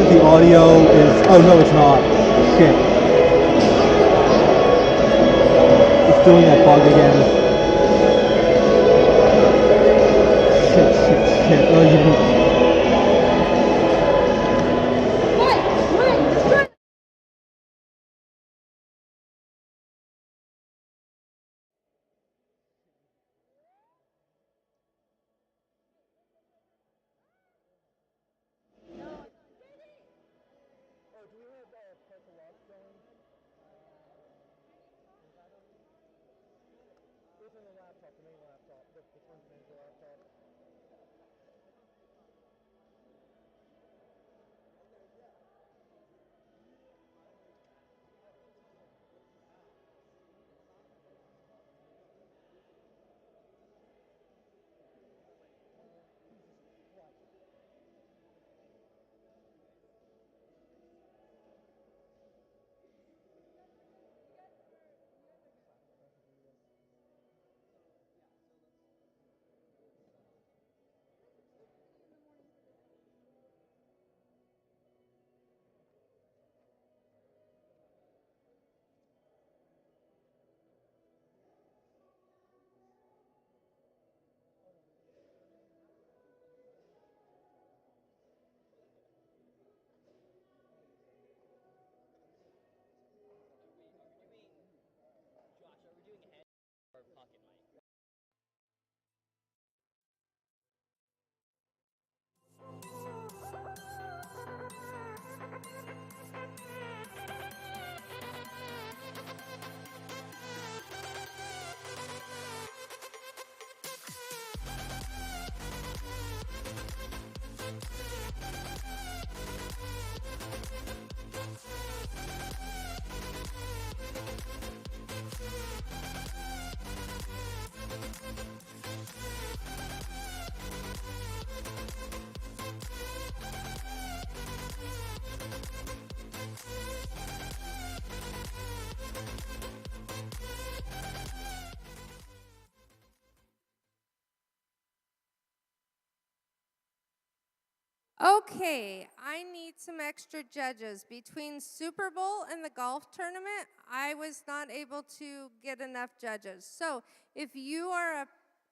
that the audio is... Oh, no, it's not. Shit. It's doing that bug again. Shit. Oh, you didn't... Okay, I need some extra judges. Between Super Bowl and the golf tournament, I was not able to get enough judges. So if you are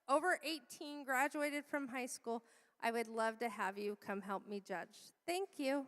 over 18, graduated from high school, I would love to have you come help me judge. Thank you.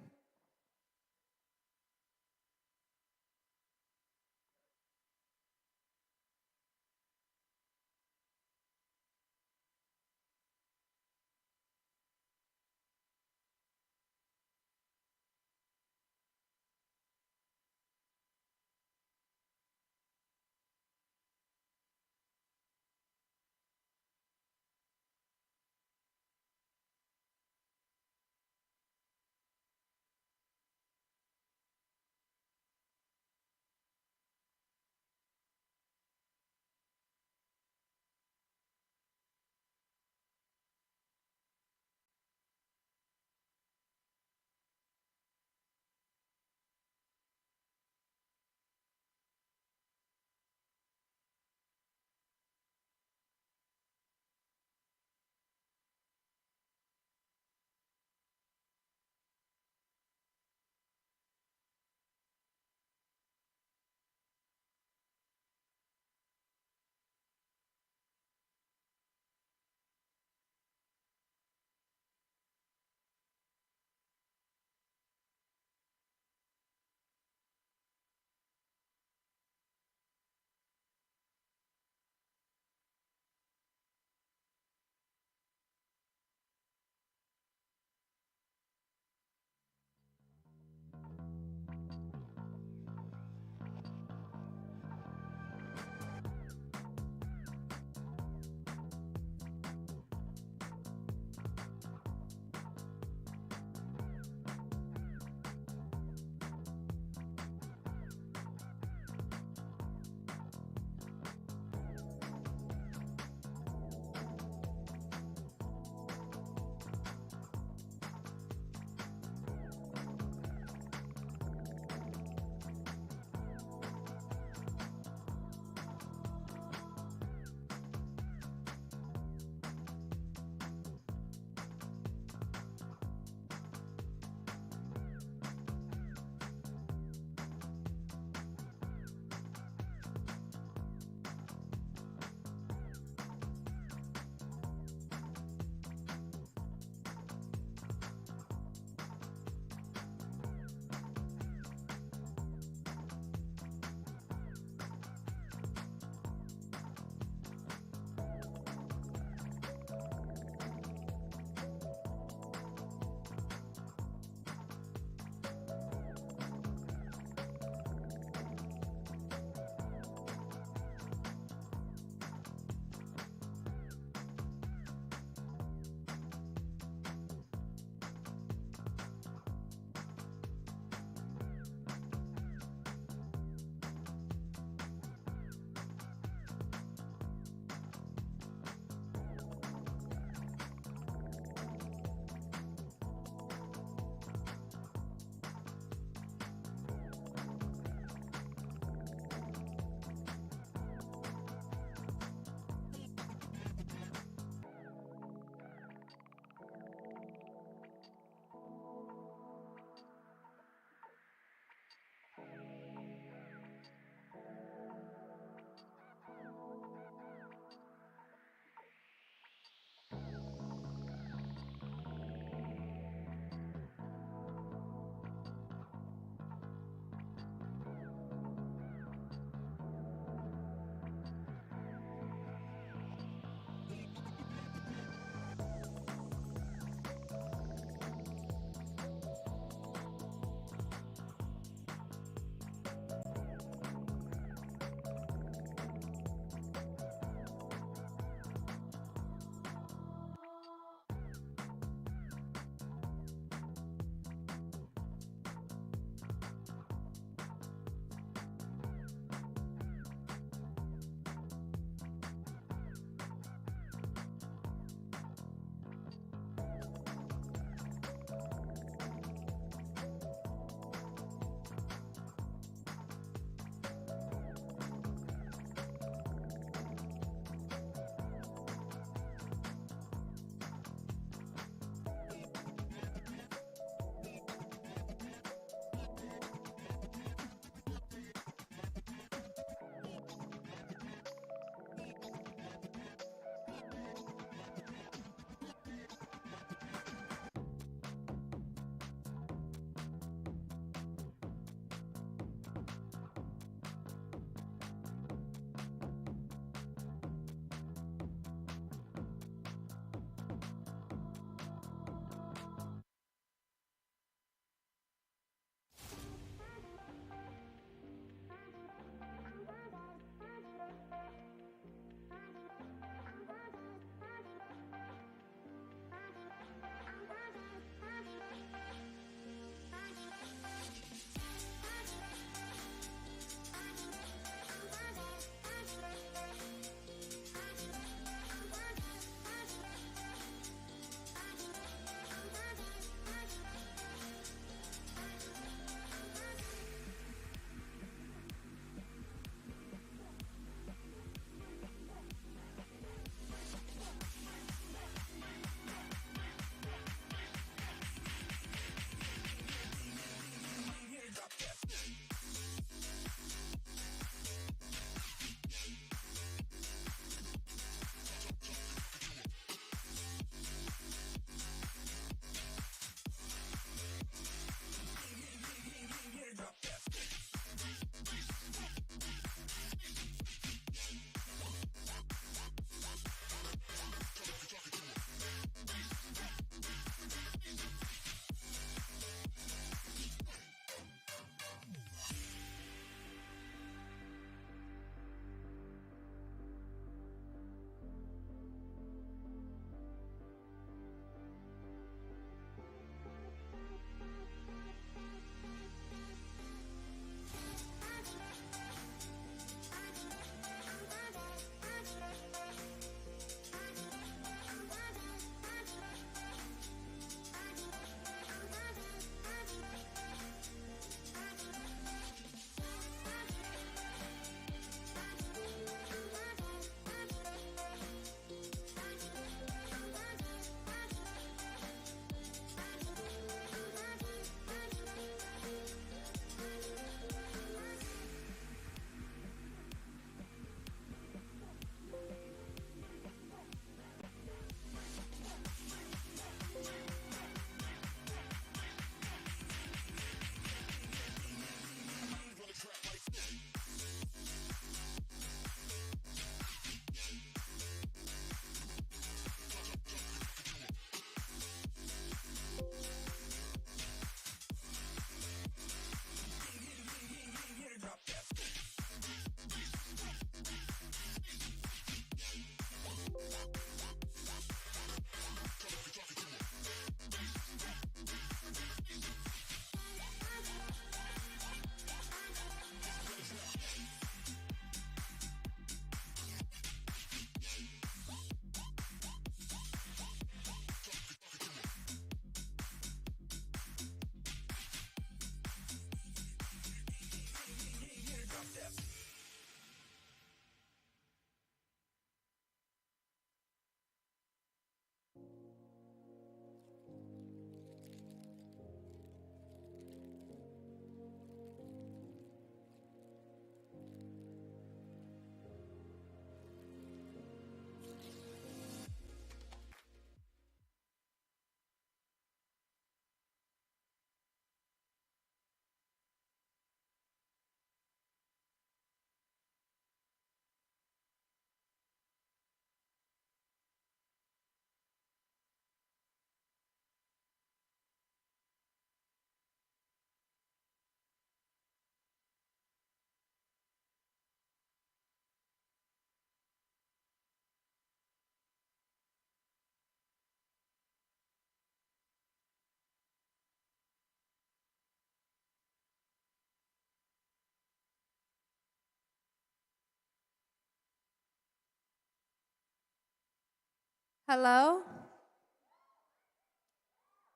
Hello?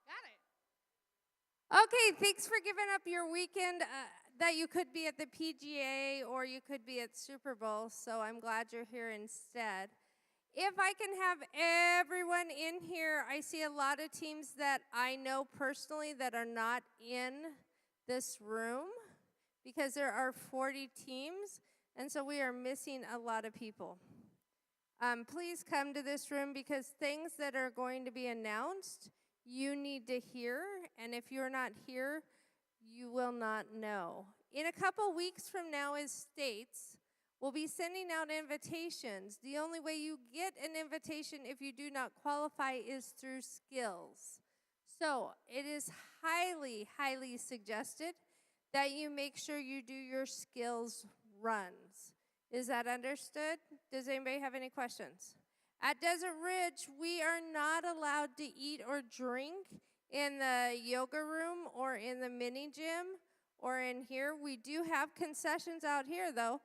Got it. Okay, thanks for giving up your weekend that you could be at the PGA or you could be at Super Bowl, so I'm glad you're here instead. If I can have everyone in here, I see a lot of teams that I know personally that are not in this room because there are 40 teams, and so we are missing a lot of people. Please come to this room because things that are going to be announced, you need to hear, and if you're not here, you will not know. In a couple weeks from now is states. We'll be sending out invitations. The only way you get an invitation if you do not qualify is through skills. So it is highly, highly suggested that you make sure you do your skills runs. Is that understood? Does anybody have any questions? At Desert Ridge, we are not allowed to eat or drink in the yoga room or in the mini gym or in here. We do have concessions out here, though,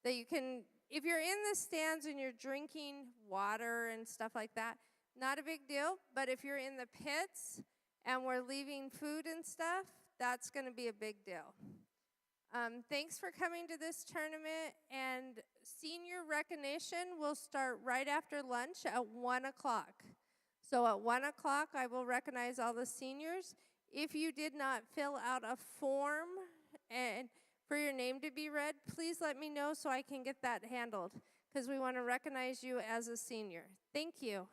that you can, if you're in the stands and you're drinking water and stuff like that, not a big deal. But if you're in the pits and we're leaving food and stuff, that's going to be a big deal. Thanks for coming to this tournament, and senior recognition will start right after lunch at 1 o'clock. So at 1 o'clock, I will recognize all the seniors. If you did not fill out a form and for your name to be read, please let me know so I can get that handled, because we want to recognize you as a senior. Thank you.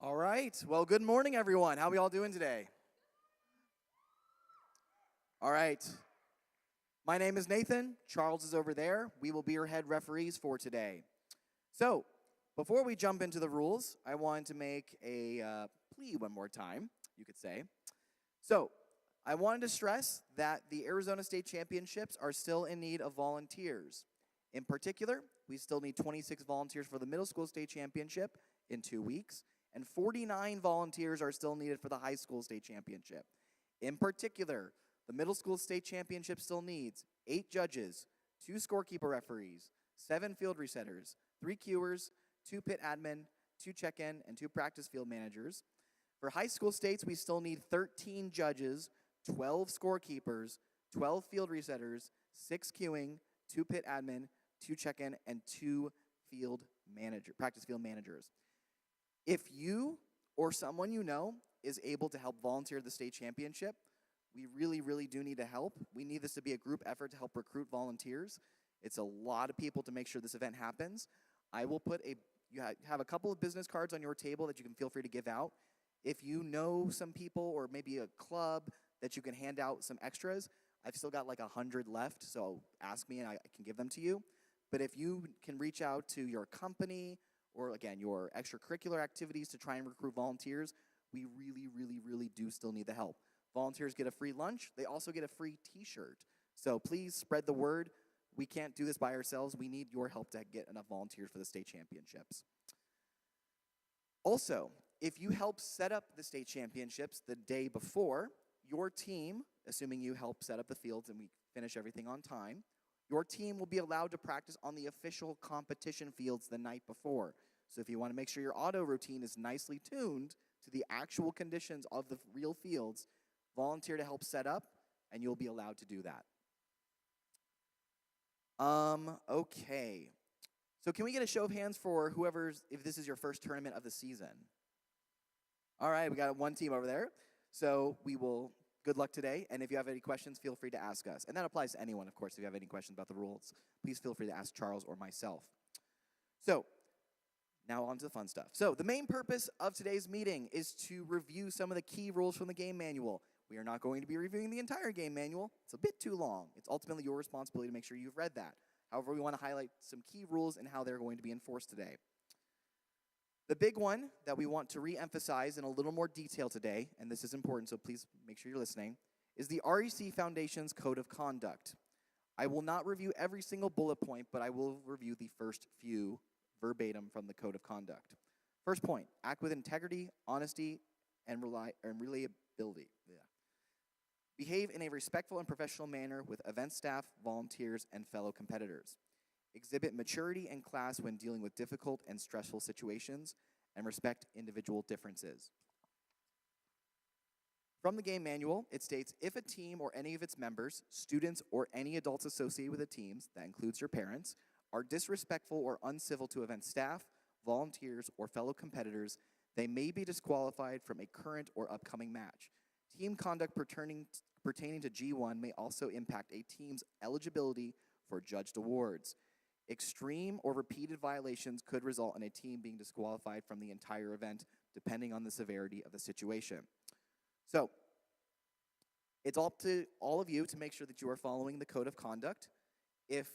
All right. Well, good morning, everyone. How are we all doing today? All right. My name is Nathan. Charles is over there. We will be your head referees for today. So, before we jump into the rules, I wanted to make a plea one more time, you could say. So, I wanted to stress that the Arizona State Championships are still in need of volunteers. In particular, we still need 26 volunteers for the middle school state championship in 2 weeks, and 49 volunteers are still needed for the high school state championship. In particular, the middle school state championship still needs 8 judges, 2 scorekeeper referees, 7 field resetters, 3 cuers, 2 pit admin, 2 check-in, and 2 practice field managers. For high school states, we still need 13 judges, 12 scorekeepers, 12 field resetters, 6 queuing, 2 pit admin, 2 check-in, and 2 practice field managers. If you or someone you know is able to help volunteer the state championship, we really, really do need to help. We need this to be a group effort to help recruit volunteers. It's a lot of people to make sure this event happens. I will you have a couple of business cards on your table that you can feel free to give out. If you know some people or maybe a club that you can hand out some extras, I've still got like 100 left, so ask me and I can give them to you. But if you can reach out to your company or, again, your extracurricular activities to try and recruit volunteers, we really, really, really do still need the help. Volunteers get a free lunch. They also get a free t-shirt. So please spread the word. We can't do this by ourselves. We need your help to get enough volunteers for the state championships. Also, if you help set up the state championships the day before, your team, assuming you help set up the fields and we finish everything on time, your team will be allowed to practice on the official competition fields the night before. So if you want to make sure your auto routine is nicely tuned to the actual conditions of the real fields, volunteer to help set up, and you'll be allowed to do that. Okay. So can we get a show of hands for if this is your first tournament of the season? All right, we got one team over there. So good luck today, and if you have any questions, feel free to ask us. And that applies to anyone, of course. If you have any questions about the rules, please feel free to ask Charles or myself. So, now on to the fun stuff. So, the main purpose of today's meeting is to review some of the key rules from the game manual. We are not going to be reviewing the entire game manual. It's a bit too long. It's ultimately your responsibility to make sure you've read that. However, we want to highlight some key rules and how they're going to be enforced today. The big one that we want to re-emphasize in a little more detail today, and this is important, so please make sure you're listening, is the REC Foundation's Code of Conduct. I will not review every single bullet point, but I will review the first few verbatim from the Code of Conduct. First point, act with integrity, honesty, and reliability. Yeah. Behave in a respectful and professional manner with event staff, volunteers, and fellow competitors. exhibit maturity and class when dealing with difficult and stressful situations, and respect individual differences. From the game manual, it states, if a team or any of its members, students, or any adults associated with the teams, that includes your parents, are disrespectful or uncivil to event staff, volunteers, or fellow competitors, they may be disqualified from a current or upcoming match. Team conduct pertaining to G1 may also impact a team's eligibility for judged awards. Extreme or repeated violations could result in a team being disqualified from the entire event, depending on the severity of the situation. So, it's up to all of you to make sure that you are following the code of conduct. If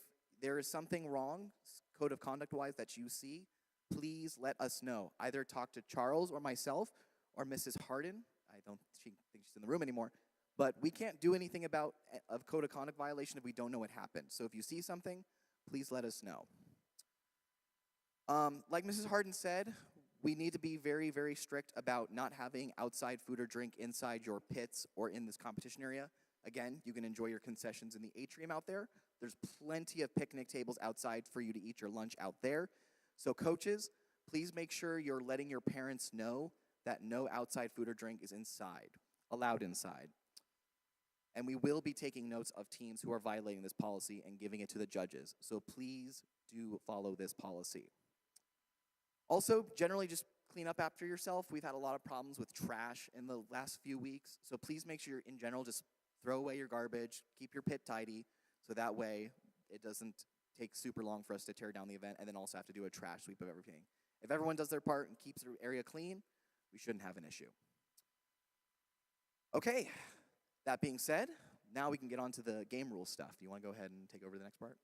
there is something wrong, code of conduct-wise, that you see, please let us know. Either talk to Charles or myself or Mrs. Harden. I don't think she's in the room anymore. But we can't do anything about a code of conduct violation if we don't know what happened. So if you see something, please let us know. Like Mrs. Harden said, we need to be very, very strict about not having outside food or drink inside your pits or in this competition area. Again, you can enjoy your concessions in the atrium out there. There's plenty of picnic tables outside for you to eat your lunch out there. So coaches, please make sure you're letting your parents know that no outside food or drink is allowed inside. And we will be taking notes of teams who are violating this policy and giving it to the judges. So please do follow this policy. Also, generally just clean up after yourself. We've had a lot of problems with trash in the last few weeks. So please make sure, in general, just throw away your garbage, keep your pit tidy, so that way it doesn't take super long for us to tear down the event and then also have to do a trash sweep of everything. If everyone does their part and keeps their area clean, we shouldn't have an issue. Okay, that being said, now we can get on to the game rule stuff. Do you want to go ahead and take over the next part?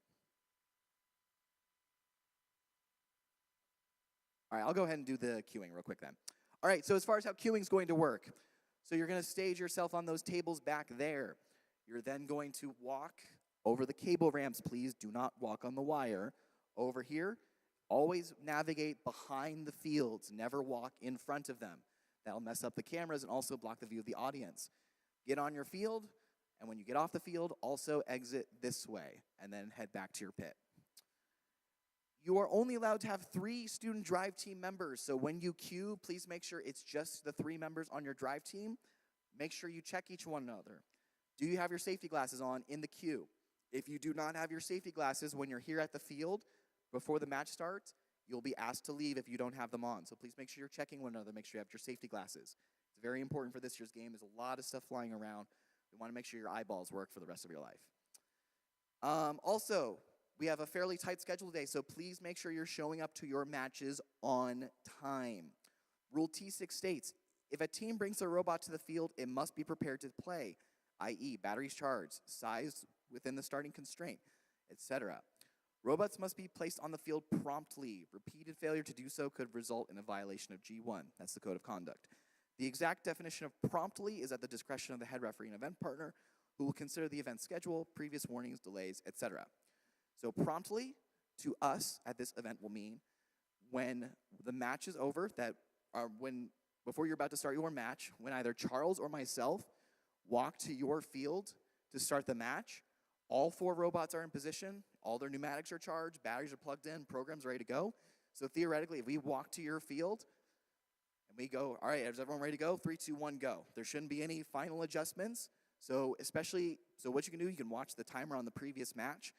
All right, I'll go ahead and do the queuing real quick then. All right, so as far as how queuing is going to work, so you're going to stage yourself on those tables back there. You're then going to walk over the cable ramps. Please do not walk on the wire. Over here, always navigate behind the fields. Never walk in front of them. That'll mess up the cameras and also block the view of the audience. Get on your field, and when you get off the field, also exit this way, and then head back to your pit. You are only allowed to have 3 student drive team members, so when you queue, please make sure it's just the 3 members on your drive team. Make sure you check each one another. Do you have your safety glasses on in the queue? If you do not have your safety glasses when you're here at the field before the match starts, you'll be asked to leave if you don't have them on. So please make sure you're checking one another. Make sure you have your safety glasses. It's very important for this year's game. There's a lot of stuff flying around. We want to make sure your eyeballs work for the rest of your life. Also, we have a fairly tight schedule today, so please make sure you're showing up to your matches on time. Rule T6 states, if a team brings a robot to the field, it must be prepared to play, i.e. batteries charged, size within the starting constraint, etc. Robots must be placed on the field promptly. Repeated failure to do so could result in a violation of G1. That's the code of conduct. The exact definition of promptly is at the discretion of the head referee and event partner, who will consider the event schedule, previous warnings, delays, etc. So promptly, to us at this event will mean when the match is over, before you're about to start your match, when either Charles or myself walk to your field to start the match, all 4 robots are in position, all their pneumatics are charged, batteries are plugged in, program's ready to go. So theoretically, if we walk to your field and we go, all right, is everyone ready to go? 3, 2, 1, go. There shouldn't be any final adjustments. So what you can do, you can watch the timer on the previous match.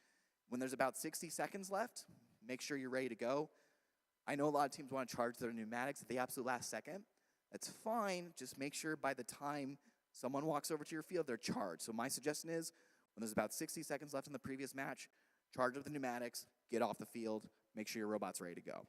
When there's about 60 seconds left, make sure you're ready to go. I know a lot of teams want to charge their pneumatics at the absolute last second. That's fine. Just make sure by the time someone walks over to your field, they're charged. So my suggestion is, when there's about 60 seconds left in the previous match, charge up the pneumatics, get off the field, make sure your robot's ready to go.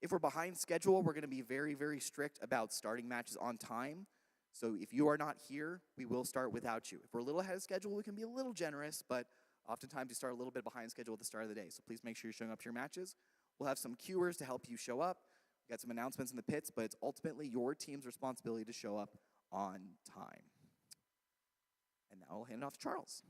If we're behind schedule, we're going to be very, very strict about starting matches on time. So if you are not here, we will start without you. If we're a little ahead of schedule, we can be a little generous, but oftentimes you start a little bit behind schedule at the start of the day. So please make sure you're showing up to your matches. We'll have some cuers to help you show up. We've got some announcements in the pits, but it's ultimately your team's responsibility to show up on time. And now I'll hand it off to Charles.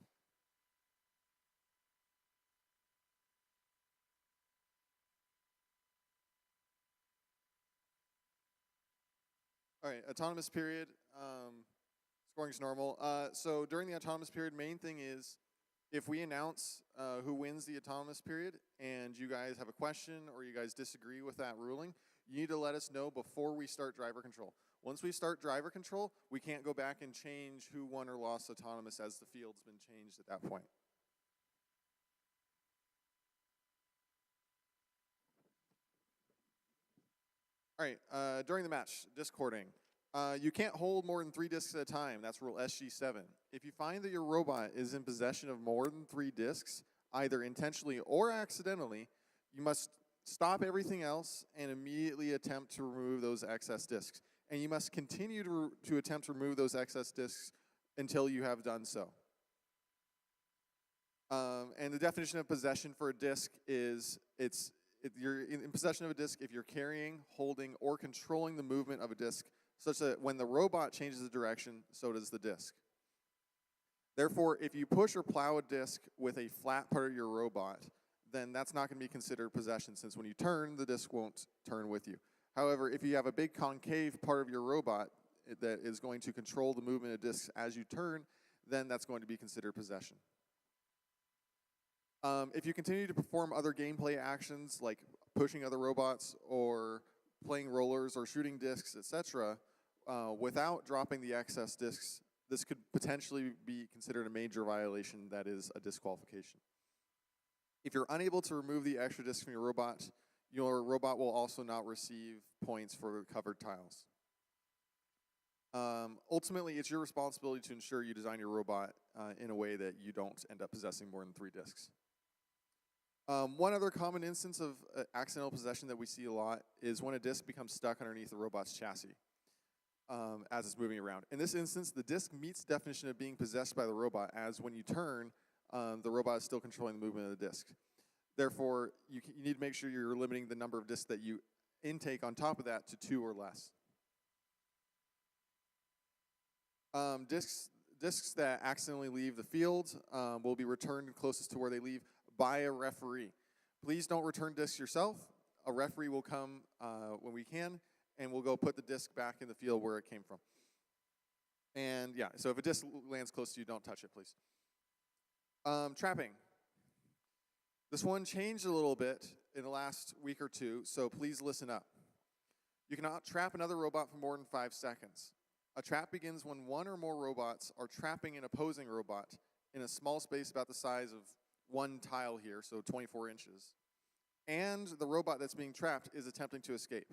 All right, autonomous period. Scoring's normal. So during the autonomous period, main thing is If we announce who wins the autonomous period and you guys have a question or you guys disagree with that ruling, you need to let us know before we start driver control. Once we start driver control, we can't go back and change who won or lost autonomous as the field's been changed at that point. All right, during the match, discording. You can't hold more than 3 discs at a time. That's rule SG7. If you find that your robot is in possession of more than 3 discs, either intentionally or accidentally, you must stop everything else and immediately attempt to remove those excess discs. And you must continue to attempt to remove those excess discs until you have done so. And the definition of possession for a disc is you're in possession of a disc if you're carrying, holding, or controlling the movement of a disc such that when the robot changes the direction, so does the disc. Therefore, if you push or plow a disc with a flat part of your robot, then that's not going to be considered possession, since when you turn, the disc won't turn with you. However, if you have a big concave part of your robot that is going to control the movement of discs as you turn, then that's going to be considered possession. If you continue to perform other gameplay actions like pushing other robots or playing rollers or shooting discs, etc., without dropping the excess discs, this could potentially be considered a major violation, that is a disqualification. If you're unable to remove the extra disc from your robot will also not receive points for covered tiles. Ultimately, it's your responsibility to ensure you design your robot in a way that you don't end up possessing more than 3 discs. One other common instance of accidental possession that we see a lot is when a disc becomes stuck underneath the robot's chassis as it's moving around. In this instance, the disc meets the definition of being possessed by the robot, as when you turn, the robot is still controlling the movement of the disc. Therefore, you need to make sure you're limiting the number of discs that you intake on top of that to 2 or less. Discs that accidentally leave the field will be returned closest to where they leave by a referee. Please don't return discs yourself. A referee will come when we can, and we'll go put the disc back in the field where it came from. And yeah, so if a disc lands close to you, don't touch it, please. Trapping. This one changed a little bit in the last week or 2, so please listen up. You cannot trap another robot for more than 5 seconds. A trap begins when 1 or more robots are trapping an opposing robot in a small space about the size of 1 tile here, so 24 inches. And the robot that's being trapped is attempting to escape.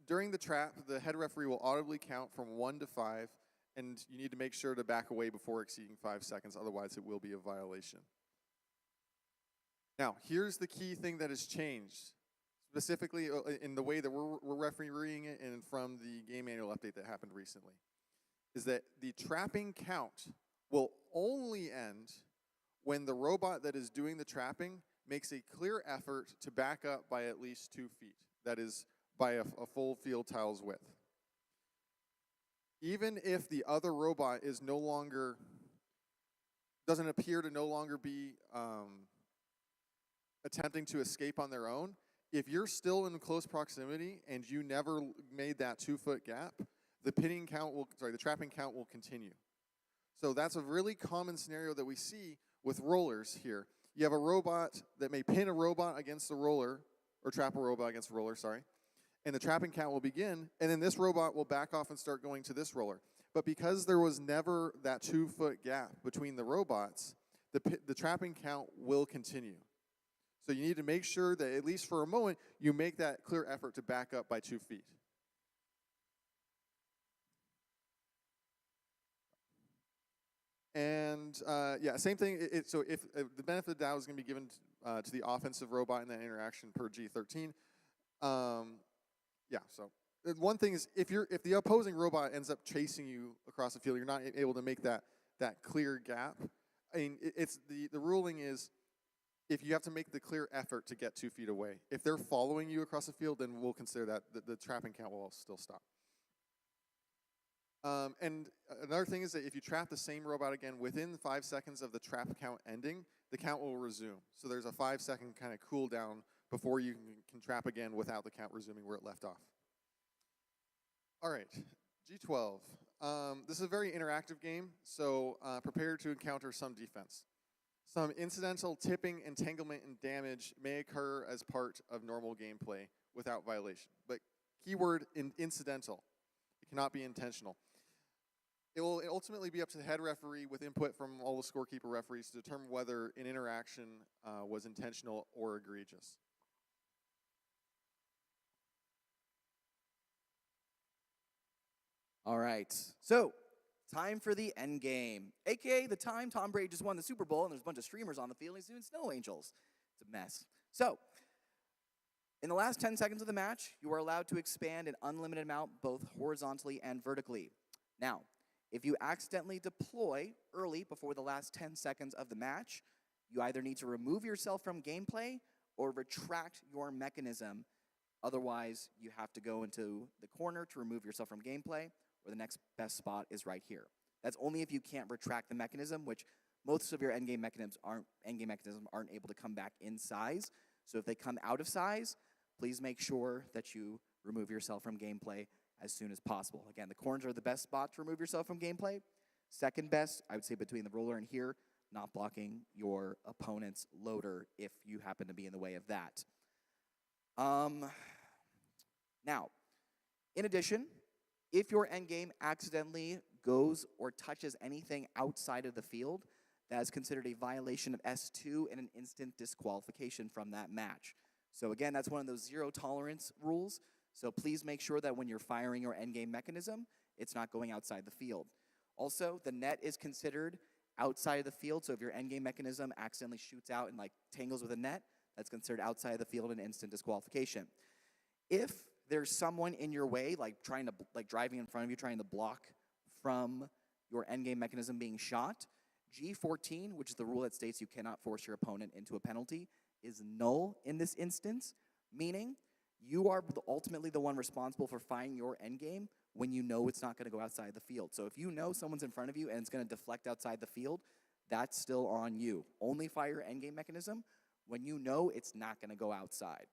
During the trap, the head referee will audibly count from 1 to 5, and you need to make sure to back away before exceeding 5 seconds, otherwise it will be a violation. Now, here's the key thing that has changed, specifically in the way that we're refereeing it and from the game manual update that happened recently, is that the trapping count will only end when the robot that is doing the trapping makes a clear effort to back up by at least 2 feet. That is, by a full field tile's width. Even if the other robot is doesn't appear to no longer be attempting to escape on their own, if you're still in close proximity and you never made that 2-foot gap, the trapping count will continue. So that's a really common scenario that we see with rollers here. You have a robot that may pin a robot against the roller, or trap a robot against a roller, sorry, and the trapping count will begin, and then this robot will back off and start going to this roller. But because there was never that 2-foot gap between the robots, the trapping count will continue. So you need to make sure that, at least for a moment, you make that clear effort to back up by 2 feet. And yeah, same thing. So if the benefit of the doubt is going to be given to the offensive robot in that interaction per G13, yeah. So one thing is, if the opposing robot ends up chasing you across the field, you're not able to make that clear gap. I mean, the ruling is, if you have to make the clear effort to get 2 feet away. If they're following you across the field, then we'll consider that the trapping count will still stop. And another thing is that if you trap the same robot again within 5 seconds of the trap count ending, the count will resume. So there's a 5-second kind of cool down before you can trap again without the count resuming where it left off. All right, G12. This is a very interactive game, so prepare to encounter some defense. Some incidental tipping, entanglement, and damage may occur as part of normal gameplay without violation. But keyword incidental. It cannot be intentional. It will ultimately be up to the head referee with input from all the scorekeeper referees to determine whether an interaction was intentional or egregious. All right, so time for the end game, aka the time Tom Brady just won the Super Bowl and there's a bunch of streamers on the field and he's doing snow angels. It's a mess. So, in the last 10 seconds of the match, you are allowed to expand an unlimited amount both horizontally and vertically. Now, if you accidentally deploy early before the last 10 seconds of the match, you either need to remove yourself from gameplay or retract your mechanism. Otherwise, you have to go into the corner to remove yourself from gameplay, or the next best spot is right here. That's only if you can't retract the mechanism, which most of your endgame mechanisms aren't able to come back in size. So if they come out of size, please make sure that you remove yourself from gameplay as soon as possible. Again, the corners are the best spot to remove yourself from gameplay. Second best, I would say between the roller and here, not blocking your opponent's loader if you happen to be in the way of that. Now, in addition, if your endgame accidentally goes or touches anything outside of the field, that is considered a violation of S2 and an instant disqualification from that match. So again, that's one of those zero tolerance rules. So please make sure that when you're firing your endgame mechanism, it's not going outside the field. Also, the net is considered outside of the field. So if your endgame mechanism accidentally shoots out and like tangles with a net, that's considered outside of the field and instant disqualification. If there's someone in your way, like driving in front of you, trying to block from your endgame mechanism being shot, G14, which is the rule that states you cannot force your opponent into a penalty, is null in this instance, meaning you are ultimately the one responsible for firing your endgame when you know it's not going to go outside the field. So if you know someone's in front of you and it's going to deflect outside the field, that's still on you. Only fire your endgame mechanism when you know it's not going to go outside.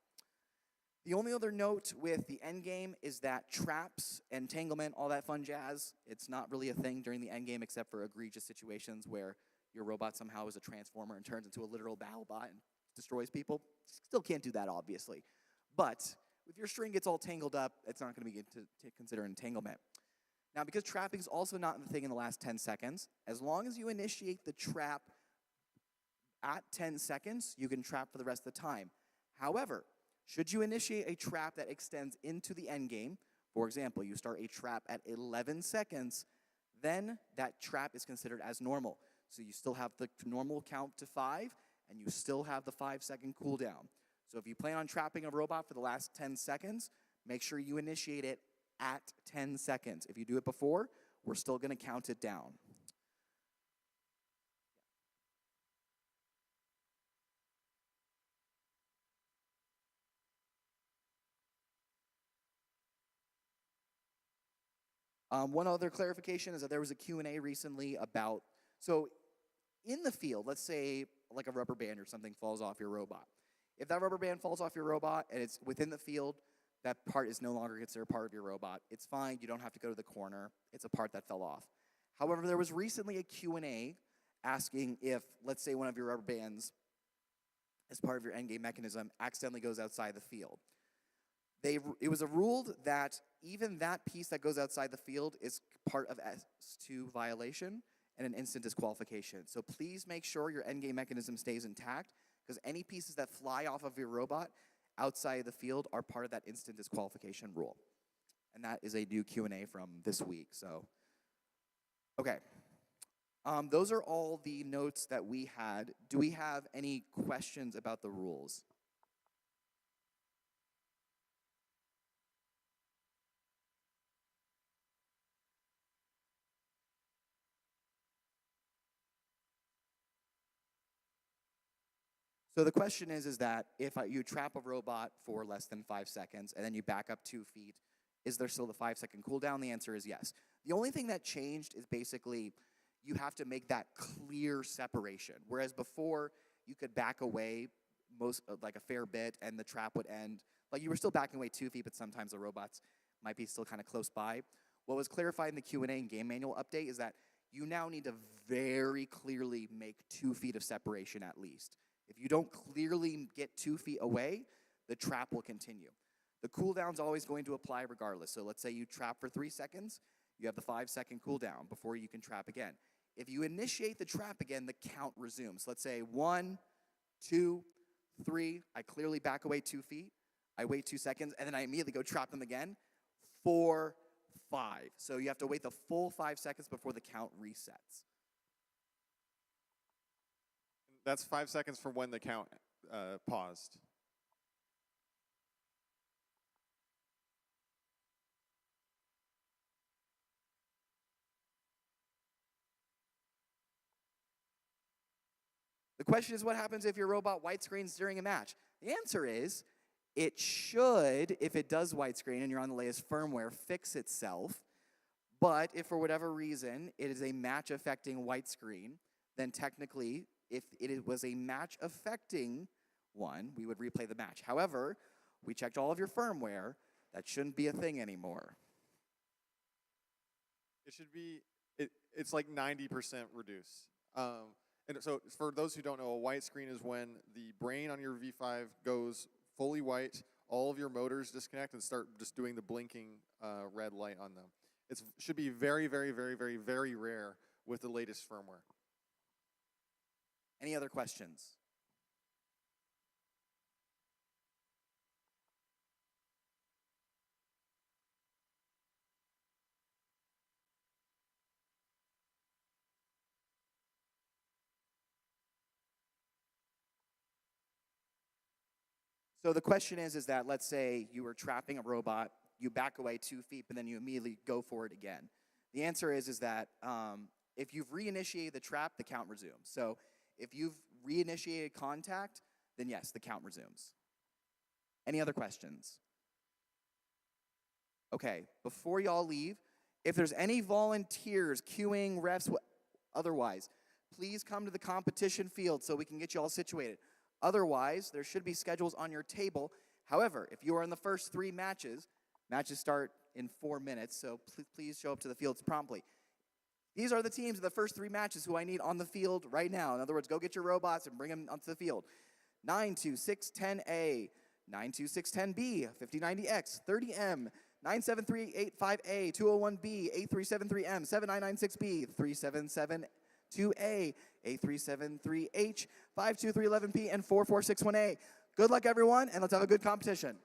The only other note with the endgame is that traps, entanglement, all that fun jazz, it's not really a thing during the endgame except for egregious situations where your robot somehow is a transformer and turns into a literal battle bot and destroys people. Still can't do that, obviously. But if your string gets all tangled up, it's not going to be to consider entanglement. Now, because trapping is also not a thing in the last 10 seconds, as long as you initiate the trap at 10 seconds, you can trap for the rest of the time. However, should you initiate a trap that extends into the end game, for example, you start a trap at 11 seconds, then that trap is considered as normal. So you still have the normal count to 5, and you still have the 5-second cooldown. So if you plan on trapping a robot for the last 10 seconds, make sure you initiate it at 10 seconds. If you do it before, we're still going to count it down. One other clarification is that there was a Q&A recently about, so in the field, let's say like a rubber band or something falls off your robot. If that rubber band falls off your robot and it's within the field, that part is no longer considered part of your robot. It's fine, you don't have to go to the corner. It's a part that fell off. However, there was recently a Q&A asking if, let's say one of your rubber bands, as part of your endgame mechanism, accidentally goes outside the field. It was ruled that even that piece that goes outside the field is part of S2 violation and an instant disqualification. So please make sure your endgame mechanism stays intact, because any pieces that fly off of your robot outside of the field are part of that instant disqualification rule. And that is a new Q&A from this week. So, okay. Those are all the notes that we had. Do we have any questions about the rules? So the question is that if you trap a robot for less than 5 seconds and then you back up 2 feet, is there still the 5-second cooldown? The answer is yes. The only thing that changed is basically you have to make that clear separation. Whereas before, you could back away like a fair bit and the trap would end. Like you were still backing away 2 feet, but sometimes the robots might be still kind of close by. What was clarified in the Q&A and game manual update is that you now need to very clearly make 2 feet of separation at least. If you don't clearly get 2 feet away, the trap will continue. The cooldown's always going to apply regardless. So let's say you trap for 3 seconds, you have the 5-second cooldown before you can trap again. If you initiate the trap again, the count resumes. Let's say 1, 2, 3, I clearly back away 2 feet, I wait 2 seconds, and then I immediately go trap them again. 4, 5. So you have to wait the full 5 seconds before the count resets. That's 5 seconds from when the count paused. The question is, what happens if your robot white screens during a match? The answer is, it should, if it does white screen and you're on the latest firmware, fix itself. But if for whatever reason it is a match affecting white screen, then technically, if it was a match affecting one, we would replay the match. However, we checked all of your firmware. That shouldn't be a thing anymore. It should be, it's like 90% reduce. And so for those who don't know, a white screen is when the brain on your V5 goes fully white, all of your motors disconnect and start just doing the blinking red light on them. It should be very, very, very, very, very rare with the latest firmware. Any other questions? So the question is that let's say you were trapping a robot, you back away 2 feet, but then you immediately go for it again. The answer is that if you've reinitiated the trap, the count resumes. So if you've reinitiated contact, then yes, the count resumes. Any other questions? Okay, before y'all leave, if there's any volunteers, queuing, refs, otherwise, please come to the competition field so we can get you all situated. Otherwise, there should be schedules on your table. However, if you are in the first 3 matches, matches start in 4 minutes, so please show up to the fields promptly. These are the teams of the first 3 matches who I need on the field right now. In other words, go get your robots and bring them onto the field. 92610A, 92610B, 5090X, 30M, 97385A, 201B, A373M, 7996B, 377-2A, A373H, 52311P, and 4461A. Good luck, everyone, and let's have a good competition.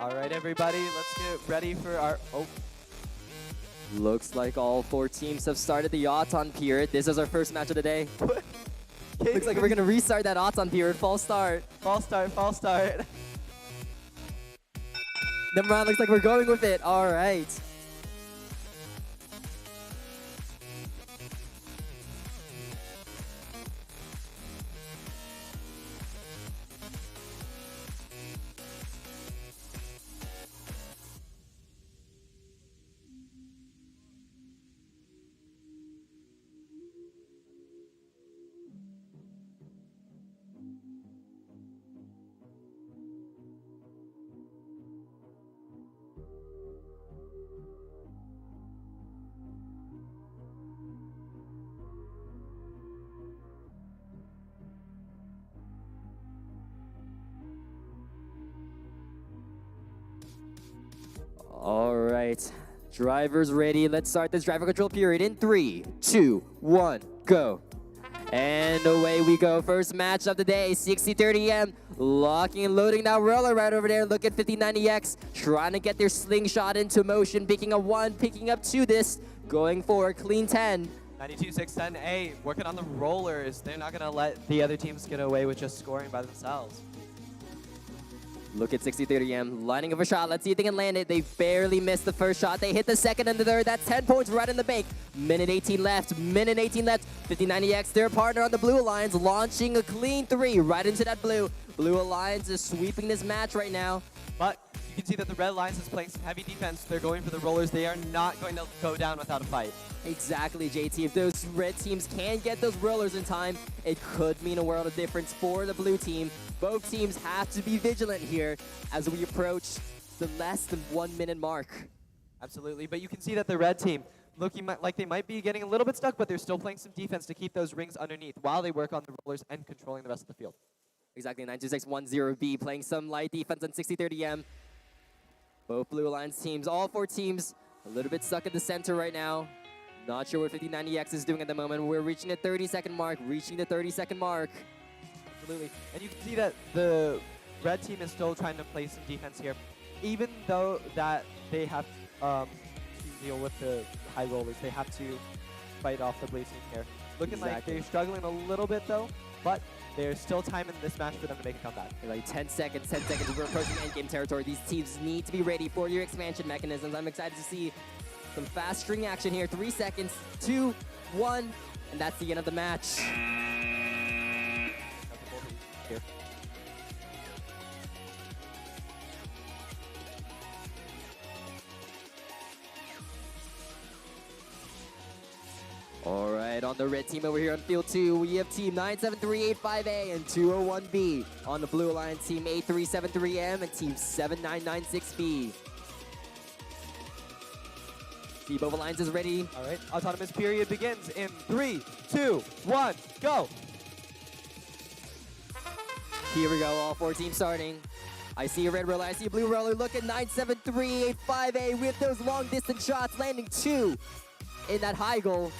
All right, everybody, let's get ready for our... Oh, Looks like all 4 teams have started the Auton period. This is our first match of the day. Looks like we're going to restart that Auton period. False start. false start, false start. Never mind, looks like we're going with it. All right. All right, drivers ready. Let's start this driver control period in 3, 2, 1, go. And away we go. First match of the day, 60-30M. Locking and loading that roller right over there. Look at 5090X, trying to get their slingshot into motion. Picking up 1, picking up 2 this. Going for a clean 10. 92-610A, working on the rollers. They're not going to let the other teams get away with just scoring by themselves. Look at 60-30M, lining up a shot. Let's see if they can land it. They barely missed the first shot. They hit the second and the third. That's 10 points right in the bank. Minute 18 left. Minute 18 left. 5090X, their partner on the Blue Alliance, launching a clean 3 right into that blue. Blue Alliance is sweeping this match right now. But you can see that the Red Alliance is playing some heavy defense. They're going for the rollers. They are not going to go down without a fight. Exactly, JT. If those red teams can get those rollers in time, it could mean a world of difference for the blue team. Both teams have to be vigilant here as we approach the less than 1 minute mark. Absolutely, but you can see that the red team looking like they might be getting a little bit stuck, but they're still playing some defense to keep those rings underneath while they work on the rollers and controlling the rest of the field. Exactly, 92610B playing some light defense on 60-30M. Both Blue Alliance teams, all 4 teams, a little bit stuck at the center right now. Not sure what 5090X is doing at the moment. We're reaching the 30-second mark, Absolutely, and you can see that the red team is still trying to play some defense here, even though that they have to deal with the high rollers. They have to fight off the blue team here. Looking like they're struggling a little bit though, but there's still time in this match for them to make a comeback. Like 10 seconds, we're approaching endgame territory. These teams need to be ready for your expansion mechanisms. I'm excited to see some fast string action here. 3 seconds, 2, 1, and that's the end of the match. Here. All right, on the red team over here on field 2, we have team 97385A and 201B. On the blue alliance, team 8373M and team 7996B. See, both alliances ready. All right, autonomous period begins in 3, 2, 1, go. Here we go, all 4 teams starting. I see a red roller, I see a blue roller. Look at 97385A with those long distance shots, landing 2 in that high goal.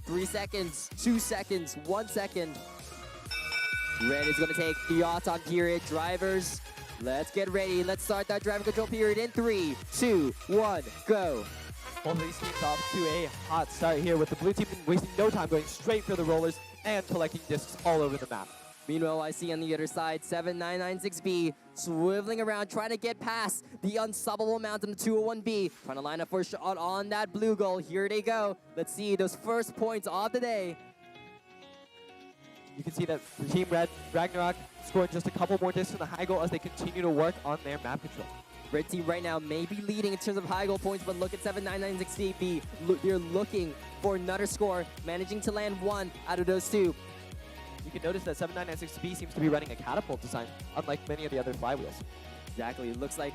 3 seconds, 2 seconds, 1 second. Red is gonna take the Auton period. Drivers, let's get ready. Let's start that driver control period in 3, 2, 1, go. Both of these teams off to a hot start here with the blue team wasting no time going straight for the rollers and collecting discs all over the map. Meanwhile, I see on the other side, 7996B swiveling around, trying to get past the unstoppable mountain 201B. Trying to line up for a shot on that blue goal. Here they go. Let's see those first points of the day. You can see that Team Red, Ragnarok, scoring just a couple more discs in the high goal as they continue to work on their map control. Red team right now may be leading in terms of high goal points, but look at 7996B. They're looking for another score, managing to land 1 out of those 2. You can notice that 7996B seems to be running a catapult design, unlike many of the other flywheels. Exactly, it looks like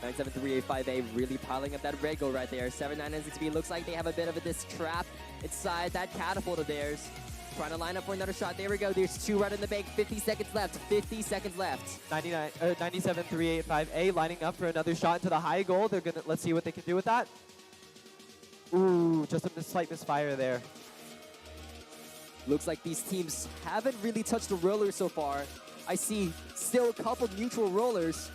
97385A really piling up that red goal right there. 7996B looks like they have a bit of a disc trap inside that catapult of theirs. Trying to line up for another shot. There we go. There's 2 right in the bank. 50 seconds left. 50 seconds left. 97385A lining up for another shot into the high goal. They're gonna let's see what they can do with that. Ooh, just a slight misfire there. Looks like these teams haven't really touched the rollers so far. I see still a couple neutral rollers.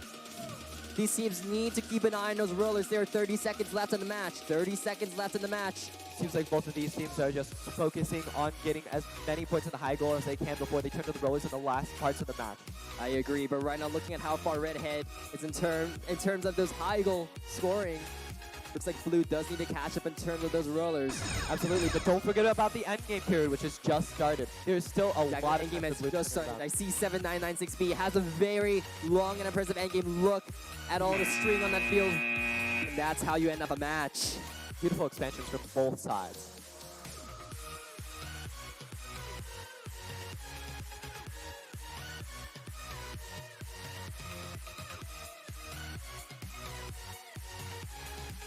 These teams need to keep an eye on those rollers. There are 30 seconds left in the match. 30 seconds left in the match. Seems like both of these teams are just focusing on getting as many points in the high goal as they can before they turn to the rollers in the last parts of the match. I agree, but right now looking at how far Red ahead is in terms of those high goal scoring, looks like Blue does need to catch up in terms of those rollers. Absolutely, but don't forget about the end game period, which has just started. There's still a lot of end game has time to just started. I see 7996B has a very long and impressive end game. Look at all the string on that field. And that's how you end up a match. Beautiful expansions from both sides.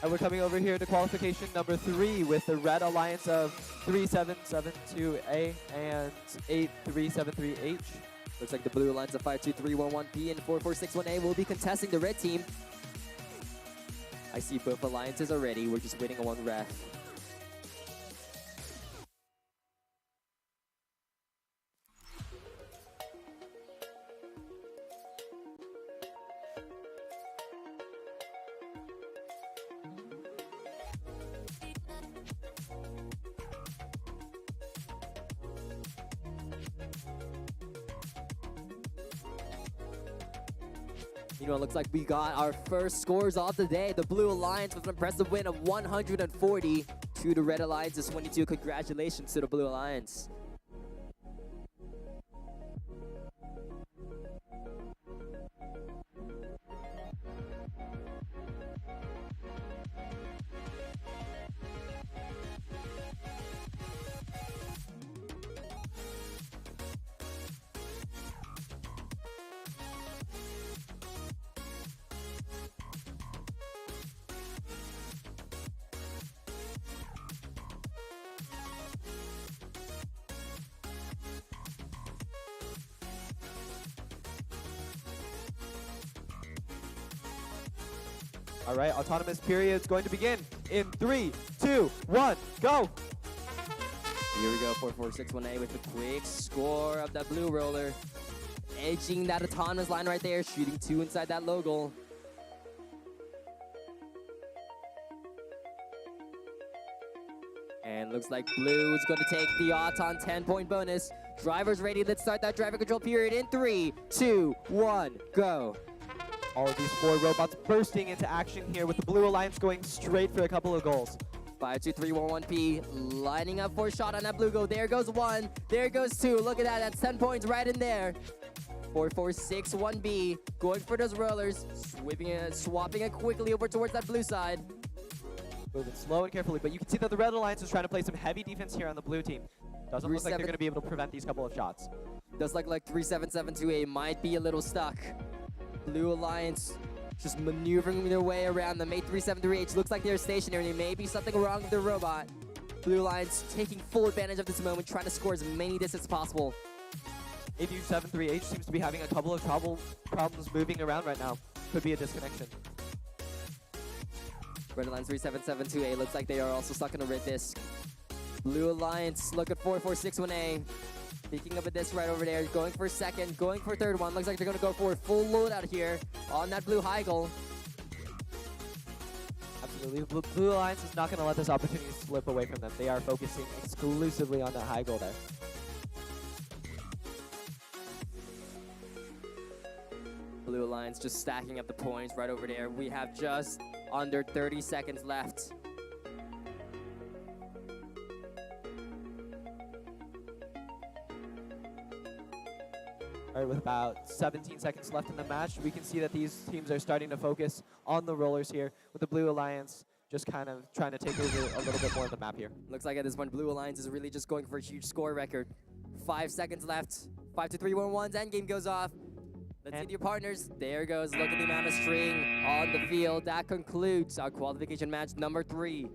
And we're coming over here to qualification number 3 with the Red Alliance of 3772A and 8373H. Looks like the Blue Alliance of 52311P and 4461A will be contesting the Red team. I see both alliances already. We're just waiting on one ref. Meanwhile, looks like we got our first scores of the day. The Blue Alliance with an impressive win of 140 to the Red Alliance's 22. Congratulations to the Blue Alliance. All right, autonomous period is going to begin in 3, 2, 1, go! Here we go, 4461A with a quick score of that blue roller. Edging that autonomous line right there, shooting 2 inside that low goal. And looks like Blue is going to take the Auton 10-point bonus. Drivers ready, let's start that driver control period in 3, 2, 1, go. All of these 4 robots bursting into action here with the Blue Alliance going straight for a couple of goals. 52311P lining up for a shot on that blue goal. There goes 1, there goes 2. Look at that, that's 10 points right in there. 4461B going for those rollers, swapping it quickly over towards that blue side. Moving slow and carefully, but you can see that the Red Alliance is trying to play some heavy defense here on the blue team. Doesn't look like they're going to be able to prevent these couple of shots. Does look like 3772A might be a little stuck. Blue Alliance just maneuvering their way around them. 8373H looks like they're stationary. There may be something wrong with their robot. Blue Alliance taking full advantage of this moment, trying to score as many distance as possible. 8273H seems to be having a couple of problems moving around right now. Could be a disconnection. Red Alliance 3772A looks like they are also stuck in a red disc. Blue Alliance look at 4461A. Picking up a disc right over there, going for second, going for third one. Looks like they're going to go for a full load out here on that blue high goal. Absolutely. Blue Alliance is not going to let this opportunity slip away from them. They are focusing exclusively on that high goal there. Blue Alliance just stacking up the points right over there. We have just under 30 seconds left. All right, with about 17 seconds left in the match, we can see that these teams are starting to focus on the rollers here, with the Blue Alliance just kind of trying to take over a little bit more of the map here. Looks like at this point, Blue Alliance is really just going for a huge score record. 5 seconds left. 52311's endgame goes off. Let's see your partners. There goes. Look at the amount of string on the field. That concludes our qualification match number 3.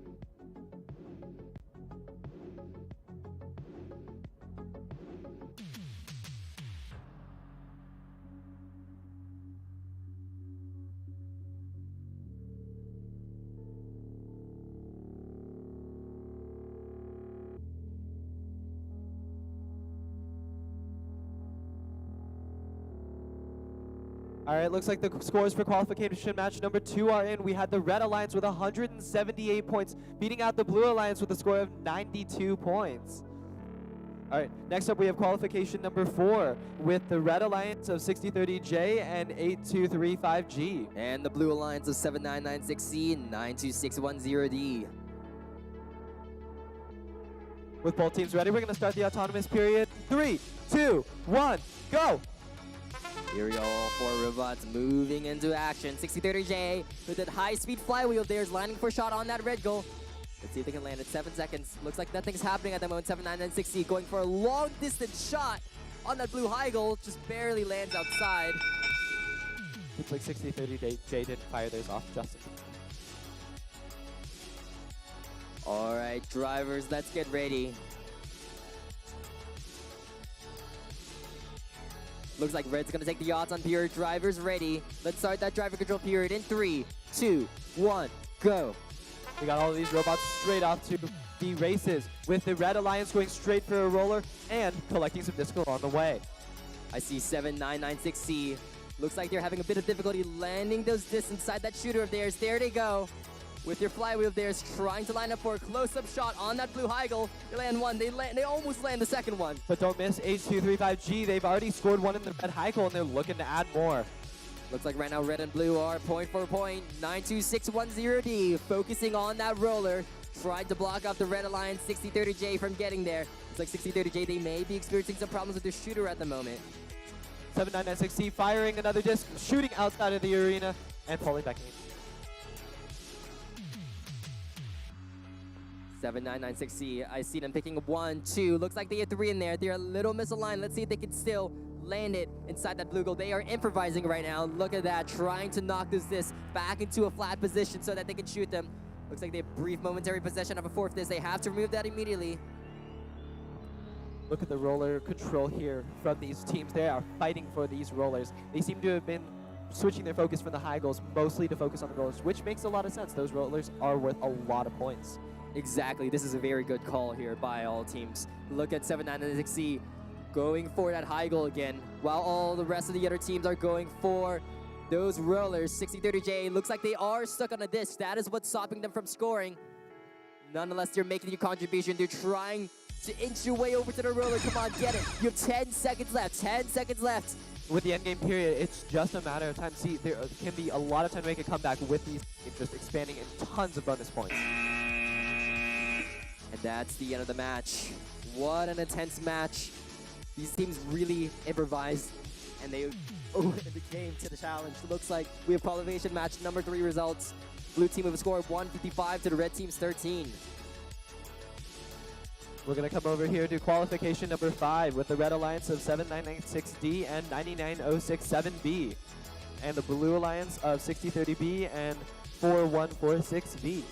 All right, looks like the scores for qualification match number 2 are in. We had the Red Alliance with 178 points, beating out the Blue Alliance with a score of 92 points. All right, next up we have qualification number 4 with the Red Alliance of 6030J and 8235G. And the Blue Alliance of 7996C and 92610D. With both teams ready, we're going to start the autonomous period. 3, 2, 1, go! Here we go, all 4 robots moving into action. 6030J with that high-speed flywheel there is landing for a shot on that red goal. Let's see if they can land it. 7 seconds. Looks like nothing's happening at the moment. 7996C going for a long-distance shot on that blue high goal. Just barely lands outside. Looks like 6030J didn't fire theirs off just. All right, drivers, let's get ready. Looks like Red's gonna take the odds on period. Drivers ready. Let's start that driver control period in 3, 2, 1, go. We got all of these robots straight off to the races, with the Red Alliance going straight for a roller and collecting some disco on the way. I see 7996C. Looks like they're having a bit of difficulty landing those discs inside that shooter of theirs. There they go. With your flywheel of theirs, trying to line up for a close-up shot on that blue high goal. They land one. They almost land the second one. But don't miss H235G. They've already scored one in the red high goal, and they're looking to add more. Looks like right now red and blue are point for point. 92610D focusing on that roller. Tried to block off the Red Alliance 6030J from getting there. Looks like 6030J, they may be experiencing some problems with their shooter at the moment. 7996C firing another disc, shooting outside of the arena, and falling back in. 7996C, I see them picking up 1, 2. Looks like they have 3 in there. They're a little misaligned. Let's see if they can still land it inside that blue goal. They are improvising right now. Look at that, trying to knock this disc back into a flat position so that they can shoot them. Looks like they have brief momentary possession of a 4th disc. They have to remove that immediately. Look at the roller control here from these teams. They are fighting for these rollers. They seem to have been switching their focus from the high goals mostly to focus on the rollers, which makes a lot of sense. Those rollers are worth a lot of points. Exactly. This is a very good call here by all teams. Look at 7996C going for that high goal again, while all the rest of the other teams are going for those rollers. 6030J looks like they are stuck on a disc. That is what's stopping them from scoring. Nonetheless, they're making your contribution. They're trying to inch your way over to the roller. Come on, get it. You have 10 seconds left. 10 seconds left. With the endgame period, it's just a matter of time. See, there can be a lot of time to make a comeback with these teams just expanding in tons of bonus points. And that's the end of the match. What an intense match. These teams really improvised, and they opened the game to the challenge. Looks like we have qualification match number 3 results. Blue team with a score of 155 to the red team's 13. We're going to come over here to qualification number 5 with the Red Alliance of 7996D and 99067B, and the Blue Alliance of 6030B and 4146B.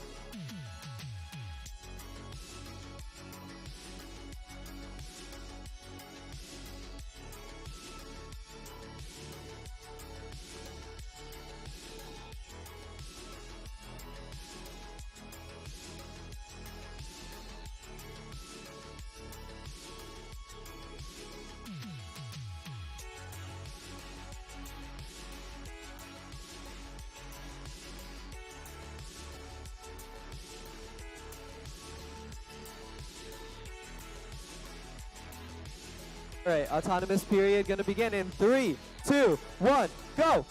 All right, autonomous period gonna begin in 3, 2, 1, go!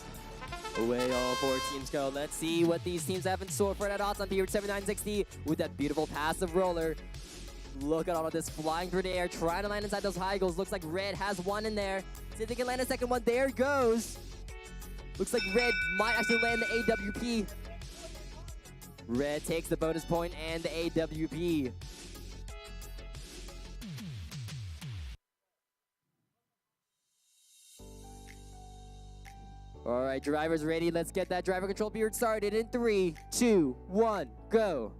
Away all 4 teams go. Let's see what these teams have in store for that odds-on period. 7960 with that beautiful passive roller. Look at all of this flying through the air, trying to land inside those high goals. Looks like red has one in there. See if they can land a second one. There it goes. Looks like red might actually land the AWP. Red takes the bonus point and the AWP. All right, drivers ready. Let's get that driver control period started in 3, 2, 1, go.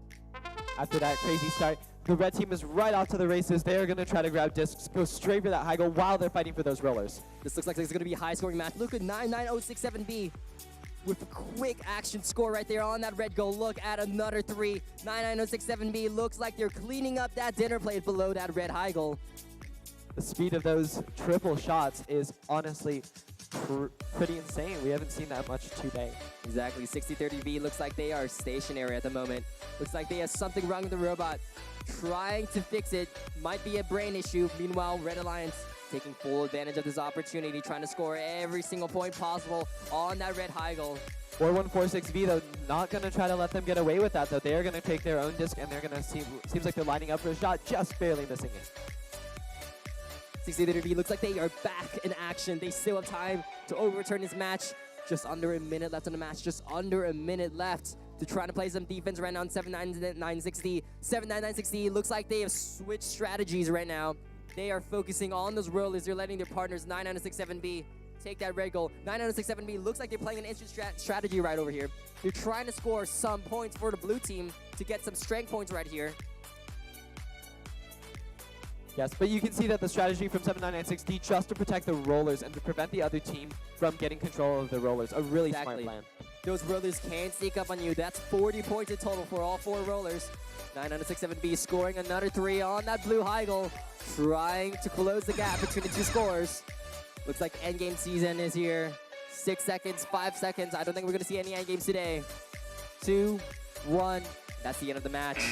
After that crazy start, the red team is right off to the races. They are going to try to grab discs, go straight for that high goal while they're fighting for those rollers. This looks like it's going to be a high-scoring match. Look at 99067B with a quick action score right there on that red goal. Look at another 3. 99067B looks like they're cleaning up that dinner plate below that red high goal. The speed of those triple shots is honestly pretty insane. We haven't seen that much today. Exactly. 6030V looks like they are stationary at the moment. Looks like they have something wrong with the robot. Trying to fix it. Might be a brain issue. Meanwhile, Red Alliance taking full advantage of this opportunity, trying to score every single point possible on that red Heigl. 4146V though, not gonna try to let them get away with that though. They are gonna take their own disc and they're gonna seems like they're lining up for a shot, just barely missing it. 6030V looks like they are back in action. They still have time to overturn this match. Just under a minute left on the match. Just under a minute left to try to play some defense right now on 79960. 79960 looks like they have switched strategies right now. They are focusing on those rollers. They're letting their partners 9967B take that red goal. 9967B looks like they're playing an instant strategy right over here. They're trying to score some points for the blue team to get some strength points right here. Yes, but you can see that the strategy from 79960 just to protect the rollers and to prevent the other team from getting control of the rollers. A really smart plan. Those rollers can sneak up on you. That's 40 points in total for all 4 rollers. 9967B scoring another 3 on that blue Heigl, trying to close the gap between the 2 scores. Looks like endgame season is here. 6 seconds, 5 seconds. I don't think we're going to see any endgames today. 2, 1. That's the end of the match.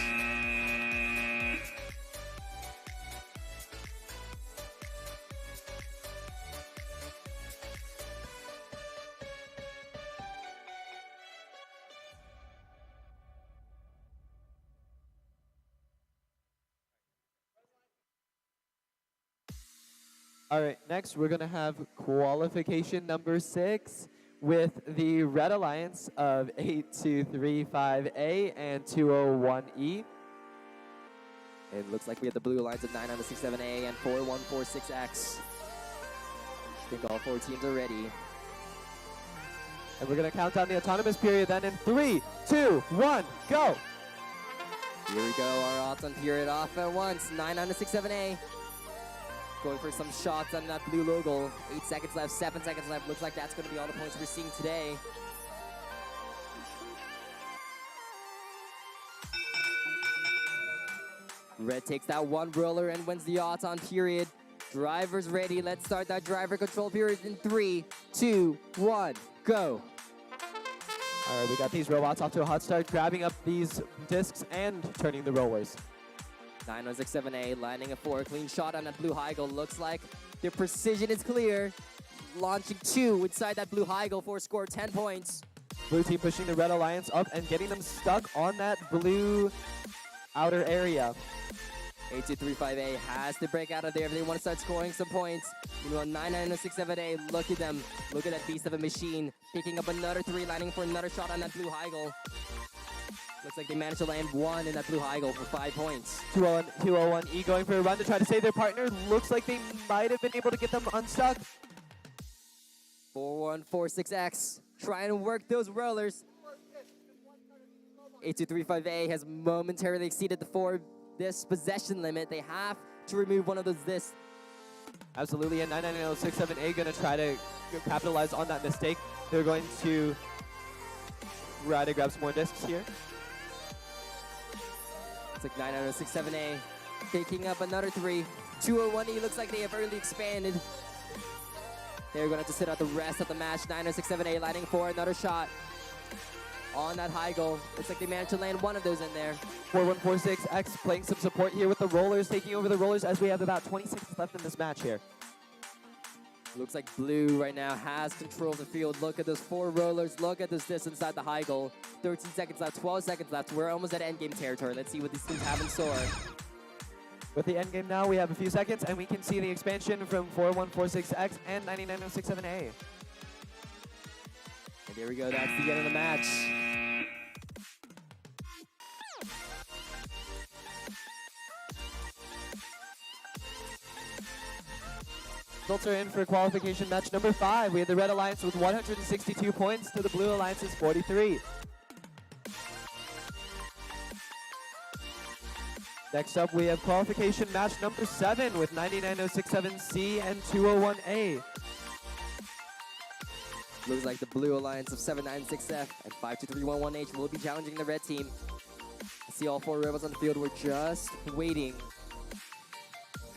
All right, next we're gonna have qualification number 6 with the Red Alliance of 8235A and 201E. It looks like we have the blue alliance of 9967A and 4146X. I think all 4 teams are ready. And we're gonna count down the autonomous period then in 3, 2, 1, go! Here we go, our autumn period off at once. 9967A. Going for some shots on that blue logo. 8 seconds left, 7 seconds left. Looks like that's going to be all the points we're seeing today. Red takes that 1 roller and wins the autumn period. Driver's ready. Let's start that driver control period in 3, 2, 1, go. All right, we got these robots off to a hot start, grabbing up these discs and turning the rollers. 9067A lining up for a clean shot on that blue Heigl. Looks like their precision is clear. Launching 2 inside that blue Heigl for a score 10 points. Blue team pushing the Red Alliance up and getting them stuck on that blue outer area. 8235A has to break out of there if they want to start scoring some points. Meanwhile, 99067A, look at them. Look at that beast of a machine. Picking up another 3, lining for another shot on that blue Heigl. Looks like they managed to land 1 in that blue Heigl for 5 points. 201E going for a run to try to save their partner. Looks like they might have been able to get them unstuck. 4146X trying to work those rollers. 8235A has momentarily exceeded the 4 disc possession limit. They have to remove one of those discs. Absolutely, and 99067A going to try to capitalize on that mistake. They're going to try to grab some more discs here. Looks like 99067A picking up another 3. 201E looks like they have early expanded. They're going to have to sit out the rest of the match. 99067A lining for another shot on that Heigl. Looks like they managed to land 1 of those in there. 4146X playing some support here with the rollers, taking over the rollers as we have about 20 seconds left in this match here. Looks like blue right now has control of the field. Look at those 4 rollers. Look at this distance inside the Heigl. 13 seconds left, 12 seconds left. We're almost at endgame territory. Let's see what these teams have in store. With the endgame now, we have a few seconds, and we can see the expansion from 4146X and 99067A. And there we go. That's the end of the match. Results are in for qualification match number 5. We have the Red Alliance with 162 points to the Blue Alliance's 43. Next up, we have qualification match number 7 with 99067C and 201A. Looks like the Blue Alliance of 796F and 52311H will be challenging the red team. I see all 4 rebels on the field. We're just waiting.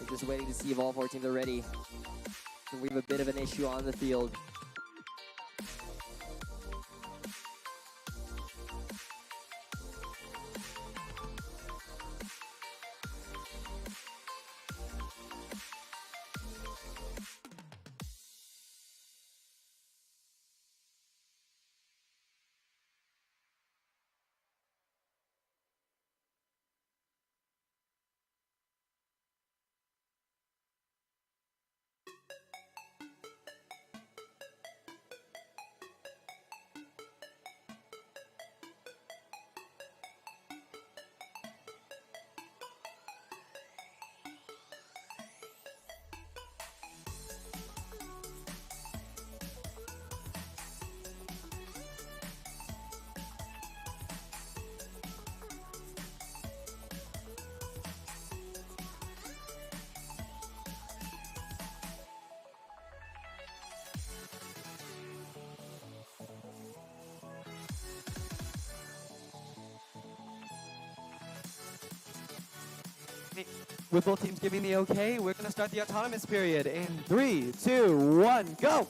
We're just waiting to see if all 4 teams are ready. So we have a bit of an issue on the field. with both teams giving the okay, we're going to start the autonomous period in 3, 2, 1, go!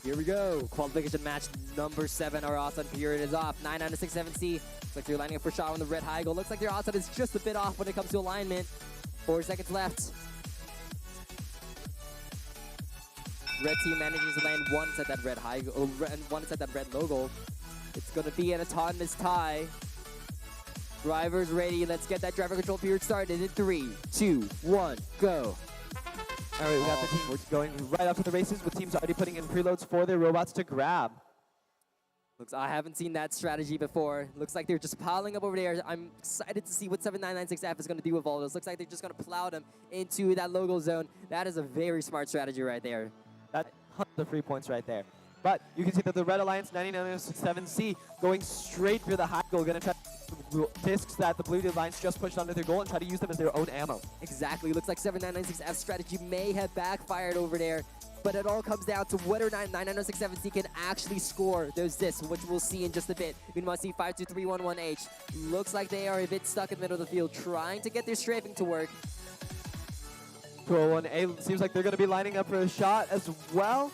Here we go. Qualification match number 7. Our outside period is off. 9 out of 6, 7C. Looks like they're lining up for a shot on the red high goal. Looks like their outside is just a bit off when it comes to alignment. 4 seconds left. Red team manages to land once at that red high goal, and once at that red logo. It's going to be an autonomous tie. Drivers ready. Let's get that driver control period started in 3, 2, 1, go. All right, we got the team going right up to the races with teams already putting in preloads for their robots to grab. Looks, I haven't seen that strategy before. Looks like they're just piling up over there. I'm excited to see what 7996F is going to do with all this. Looks like they're just going to plow them into that logo zone. That is a very smart strategy right there. That's the free points right there. But you can see that the Red Alliance 9907C going straight for the high goal, going to try discs that the Blue Alliance just pushed under their goal and try to use them as their own ammo. Exactly. Looks like 7996F strategy may have backfired over there, but it all comes down to whether or not 99067C can actually score those discs, which we'll see in just a bit. Meanwhile, see 52311H. Looks like they are a bit stuck in the middle of the field, trying to get their strafing to work. 201A seems like they're going to be lining up for a shot as well.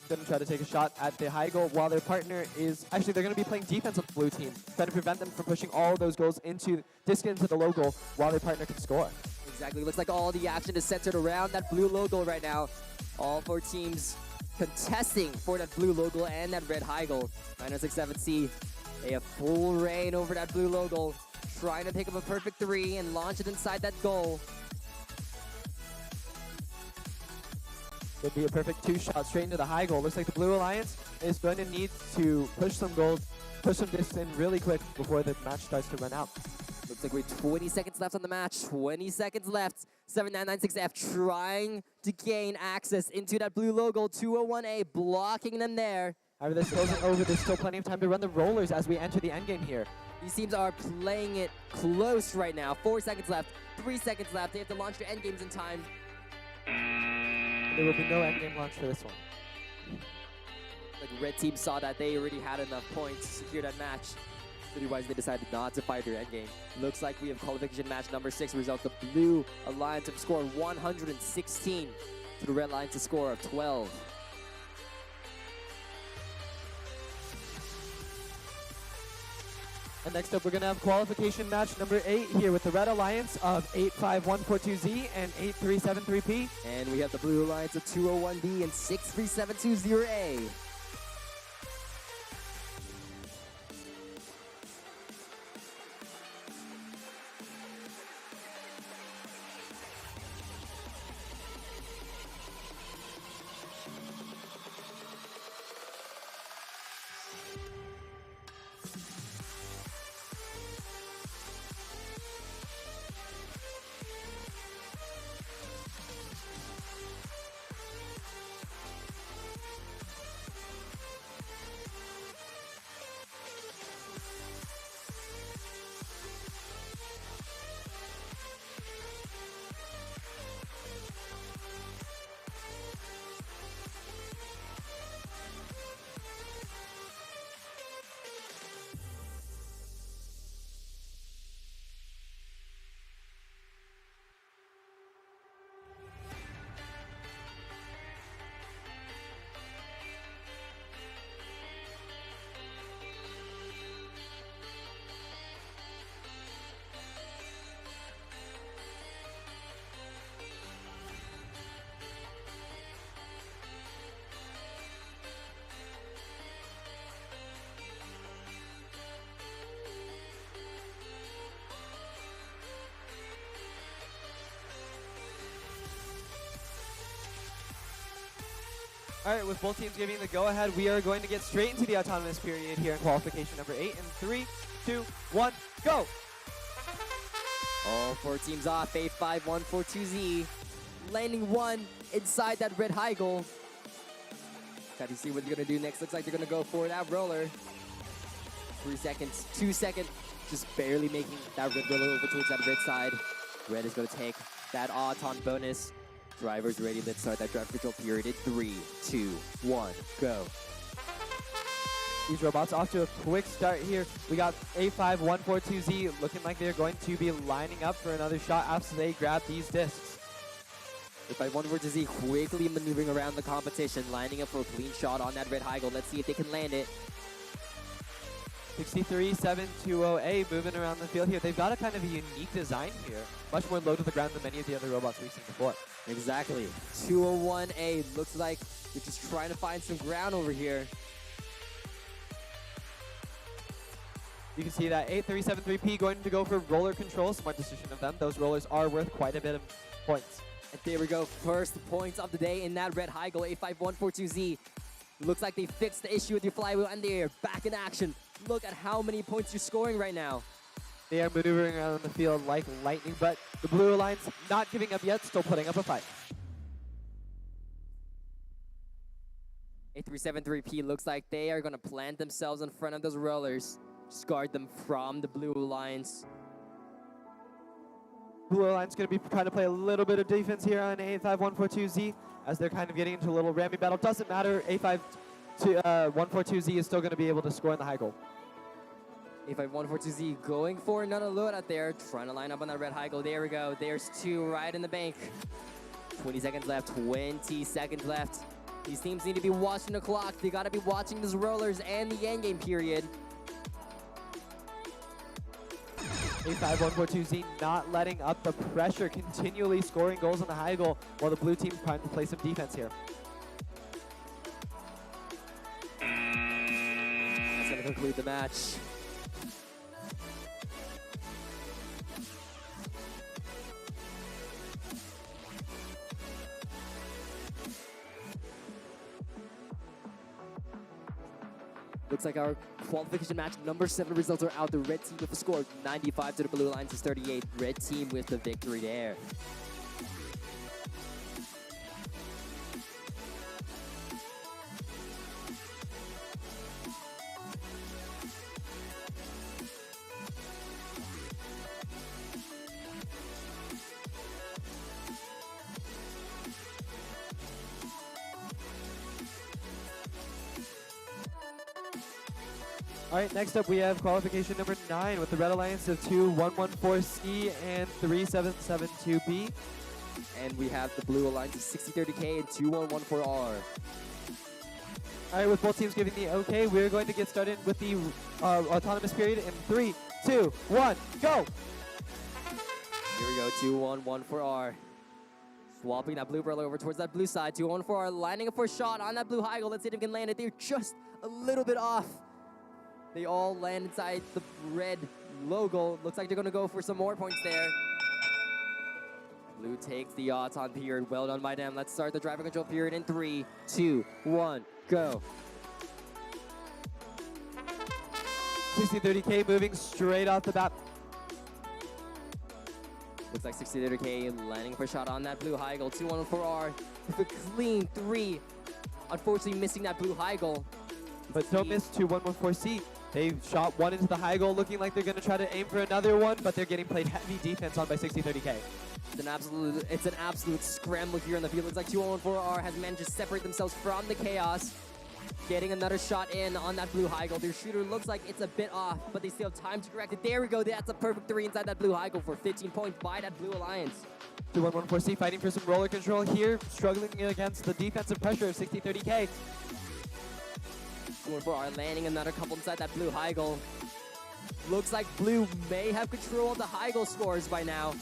Going to try to take a shot at the high goal while their partner is... Actually, they're going to be playing defense with the blue team, trying to prevent them from pushing all those goals into the low goal while their partner can score. Exactly. Looks like all the action is centered around that blue logo right now. All 4 teams contesting for that blue logo and that red high goal. 9067C, they have full reign over that blue logo, trying to pick up a perfect 3 and launch it inside that goal. Could be a perfect 2-shot straight into the high goal. Looks like the Blue Alliance is going to need to push some goals, push some discs in really quick before the match starts to run out. Looks like we're 20 seconds left on the match. 20 seconds left. 7996F trying to gain access into that blue logo. 201A blocking them there. However, this isn't over. There's still plenty of time to run the rollers as we enter the endgame here. These teams are playing it close right now. 4 seconds left. 3 seconds left. They have to launch their endgames in time. There will be no endgame launch for this one. Like red team saw that they already had enough points to secure that match. Otherwise, they decided not to fight their endgame. Looks like we have qualification match number 6 result. The Blue Alliance have scored 116 to the Red Alliance a score of 12. And next up, we're going to have qualification match number 8 here with the Red Alliance of 85142Z and 8373P. And we have the Blue Alliance of 201B and 63720A. All right, with both teams giving the go-ahead, we are going to get straight into the autonomous period here in qualification number 8 in 3, 2, 1, go! All 4 teams off. 85142Z landing 1 inside that red high goal. Got to see what they're going to do next. Looks like they're going to go for that roller. 3 seconds, 2 seconds, just barely making that red roller over towards that red side. Red is going to take that auton bonus. Drivers ready. Let's start that drive control period in 3, 2, 1, go. these robots off to a quick start here. We got A5142Z looking like they're going to be lining up for another shot after they grab these discs. If I wonder to see quickly maneuvering around the competition, lining up for a clean shot on that red high goal. Let's see if they can land it. 63720A moving around the field here. They've got a kind of a unique design here. Much more low to the ground than many of the other robots we've seen before. Exactly. 201A looks like they're just trying to find some ground over here. You can see that 8373P going to go for roller control. Smart decision of them. Those rollers are worth quite a bit of points. And there we go. First points of the day in that red high goal, A5142Z. Looks like they fixed the issue with your flywheel and they're back in action. Look at how many points you're scoring right now. They are maneuvering around the field like lightning, but the Blue Alliance not giving up yet, still putting up a fight. 8373P looks like they are going to plant themselves in front of those rollers. Just guard them from the Blue Alliance. Blue Alliance going to be trying to play a little bit of defense here on A5142Z as they're kind of getting into a little ramming battle. Doesn't matter, A5142Z is still going to be able to score in the high goal. A5142Z going for another loadout there, trying to line up on that red high goal. There we go. There's two right in the bank. 20 seconds left. 20 seconds left. These teams need to be watching the clock. They got to be watching those rollers and the endgame period. A5142Z not letting up the pressure, continually scoring goals on the high goal while the blue team's trying to play some defense here. That's going to conclude the match. Looks like our qualification match number 7 results are out. The red team with a score of 95 to the Blue Alliance's 38. Red team with the victory there. All right, next up we have qualification number 9 with the Red Alliance of 2114C and 3772B. And we have the Blue Alliance of 6030K and 2114R. All right, with both teams giving the okay, we're going to get started with the autonomous period in 3, 2, 1, go! Here we go, 2114R. Swapping that blue brawler over towards that blue side. 2114R lining up for a shot on that blue high goal. Let's see if they can land it. They're just a little bit off. They all land inside the red logo. Looks like they're going to go for some more points there. Blue takes the auton period. Well done by them. Let's start the driver control period in 3, 2, 1, go. 6030K moving straight off the bat. Looks like 6030K landing for a shot on that blue high goal. 2114R with a clean 3. Unfortunately missing that blue high goal. But don't miss 2114C. They shot one into the high goal, looking like they're going to try to aim for another one, but they're getting played heavy defense on by 6030K. It's an absolute scramble here on the field. Looks like 2114R has managed to separate themselves from the chaos. Getting another shot in on that blue high goal. Their shooter looks like it's a bit off, but they still have time to correct it. There we go. That's a perfect 3 inside that blue high goal for 15 points by that Blue Alliance. 2114C fighting for some roller control here, struggling against the defensive pressure of 6030K. 2114R landing another couple inside that blue high goal. Looks like blue may have control of the high goal scores by now,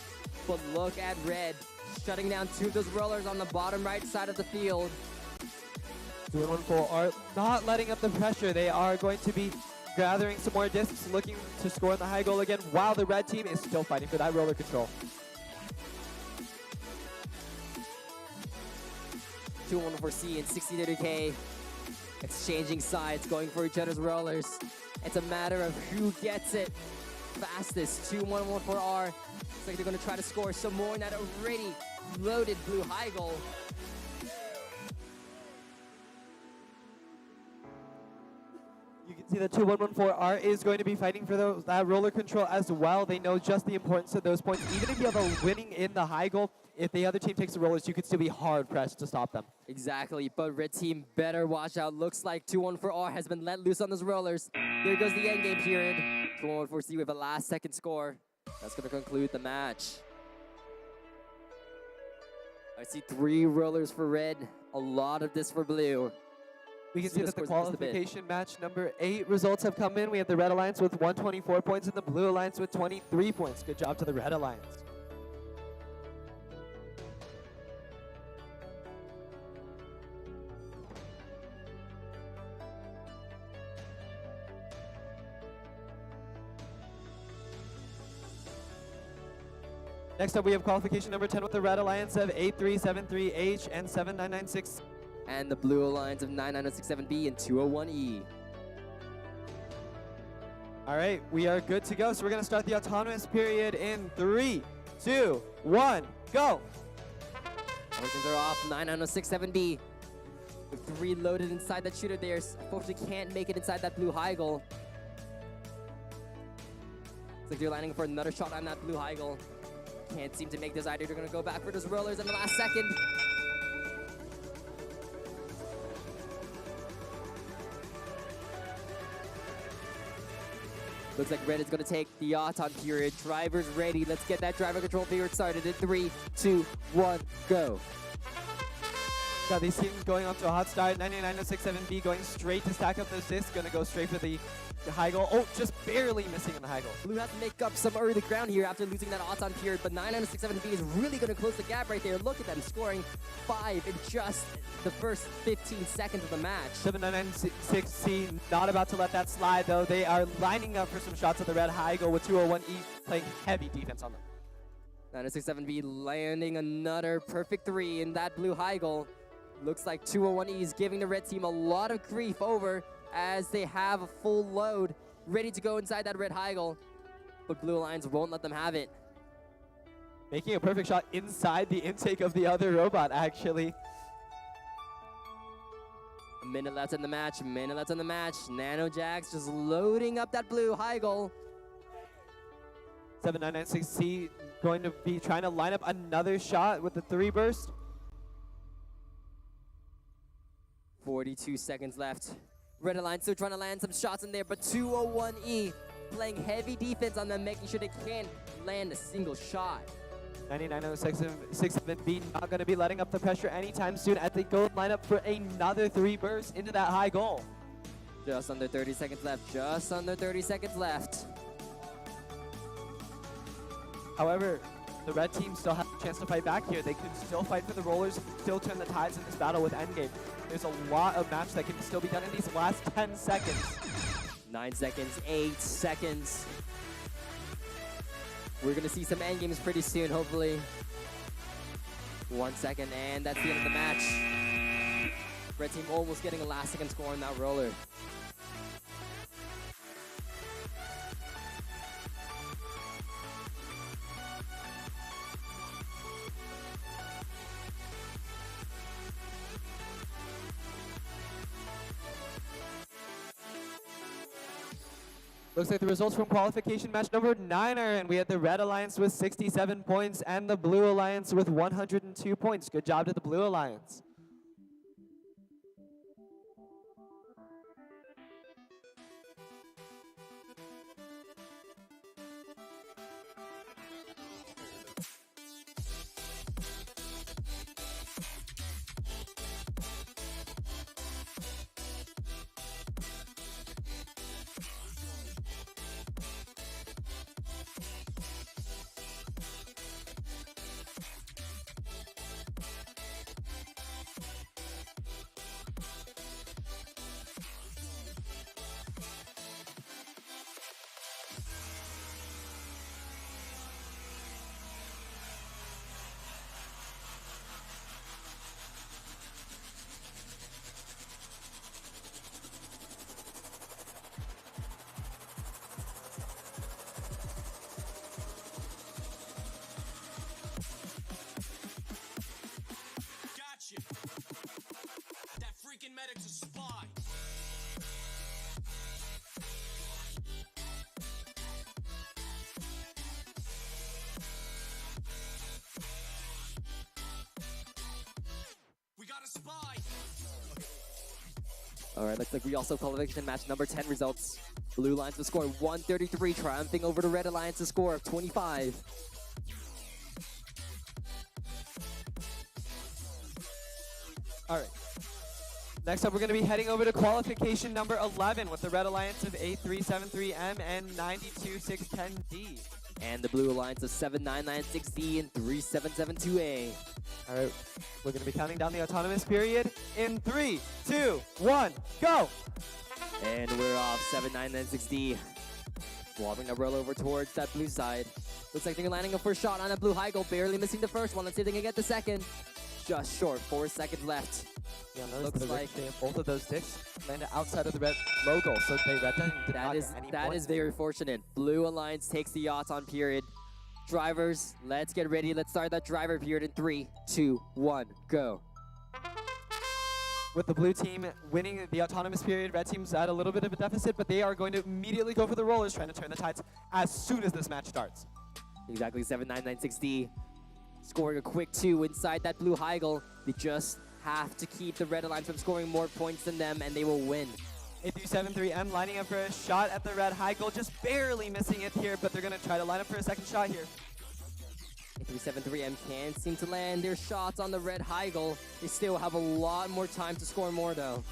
but look at red shutting down 2 of those rollers on the bottom right side of the field. 2114 are not letting up the pressure. They are going to be gathering some more discs, looking to score in the high goal again, while the red team is still fighting for that roller control. 2114C and 6030K exchanging sides, going for each other's rollers. It's a matter of who gets it fastest. 2114R. Looks like they're going to try to score some more in that already loaded blue high goal. See that 2114R is going to be fighting for that roller control as well. They know just the importance of those points. Even if you have a winning in the high goal, if the other team takes the rollers, you could still be hard pressed to stop them. Exactly, but red team better watch out. Looks like 214R has been let loose on those rollers. There goes the end game period. 2114C with a last second score. That's going to conclude the match. I see 3 rollers for red, a lot of this for blue. We can see that the Scores just a bit. qualification match number 8 results have come in. We have the Red Alliance with 124 points and the Blue Alliance with 23 points. Good job to the Red Alliance. Next up, we have qualification number 10 with the Red Alliance of 8373H and 7996. And the blue alliance of 99067B and 201E. All right, we are good to go. So we're going to start the autonomous period in 3, 2, 1, go. Engines are off. 99067B. With 3 loaded inside that shooter there. Unfortunately, can't make it inside that blue high goal. Looks like they're landing for another shot on that blue high goal. Can't seem to make this either. They're going to go back for those rollers in the last second. Looks like red is going to take the auton period. Drivers ready. Let's get that driver control period started in 3, 2, 1, go. Got these teams going off to a hot start. 99067B going straight to stack up those discs. Going to go straight for the high goal. Oh, just barely missing in the high goal. Blue has to make up some early ground here after losing that auton period, but 99067B is really going to close the gap right there. Look at them scoring 5 in just the first 15 seconds of the match. 7996C not about to let that slide though. They are lining up for some shots at the red high goal with 201E playing heavy defense on them. 99067B landing another perfect 3 in that blue high goal. Looks like 201E is giving the red team a lot of grief over as they have a full load ready to go inside that red high goal. But Blue Alliance won't let them have it. Making a perfect shot inside the intake of the other robot, actually. A minute left in the match, Nano Jax just loading up that blue high goal. 7996C going to be trying to line up another shot with the 3 burst. 42 seconds left. Red Alliance still trying to land some shots in there, but 201E playing heavy defense on them, making sure they can't land a single shot. 99067B not going to be letting up the pressure anytime soon as they go line up for another 3 bursts into that high goal. Just under 30 seconds left. However, the red team still has a chance to fight back here. They could still fight for the rollers, still turn the tides in this battle with endgame. There's a lot of match that can still be done in these last 10 seconds. 9 seconds, 8 seconds. We're gonna see some end games pretty soon, hopefully. 1 second, and that's the end of the match. Red team almost getting a last second score on that roller. Looks like the results from qualification match number 9 are in. We had the Red Alliance with 67 points and the Blue Alliance with 102 points. Good job to the Blue Alliance. All right, looks like we also have qualification match number 10 results. Blue Alliance with score 133, triumphing over the Red Alliance's score of 25. All right. Next up, we're going to be heading over to qualification number 11 with the Red Alliance of 8373M and 92610D. And the Blue Alliance of 7996D and 3772A. All right, we're going to be counting down the autonomous period in 3, 2, 1, go! And we're off 7996D. Swapping a roll over towards that blue side. Looks like they're landing a first shot on that blue high goal, barely missing the first one. Let's see if they can get the second. Just short, 4 seconds left. Yeah, Looks like both of those discs landed outside of the red logo, so they red did not get any that points. is very fortunate. Blue Alliance takes the yachts on period. Drivers, let's get ready. Let's start that driver period in 3, 2, 1, go. With the blue team winning the autonomous period, red team's at a little bit of a deficit, but they are going to immediately go for the rollers, trying to turn the tides as soon as this match starts. Exactly, 7996D scoring a quick 2 inside that blue high goal. They just have to keep the Red Alliance from scoring more points than them, and they will win. 8373M lining up for a shot at the red high goal, just barely missing it here, but they're going to try to line up for a second shot here. 8373M can't seem to land their shots on the red high goal. They still have a lot more time to score more, though.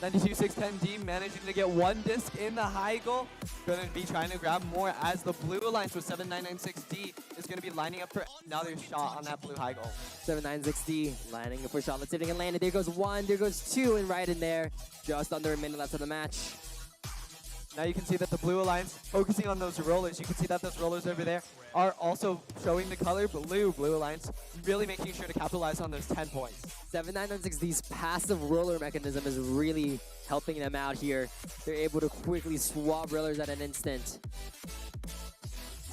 92610D managing to get one disc in the high goal. Going to be trying to grab more as the Blue Alliance with 7996D is going to be lining up for another shot on that blue high goal. 7960 landing a first shot. Let's see if they can land it. There goes 1, there goes 2, and right in there. Just under a minute left of the match. Now you can see that the Blue Alliance focusing on those rollers. You can see that those rollers over there are also showing the color blue. Blue Alliance really making sure to capitalize on those 10 points. 7996D's passive roller mechanism is really helping them out here. They're able to quickly swap rollers at an instant.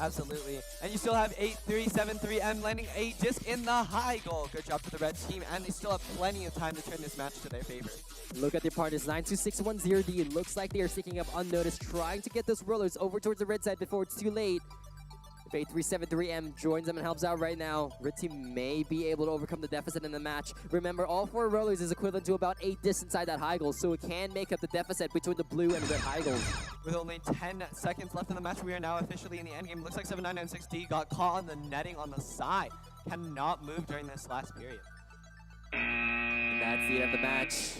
Absolutely. And you still have 8373M landing a disc in the high goal. Good job to the red team, and they still have plenty of time to turn this match to their favor. Look at their partners, 92610D. It looks like they are sneaking up unnoticed, trying to get those rollers over towards the red side before it's too late. If 8373M joins them and helps out right now, red team may be able to overcome the deficit in the match. Remember, all 4 rollers is equivalent to about 8 discs inside that high goal, so it can make up the deficit between the blue and red high goals. With only 10 seconds left in the match, we are now officially in the endgame. Looks like 7996D got caught on the netting on the side. Cannot move during this last period. And that's the end of the match.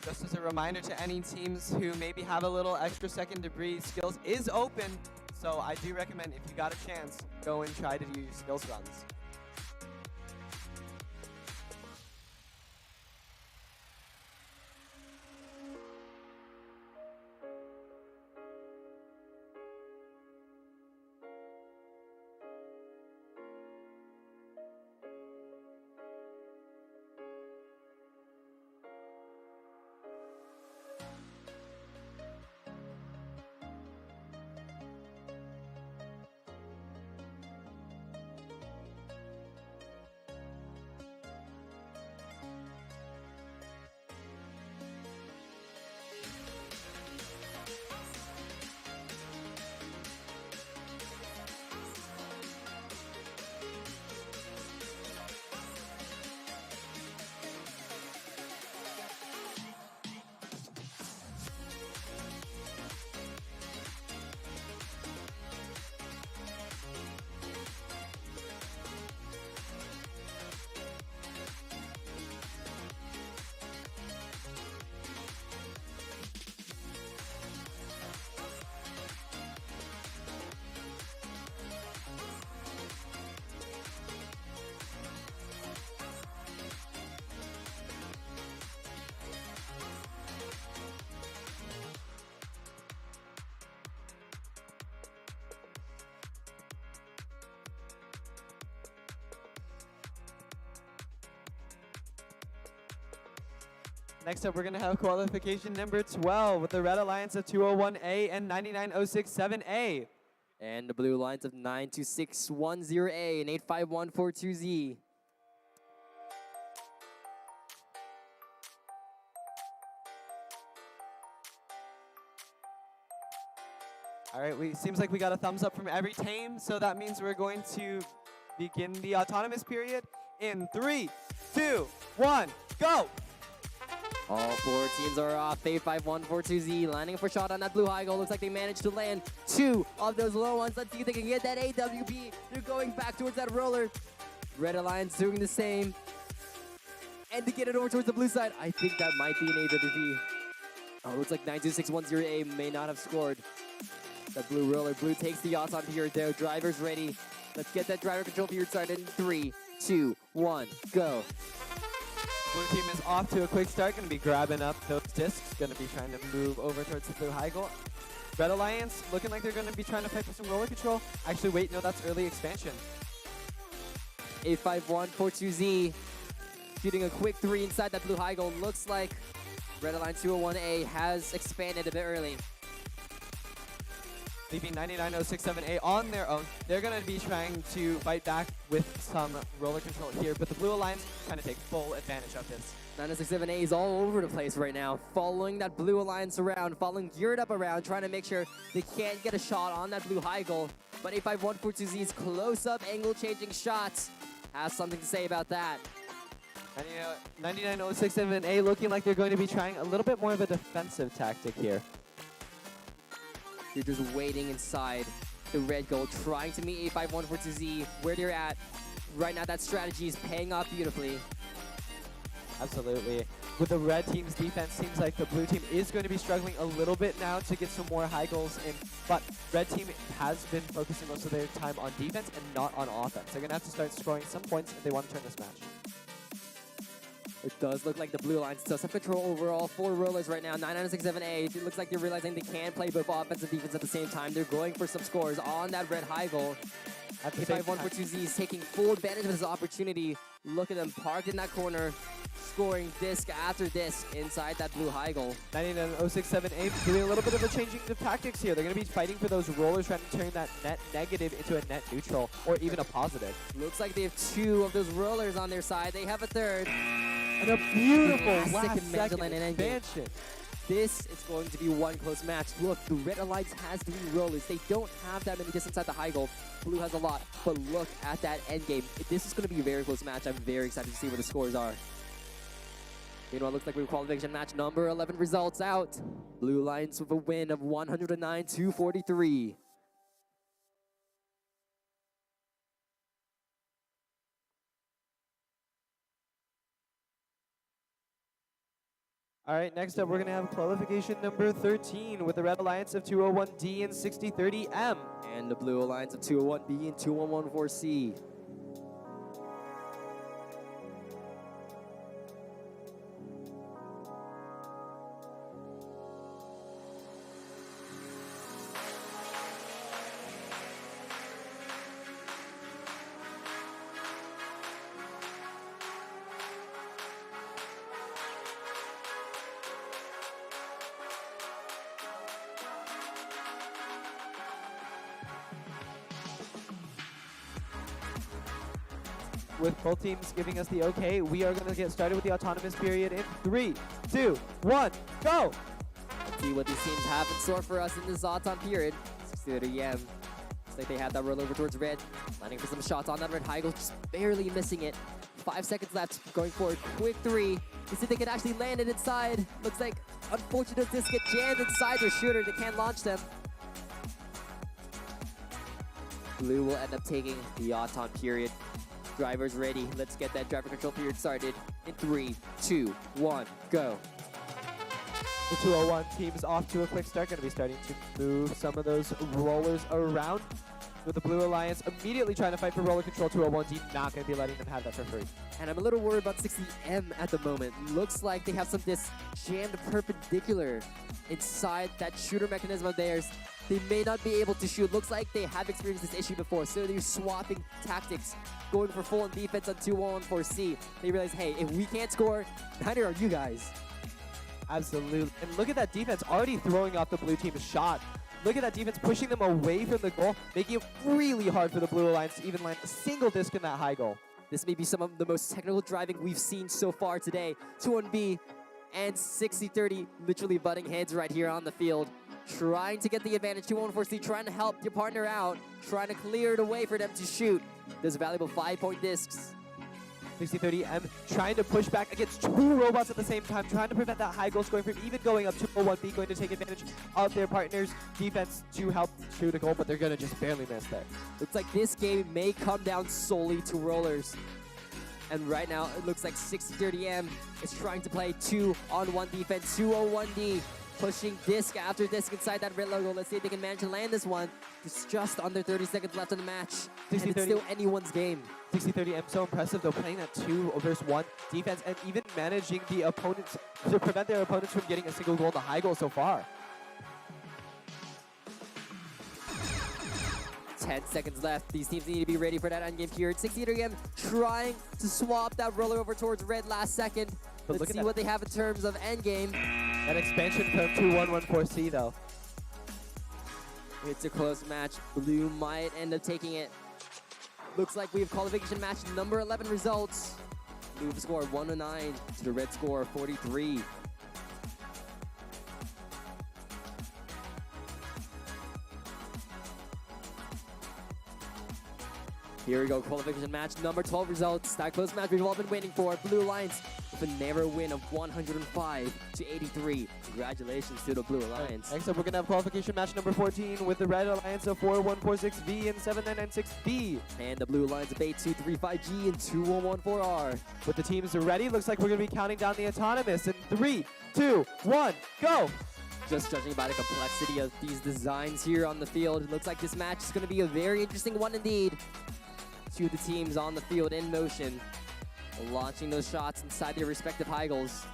Just as a reminder to any teams who maybe have a little extra second debris, skills is open. So I do recommend, if you got a chance, go and try to do your skills runs. Next up, we're going to have qualification number 12 with the Red Alliance of 201A and 99067A. And the Blue Alliance of 92610A and 85142Z. All right, seems like we got a thumbs up from every team, so that means we're going to begin the autonomous period in 3, 2, 1, go! All 4 teams are off. 85142Z landing for shot on that blue high goal. Looks like they managed to land 2 of those low ones. Let's see if they can get that AWP. They're going back towards that roller. Red Alliance doing the same. And to get it over towards the blue side, I think that might be an AWP. Oh, looks like 92610A may not have scored. That blue roller. Blue takes the yachts on period there. Driver's ready. Let's get that driver control period started in 3, 2, 1, go. Blue team is off to a quick start, going to be grabbing up those discs, going to be trying to move over towards the blue high goal. Red Alliance looking like they're going to be trying to fight for some roller control. Actually, wait, no, that's early expansion. 85142Z shooting a quick 3 inside that blue high goal. Looks like Red Alliance 201A has expanded a bit early. Leaving 99067A on their own. They're going to be trying to fight back with some roller control here, but the Blue Alliance trying to take full advantage of this. 99678 is all over the place right now, following that Blue Alliance around, following geared up around, trying to make sure they can't get a shot on that blue high goal. But 85142Z's close-up angle-changing shots has something to say about that. And you know, 99067A looking like they're going to be trying a little bit more of a defensive tactic here. You're just waiting inside the red goal, trying to meet 85142Z where they're at. Right now, that strategy is paying off beautifully. Absolutely. With the red team's defense, seems like the blue team is going to be struggling a little bit now to get some more high goals in. But red team has been focusing most of their time on defense and not on offense. They're going to have to start scoring some points if they want to turn this match. It does look like the Blue Alliance does have control over all 4 rollers right now. 99678. It looks like they're realizing they can play both offense and defense at the same time. They're going for some scores on that red high goal. 85142Z is taking full advantage of this opportunity. Look at them parked in that corner, scoring disc after disc inside that blue high goal. 99067A doing a little bit of a changing of tactics here. They're going to be fighting for those rollers, trying to turn that net negative into a net neutral or even a positive. Looks like they have 2 of those rollers on their side. They have a third. And a beautiful last second second expansion. This is going to be one close match. Look, the Red Alliance has 3 rollers. They don't have that many discs inside the high goal. Blue has a lot, but look at that end game. This is going to be a very close match. I'm very excited to see what the scores are. Meanwhile, it looks like we have qualification match number 11 results out. Blue Alliance with a win of 109-243. All right, next up, we're going to have qualification number 13 with the Red Alliance of 201D and 6030M. And the Blue Alliance of 201B and 2114C. With both teams giving us the okay, we are going to get started with the autonomous period in 3, 2, 1, go! Let's see what these teams have in store for us in this Auton period. 60-30M. Looks like they have that roll over towards red. Landing for some shots on that red high goal, just barely missing it. 5 seconds left, going for a quick 3. To see if they can actually land it inside. Looks like, unfortunate, this get jammed inside their shooter. They can't launch them. Blue will end up taking the Auton period. Driver's ready. Let's get that driver control period started in 3, 2, 1, go. The 201 team is off to a quick start. Going to be starting to move some of those rollers around. With the Blue Alliance immediately trying to fight for roller control. 201D not going to be letting them have that for free. And I'm a little worried about 60M at the moment. Looks like they have some discs jammed perpendicular inside that shooter mechanism of theirs. They may not be able to shoot. Looks like they have experienced this issue before, so they're swapping tactics, going for full on defense on 2114C. They realize, hey, if we can't score, neither are you guys. Absolutely. And look at that defense already throwing off the blue team's shot. Look at that defense pushing them away from the goal, making it really hard for the Blue Alliance to even land a single disc in that high goal. This may be some of the most technical driving we've seen so far today. 2-1B and 60-30 literally butting heads right here on the field. Trying to get the advantage. 2-1-4C trying to help your partner out. Trying to clear it away for them to shoot those valuable 5-point discs. 60-30M trying to push back against two robots at the same time, trying to prevent that high goal scoring from even going up. 2-1B going to take advantage of their partner's defense to help shoot a goal, but they're going to just barely miss there. Looks like this game may come down solely to rollers. And right now, it looks like 60-30M is trying to play 2-on-1 defense, 2-0-1D, pushing disc after disc inside that red logo. Let's see if they can manage to land this one. There's just under 30 seconds left in the match, and it's still anyone's game. 60-30M so impressive though, playing that 2 versus 1 defense and even managing the opponents to prevent their opponents from getting a single goal in the high goal so far. 10 seconds left. These teams need to be ready for that endgame period. 60-30M trying to swap that roller over towards red last second. But Let's see what they have in terms of endgame. That expansion from 2-1-1-4C though. It's a close match. Blue might end up taking it. Looks like we have qualification match number 11 results. Blue score 109 to the red score 43. Here we go, qualification match number 12 results. That close match we've all been waiting for. Blue Alliance with a narrow win of 105 to 83. Congratulations to the Blue Alliance. Next up, we're going to have qualification match number 14 with the Red Alliance of 4146V and 7996B. And the Blue Alliance of 8235G and 2114R. With the teams ready, looks like we're going to be counting down the autonomous in 3, 2, 1, go! Just judging by the complexity of these designs here on the field, it looks like this match is going to be a very interesting one indeed. Two of the teams on the field in motion, launching those shots inside their respective high goals.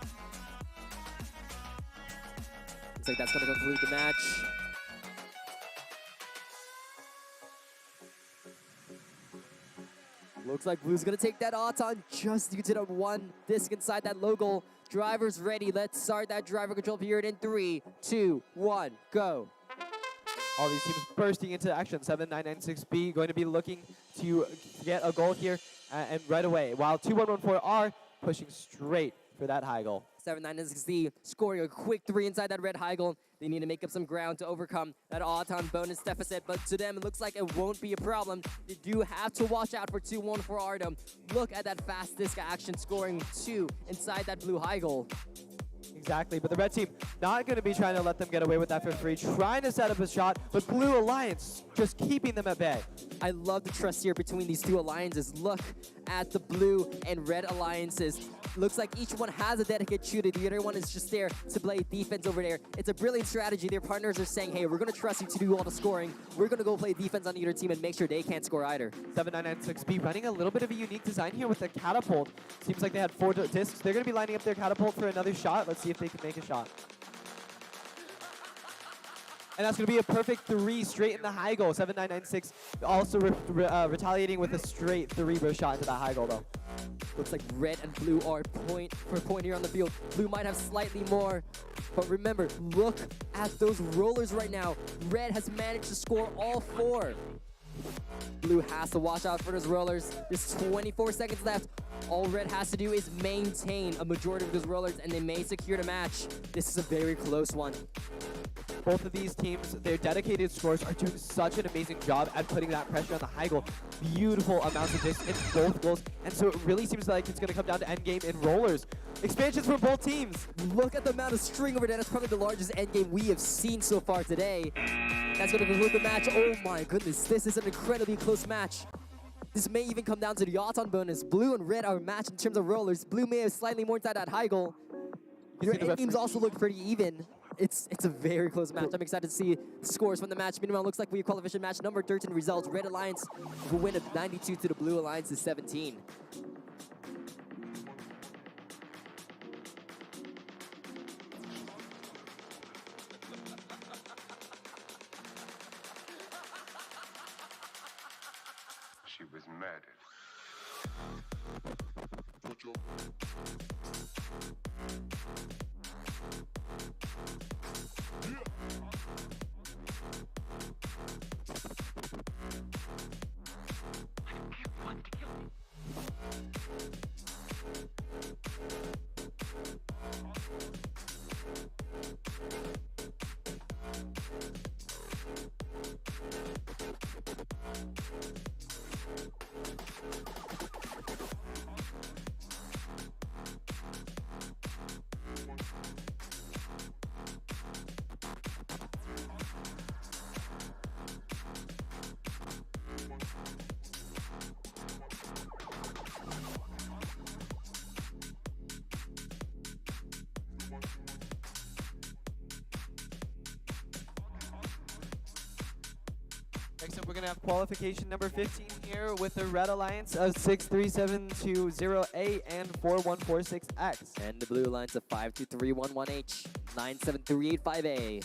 Looks like that's going to conclude the match. Looks like Blue's going to take that Auton just due to the one disc inside that logo. Drivers ready. Let's start that driver control period in 3, 2, 1, go. All these teams bursting into action. 7996B going to be looking to get a goal here and right away, while 2114R pushing straight for that high goal. 7996D scoring a quick 3 inside that red high goal. They need to make up some ground to overcome that Auton bonus deficit, but to them, it looks like it won't be a problem. They do have to watch out for 214R though. Look at that fast disc action, scoring 2 inside that blue high goal. Exactly, but the red team not going to be trying to let them get away with that for free, trying to set up a shot, but Blue Alliance just keeping them at bay. I love the trust here between these two alliances. Look at the blue and red alliances. Looks like each one has a dedicated shooter. The other one is just there to play defense over there. It's a brilliant strategy. Their partners are saying, hey, we're going to trust you to do all the scoring. We're going to go play defense on the other team and make sure they can't score either. 7996B running a little bit of a unique design here with the catapult. Seems like they had 4 discs. They're going to be lining up their catapult for another shot. Let's see if they can make a shot. And that's going to be a perfect 3 straight in the high goal. 7996 also retaliating with a straight 3-bro shot into that high goal, though. Looks like red and blue are point for point here on the field. Blue might have slightly more, but remember, look at those rollers right now. Red has managed to score all 4. Blue has to watch out for those rollers. There's 24 seconds left. All red has to do is maintain a majority of those rollers, and they may secure the match. This is a very close one. Both of these teams, their dedicated scorers are doing such an amazing job at putting that pressure on the high goal. Beautiful amounts of discs in both goals, and so it really seems like it's going to come down to endgame in rollers. Expansions from both teams. Look at the amount of string over there. That's probably the largest endgame we have seen so far today. That's going to conclude the match. Oh my goodness, this is an incredibly close match. This may even come down to the Auton bonus. Blue and red are matched in terms of rollers. Blue may have slightly more inside that high goal. Your endgames also look pretty even. It's a very close match. I'm excited to see the scores from the match. Meanwhile, looks like we have qualification match number 13 results. Red Alliance will win of 92 to the Blue Alliance's 17. She was murdered. Next up, we're going to have qualification number 15 here with the Red Alliance of 63720A and 4146X. And the Blue Alliance of 5231-1H, 97385A.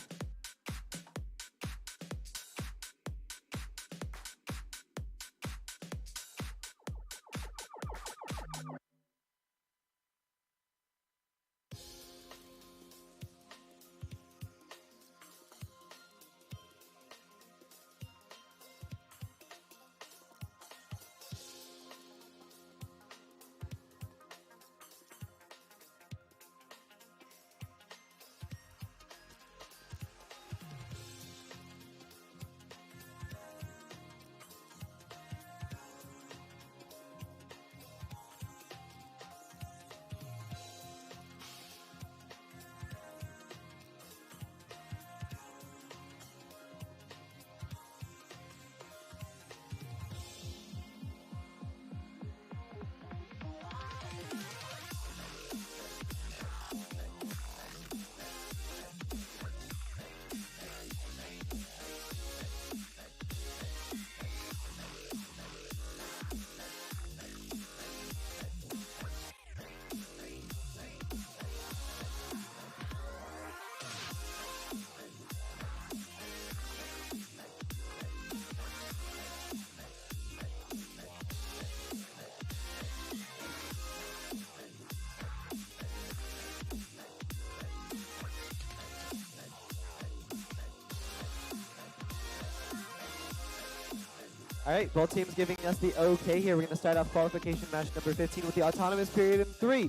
All right, both teams giving us the okay here. We're going to start off qualification match number 15 with the autonomous period in 3,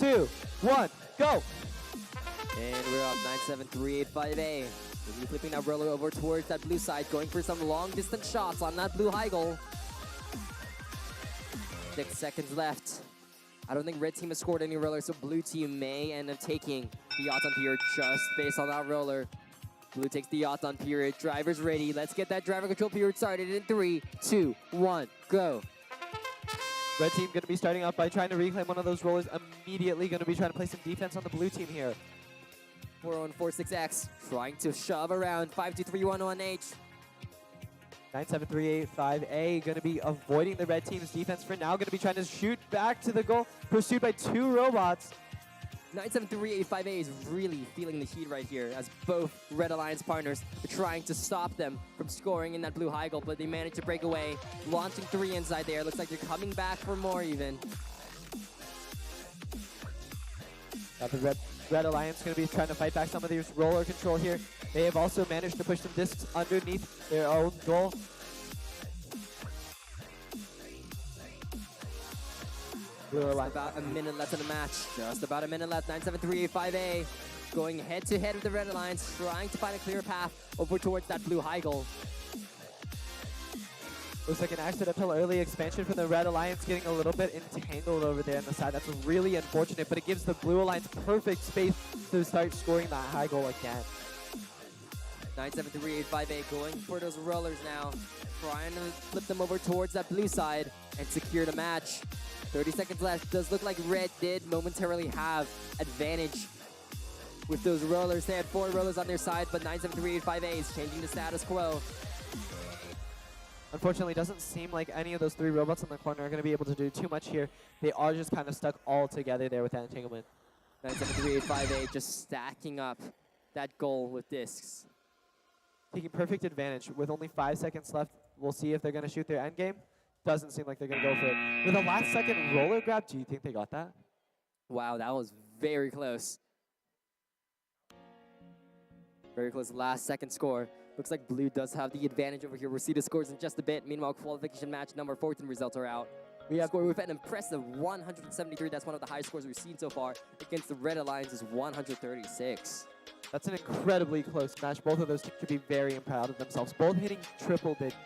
2, 1, go! And we're up 97385A. We'll be flipping that roller over towards that blue side, going for some long distance shots on that blue high goal. 6 seconds left. I don't think red team has scored any rollers, so blue team may end up taking the yacht on period just based on that roller. Blue takes the yacht on period. Driver's ready. Let's get that driver control period started in 3, 2, 1, go. Red team going to be starting off by trying to reclaim one of those rollers immediately. Going to be trying to play some defense on the blue team here. 4146X trying to shove around 5231-1H. 97385A going to be avoiding the red team's defense for now. Going to be trying to shoot back to the goal, pursued by 2 robots. 97385A is really feeling the heat right here as both Red Alliance partners are trying to stop them from scoring in that blue high goal, but they managed to break away, launching 3 inside there. Looks like they're coming back for more even. Got the Red Alliance going to be trying to fight back some of these roller control here. They have also managed to push some discs underneath their own goal. About a minute left in the match. Just about a minute left. 97385A going head to head with the Red Alliance, trying to find a clear path over towards that blue high goal. Looks like an accidental early expansion from the Red Alliance, getting a little bit entangled over there on the side. That's really unfortunate, but it gives the Blue Alliance perfect space to start scoring that high goal again. 97385A going for those rollers now, trying to flip them over towards that blue side and secure the match. 30 seconds left. Does look like red did momentarily have advantage with those rollers. They had 4 rollers on their side, but 97385A is changing the status quo. Unfortunately, it doesn't seem like any of those 3 robots in the corner are going to be able to do too much here. They are just kind of stuck all together there with that entanglement. 97385A just stacking up that goal with discs. Taking perfect advantage with only 5 seconds left. We'll see if they're going to shoot their end game. Doesn't seem like they're going to go for it. With a last second roller grab, do you think they got that? Wow, that was very close. Very close last second score. Looks like blue does have the advantage over here. We'll see the scores in just a bit. Meanwhile, qualification match number 14 results are out. We have scored with an impressive 173. That's one of the highest scores we've seen so far. Against the Red Alliance's 136. That's an incredibly close match. Both of those teams should be very proud of themselves. Both hitting triple digits.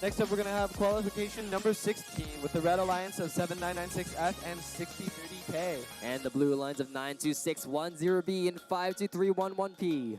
Next up, we're going to have qualification number 16 with the Red Alliance of 7996F and 6030K. And the blue lines of 92610B and 52311P.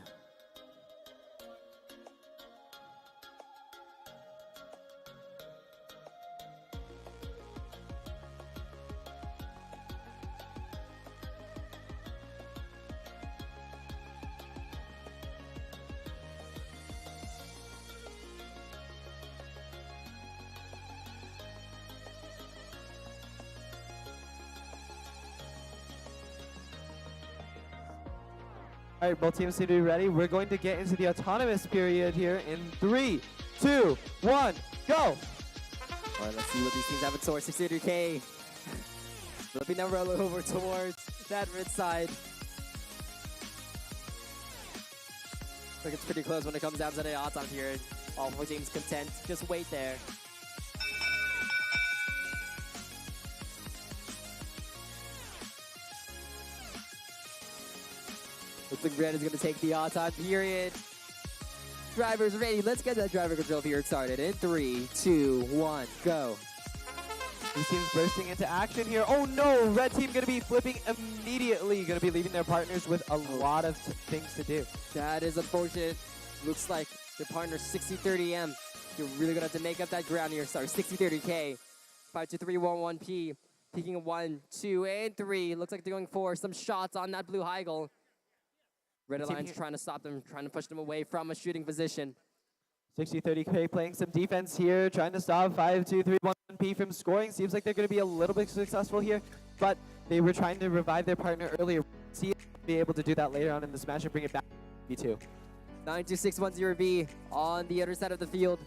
All right, both teams seem to be ready. We're going to get into the autonomous period here in 3, 2, 1, go! All right, let's see what these teams have in store. 600K. Flipping that roller over towards that red side. Looks like it's pretty close when it comes down to the autom period. All four teams content. Just wait there. Looks like red is going to take the autom period. Drivers ready. Let's get that driver control period started in 3, 2, 1, go. These teams bursting into action here. Oh no, red team going to be flipping immediately. Going to be leaving their partners with a lot of things to do. That is unfortunate. Looks like their partner 6030M. You're really going to have to make up that ground here. Sorry, 6030K. 52311P. Peaking 1, 2, and 3. Looks like they're going for some shots on that blue high goal. Red Alliance trying to stop them, trying to push them away from a shooting position. 6030K playing some defense here, trying to stop 52311P from scoring. Seems like they're going to be a little bit successful here, but they were trying to revive their partner earlier. See if they'll be able to do that later on in this match and bring it back to B2. 92610B on the other side of the field.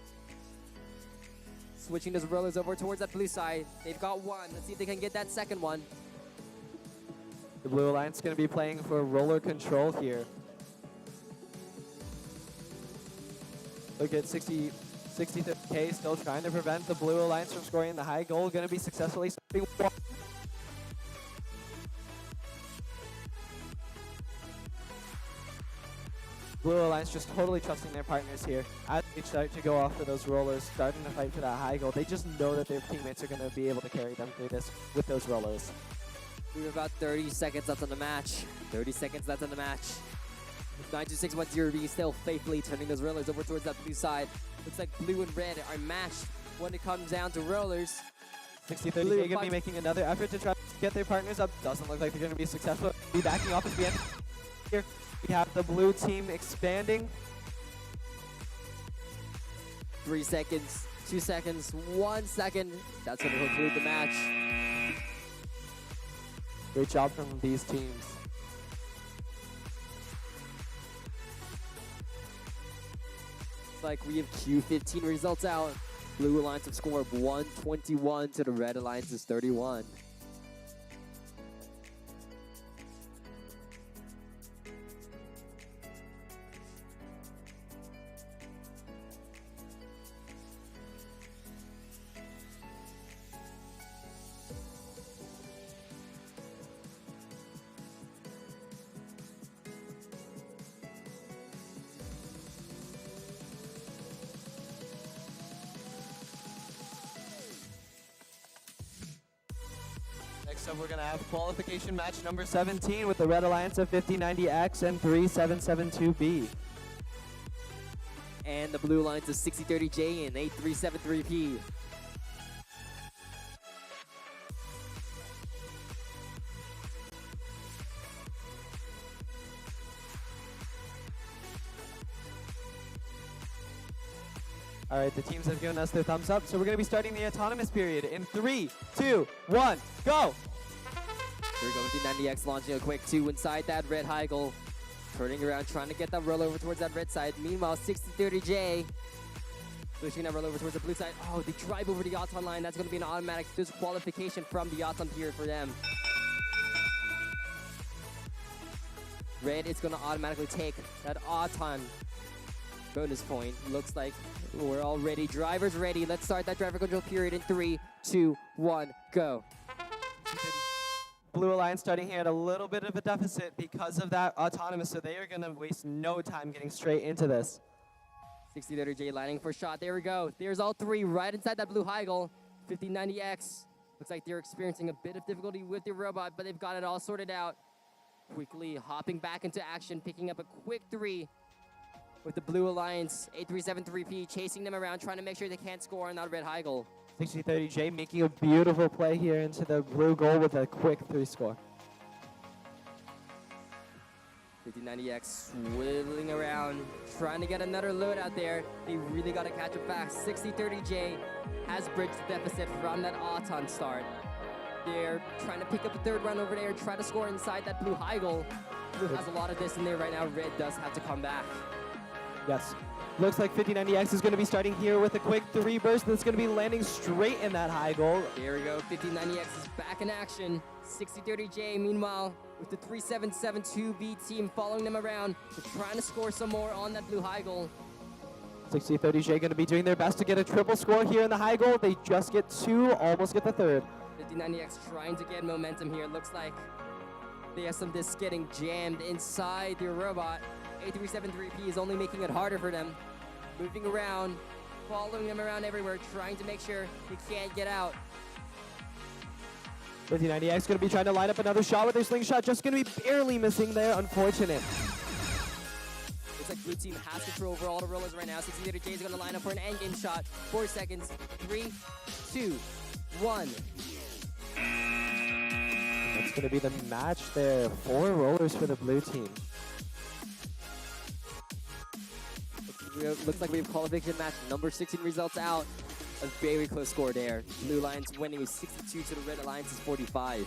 Switching those rollers over towards that blue side. They've got one. Let's see if they can get that second one. The Blue Alliance is going to be playing for roller control here. Look at 60K still trying to prevent the Blue Alliance from scoring the high goal. Going to be successfully stopping one. Blue Alliance just totally trusting their partners here. As they start to go off for those rollers, starting to fight for that high goal, they just know that their teammates are going to be able to carry them through this with those rollers. We have about 30 seconds left on the match. 30 seconds left on the match. 92610B still faithfully turning those rollers over towards that blue side. Looks like blue and red are matched when it comes down to rollers. 6030K going to be making another effort to try to get their partners up. Doesn't look like they're going to be successful. Be backing off at the end. Here we have the blue team expanding. 3 seconds, 2 seconds, 1 second. That's going to conclude the match. Great job from these teams. Looks like we have Q15 results out. Blue Alliance have scored 121 to the Red Alliance's 31. up, we're going to have qualification match number 17 with the Red Alliance of 5090X and 3772B. And the Blue Alliance of 6030J and 8373P. All right, the teams have given us their thumbs up, so we're going to be starting the autonomous period in 3, 2, 1, go! Here we go with the 90X launching a quick 2 inside that red high goal. Turning around, trying to get that roll over towards that red side. Meanwhile, 6030J pushing that roll over towards the blue side. Oh, they drive over the Auton line. That's going to be an automatic disqualification from the Auton period for them. Red is going to automatically take that Auton bonus point. Looks like we're all ready. Drivers ready. Let's start that driver control period in 3, 2, 1, go. Blue Alliance starting here at a little bit of a deficit because of that autonomous, so they are going to waste no time getting straight into this. 6030J lining for shot. There we go. There's all three right inside that blue high goal. 5090X. Looks like they're experiencing a bit of difficulty with their robot, but they've got it all sorted out. Quickly hopping back into action, picking up a quick 3 with the Blue Alliance. 8373P chasing them around, trying to make sure they can't score on that red high goal. 6030J making a beautiful play here into the blue goal with a quick 3 score. 5090X swiveling around, trying to get another load out there. They really got to catch it fast. 6030J has bridged the deficit from that Auton start. They're trying to pick up a third run over there and try to score inside that blue high goal. Blue has a lot of this in there right now. Red does have to come back. Yes. Looks like 5090X is going to be starting here with a quick 3 burst that's going to be landing straight in that high goal. There we go. 5090X is back in action. 6030J, meanwhile, with the 3772B team following them around. They're trying to score some more on that blue high goal. 6030J going to be doing their best to get a triple score here in the high goal. They just get 2, almost get the 3rd. 5090X trying to get momentum here. Looks like they have some discs getting jammed inside their robot. 8373P is only making it harder for them. Moving around, following them around everywhere, trying to make sure they can't get out. 5090X going to be trying to line up another shot with their slingshot, just going to be barely missing there. Unfortunate. Looks like blue team has control over all the rollers right now. 6030J is going to line up for an endgame shot. 4 seconds. 3, 2, 1. That's going to be the match there. 4 rollers for the blue team. Looks like we have qualification match number 16 results out. A very close score there. Blue Alliance winning with 62 to the Red Alliance's 45.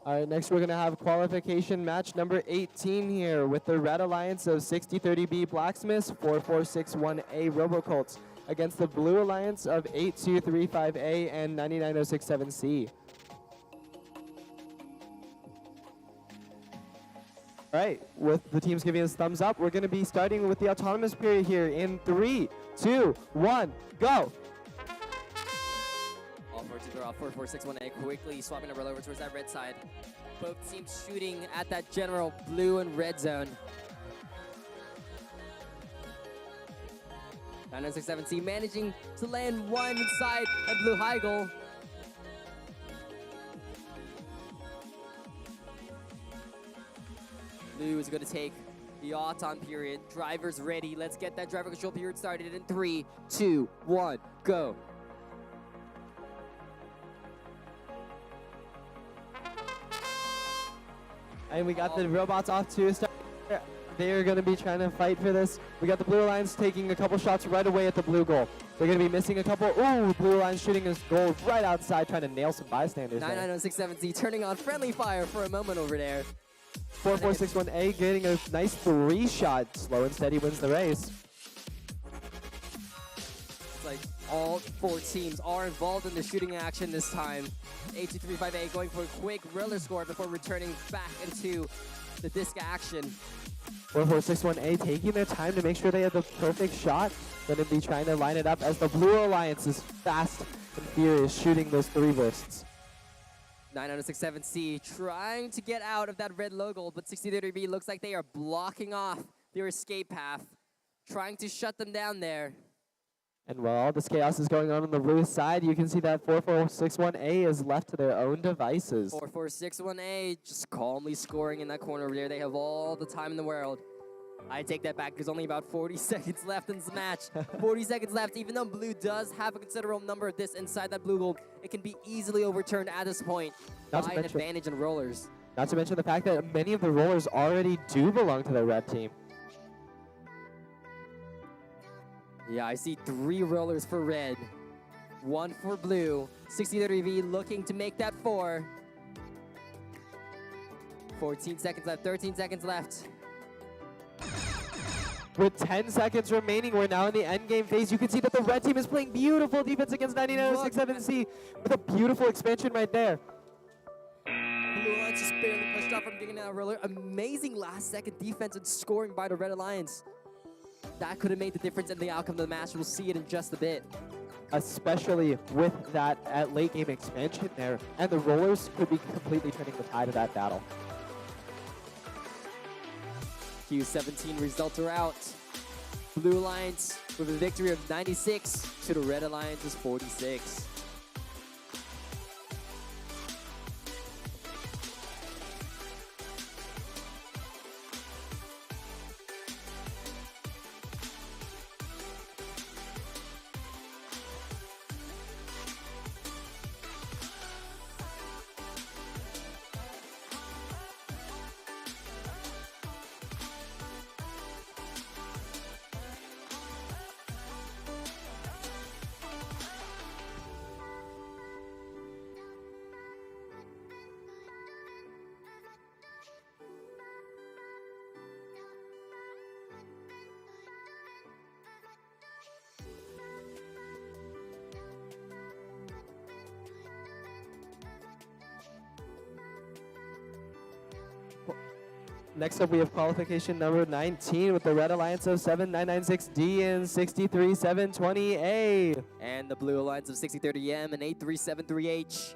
All right, next we're going to have qualification match number 18 here with the Red Alliance of 6030B Blacksmiths, 4461A Robocolts against the Blue Alliance of 8235A and 99067C. All right, with the teams giving us thumbs up, we're going to be starting with the autonomous period here in 3, 2, 1, go. All 4 teams are off. 4461A quickly swapping the roll over towards that red side. Both teams shooting at that general blue and red zone. 967C managing to land one inside that blue high goal. Blue is going to take the Auton period. Drivers ready. Let's get that driver control period started in 3, 2, 1, go. And we got the robots off to a start. They're going to be trying to fight for this. We got the Blue Alliance taking a couple shots right away at the blue goal. They're going to be missing a couple. Ooh, Blue Alliance shooting his goal right outside, trying to nail some bystanders. 99067C turning on friendly fire for a moment over there. 4461A getting a nice 3 shot. Slow and steady wins the race. It's like all 4 teams are involved in the shooting action this time. 8235A going for a quick roller score before returning back into the disc action. 4461A taking their time to make sure they have the perfect shot. Going to be trying to line it up as the Blue Alliance is fast and furious shooting those 3 bursts. 99067C trying to get out of that red logo, but 6030B looks like they are blocking off their escape path. trying to shut them down there. And while all this chaos is going on the blue side, you can see that 4461A is left to their own devices. 4461A just calmly scoring in that corner over there. They have all the time in the world. I take that back. There's only about 40 seconds left in this match. 40 seconds left. Even though blue does have a considerable number of this inside that blue goal, it can be easily overturned at this point by an advantage in rollers. Not to mention the fact that many of the rollers already do belong to the red team. Yeah, I see 3 rollers for red, 1 for blue. 6030V looking to make that 4. 14 seconds left, 13 seconds left. With 10 seconds remaining, we're now in the end game phase. You can see that the red team is playing beautiful defense against 9967C with a beautiful expansion right there. Blue Alliance just barely pushed off from getting that roller. Amazing last second defense and scoring by the Red Alliance. That could have made the difference in the outcome of the match. We'll see it in just a bit. Especially with that late game expansion there. And the rollers could be completely turning the tide of that battle. Q17 results are out. Blue Alliance with a victory of 96 to the Red Alliance's 46. Next up, we have qualification number 19 with the Red Alliance of 7996D and 63720A. And the Blue Alliance of 6030M and 8373H.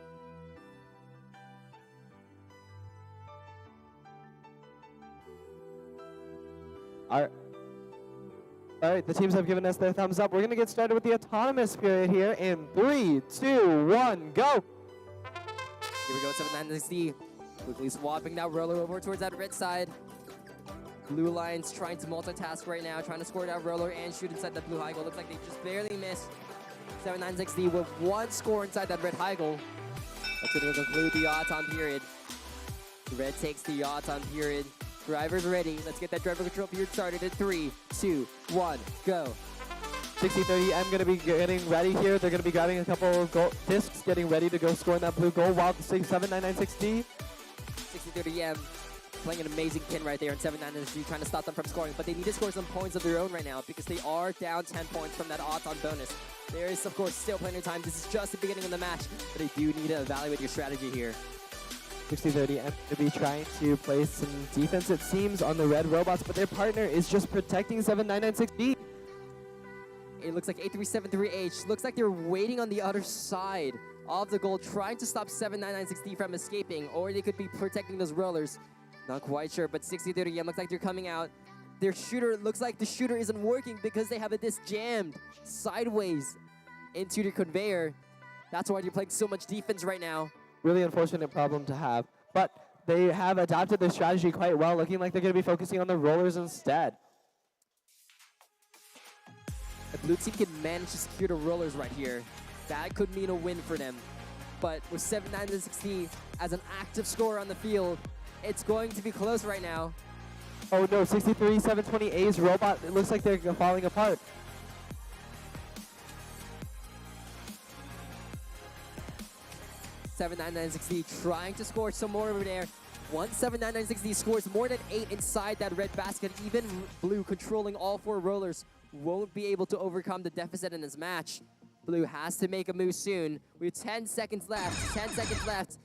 All right, the teams have given us their thumbs up. We're going to get started with the autonomous period here in 3, 2, 1, go. Here we go, 7996D. Quickly swapping that roller over towards that red side. Blue Alliance trying to multitask right now, trying to score that roller and shoot inside that blue high goal. Looks like they just barely missed. 7996D with 1 score inside that red high goal. That's going to conclude the autumn period. Red takes the autumn period. Drivers ready. Let's get that driver control period started in 3, 2, 1, go. 6030M going to be getting ready here. They're going to be grabbing a couple of goal discs, getting ready to go score in that blue goal, while the 7996D 6030M playing an amazing pin right there, and 7996D trying to stop them from scoring, but they need to score some points of their own right now because they are down 10 points from that odds-on bonus. There is, of course, still plenty of time. This is just the beginning of the match, but they do need to evaluate your strategy here. 6030M to be trying to play some defense, it seems, on the red robots, but their partner is just protecting 7996D. It looks like 8373H. Looks like they're waiting on the other side of the goal, trying to stop 7996D from escaping, or they could be protecting those rollers. Not quite sure, but 6030M looks like they're coming out. Their shooter, looks like the shooter isn't working because they have this jammed sideways into the conveyor. That's why they're playing so much defense right now. Really unfortunate problem to have, but they have adapted their strategy quite well, looking like they're going to be focusing on the rollers instead. The blue team can manage to secure the rollers right here. That could mean a win for them. But with 7996D as an active scorer on the field, it's going to be close right now. Oh no, 63720A's robot, it looks like they're falling apart. D trying to score some more over there. Once 7996D scores more than 8 inside that red basket, even blue controlling all 4 rollers won't be able to overcome the deficit in this match. Blue has to make a move soon. We have 10 seconds left. 10 seconds left.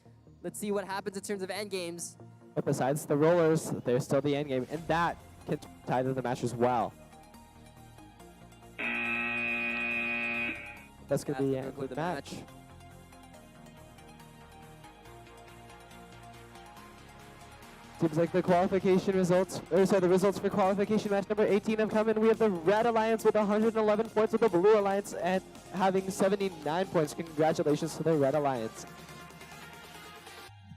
Let's see what happens in terms of end games. But besides the rollers, there's still the end game, and that can tie to the match as well. That's going to be the end of the match. Seems like the qualification results, or sorry, the results for qualification match number 18 have come in. We have the Red Alliance with 111 points, with the Blue Alliance and having 79 points. Congratulations to the Red Alliance.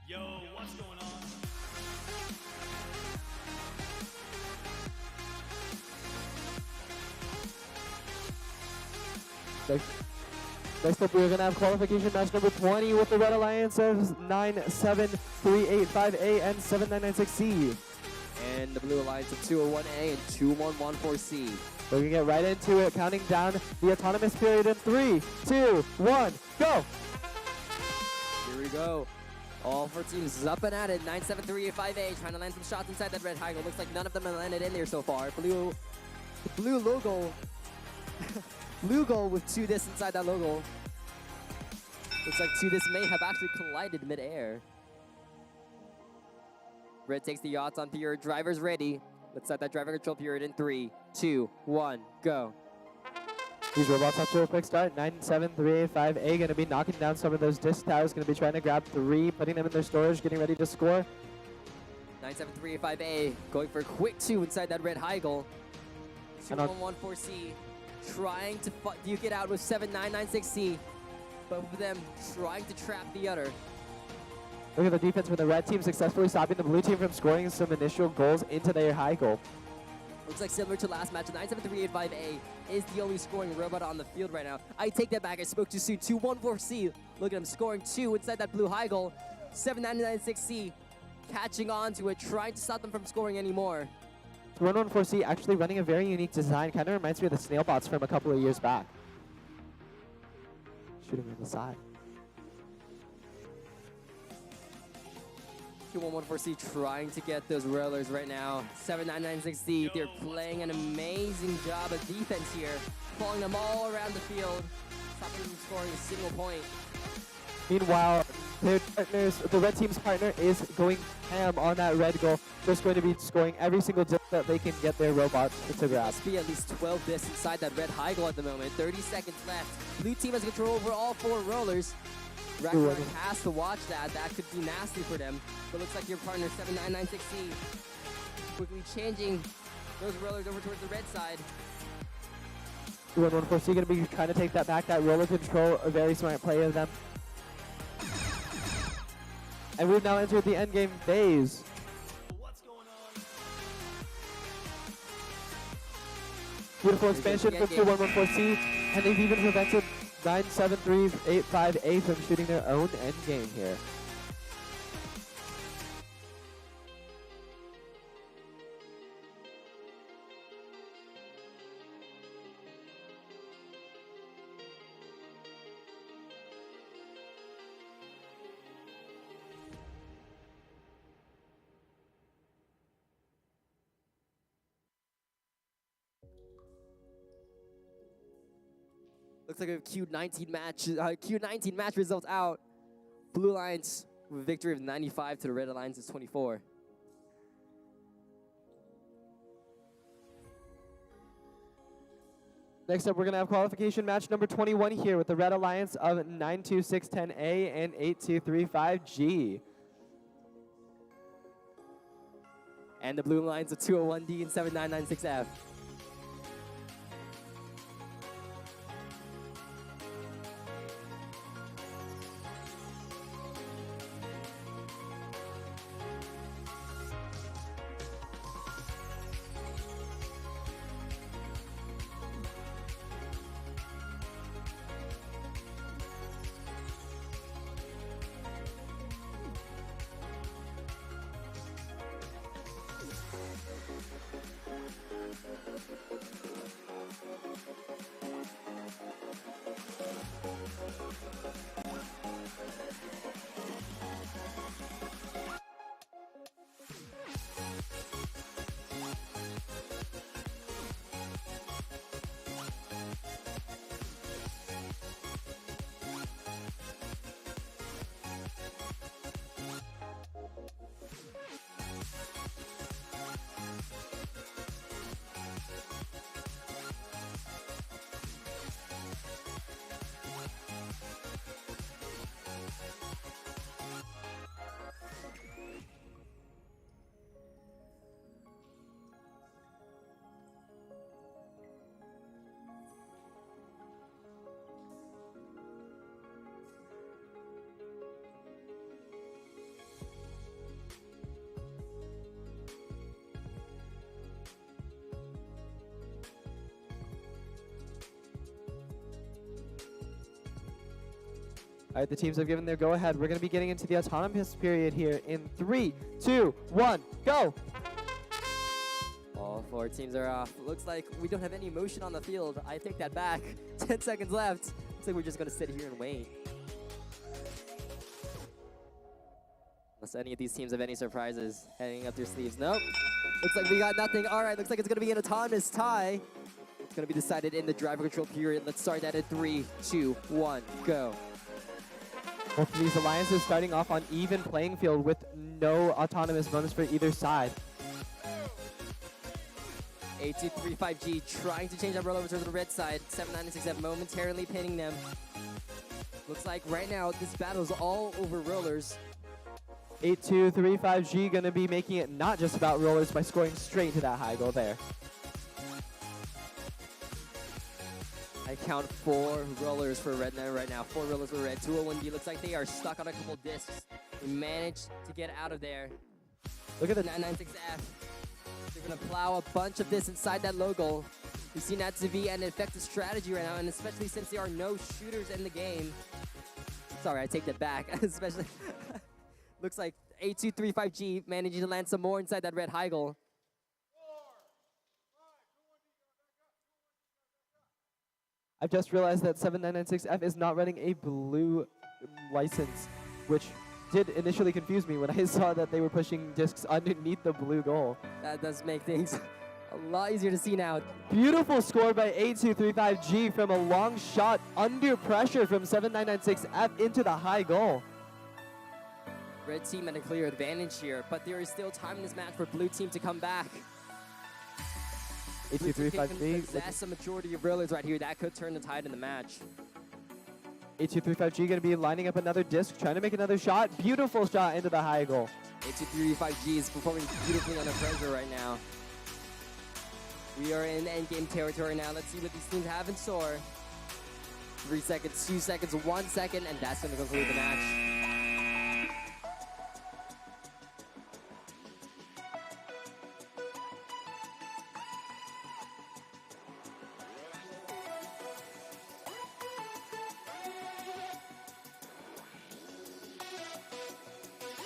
Yo, what's going on? Next up, we're going to have qualification match number 20 with the Red Alliance of 97385A and 7996C. And the Blue Alliance of 201A and 2114C. We're going to get right into it, counting down the autonomous period in 3, 2, 1, go! Here we go. All four teams up and at it. 97385A trying to land some shots inside that red high goal. Looks like none of them have landed in there so far. Blue logo. Blue goal with 2 dis inside that logo. Looks like 2 dis may have actually collided mid-air. Red takes the yachts on period. Driver's ready. Let's set that driver control period in 3, 2, 1, go. These robots off to a quick start. 97385A going to be knocking down some of those disc towers. Going to be trying to grab 3, putting them in their storage, getting ready to score. 97385A going for a quick 2 inside that red high goal. 2114C trying to duke it out with 7996C. Both of them trying to trap the other. Look at the defense from the red team successfully stopping the blue team from scoring some initial goals into their high goal. Looks like similar to last match, 97385A is the only scoring robot on the field right now. I take that back, I spoke too soon. 214C, look at him scoring 2 inside that blue high goal. 7996C catching on to it, trying to stop them from scoring anymore. 114C actually running a very unique design. Kind of reminds me of the snail bots from a couple of years back. Shooting on the side. 2114C trying to get those rollers right now. 7996C, they're playing an amazing job of defense here. Pulling them all around the field, stopping them from scoring a single point. Meanwhile, their partners, the red team's partner is going ham on that red goal. Just going to be scoring every single disc that they can get their robots to grab. Must be at least 12 discs inside that red high goal at the moment. 30 seconds left. Blue team has control over all 4 rollers. Ragnarok has to watch that. That could be nasty for them. But looks like your partner, 7996C, quickly changing those rollers over towards the red side. 114C going to be trying to take that back. That roller control, a very smart play of them. And we've now entered the endgame phase. What's going on? Beautiful expansion from 2114C, and they've even prevented 97385A from shooting their own endgame here. Looks like a Q19 match results out. Blue Alliance with a victory of 95 to the Red Alliance's 24. Next up, we're going to have qualification match number 21 here with the Red Alliance of 92610A and 8235G. And the Blue Alliance of 201D and 7996F. All right, the teams have given their go-ahead. We're going to be getting into the autonomous period here in 3, 2, 1, go! All 4 teams are off. Looks like we don't have any motion on the field. I take that back. 10 seconds left. Looks like we're just going to sit here and wait. Unless any of these teams have any surprises hanging up their sleeves. Nope. Looks like we got nothing. All right, looks like it's going to be an autonomous tie. It's going to be decided in the driver control period. Let's start that in 3, 2, 1, go. Both of these alliances starting off on even playing field with no autonomous bonus for either side. 8235G trying to change that rollover to the red side. 7996F momentarily pinning them. Looks like right now this battle is all over rollers. 8235G going to be making it not just about rollers by scoring straight to that high goal there. I count 4 rollers for red right now. 4 rollers for red. 201D looks like they are stuck on a couple discs. We managed to get out of there. Look at the 996F. They're going to plow a bunch of this inside that low goal. We've seen that to be an effective strategy right now, and especially since there are no shooters in the game. Sorry, I take that back. Especially, looks like 8235G managing to land some more inside that red high goal. I've just realized that 7996F is not running a blue license, which did initially confuse me when I saw that they were pushing discs underneath the blue goal. That does make things a lot easier to see now. Beautiful score by 8235G from a long shot under pressure from 7996F into the high goal. Red team at a clear advantage here, but there is still time in this match for blue team to come back. 8235G possess a majority of rollers right here. That could turn the tide in the match. 8235G going to be lining up another disc, trying to make another shot. Beautiful shot into the high goal. 8235G is performing beautifully under pressure right now. We are in endgame territory now. Let's see what these teams have in store. 3 seconds, 2 seconds, 1 second, and that's going to conclude the match.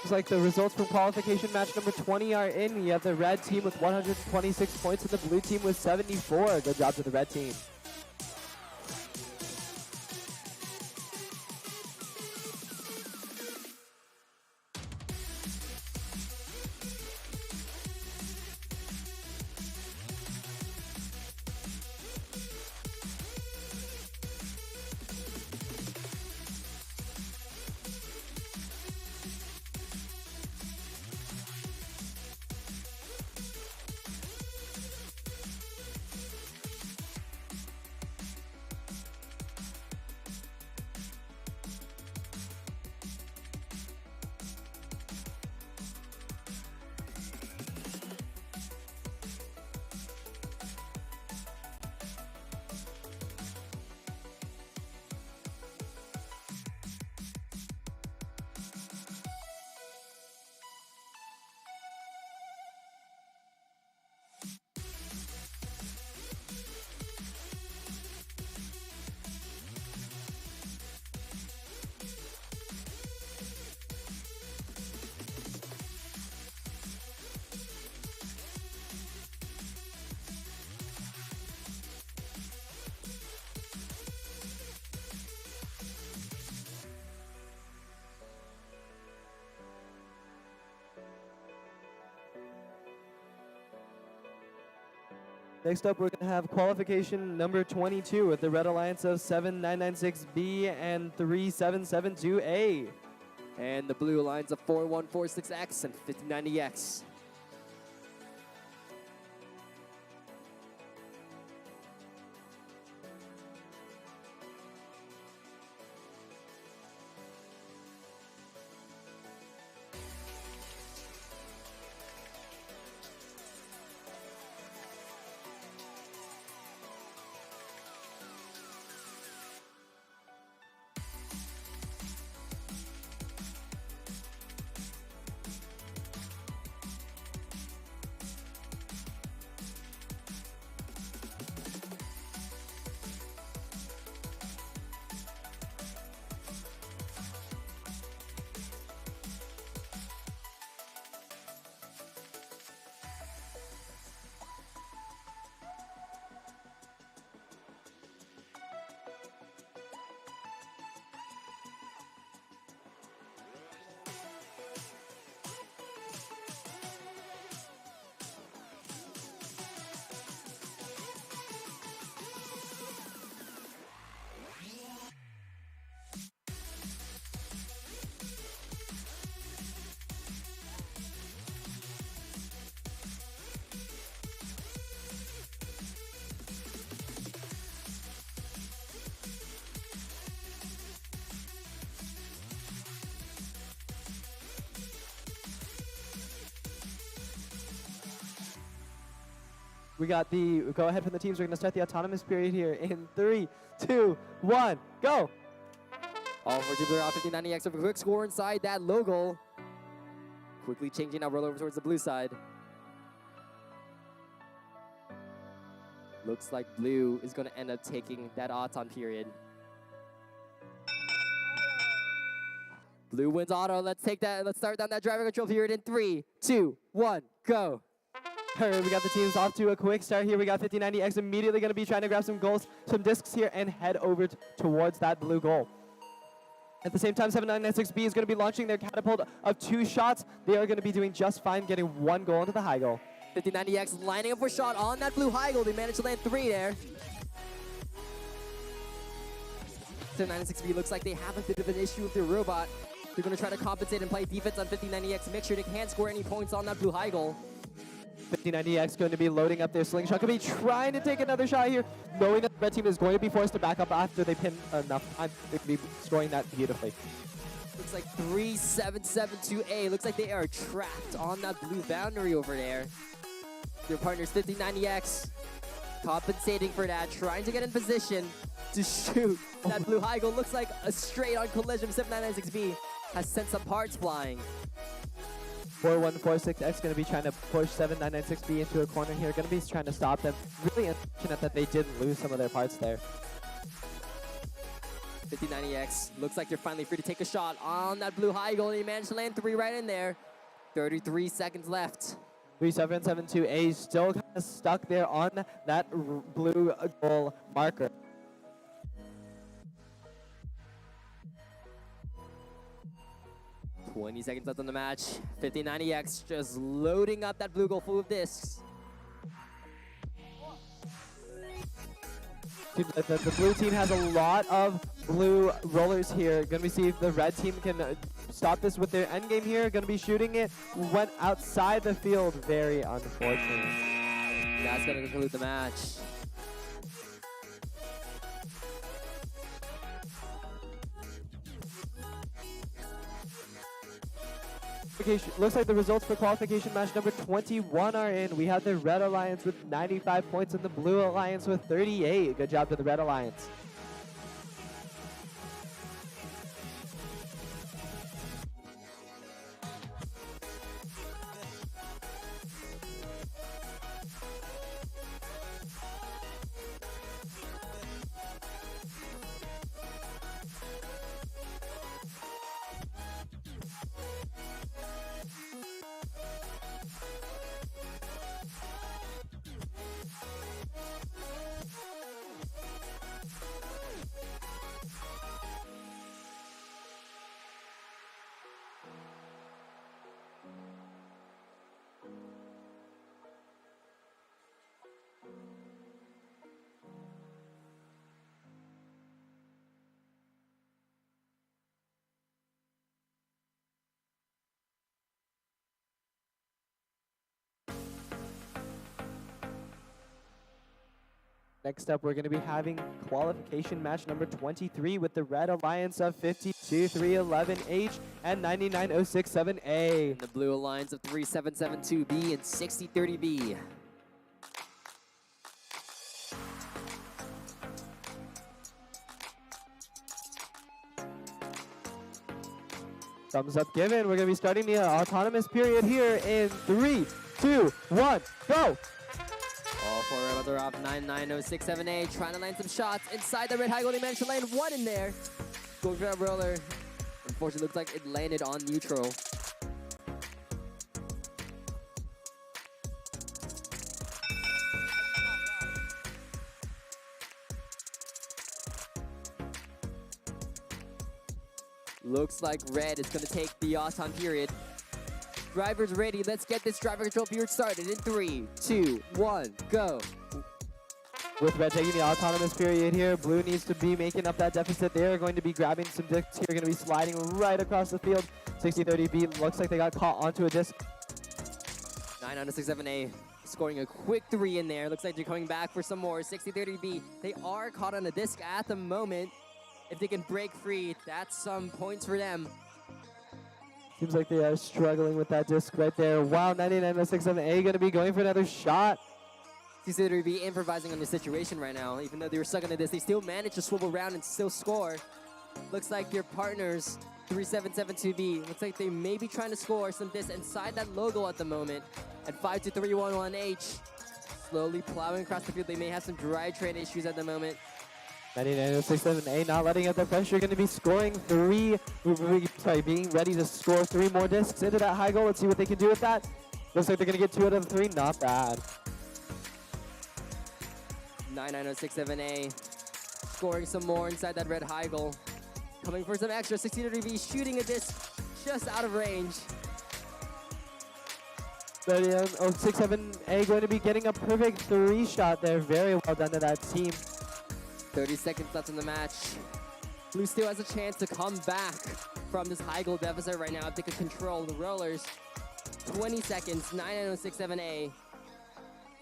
Looks like the results from qualification match number 20 are in. You have the red team with 126 points and the blue team with 74. Good job to the red team. Next up, we're going to have qualification number 22 with the Red Alliance of 7996B and 3772A. And the blue alliance of 4146X and 5090X. We got the go ahead from the teams. We're going to start the autonomous period here in 3, 2, 1, go. All four teams are out 50-90X with a quick score inside that logo. Quickly changing now, roll over towards the blue side. Looks like blue is going to end up taking that auton period. Blue wins auto. Let's take that. Let's start down that driver control period in 3, 2, 1, go. All right, we got the teams off to a quick start here. We got 50-90X immediately going to be trying to grab some goals, some discs here, and head over towards that blue goal. At the same time, 7996B is going to be launching their catapult of 2 shots. They are going to be doing just fine, getting 1 goal into the high goal. 50-90X lining up for a shot on that blue high goal. They managed to land 3 there. 7996B looks like they have a bit of an issue with their robot. They're going to try to compensate and play defense on 50-90X. Make sure they can't score any points on that blue high goal. 50-90X going to be loading up their slingshot. Going to be trying to take another shot here, knowing that the red team is going to be forced to back up after they pin enough time. They could be scoring that beautifully. Looks like 3772A. Looks like they are trapped on that blue boundary over there. Their partners 50-90X compensating for that, trying to get in position to shoot that blue high goal. Looks like a straight on collision. 7996B has sent some parts flying. 4146X going to be trying to push 7996B into a corner here. Going to be trying to stop them. Really unfortunate that they did lose some of their parts there. 50-90X looks like they're finally free to take a shot on that blue high goal. They managed to land 3 right in there. 33 seconds left. 3772A still kind of stuck there on that blue goal marker. 20 seconds left on the match. 50-90X just loading up that blue goal full of discs. The blue team has a lot of blue rollers here. Gonna be see if the red team can stop this with their end game here. Gonna be shooting it. Went outside the field. Very unfortunate. That's gonna conclude the match. Looks like the results for qualification match number 21 are in. We have the Red Alliance with 95 points and the Blue Alliance with 38. Good job to the Red Alliance. Next up, we're going to be having qualification match number 23 with the Red Alliance of 52311H and 99067A. The Blue Alliance of 3772B and 6030B. Thumbs up given. We're going to be starting the autonomous period here in 3, 2, 1, go! All 4 rebels are off 99067A, trying to land some shots inside the red high goal. They managed to land 1 in there. Going for that roller. Unfortunately, looks like it landed on neutral. Looks like red is going to take the auton period. Drivers ready. Let's get this driver control period started in 3, 2, 1, go. With red taking the autonomous period here, blue needs to be making up that deficit. They're going to be grabbing some discs here, going to be sliding right across the field. 6030B looks like they got caught onto a disc. 99067A scoring a quick 3 in there. Looks like they're coming back for some more. 6030B, they are caught on a disc at the moment. If they can break free, that's some points for them. Seems like they are struggling with that disc right there. Wow, 99067A going to be going for another shot. Consider be improvising on the situation right now. Even though they were stuck into this, they still managed to swivel around and still score. Looks like your partners, 3772B, looks like they may be trying to score some disc inside that logo at the moment. At 52311H, slowly plowing across the field. They may have some drivetrain issues at the moment. 99.067A not letting out the pressure, going to be scoring being ready to score 3 more discs into that high goal. Let's see what they can do with that. Looks like they're going to get 2 out of the 3, not bad. 99067A scoring some more inside that red high goal. Coming for some extra, 1630V shooting a disc just out of range. 30.067A going to be getting a perfect 3 shot there. Very well done to that team. 30 seconds left in the match. Blue still has a chance to come back from this high goal deficit right now if they could control the rollers. 20 seconds, 99067A.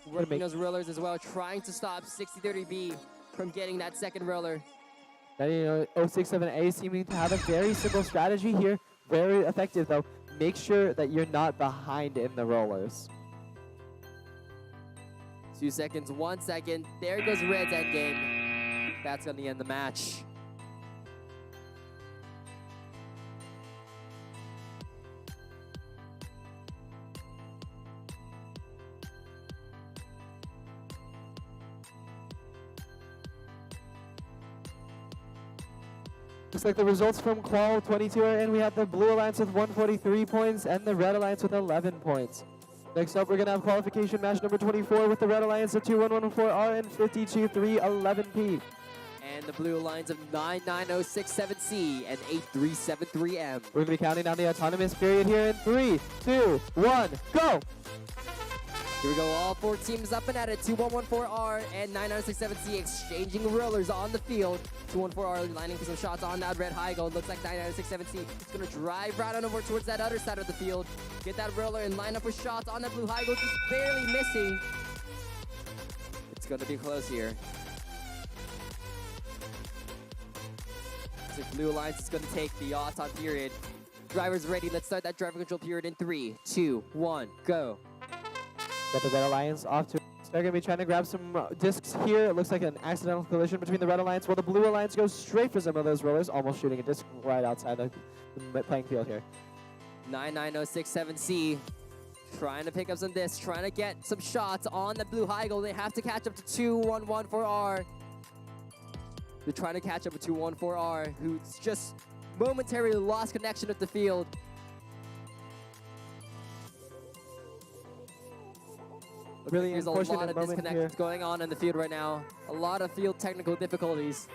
Working those rollers as well, trying to stop 6030B from getting that second roller. 067A seeming to have a very simple strategy here. Very effective though. Make sure that you're not behind in the rollers. 2 seconds, 1 second. There goes Red's end game. That's going to end the match. Looks like the results from Qual 22 are in. We have the Blue Alliance with 143 points and the Red Alliance with 11 points. Next up, we're going to have qualification match number 24 with the Red Alliance of 2114R and 52311P. And the Blue Alliance of 99067C and 8373M. We're going to be counting down the autonomous period here in 3, 2, 1, go! Here we go, all 4 teams up and at it. 2114R and 9967C exchanging rollers on the field. 214R lining for some shots on that red high goal. Looks like 9967C is going to drive right on over towards that other side of the field. Get that roller and line up for shots on that blue high goal, just barely missing. It's going to be close here. So Blue Alliance is going to take the auto period. Drivers ready. Let's start that driver control period in 3, 2, 1, go. Got the Red Alliance off to. They're going to be trying to grab some discs here. It looks like an accidental collision between the Red Alliance, while the Blue Alliance goes straight for some of those rollers, almost shooting a disc right outside the playing field here. 99067C trying to pick up some discs, trying to get some shots on the blue high goal. They have to catch up to 2114R. They're trying to catch up with 214R, who's just momentarily lost connection with the field. Really There's a lot unfortunate of moment disconnections here. going on in the field right now. A lot of field technical difficulties.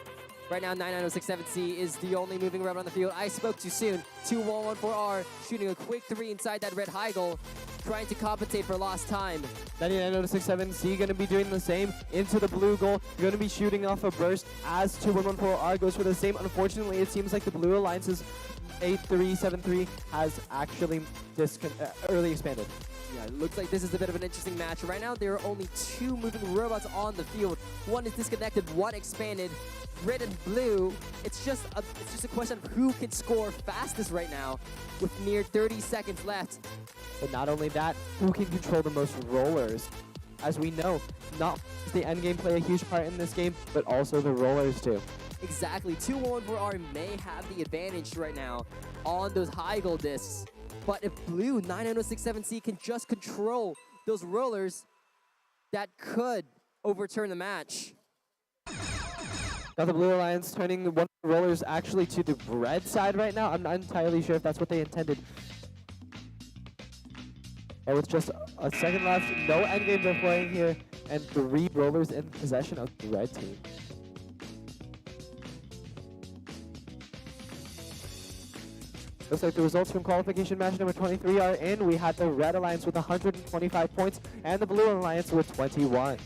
Right now, 99067C is the only moving around on the field. I spoke too soon. 2114R shooting a quick 3 inside that red high goal, trying to compensate for lost time. 99.067C going to be doing the same into the blue goal. You're going to be shooting off a burst as 2114R goes for the same. Unfortunately, it seems like the Blue Alliance's 8373 has actually early expanded. Yeah, it looks like this is a bit of an interesting match. Right now, there are only 2 moving robots on the field. One is disconnected, one expanded. Red and blue, it's just a question of who can score fastest right now with near 30 seconds left. But not only that, who can control the most rollers? As we know, not does the endgame play a huge part in this game, but also the rollers do. Exactly, 2114R may have the advantage right now on those high goal discs. But if blue 99067C can just control those rollers, that could overturn the match. Now the Blue Alliance turning one of the rollers actually to the red side right now. I'm not entirely sure if that's what they intended. And with just a second left, no endgames are playing here, and 3 rollers in possession of the red team. Looks like the results from qualification match number 23 are in. We had the Red Alliance with 125 points and the Blue Alliance with 21.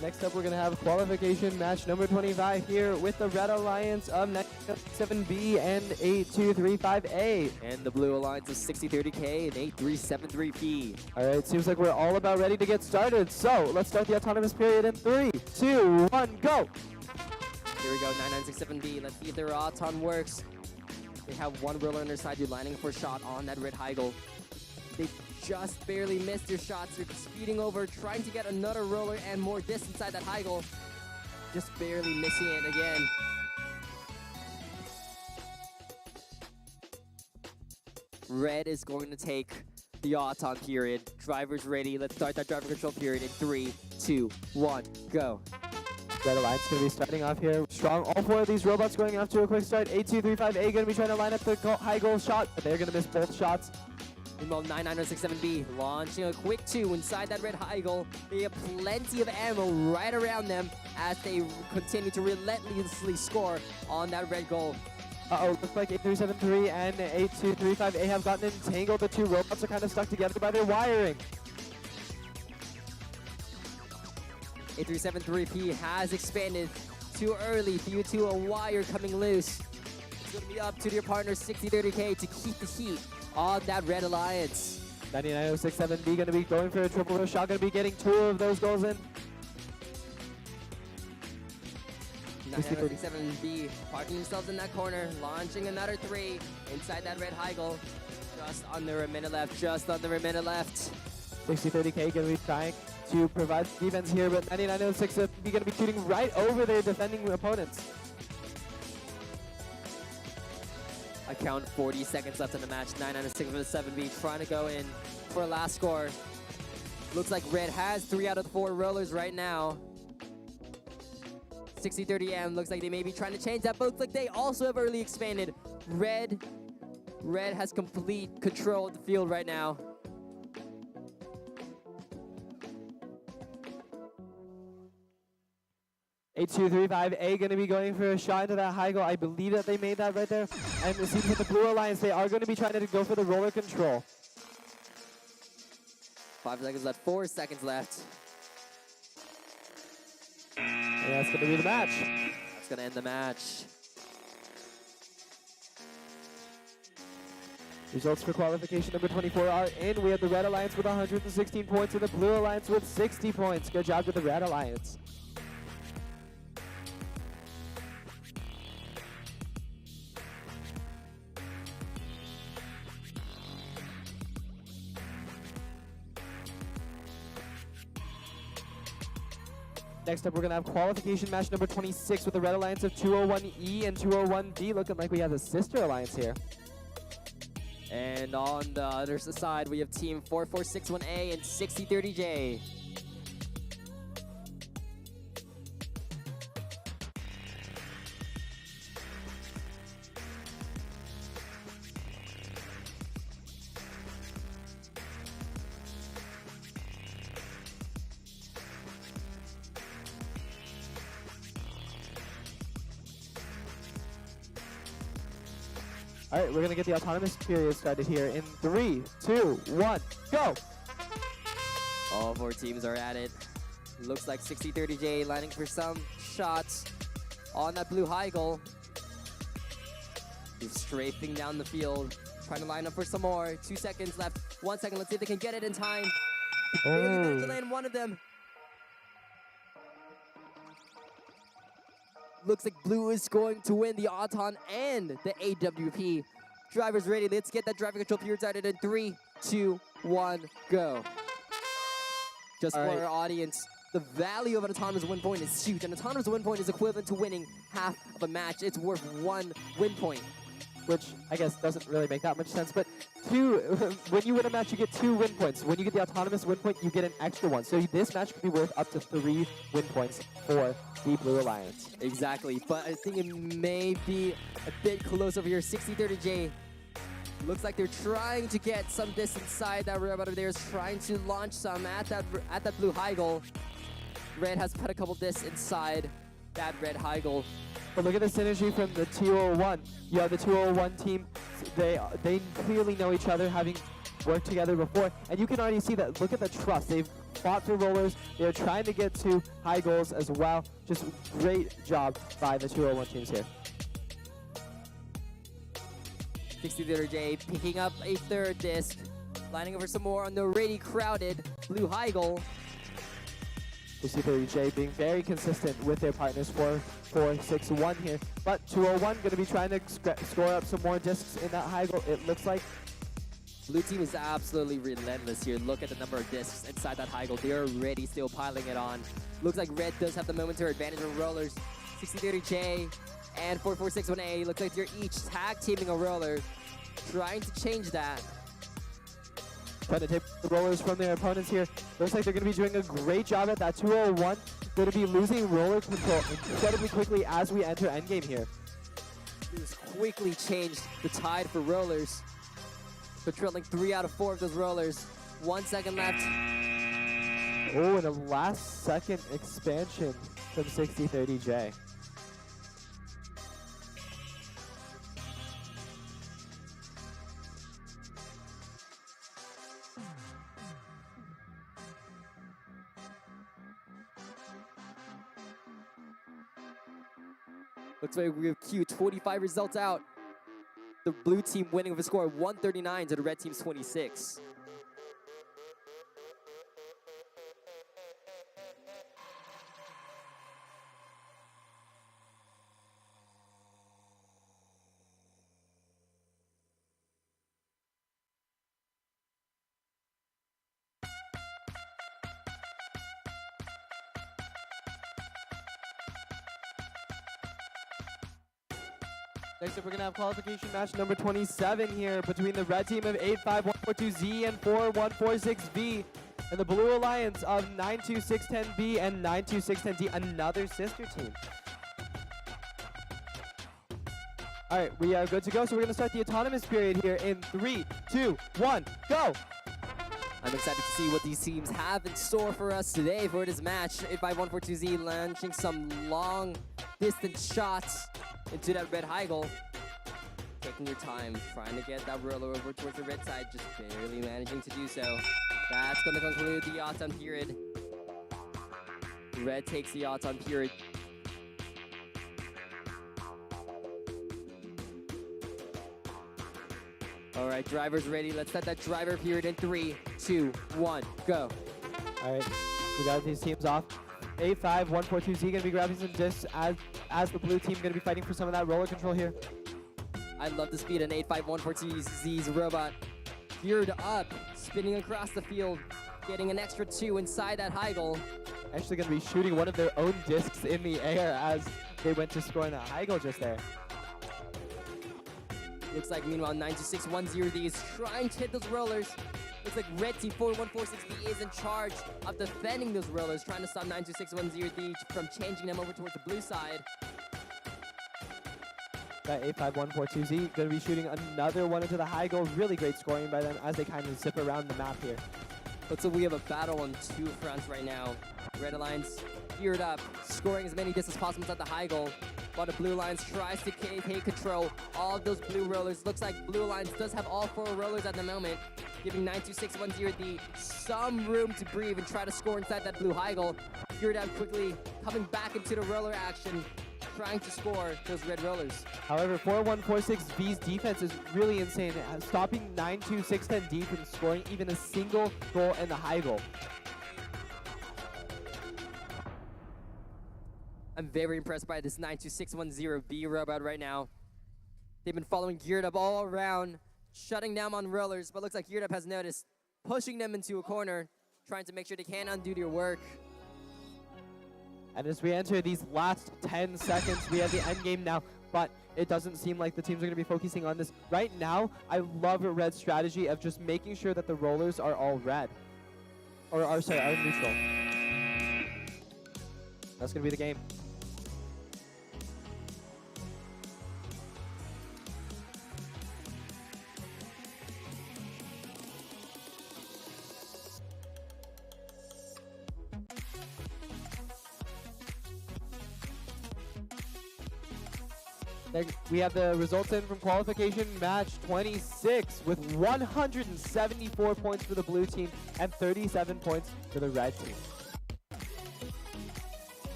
Next up, we're going to have qualification match number 25 here with the Red Alliance of 7B and 8235A. And the Blue Alliance is 6030K and 8373P. All right, seems like we're all about ready to get started. So let's start the autonomous period in 3, 2, 1, go. Here we go, 9967B. Let's see if their auton works. They have one roller on their side. You're lining for a shot on that red high goal. They just barely missed their shots. They're speeding over, trying to get another roller and more distance inside that high goal. Just barely missing it again. Red is going to take the auton period. Drivers ready. Let's start that driver control period in 3, 2, 1, go. Red Alliance going to be starting off here strong. All 4 of these robots going off to a quick start. 8235A going to be trying to line up the high goal shot, but they're going to miss both shots. Meanwhile, 9967B launching a quick 2 inside that red high goal. They have plenty of ammo right around them as they continue to relentlessly score on that red goal. Uh-oh, looks like 8373 and 8235A have gotten entangled. The 2 robots are kind of stuck together by their wiring. 8373P has expanded too early due to a wire coming loose. It's going to be up to your partner 6030K to keep the heat on that Red Alliance. 99067B going to be going for a triple row shot, going to be getting 2 of those goals in. 997B parking themselves in that corner, launching another 3 inside that red high goal. Just under a minute left, just under a minute left. 6030K going to be trying to provide defense here, but 9906 be going to be shooting right over their defending opponents. I count 40 seconds left in the match. 996-7B trying to go in for a last score. Looks like Red has 3 out of the 4 rollers right now. 6030M looks like they may be trying to change that, but looks like they also have early expanded. Red has complete control of the field right now. A going to be going for a shot into that high goal. I believe that they made that right there. And it seems that the Blue Alliance, they are going to be trying to go for the roller control. 5 seconds left, 4 seconds left. And that's going to be the match. That's going to end the match. Results for qualification number 24 are in. We have the Red Alliance with 116 points and the Blue Alliance with 60 points. Good job to the Red Alliance. Next up, we're going to have qualification match number 26 with the Red Alliance of 201E and 201D. Looking like we have a sister alliance here. And on the other side, we have team 4461A and 6030J. All right, we're going to get the autonomous period started here in 3, 2, 1, go! All 4 teams are at it. Looks like 6030J lining for some shots on that blue high goal. He's strafing down the field, trying to line up for some more. 2 seconds left, 1 second. Let's see if they can get it in time. Barely managed to land one of them. Looks like blue is going to win the Auton and the AWP. Drivers ready. Let's get that driver control period started in 3, 2, 1, go. Just for our audience, the value of an autonomous win point is huge. An autonomous win point is equivalent to winning half of a match. It's worth 1 win point. Which I guess doesn't really make that much sense, but when you win a match, you get 2 win points. When you get the autonomous win point, you get an extra one. So this match could be worth up to 3 win points for the Blue Alliance. Exactly, but I think it may be a bit close over here. 6030J looks like they're trying to get some distance inside that robot over there is trying to launch some at that blue high goal. Red has put a couple discs inside that red high goal. But look at the synergy from the 201. You have the 201 team. They clearly know each other, having worked together before. And you can already see that. Look at the trust. They've fought for rollers. They're trying to get to high goals as well. Just great job by the 201 teams here. 60J picking up a third disc, lining over some more on the already crowded blue high goal. 60J being very consistent with their partners, 4-4-6-1 here. But 201 going to be trying to score up some more discs in that high goal, it looks like. Blue team is absolutely relentless here. Look at the number of discs inside that high goal. They're already still piling it on. Looks like red does have the momentary advantage over rollers. 60J and 4-4-6-1A. Looks like they're each tag teaming a roller, trying to change that. Trying to take the rollers from their opponents here. Looks like they're going to be doing a great job at that. 201 going to be losing roller control incredibly quickly as we enter endgame here. Just quickly changed the tide for rollers. They're trailing 3 out of 4 of those rollers. 1 second left. Oh, and a last second expansion from 6030J. Looks like we have Q25 results out. The blue team winning with a score of 139 to the red team's 26. Next up, we're going to have qualification match number 27 here between the red team of 85142Z and 4146V and the blue alliance of 92610B and 92610D, another sister team. All right, we are good to go, so we're going to start the autonomous period here in 3, 2, 1, go! I'm excited to see what these teams have in store for us today for this match. 85142Z launching some long distance shots into that red high goal. Taking your time, trying to get that roller over towards the red side, just barely managing to do so. That's going to conclude the autumn period. Red takes the autumn period. All right, drivers ready. Let's set that driver period in 3, 2, 1, go. All right, we got these teams off. 85142Z going to be grabbing some discs as the blue team going to be fighting for some of that roller control here. I love the speed on 85142Z's robot. Geared up, spinning across the field, getting an extra 2 inside that high goal. Actually going to be shooting one of their own discs in the air as they went to scoring that high goal just there. Looks like, meanwhile, 92610D is trying to hit those rollers. Looks like red team 4146D is in charge of defending those rollers, trying to stop 92610D from changing them over towards the blue side. That 85142Z going to be shooting another one into the high goal. Really great scoring by them as they kind of zip around the map here. Looks like we have a battle on 2 fronts right now. Red Alliance geared up, scoring as many discs as possible at the high goal, while the Blue Alliance tries to take control all of those blue rollers. Looks like Blue Alliance does have all 4 rollers at the moment, giving 92610D some room to breathe and try to score inside that blue high goal. Geared up quickly, coming back into the roller action, trying to score those red rollers. However, 4146V's defense is really insane, stopping 92610D from scoring even a single goal in the high goal. I'm very impressed by this 92610B robot right now. They've been following Geared Up all around, shutting down on rollers, but looks like Geared Up has noticed, pushing them into a corner, trying to make sure they can't undo their work. And as we enter these last 10 seconds, we have the end game now, but it doesn't seem like the teams are going to be focusing on this. Right now, I love a red strategy of just making sure that the rollers are all red. Or are neutral. That's going to be the game. We have the results in from qualification match 26 with 174 points for the blue team and 37 points for the red team.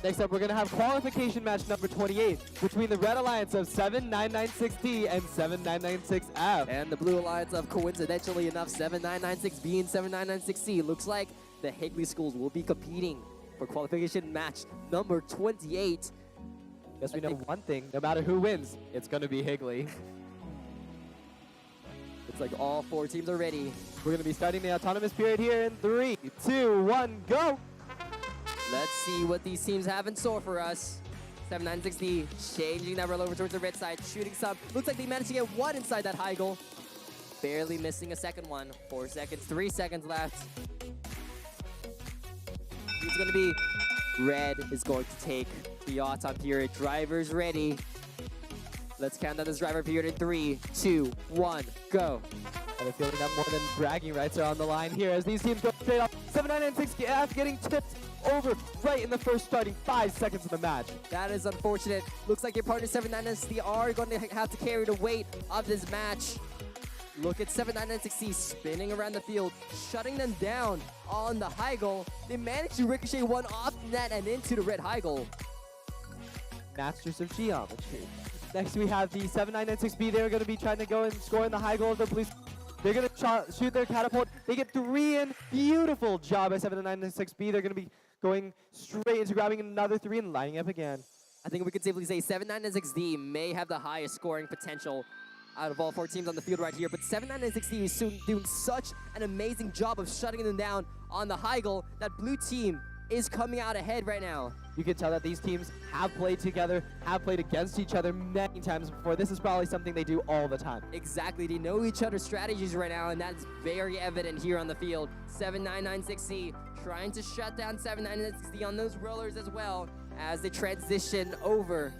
Next up, we're going to have qualification match number 28 between the Red Alliance of 7996D and 7996F. And the Blue Alliance of, coincidentally enough, 7996B and 7996C. Looks like the Higley schools will be competing for qualification match number 28. Guess we know one thing, no matter who wins, it's going to be Higley. Looks like all 4 teams are ready. We're going to be starting the autonomous period here in 3, 2, 1, go! Let's see what these teams have in store for us. 796D changing that roll over towards the red side, shooting some. Looks like they managed to get one inside that high goal. Barely missing a second one. 4 seconds, 3 seconds left. It's going to be red is going to take the autumn period. Drivers ready. Let's count down this driver period in 3, 2, 1, go. I have a feeling that more than bragging rights are on the line here as these teams go straight off. 7996F getting tipped over right in the first starting 5 seconds of the match. That is unfortunate. Looks like your partner 799 are going to have to carry the weight of this match. Look at 7996C spinning around the field, shutting them down on the high goal. They managed to ricochet one off net and into the red high goal. Masters of Geometry. Next we have the 7996B. They're going to be trying to go and score in the high goal of the blue. They're going to shoot their catapult. They get 3 in. Beautiful job by 7996B. They're going to be going straight into grabbing another 3 and lining up again. I think we could safely say 796D may have the highest scoring potential out of all 4 teams on the field right here, but 796D is soon doing such an amazing job of shutting them down on the high goal that blue team is coming out ahead right now. You can tell that these teams have played together, have played against each other many times before. This is probably something they do all the time. Exactly, they know each other's strategies right now, and that's very evident here on the field. 7996C trying to shut down 7996D on those rollers as well as they transition over.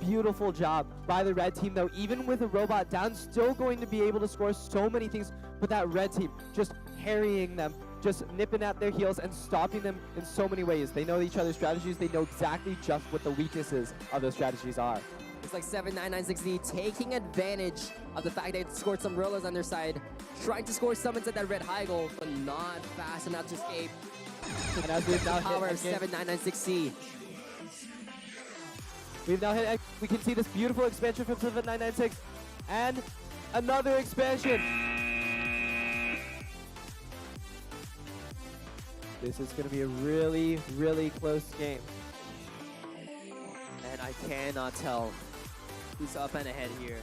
Beautiful job by the red team, though. Even with a robot down, still going to be able to score so many things, but that red team just harrying them, just nipping at their heels and stopping them in so many ways. They know each other's strategies. They know exactly just what the weaknesses of those strategies are. It's like 7996D taking advantage of the fact they scored some rollers on their side, trying to score some inside that red high goal, but not fast enough to escape. And as we've now Power hit of 7996C. We've now hit, we can see this beautiful expansion from 7996 and another expansion. This is going to be a really, really close game. And I cannot tell who's up and ahead here.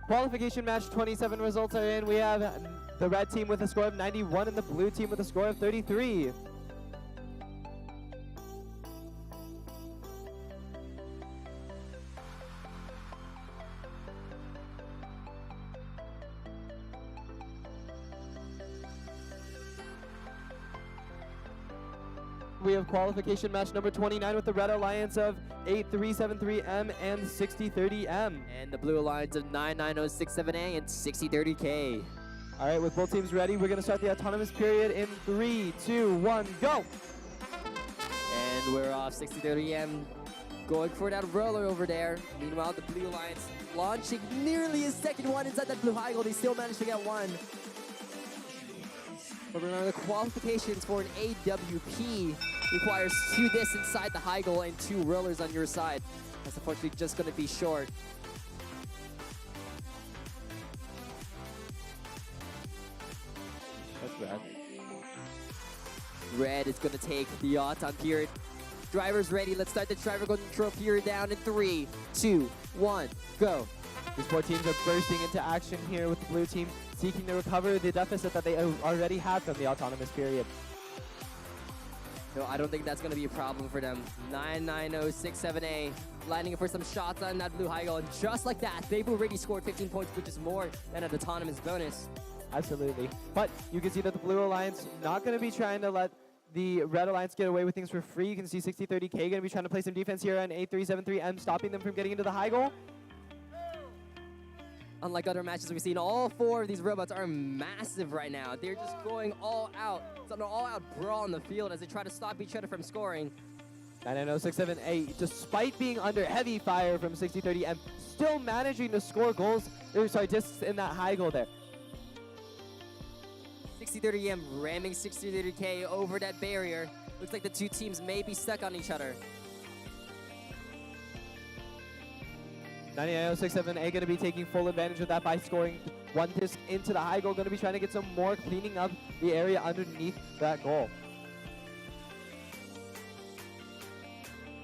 Qualification match 27 results are in. We have the red team with a score of 91 and the blue team with a score of 33. We have qualification match number 29 with the Red Alliance of 8373M and 6030M. And the Blue Alliance of 99067A and 6030K. All right, with both teams ready, we're going to start the autonomous period in 3, 2, 1, go! And we're off 6030M going for that roller over there. Meanwhile, the Blue Alliance launching nearly a second one inside that blue high goal. They still managed to get one. But remember, the qualifications for an AWP requires 2 this inside the high goal and 2 rollers on your side. That's unfortunately just going to be short. That's bad. Red is going to take the autumn period. Drivers ready. Let's start the driver control period down in 3, 2, 1, go. These 4 teams are bursting into action here with the blue team, seeking to recover the deficit that they already had from the autonomous period. No, I don't think that's going to be a problem for them. 99067A lining up for some shots on that blue high goal. And just like that, they've already scored 15 points, which is more than an autonomous bonus. Absolutely. But you can see that the Blue Alliance not going to be trying to let the Red Alliance get away with things for free. You can see 6030K going to be trying to play some defense here on 8373M, stopping them from getting into the high goal. Unlike other matches we've seen, all four of these robots are massive right now. They're just going all out. It's an all-out brawl on the field as they try to stop each other from scoring. 99067A, despite being under heavy fire from 6030M, still managing to score goals, or sorry, discs in that high goal there. 6030M ramming 6030K over that barrier. Looks like the two teams may be stuck on each other. 99067A going to be taking full advantage of that by scoring one disc into the high goal. Going to be trying to get some more, cleaning up the area underneath that goal.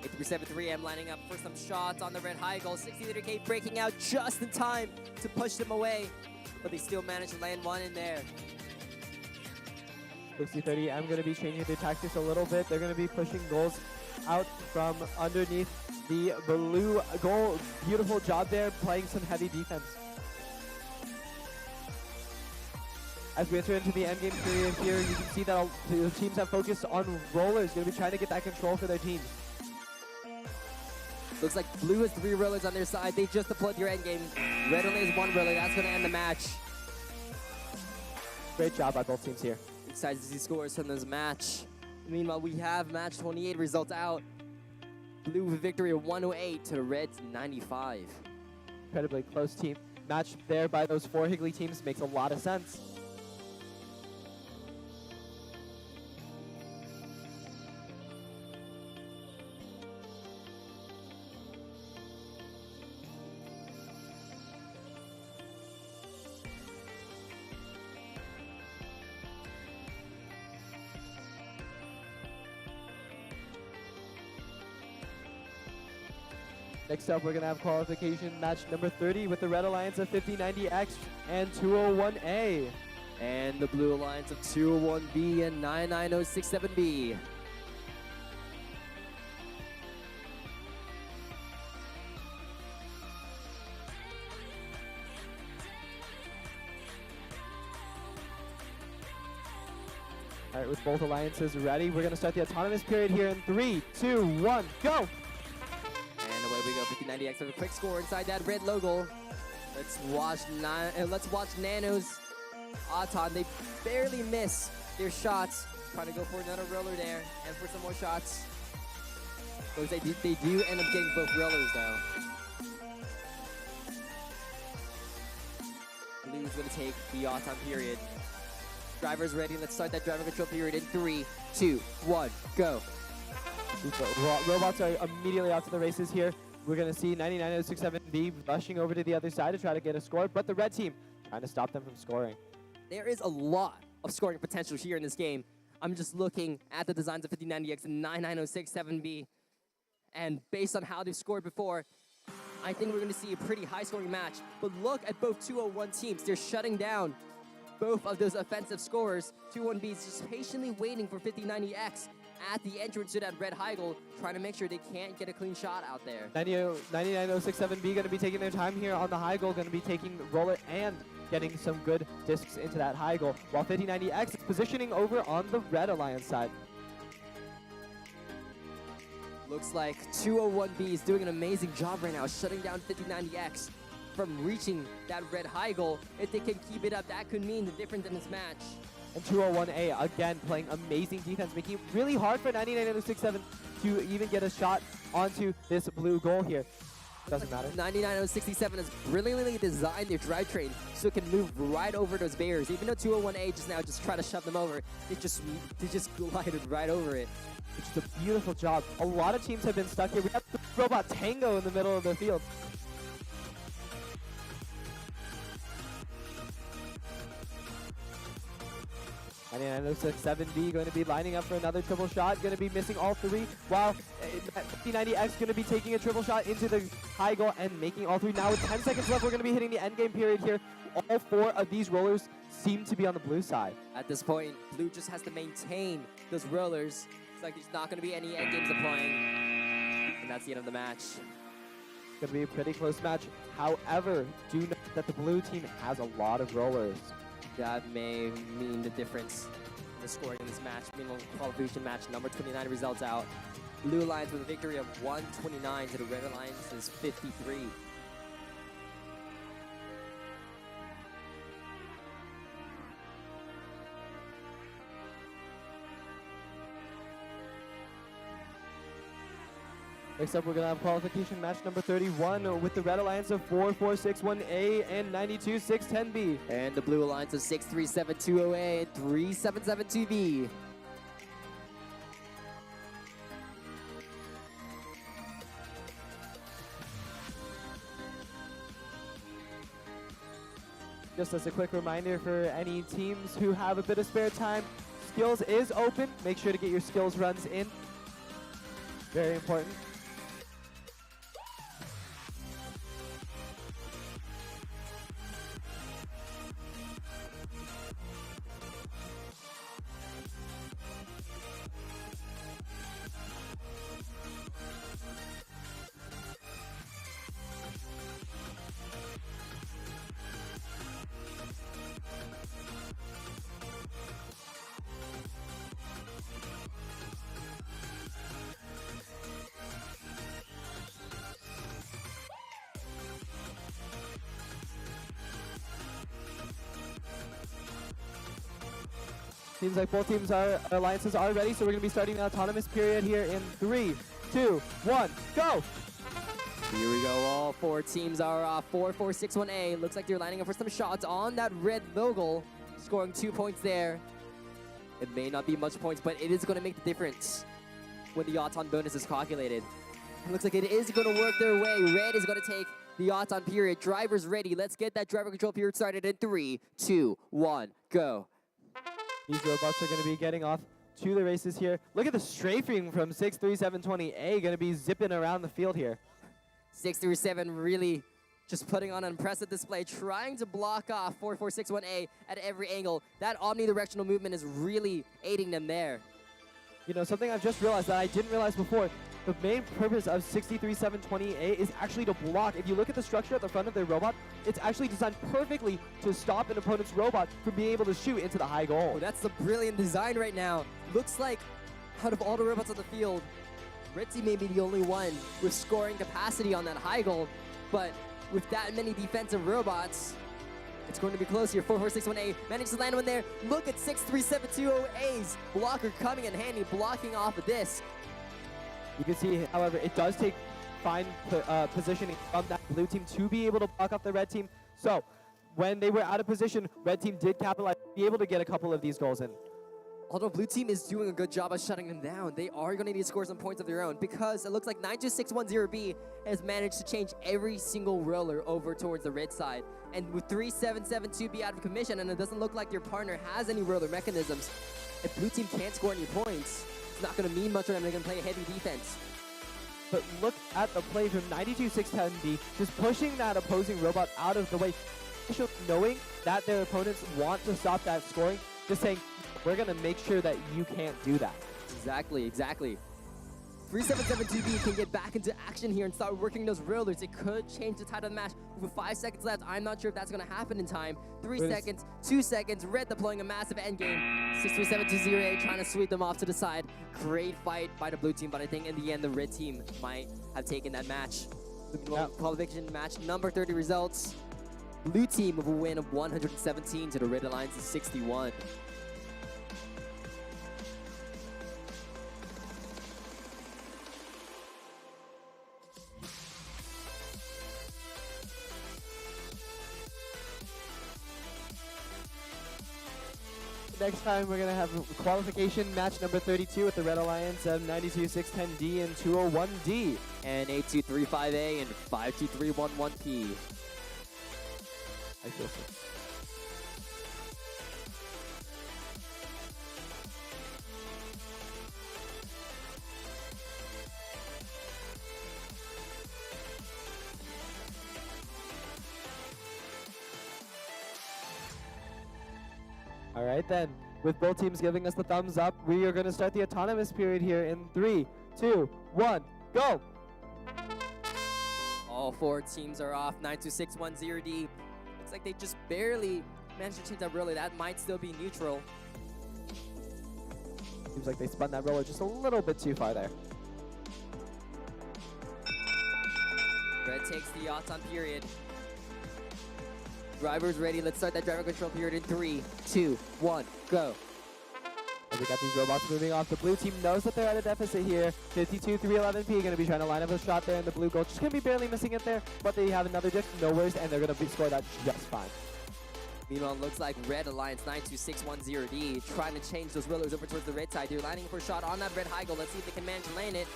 8373M lining up for some shots on the red high goal. 6030K breaking out just in time to push them away, but they still manage to land one in there. 6030M going to be changing their tactics a little bit. They're going to be pushing goals out from underneath the blue goal. Beautiful job there, playing some heavy defense. As we enter into the endgame period here, you can see that the teams have focused on rollers. Going to be trying to get that control for their teams. Looks like blue has 3 rollers on their side. They just deployed your endgame. Red only has 1 roller. That's going to end the match. Great job by both teams here. Excited to see scores from this match. Meanwhile, we have match 28 results out. Blue with victory of 108 to the Reds 95. Incredibly close team match there by those 4 Higley teams. Makes a lot of sense. Next up, we're going to have qualification match number 30 with the Red Alliance of 5090X and 201A. And the Blue Alliance of 201B and 99067B. All right, with both alliances ready, we're going to start the autonomous period here in 3, 2, 1, go! And away we go, 5090X with a quick score inside that red logo. Let's watch Nano's Auton. They barely miss their shots. Trying to go for another roller there and for some more shots. Looks like they do end up getting both rollers though. Blue's gonna take the Auton period. Driver's ready. Let's start that driver control period in 3, 2, 1, go. Robots are immediately off to the races here. We're going to see 99067B rushing over to the other side to try to get a score, but the red team trying to stop them from scoring. There is a lot of scoring potential here in this game. I'm just looking at the designs of 5090X and 99067B, and based on how they've scored before, I think we're going to see a pretty high-scoring match. But look at both 201 teams. They're shutting down both of those offensive scorers. 201B is just patiently waiting for 5090X at the entrance to that red high goal, trying to make sure they can't get a clean shot out there. 99067B going to be taking their time here on the high goal, going to be taking roller and getting some good discs into that high goal, while 5090X is positioning over on the Red Alliance side. Looks like 201B is doing an amazing job right now, shutting down 5090X from reaching that red high goal. If they can keep it up, that could mean the difference in this match. And 201A, again, playing amazing defense, making it really hard for 99067 to even get a shot onto this blue goal here. Doesn't matter. 99067 has brilliantly designed their drivetrain so it can move right over those barriers. Even though 201A just now just try to shove them over, they just glided right over it. Which is a beautiful job. A lot of teams have been stuck here. We have the robot Tango in the middle of the field. And 99067B going to be lining up for another triple shot, going to be missing all 3, while 5090X going to be taking a triple shot into the high goal and making all 3. Now with 10 seconds left, we're going to be hitting the endgame period here. All 4 of these rollers seem to be on the blue side. At this point, blue just has to maintain those rollers Looks like there's not going to be any end games applying. And that's the end of the match. Going to be a pretty close match. However, do note that the blue team has a lot of rollers. That may mean the difference in the scoring in this match. Meanwhile, qualification match number 29 results out. Blue Alliance with a victory of 129 to the Red Alliance's 53. Next up, we're going to have qualification match number 31 with the Red Alliance of 4461A and 92610B. And the Blue Alliance of 6372A and 3772B. Just as a quick reminder for any teams who have a bit of spare time, skills is open. Make sure to get your skills runs in. Very important. Seems like both teams alliances are ready, so we're going to be starting the autonomous period here in 3, 2, 1, go! Here we go. All four teams are 4461A. Looks like they're lining up for some shots on that red logo, scoring 2 points there. It may not be much points, but it is going to make the difference when the Auton bonus is calculated. It looks like it is going to work their way. Red is going to take the Auton period. Drivers ready. Let's get that driver control period started in 3, 2, 1, go. These robots are going to be getting off to the races here. Look at the strafing from 63720A, going to be zipping around the field here. 637 really just putting on an impressive display, trying to block off 4461A at every angle. That omnidirectional movement is really aiding them there. You know, something I've just realized that I didn't realize before, the main purpose of 63720A is actually to block. If you look at the structure at the front of their robot, it's actually designed perfectly to stop an opponent's robot from being able to shoot into the high goal. Oh, that's the brilliant design right now. Looks like out of all the robots on the field, Red Team may be the only one with scoring capacity on that high goal, but with that many defensive robots, it's going to be close here. 4461A managed to land one there. Look at 63720A's blocker coming in handy, blocking off of this. You can see, however, it does take fine positioning from that blue team to be able to block off the red team. So when they were out of position, red team did capitalize, be able to get a couple of these goals in. Although blue team is doing a good job of shutting them down, they are going to need to score some points of their own because it looks like 92610B has managed to change every single roller over towards the red side. And with 3772B out of commission, and it doesn't look like your partner has any roller mechanisms, if blue team can't score any points, it's not going to mean much for them. They're going to play a heavy defense. But look at the play from 92610B, just pushing that opposing robot out of the way, knowing that their opponents want to stop that scoring, just saying, we're going to make sure that you can't do that. Exactly, exactly. 3772B can get back into action here and start working those rollers. It could change the tide of the match. With 5 seconds left, I'm not sure if that's going to happen in time. 3 seconds, 2 seconds, Red deploying a massive endgame. 63720A trying to sweep them off to the side. Great fight by the blue team, but I think in the end, the red team might have taken that match. The qualification match number 30 results. Blue team with a win of 117 to the Red Alliance's 61. Next time, we're going to have qualification match number 32 with the Red Alliance of 92610D and 201D. And 8235A and 52311P. I feel so. All right then. With both teams giving us the thumbs up, we are going to start the autonomous period here in 3, 2, 1, go! All 4 teams are off. 92610D. Looks like they just barely managed to change that roller. That might still be neutral. Seems like they spun that roller just a little bit too far there. Red takes the auton period. Drivers ready. Let's start that driver control period in 3, 2, 1, go. And we got these robots moving off. The blue team knows that they're at a deficit here. 52-311P going to be trying to line up a shot there in the blue goal. Just going to be barely missing it there, but they have another drift, no worries, and they're going to score that just fine. Meanwhile, looks like Red Alliance 92610D trying to change those rollers over towards the red side. They're lining for a shot on that red high goal. Let's see if they can manage to land it.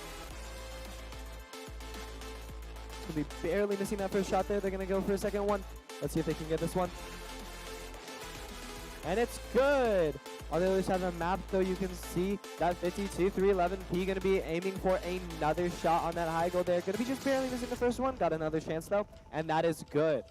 Going to be barely missing that first shot there. They're going to go for a second one. Let's see if they can get this one. And it's good. On the other side of the map, though, you can see that 52-311P going to be aiming for another shot on that high goal there. Going to be just barely missing the first one. Got another chance, though, and that is good.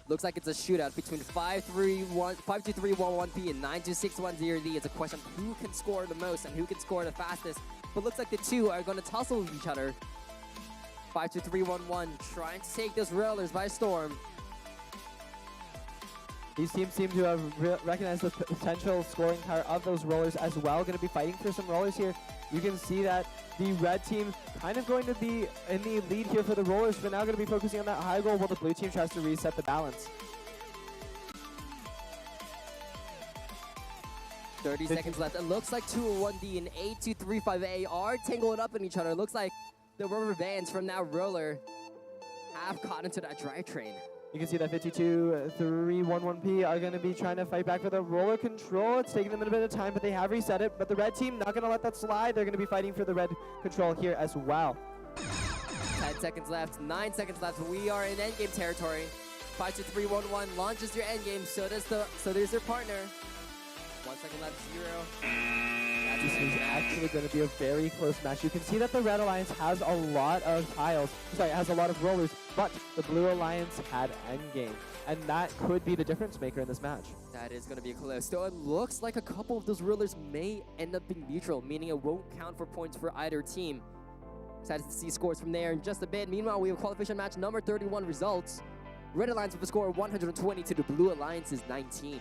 Looks like it's a shootout between 52-311P and 92610D. It's a question of who can score the most and who can score the fastest. But looks like the two are going to tussle with each other. 52311 trying to take those rollers by storm. These teams seem to have recognized the potential scoring power of those rollers as well. Going to be fighting for some rollers here. You can see that the red team kind of going to be in the lead here for the rollers, but now going to be focusing on that high goal while the blue team tries to reset the balance. 30 seconds left. It looks like 201D and 8235A are tangled up in each other. It looks like the rubber bands from that roller have caught into that drivetrain. You can see that 52-311P are going to be trying to fight back for the roller control. It's taking them a bit of time, but they have reset it. But the red team not going to let that slide. They're going to be fighting for the red control here as well. 10 seconds left, 9 seconds left. We are in endgame territory. 52311 launches your endgame. So does there's their partner. 1 second left, 0. This is actually going to be a very close match. You can see that the Red Alliance has a lot of has a lot of rollers, but the Blue Alliance had endgame. And that could be the difference maker in this match. That is going to be close. So it looks like a couple of those rollers may end up being neutral, meaning it won't count for points for either team. Excited to see scores from there in just a bit. Meanwhile, we have qualification match number 31 results. Red Alliance with a score of 120 to the Blue Alliance's 19.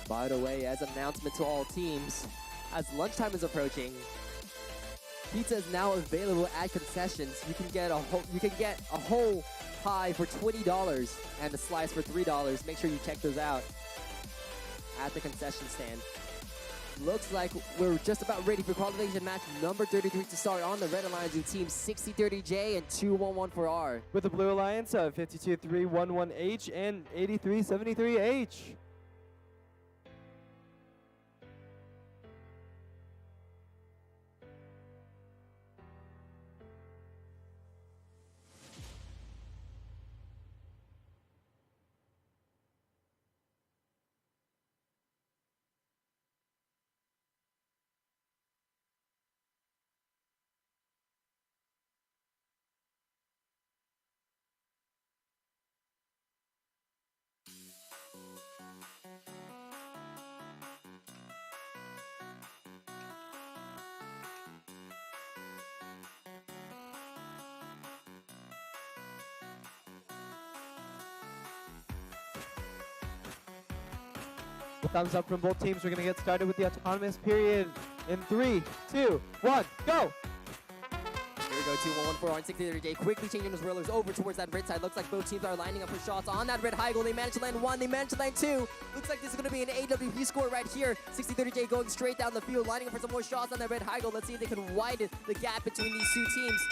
By the way, as an announcement to all teams, as lunchtime is approaching, pizza is now available at concessions. You can get a whole pie for $20 and a slice for $3. Make sure you check those out at the concession stand. Looks like we're just about ready for qualification match number 33 to start on the Red Alliance in teams 6030J and 211-4R. With the Blue Alliance of 52-311H and 8373H. The thumbs up from both teams. We're going to get started with the autonomous period in 3, 2, 1, go! Here we go, 2-1-1-4 on 6030J. Quickly changing those rollers over towards that red side. Looks like both teams are lining up for shots on that red high goal. They managed to land one, they managed to land two. Looks like this is going to be an AWP score right here. 6030J going straight down the field, lining up for some more shots on that red high goal. Let's see if they can widen the gap between these two teams.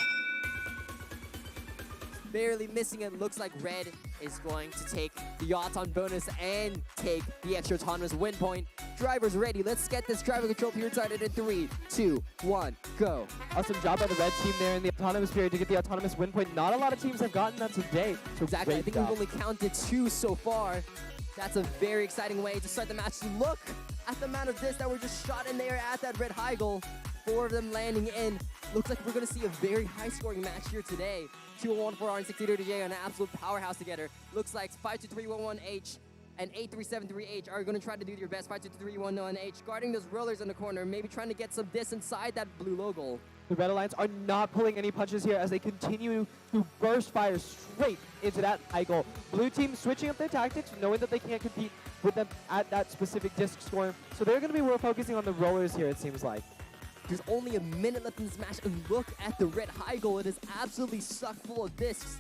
barely missing it. Looks like red is going to take the odds-on bonus and take the extra autonomous win point. Drivers ready. Let's get this driver control period started in 3, 2, 1, go. Awesome job by the red team there in the autonomous period to get the autonomous win point. Not a lot of teams have gotten that today. So Exactly. I great think job. we've only counted 2 so far. That's a very exciting way to start the match. Look at the amount of discs that were just shot in there at that red high goal. 4 of them landing in. Looks like we're going to see a very high-scoring match here today. 2-1 for R and 6030J, an absolute powerhouse together. Looks like 52311H and 8373H are going to try to do their best. 52311H guarding those rollers in the corner, maybe trying to get some disc inside that blue logo. The Red Alliance are not pulling any punches here as they continue to burst fire straight into that high goal. Blue team switching up their tactics, knowing that they can't compete with them at that specific disc score. So they're going to be more focusing on the rollers here, it seems like. There's only a minute left in this match, and look at the red high goal. It is absolutely stuck full of discs.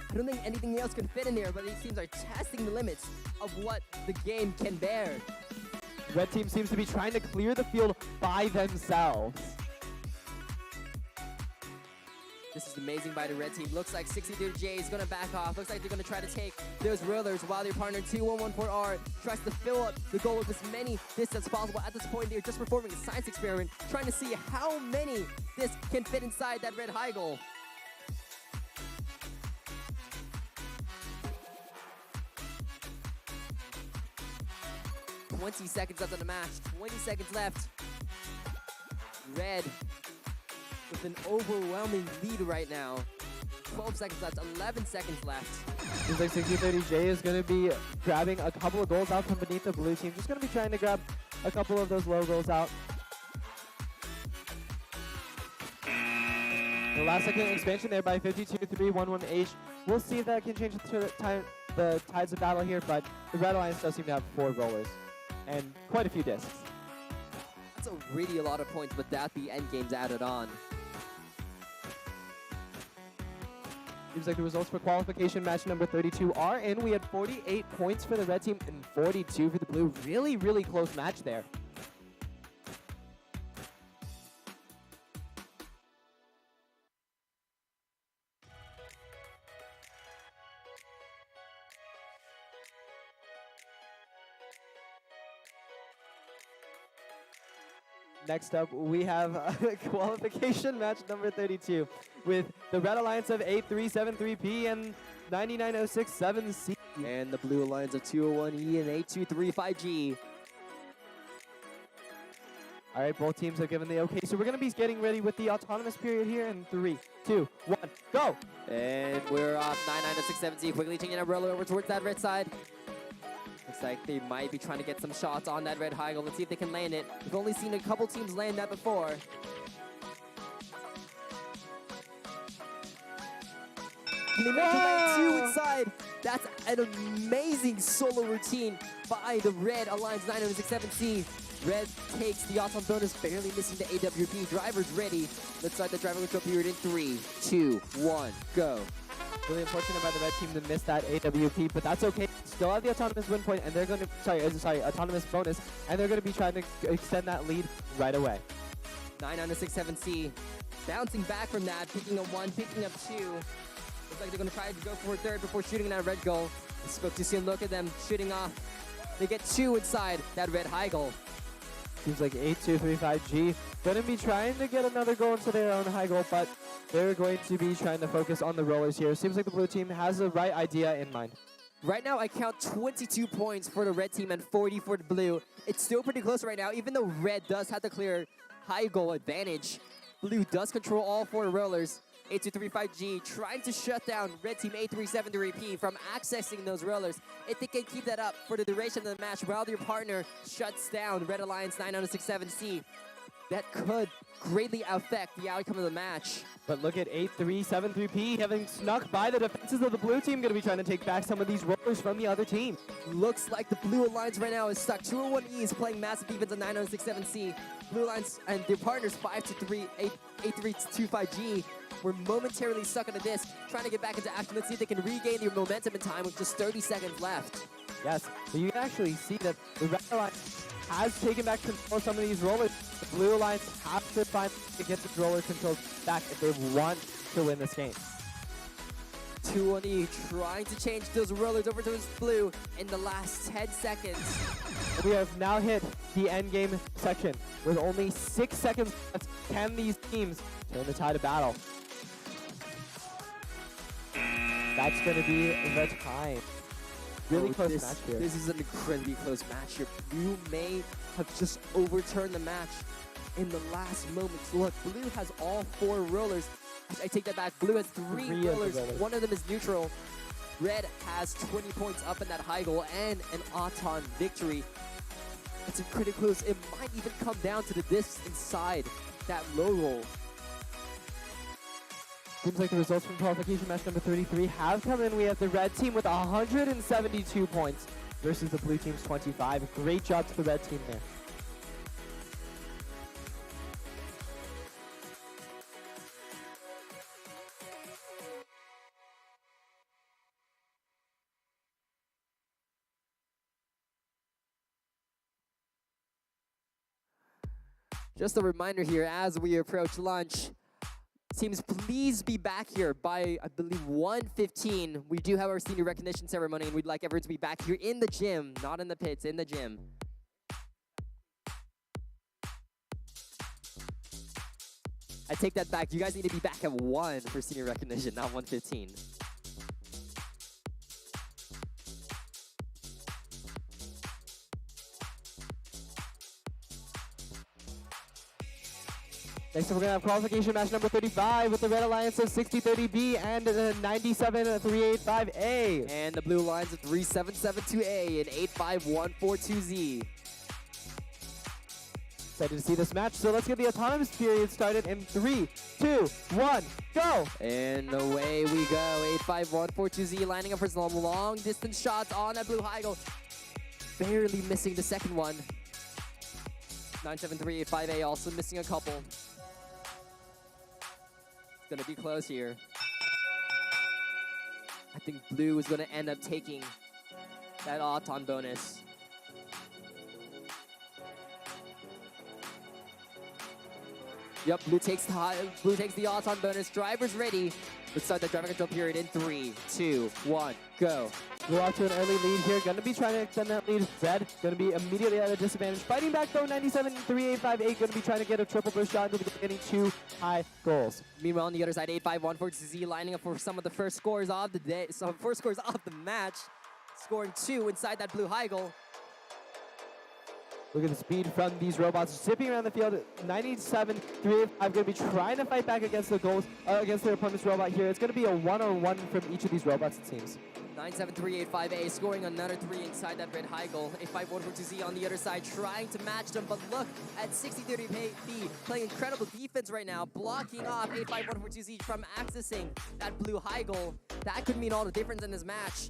I don't think anything else can fit in there, but these teams are testing the limits of what the game can bear. Red team seems to be trying to clear the field by themselves. This is amazing by the red team. Looks like 6030J is going to back off. Looks like they're going to try to take those rollers while their partner 2114R tries to fill up the goal with as many discs as possible. At this point, they're just performing a science experiment, trying to see how many discs can fit inside that red high goal. "20 seconds left on the match. 20 seconds left. Red with an overwhelming lead right now. 12 seconds left, 11 seconds left. Seems like 6030J is going to be grabbing a couple of goals out from beneath the blue team. Just going to be trying to grab a couple of those low goals out. The last second expansion there by 52311H. We'll see if that can change the tides of battle here, but the Red Alliance does seem to have 4 rollers and quite a few discs. That's already a lot of points, but that the end game's added on. Seems like the results for qualification match number 32 are in. We had 48 points for the red team and 42 for the blue. Really, really close match there. Next up, we have qualification match number 32 with the Red Alliance of 8373P and 99067C. And the Blue Alliance of 201E and 8235G. All right, both teams have given the okay, so we're going to be getting ready with the autonomous period here in 3, 2, 1, go! And we're off 99067C, quickly changing that roller over towards that red side. Looks like they might be trying to get some shots on that red high goal. Let's see if they can land it. We've only seen a couple teams land that before. And they managed to land 2 inside. That's an amazing solo routine by the Red Alliance 967C. Red takes the awesome bonus, barely missing the AWP. Drivers ready. Let's start the driver control period in 3, 2, 1, go. Really unfortunate by the red team to miss that AWP, but that's okay. Still have the autonomous win point, and they're going to, autonomous bonus, and they're going to be trying to extend that lead right away. 99067C bouncing back from that, picking up 1, picking up 2. Looks like they're going to try to go for a 3rd before shooting that red goal. Spoke to see, look at them shooting off. They get 2 inside that red high goal. Seems like 8235G going to be trying to get another goal into their own high goal, but they're going to be trying to focus on the rollers here. Seems like the blue team has the right idea in mind. Right now, I count 22 points for the red team and 40 for the blue. It's still pretty close right now, even though red does have the clear high goal advantage. Blue does control all 4 rollers. 8235G trying to shut down red team 8373P from accessing those rollers. If they can keep that up for the duration of the match while their partner shuts down Red Alliance 967C, that could greatly affect the outcome of the match. But look at 8373P having snuck by the defenses of the blue team, going to be trying to take back some of ththese rollers from the other team. Looks like the Blue Alliance right now is stuck. 201E is playing massive defense on 967C. Blue Alliance and their partners 8325G were momentarily stuck on the disc, trying to get back into action. Let's see if they can regain their momentum in time with just 30 seconds left. Yes, but you can actually see that the Red Alliance has taken back control of some of these rollers. The Blue Alliance have to find to get the roller controls back if they want to win this game. 2-1-E trying to change those rollers over to his blue in the last 10 seconds. We have now hit the end game section. With only 6 seconds left, can these teams turn the tide of battle? That's going to be the time. Really close match here. This is an incredibly close match here. Blue may have just overturned the match in the last moments. Look, Blue has all 4 rollers. I take that back. Blue has 3 rollers. One of them is neutral. Red has 20 points up in that high goal and an Auton victory. It's pretty close. It might even come down to the discs inside that low roll. Seems like the results from qualification match number 33 have come in. We have the red team with 172 points versus the blue team's 25. Great job to the red team there. Just a reminder here as we approach lunch. Teams, please be back here by, I believe, 1:15. We do have our senior recognition ceremony, and we'd like everyone to be back here in the gym, not in the pits, in the gym. I take that back. You guys need to be back at 1 for senior recognition, not 1:15. Next up, we're going to have qualification match number 35 with the Red Alliance of 6030B and the 97385A. And the Blue Alliance of 3772A and 85142Z. Excited to see this match, so let's get the autonomous period started in 3, 2, 1, go! And away we go. 85142Z lining up for some long distance shots on that blue high goal. Barely missing the second one. 97385A also missing a couple. It's gonna be close here. I think blue is gonna end up taking that Auton bonus. Yep, blue takes the Auton bonus. Driver's ready. Let's start the driver control period in 3, 2, 1, go. We're off to an early lead here. Gonna be trying to extend that lead. Red gonna be immediately at a disadvantage. Fighting back though, 97-3858 gonna be trying to get a triple burst shot into the getting 2 high goals. Meanwhile, on the other side, 85142Z lining up for some of the first scores of the day. Some first scores of the match, scoring 2 inside that blue high goal. Look at the speed from these robots zipping around the field. 97-385 gonna be trying to fight back against the goals, against their opponent's robot here. It's gonna be a one-on-one from each of these robots, it seems. 97385A scoring another 3 inside that red high goal. 85142Z on the other side trying to match them, but look at 6030B playing incredible defense right now, blocking off 85142Z from accessing that blue high goal. That could mean all the difference in this match.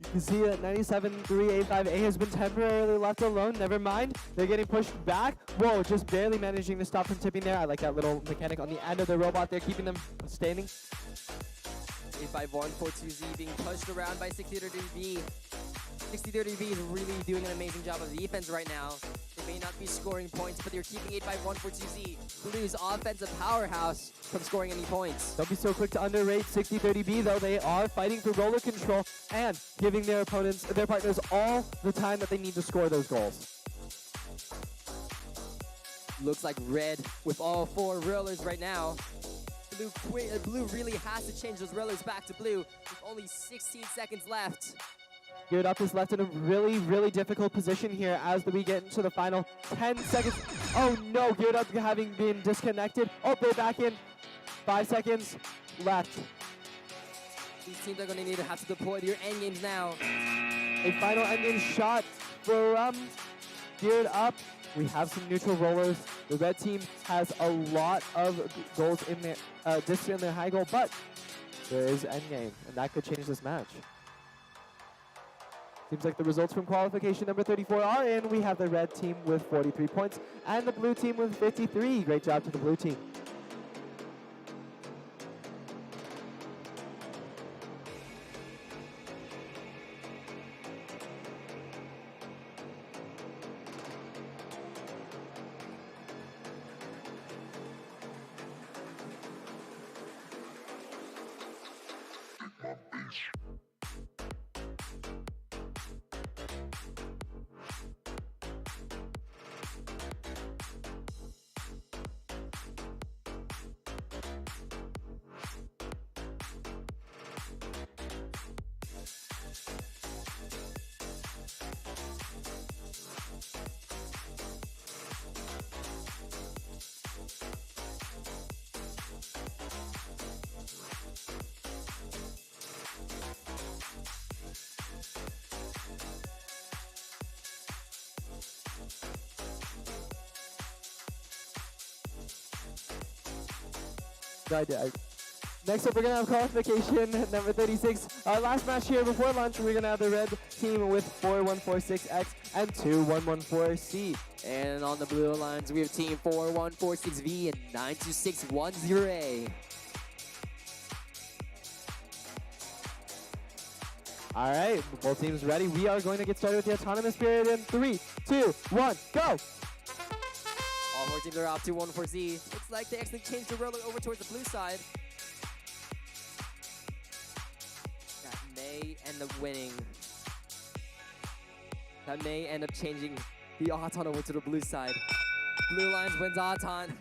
You can see that 97-385A has been temporarily left alone. Never mind. They're getting pushed back. Whoa, just barely managing to stop from tipping there. I like that little mechanic on the end of the robot there, keeping them standing. 85142Z being pushed around by 6030B. 6030B is really doing an amazing job of defense right now. They may not be scoring points, but they're keeping 85142Z, Blue's offensive powerhouse, from scoring any points. Don't be so quick to underrate 6030B though. They are fighting for roller control and giving their opponents, their partners, all the time that they need to score those goals. Looks like red with all 4 rollers right now. Blue really has to change those rollers back to blue with only 16 seconds left. Geared Up is left in a really, really difficult position here as we get into the final 10 seconds. Oh no, Geared Up having been disconnected. Oh, they're back in. 5 seconds left. These teams are going to need to have to deploy their endgames now. A final endgame shot from Geared Up. We have some neutral rollers. The red team has a lot of goals in their discs in their high goal, but there is endgame, and that could change this match. Seems like the results from qualification number 34 are in. We have the red team with 43 points and the blue team with 53. Great job to the blue team. No, I did. Next up, we're going to have qualification number 36. Our last match here before lunch, we're going to have the red team with 4146X and 2114C. And on the blue lines, we have team 4146V and 92610A. All right, both teams ready. We are going to get started with the autonomous period in 3, 2, 1, go! All four teams are off to 114Z. Looks like they actually changed the roller over towards the blue side. That may end up winning. That may end up changing the Auton over to the blue side. Blue lines wins Auton.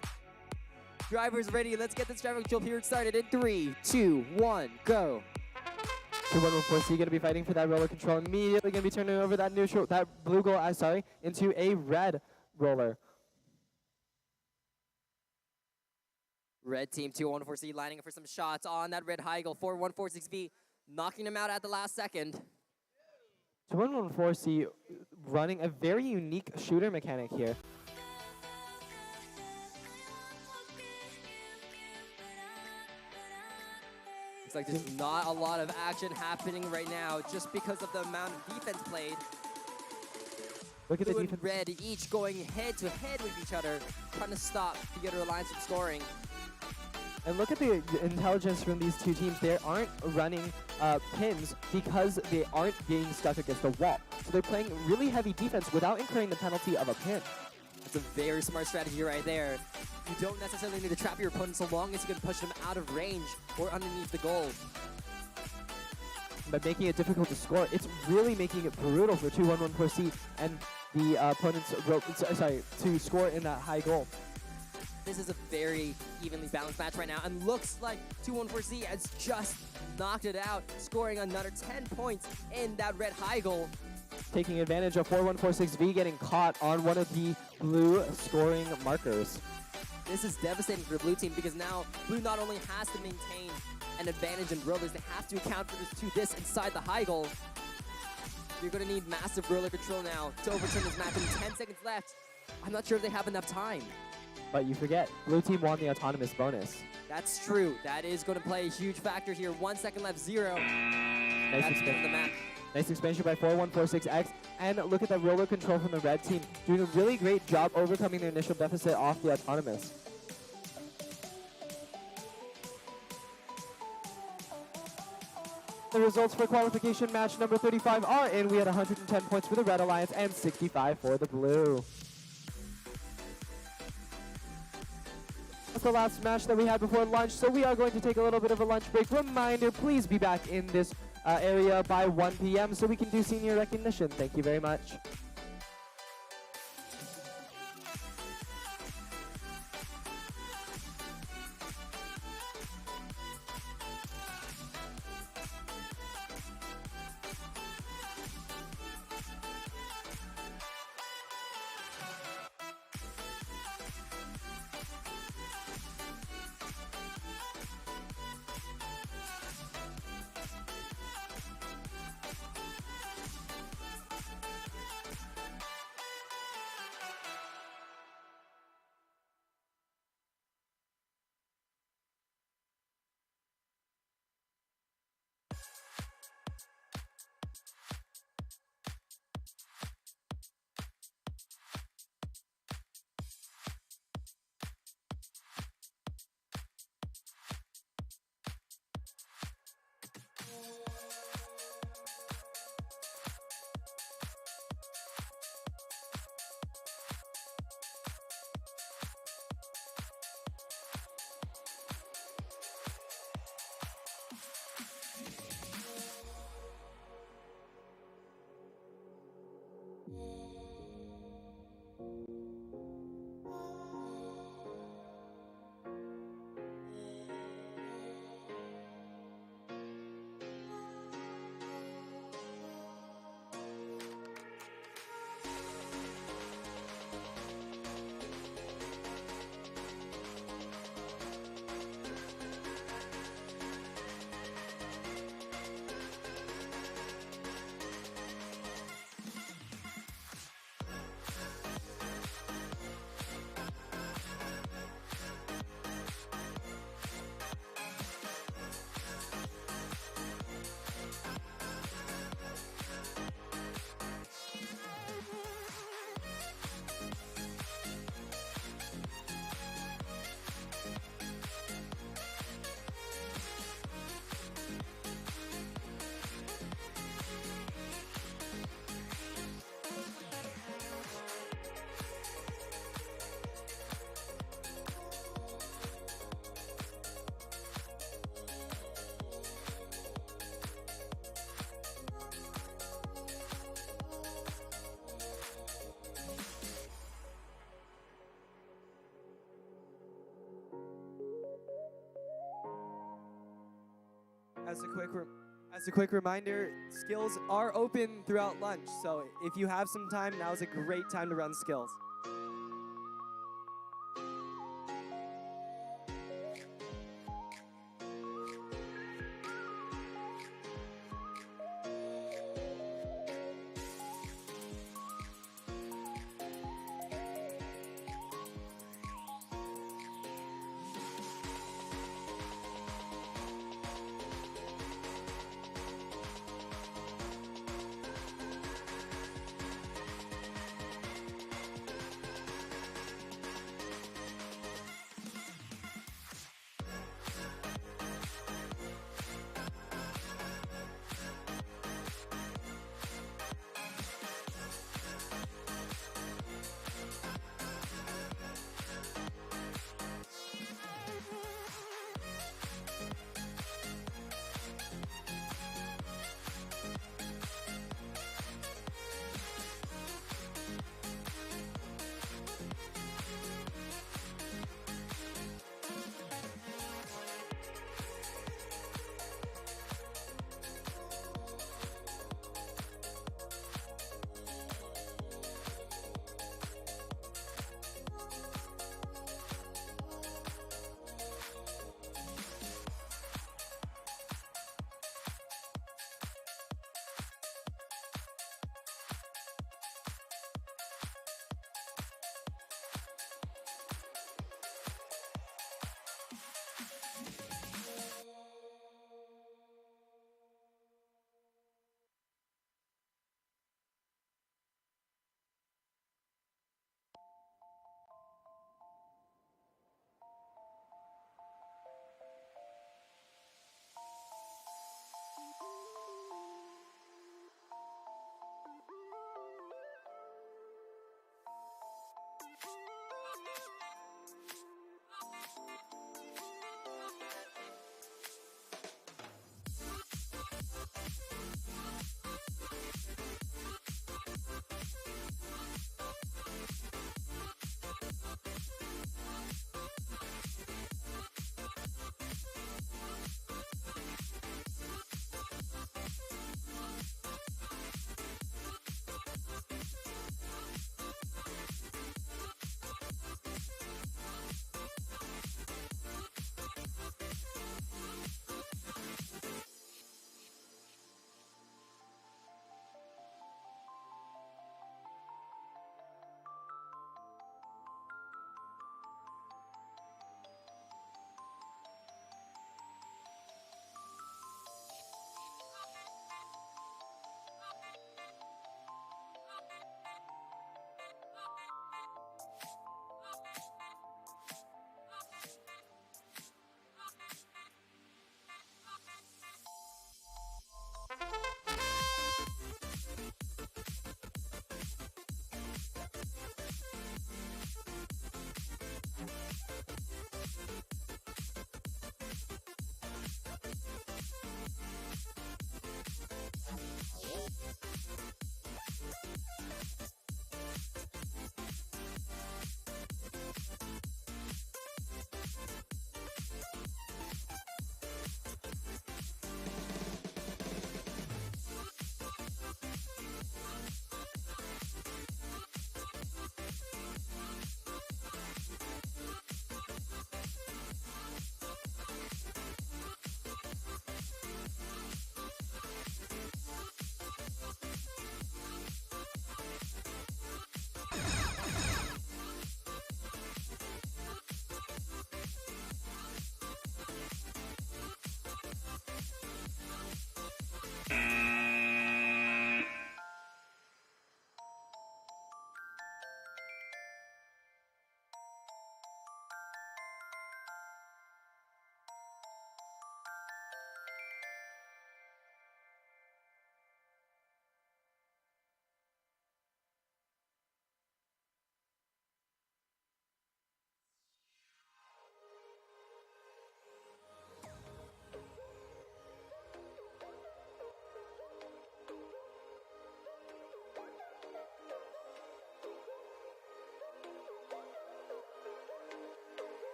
Drivers ready. Let's get this driver control period started in 3, 2, 1, go. 2114C going to be fighting for that roller control. Immediately going to be turning over that neutral, that blue goal, into a red roller. Red team 2114C lining up for some shots on that red high goal. 4146V knocking him out at the last second. 2114C running a very unique shooter mechanic here. Looks like there's not a lot of action happening right now just because of the amount of defense played. Look at the Blue and defense. red each going head to head with each other, trying to stop the other alliance from scoring. And look at the intelligence from these two teams. They aren't running pins because they aren't being stuck against the wall. So they're playing really heavy defense without incurring the penalty of a pin. It's a very smart strategy right there. You don't necessarily need to trap your opponent so long as you can push them out of range or underneath the goal. But making it difficult to score, it's really making it brutal for 2114C and the opponents to score in that high goal. This is a very evenly balanced match right now, and looks like 2114C has just knocked it out, scoring another 10 points in that red high goal. Taking advantage of 4146V getting caught on one of the blue scoring markers. This is devastating for the blue team because now blue not only has to maintain an advantage in rollers, they have to account for this inside the high goal. You're going to need massive roller control now to overturn this match. In 10 seconds left, I'm not sure if they have enough time. But you forget, blue team won the autonomous bonus. That's true. That is going to play a huge factor here. 1 second left, 0. Nice That's the end of the match. Nice expansion by 4146X. And look at that roller control from the red team. Doing a really great job overcoming their initial deficit off the autonomous. The results for qualification match number 35 are in. We had 110 points for the Red Alliance and 65 for the Blue. That's the last match that we had before lunch, so we are going to take a little bit of a lunch break. Reminder, please be back in this area by 1 p.m. so we can do senior recognition. Thank you very much. As a quick reminder, skills are open throughout lunch. So if you have some time, now is a great time to run skills.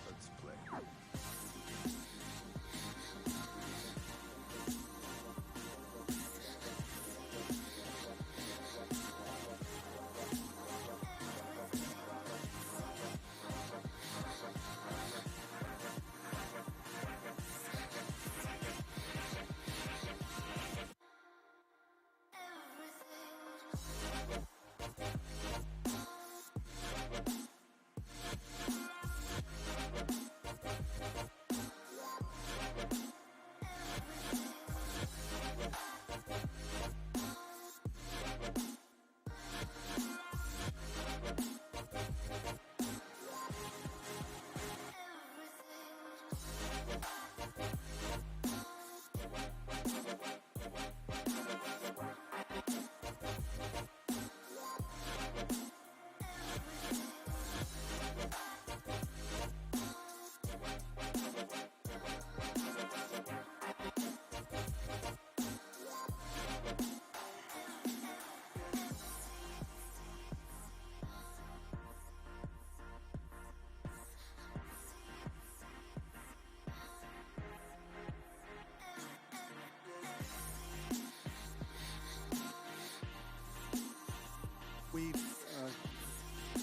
Let's play.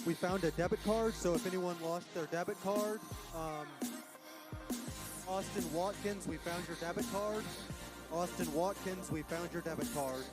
We found a debit card, so if anyone lost their debit card, Austin Watkins, we found your debit card. Austin Watkins, we found your debit card.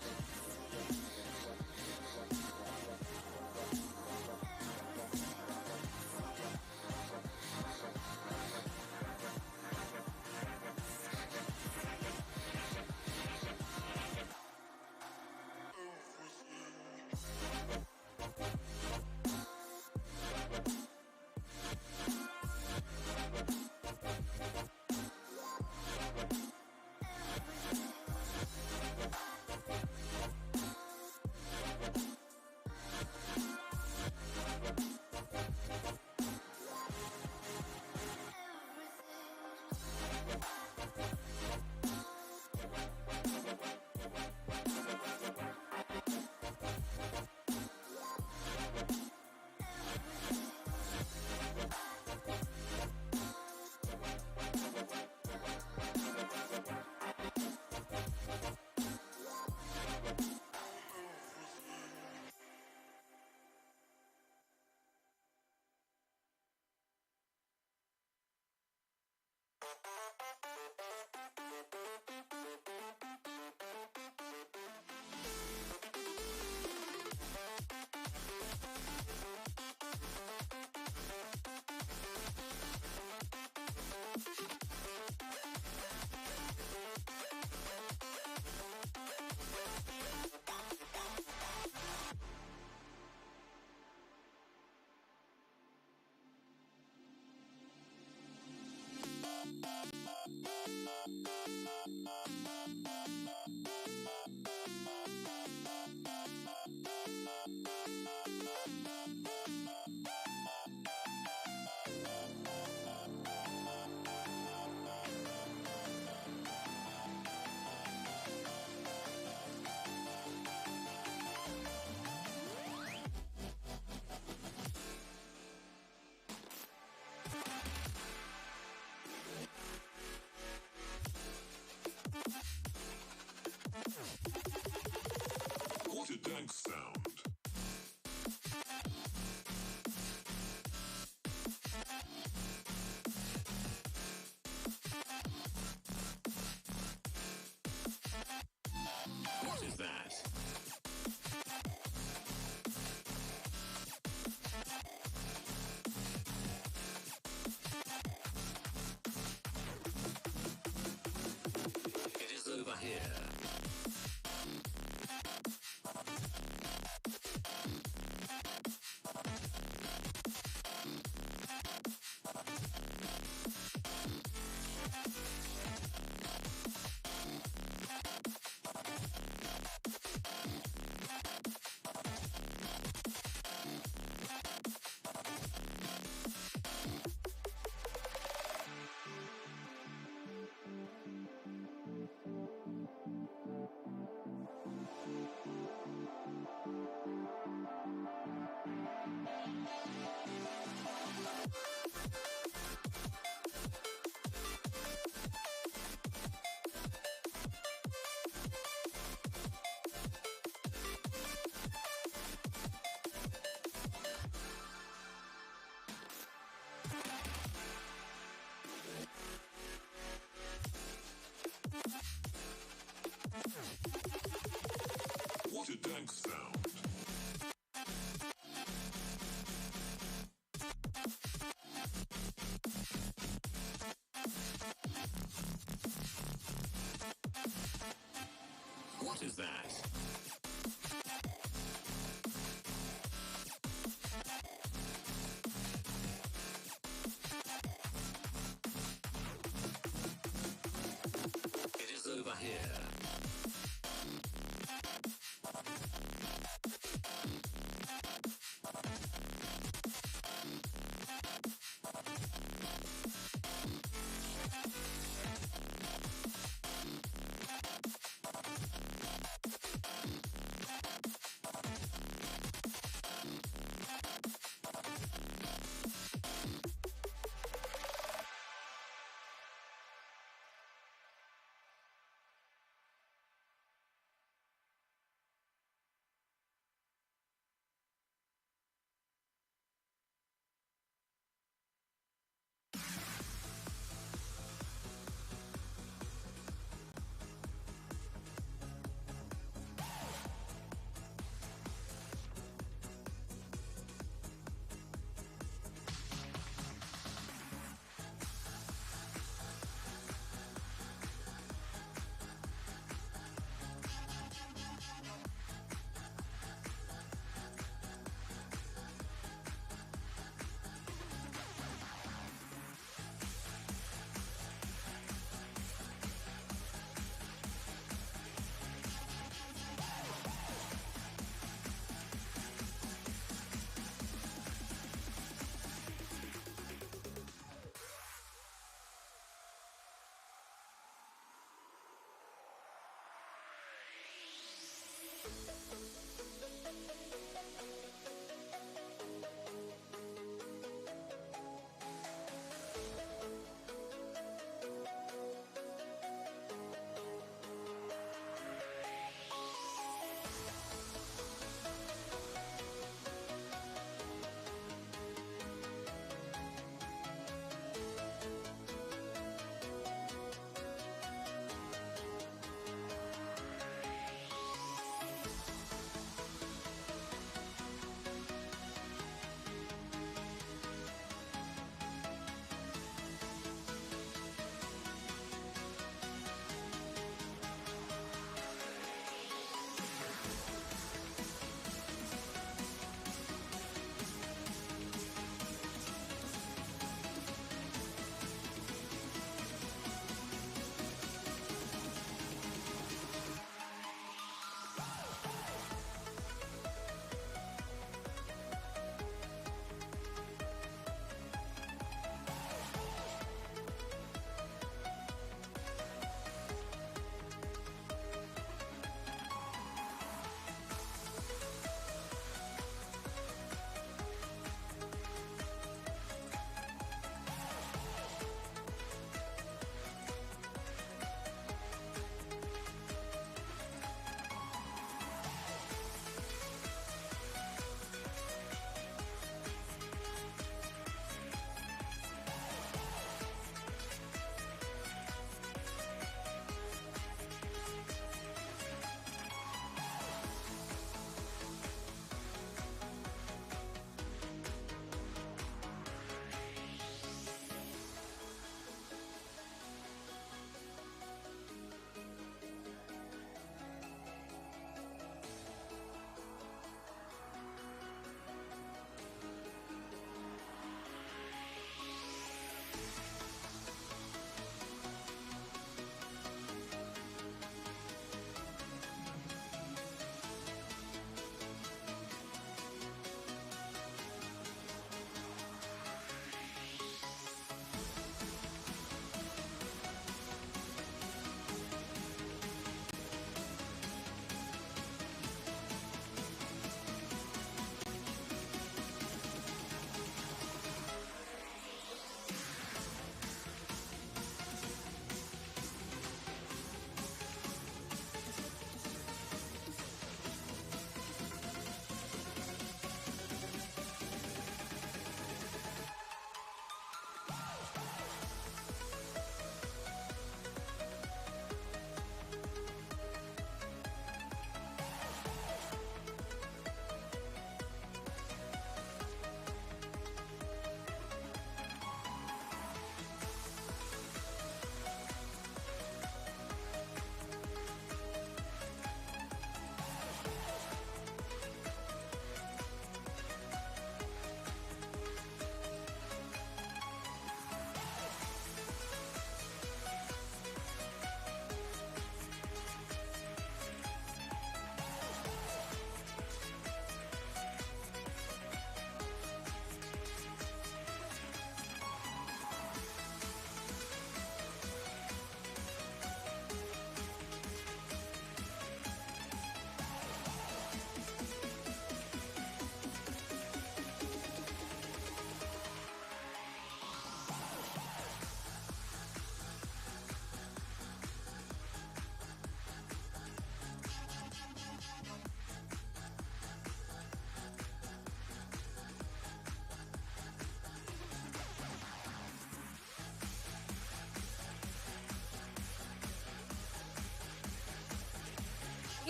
What is that? It is over here.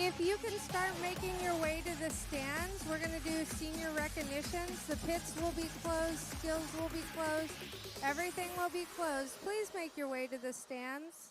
If you can start making your way to the stands, we're going to do senior recognitions. The pits will be closed, skills will be closed, everything will be closed. Please make your way to the stands.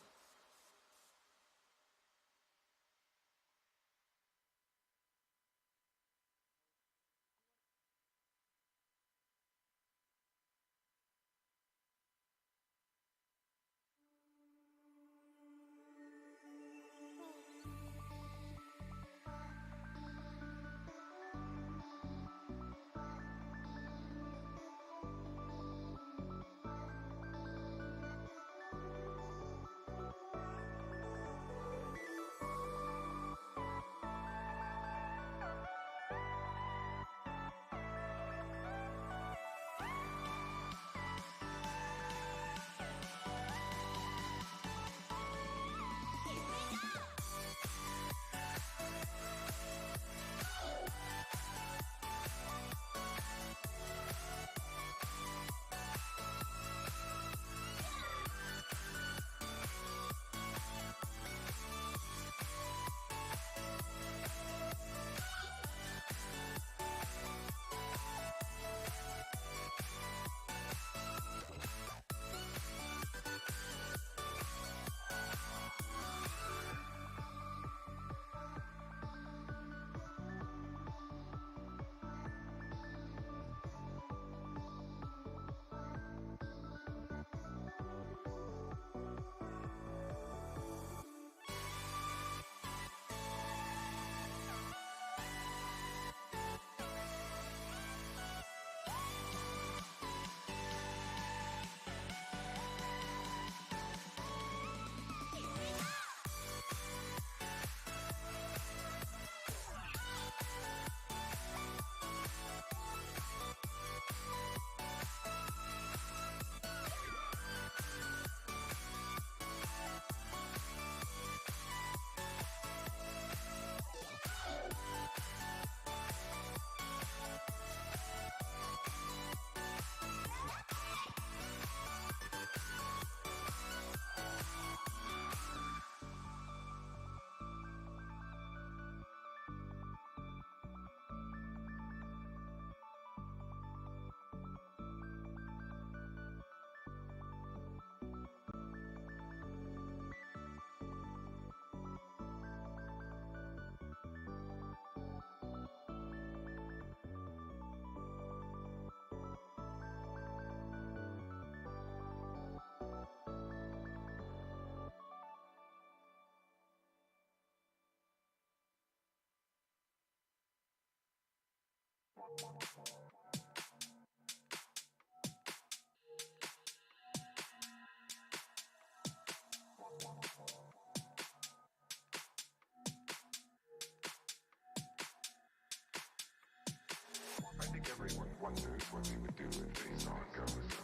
I think everyone wonders what they would do if they saw a ghost.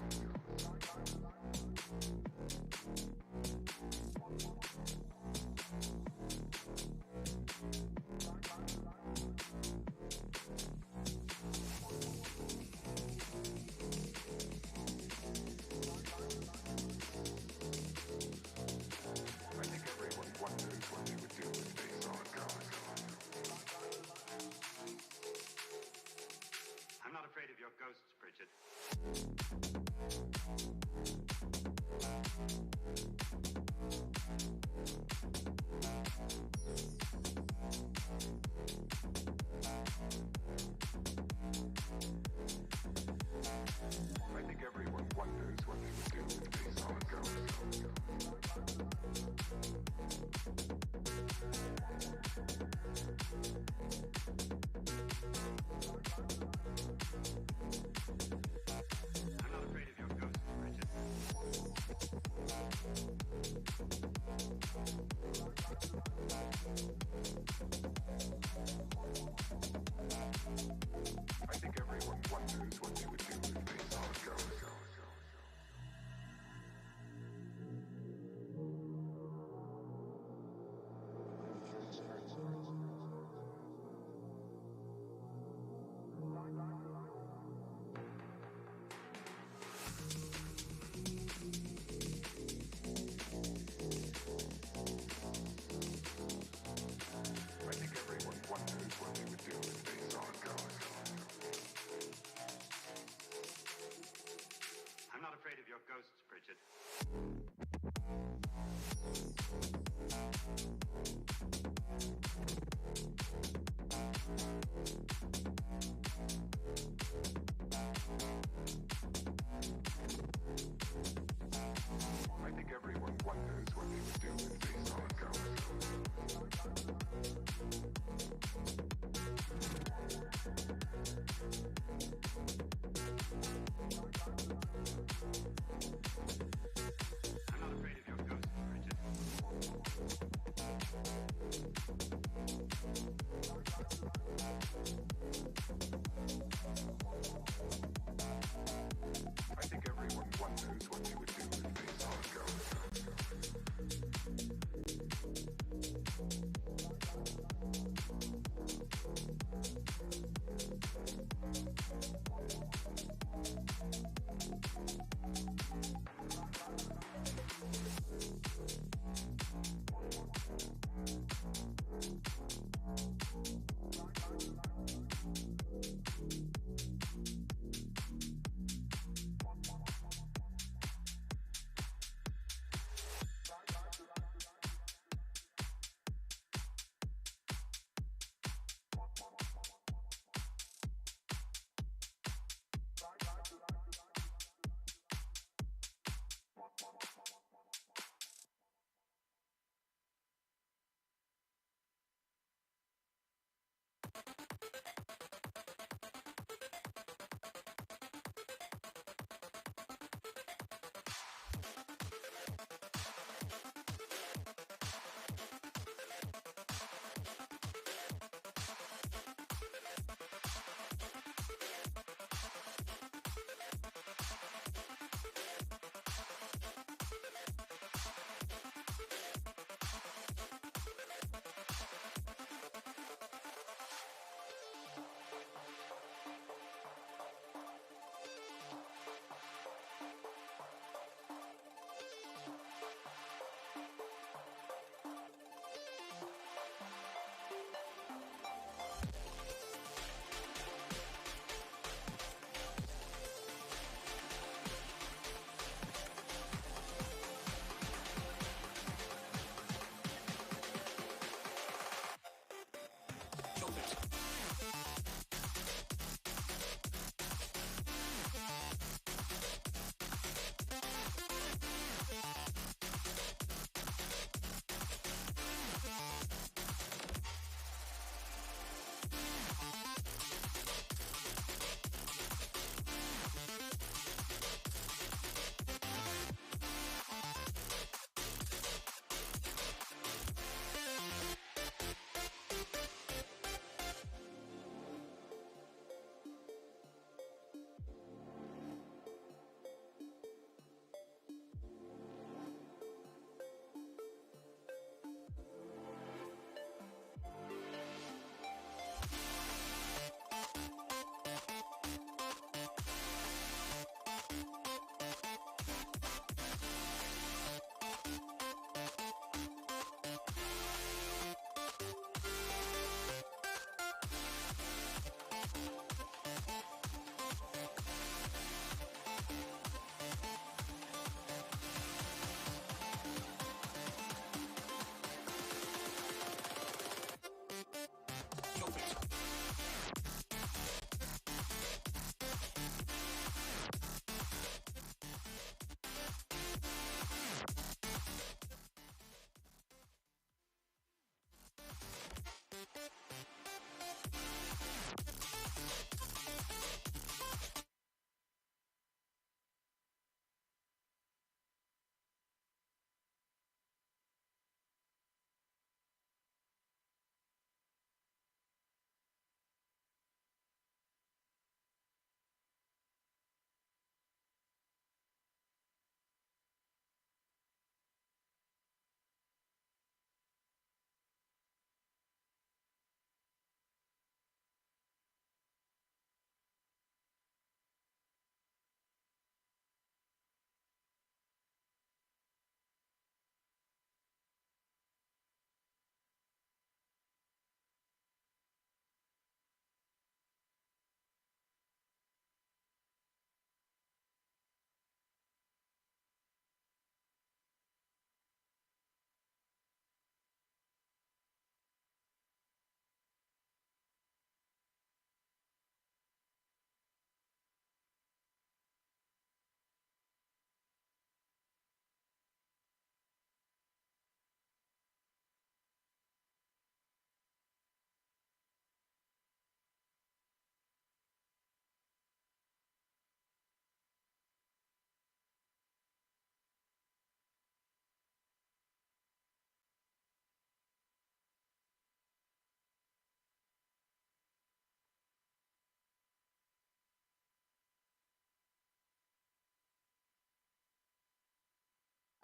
I think everyone wonders what they would do if they saw a ghost. I'm not afraid of your ghosts, Bridget. wonders what they would do if they saw a ghost. I'm not afraid of your ghost, Bridget. I think everyone wonders what they would do if they saw a ghost.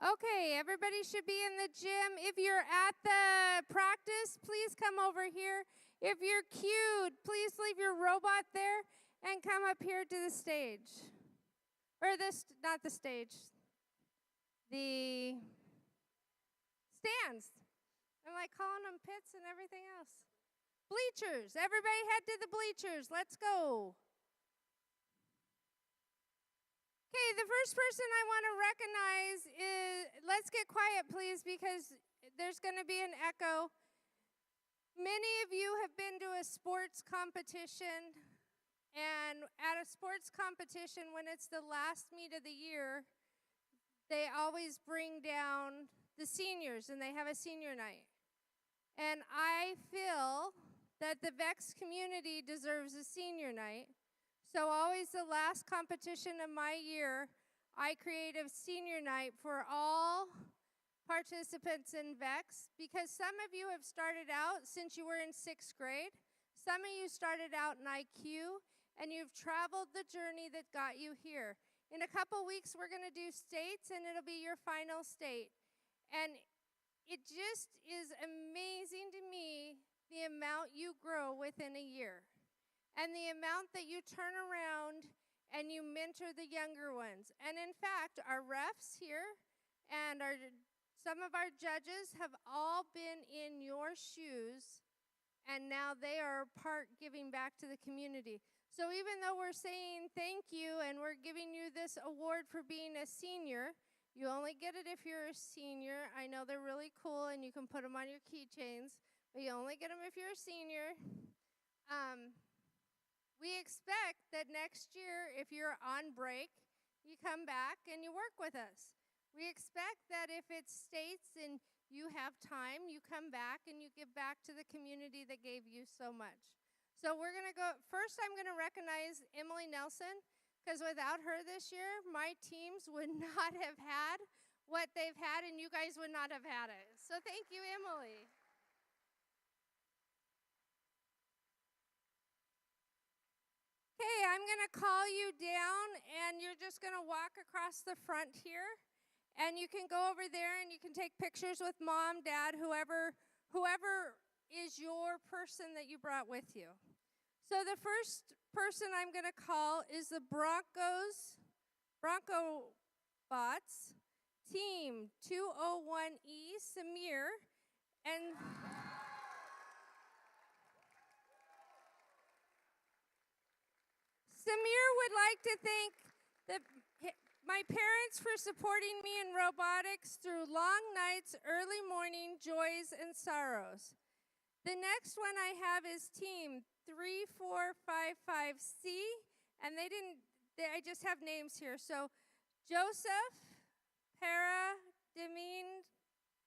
Okay, everybody should be in the gym. If you're at the practice, please come over here. If you're queued, please leave your robot there and come up here to the stage. Or this, not the stage, the stands. I'm like calling them pits and everything else. Bleachers. Everybody head to the bleachers. Let's go. Okay, the first person I want to recognize is, let's get quiet, please, because there's going to be an echo. Many of you have been to a sports competition, and at a sports competition, when it's the last meet of the year, they always bring down the seniors, and they have a senior night. And I feel that the VEX community deserves a senior night. So always the last competition of my year, I create a senior night for all participants in VEX, because some of you have started out since you were in 6th grade. Some of you started out in IQ, and you've traveled the journey that got you here. In a couple weeks, we're going to do states, and it'll be your final state. And it just is amazing to me the amount you grow within a year, and the amount that you turn around and you mentor the younger ones. And in fact, our refs here and some of our judges have all been in your shoes, and now they are part giving back to the community. So even though we're saying thank you and we're giving you this award for being a senior, you only get it if you're a senior. I know they're really cool and you can put them on your keychains, but you only get them if you're a senior. We expect that next year, if you're on break, you come back and you work with us. We expect that if it's states and you have time, you come back and you give back to the community that gave you so much. So we're going to go, first I'm going to recognize Emily Nelson, because without her this year, my teams would not have had what they've had, and you guys would not have had it. So thank you, Emily. Okay, I'm going to call you down, and you're just going to walk across the front here. And you can go over there, and you can take pictures with mom, dad, whoever is your person that you brought with you. So the first person I'm going to call is the Bronco Bots, Team 201E, Samir, and Samir would like to thank my parents for supporting me in robotics through long nights, early morning joys, and sorrows. The next one I have is Team 3455C, and I just have names here. So Joseph, Para, Demeen,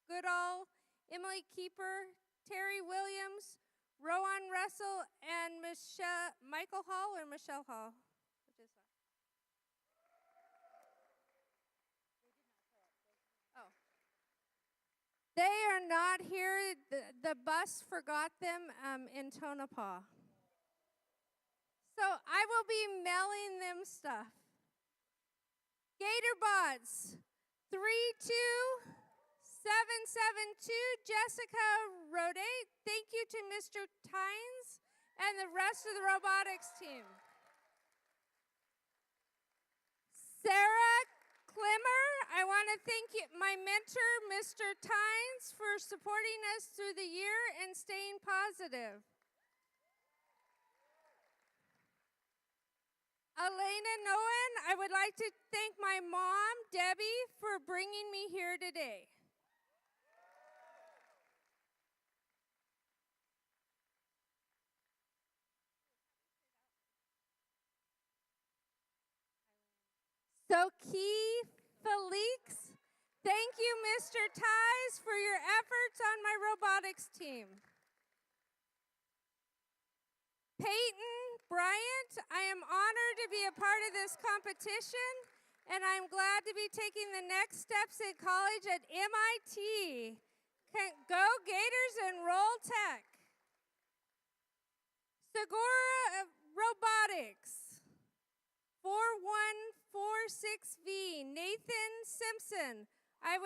Goodall, Emily Keeper, Terry Williams, Rowan Russell, and Michael Hall or Michelle Hall? Which is that? Oh. They are not here. The bus forgot them in Tonopah. So I will be mailing them stuff. Gatorbots, 32772, Jessica Rodate. Thank you to Mr. Tynes and the rest of the robotics team. Sarah Klimmer, I want to thank you, my mentor, Mr. Tynes, for supporting us through the year and staying positive. Elena Noen, I would like to thank my mom, Debbie, for bringing me here today. So Keith Felix, thank you, Mr. Ties, for your efforts on my robotics team. Peyton Bryant, I am honored to be a part of this competition, and I'm glad to be taking the next steps in college at MIT. Go Gators and roll tech. Segura Robotics, 4146V, Nathan Simpson. I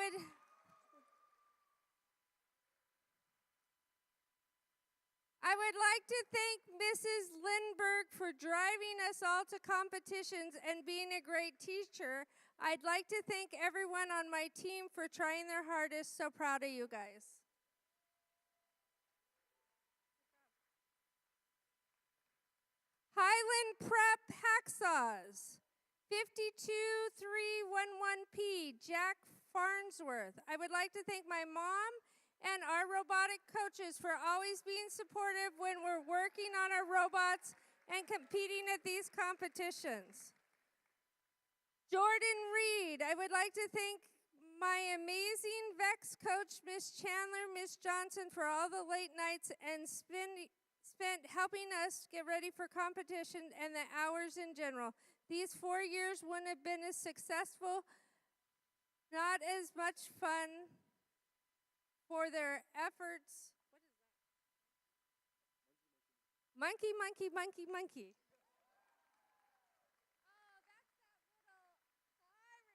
would like to thank Mrs. Lindbergh for driving us all to competitions and being a great teacher. I'd like to thank everyone on my team for trying their hardest. So proud of you guys. Highland Prep Hacksaws, 52311P, Jack Farnsworth. I would like to thank my mom and our robotic coaches for always being supportive when we're working on our robots and competing at these competitions. Jordan Reed, I would like to thank my amazing VEX coach, Miss Chandler, Miss Johnson, for all the late nights and spent helping us get ready for competition and the hours in general. These 4 years wouldn't have been as successful, not as much fun for their efforts. What is that? Monkey, monkey, monkey, monkey. Oh, that's that little, I remember that.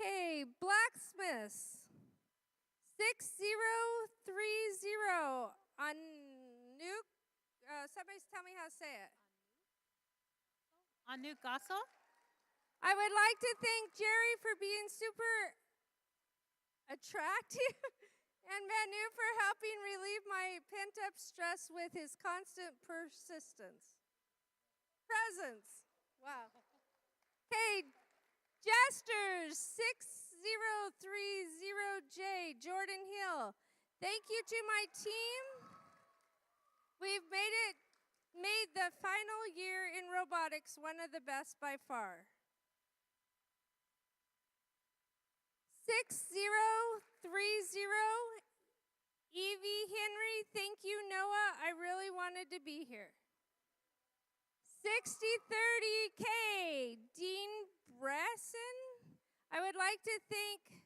Okay, blacksmiths. 6030 on Nuke. Somebody tell me how to say it. Anu Gaso? I would like to thank Jerry for being super attractive and Manu for helping relieve my pent-up stress with his constant presence. Wow. Okay, Jesters, 6030J, Jordan Hill. Thank you to my team. We've made the final year in robotics one of the best by far. 6030 Evie Henry, thank you, Noah. I really wanted to be here. 6030K, Dean Bresson. I would like to thank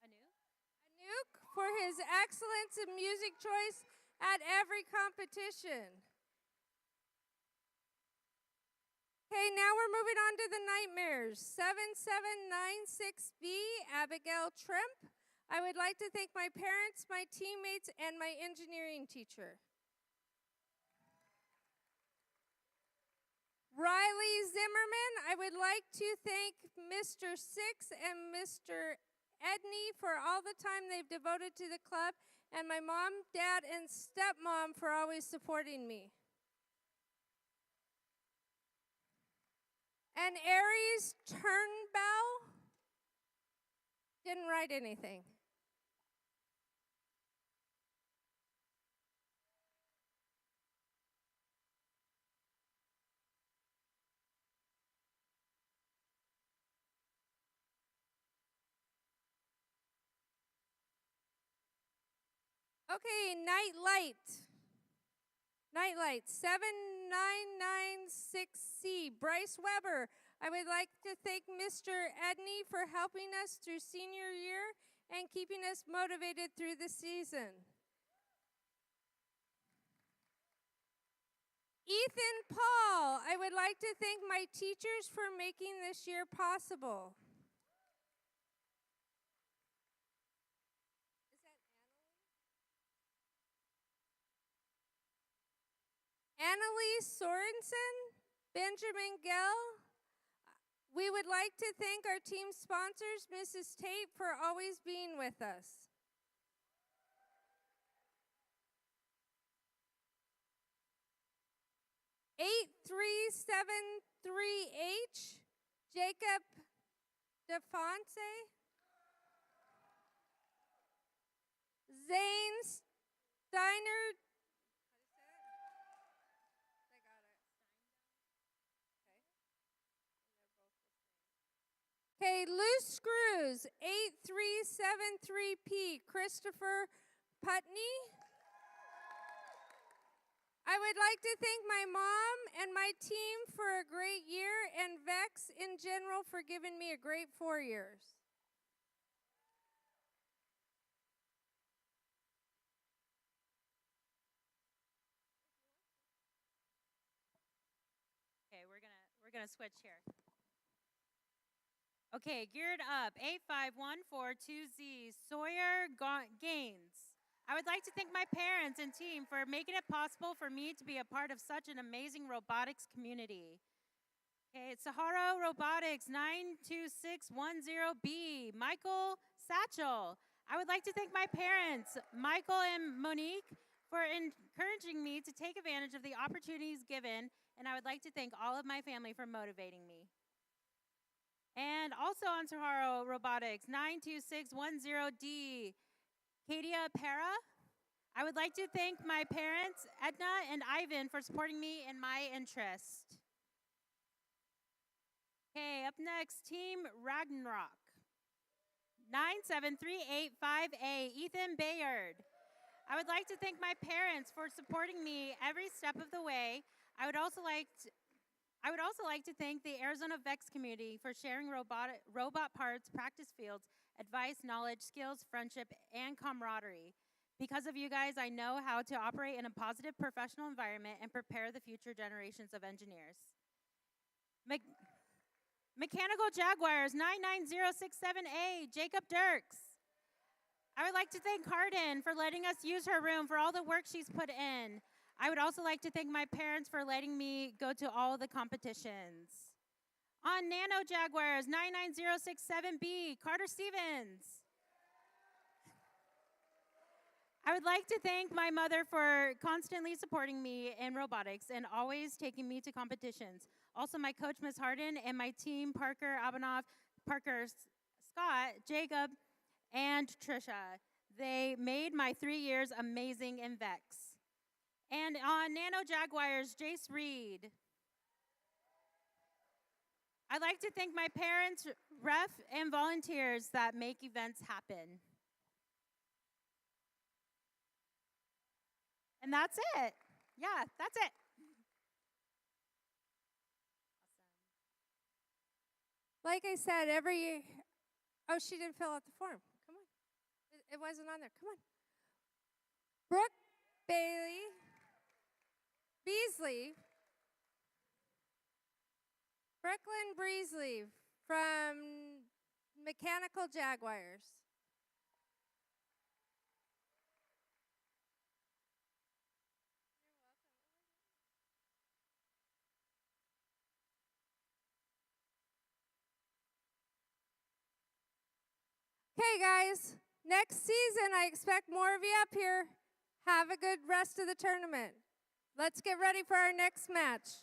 Anouk for his excellence in music choice at every competition. Okay, now we're moving on to the nightmares. 7796B, Abigail Trimp. I would like to thank my parents, my teammates, and my engineering teacher. Riley Zimmerman, I would like to thank Mr. Six and Mr. Edney for all the time they've devoted to the club, and my mom, dad, and stepmom for always supporting me. And Aries Turnbow didn't write anything. Okay, Nightlight, 7996C, Bryce Weber. I would like to thank Mr. Edney for helping us through senior year and keeping us motivated through the season. Ethan Paul, I would like to thank my teachers for making this year possible. Annalise Sorensen, Benjamin Gell. We would like to thank our team sponsors, Mrs. Tate, for always being with us. (8373H), Jacob DeFonte. Zane Steiner. Okay, Loose Screws, 8373P, Christopher Putney. I would like to thank my mom and my team for a great year and VEX in general for giving me a great 4 years. Okay, we're we're going to switch here. Okay, geared up. A5142Z, Sawyer Gaines. I would like to thank my parents and team for making it possible for me to be a part of such an amazing robotics community. Okay, it's Sahara Robotics 92610B, Michael Satchel. I would like to thank my parents, Michael and Monique, for encouraging me to take advantage of the opportunities given, and I would like to thank all of my family for motivating me. And also on Sahara Robotics 92610D, Katia Para. I would like to thank my parents, Edna and Ivan, for supporting me in my interest. Okay, up next, Team Ragnarok. 97385A, Ethan Bayard. I would like to thank my parents for supporting me every step of the way. I would also like to thank the Arizona VEX community for sharing robot parts, practice fields, advice, knowledge, skills, friendship, and camaraderie. Because of you guys, I know how to operate in a positive professional environment and prepare the future generations of engineers. Mechanical Jaguars 99067A, Jacob Dirks. I would like to thank Hardin for letting us use her room for all the work she's put in. I would also like to thank my parents for letting me go to all the competitions. On Nano Jaguars 99067B, Carter Stevens. I would like to thank my mother for constantly supporting me in robotics and always taking me to competitions. Also, my coach, Ms. Harden, and my team, Parker Abanoff, Parker Scott, Jacob, and Trisha. They made my 3 years amazing in VEX. And on Nano Jaguars, Jace Reed. I'd like to thank my parents, ref, and volunteers that make events happen. And that's it. Yeah, that's it. Like I said, every year. Oh, she didn't fill out the form. Come on. It wasn't on there. Come on. Brooke Beasley. Brooklyn Beasley from Mechanical Jaguars. Okay, guys, next season I expect more of you up here. Have a good rest of the tournament. Let's get ready for our next match.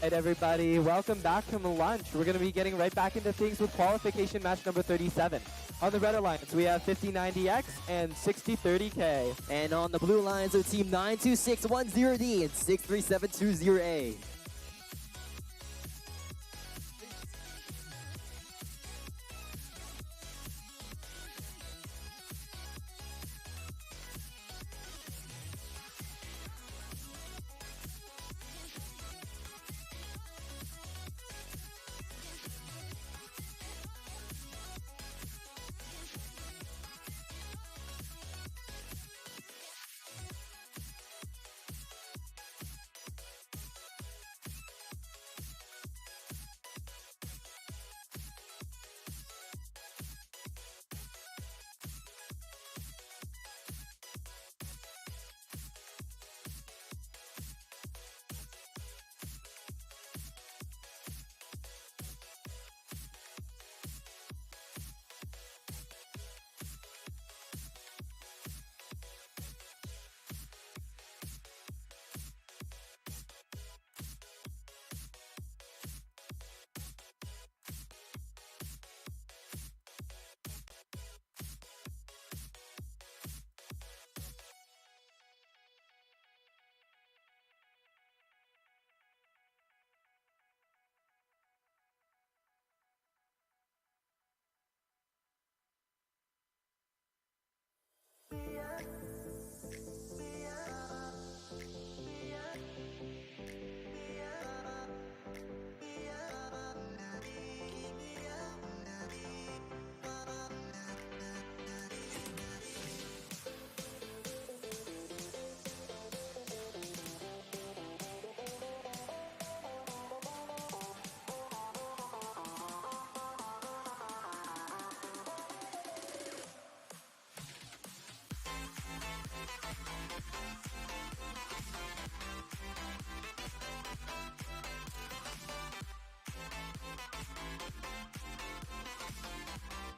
right, everybody, welcome back from lunch. We're going to be getting right back into things with qualification match number 37. On the red alliance, we have 5090X and 6030K. And on the blue lines of Team 92610D and 63720A.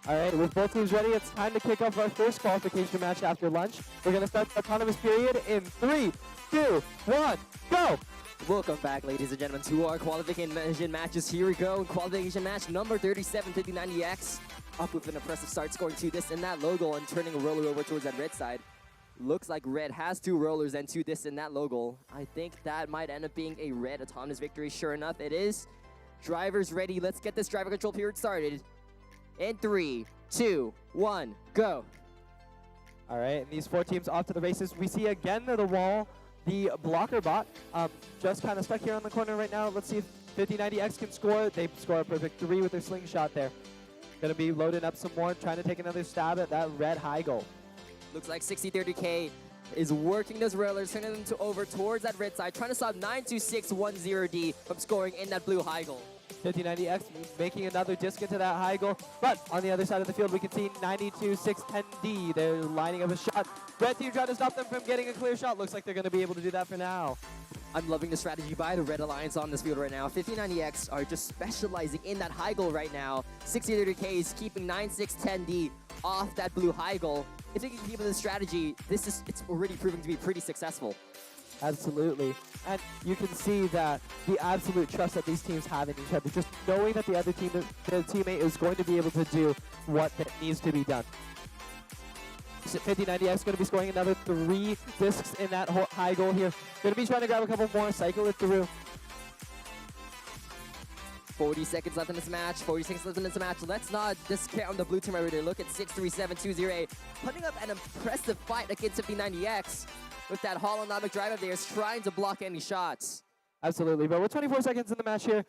All right, with both teams ready, it's time to kick off our first qualification match after lunch. We're going to start the autonomous period in 3, 2, 1, go! Welcome back, ladies and gentlemen, to our qualification matches. Here we go. Qualification match number 37, 5090X. Up with an impressive start, scoring 2 this and that logo and turning a roller over towards that red side. Looks like red has 2 rollers and 2 this and that logo. I think that might end up being a red autonomous victory. Sure enough, it is. Drivers ready. Let's get this driver control period started. In 3, 2, 1, go. All right, and these 4 teams off to the races. We see again the wall, the blocker bot, just kind of stuck here on the corner right now. Let's see if 5090X can score. They score a perfect 3 with their slingshot there. Gonna be loading up some more, trying to take another stab at that red high goal. Looks like 6030K is working those rollers, turning them over towards that red side, trying to stop 92610D from scoring in that blue high goal. 5090X making another disc into that high goal, but on the other side of the field we can see 92610D. They're lining up a shot. Red team trying to stop them from getting a clear shot. Looks like they're going to be able to do that for now. I'm loving the strategy by the Red Alliance on this field right now. 5090X are just specializing in that high goal right now. 6030K is keeping 9610D off that blue high goal. If they can keep this strategy, it's already proving to be pretty successful. Absolutely. And you can see that the absolute trust that these teams have in each other, just knowing that the other team, the teammate is going to be able to do what that needs to be done. 5090X is going to be scoring another 3 discs in that high goal here. Going to be trying to grab a couple more, cycle it through. 40 seconds left in this match. 40 seconds left in this match. Let's not discount the blue team right here. Look at 63720A putting up an impressive fight against 5090X. With that holonomic driver there, is trying to block any shots. Absolutely, but with 24 seconds in the match here,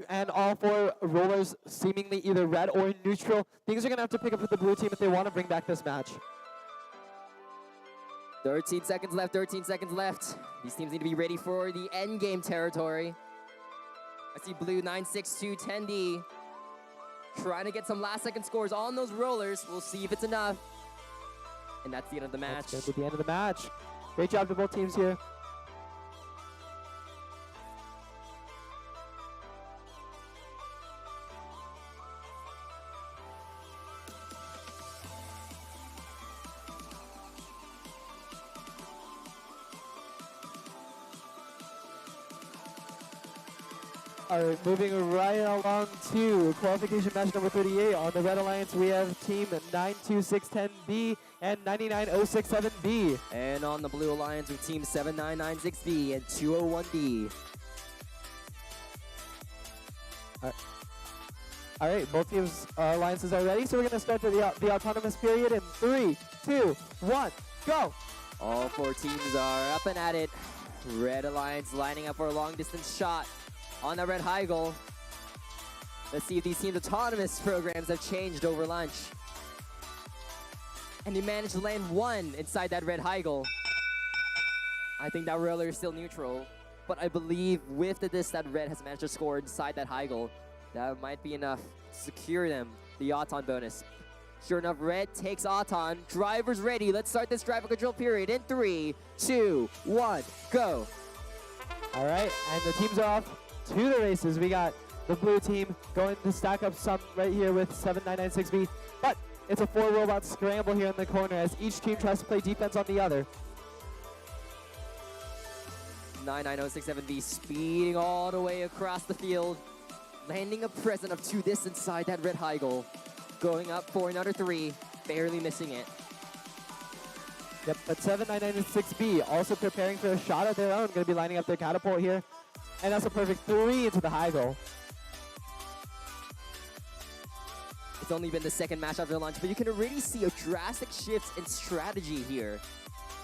and all 4 rollers seemingly either red or neutral, things are going to have to pick up with the blue team if they want to bring back this match. 13 seconds left, 13 seconds left. These teams need to be ready for the end game territory. I see blue 96210D trying to get some last second scores on those rollers. We'll see if it's enough. And that's the end of the match. That's the end of the match. Great job to both teams here. All right, moving right along to qualification match number 38. On the Red Alliance, we have team 92610B and 99067B. And on the Blue Alliance with team 7996B and 201D. All right, both teams' alliances are ready, so we're going to start the autonomous period in 3, 2, 1, go! All 4 teams are up and at it. Red Alliance lining up for a long distance shot on that red high goal. Let's see if these teams' autonomous programs have changed over lunch. And they managed to land 1 inside that red high goal. I think that roller is still neutral, but I believe with the disc that red has managed to score inside that high goal, that might be enough to secure them the Auton bonus. Sure enough, red takes Auton. Drivers ready. Let's start this driver control period in 3, 2, 1, go. All right, and the teams are off to the races. We got the blue team going to stack up some right here with 7996B, but it's a 4-robot scramble here in the corner as each team tries to play defense on the other. 99067B speeding all the way across the field, landing a present of 2 disc inside that red high goal. Going up for another 3, barely missing it. Yep, but 7996B also preparing for a shot of their own, going to be lining up their catapult here. And that's a perfect 3 into the high goal. It's only been the second match after lunch, but you can already see a drastic shift in strategy here.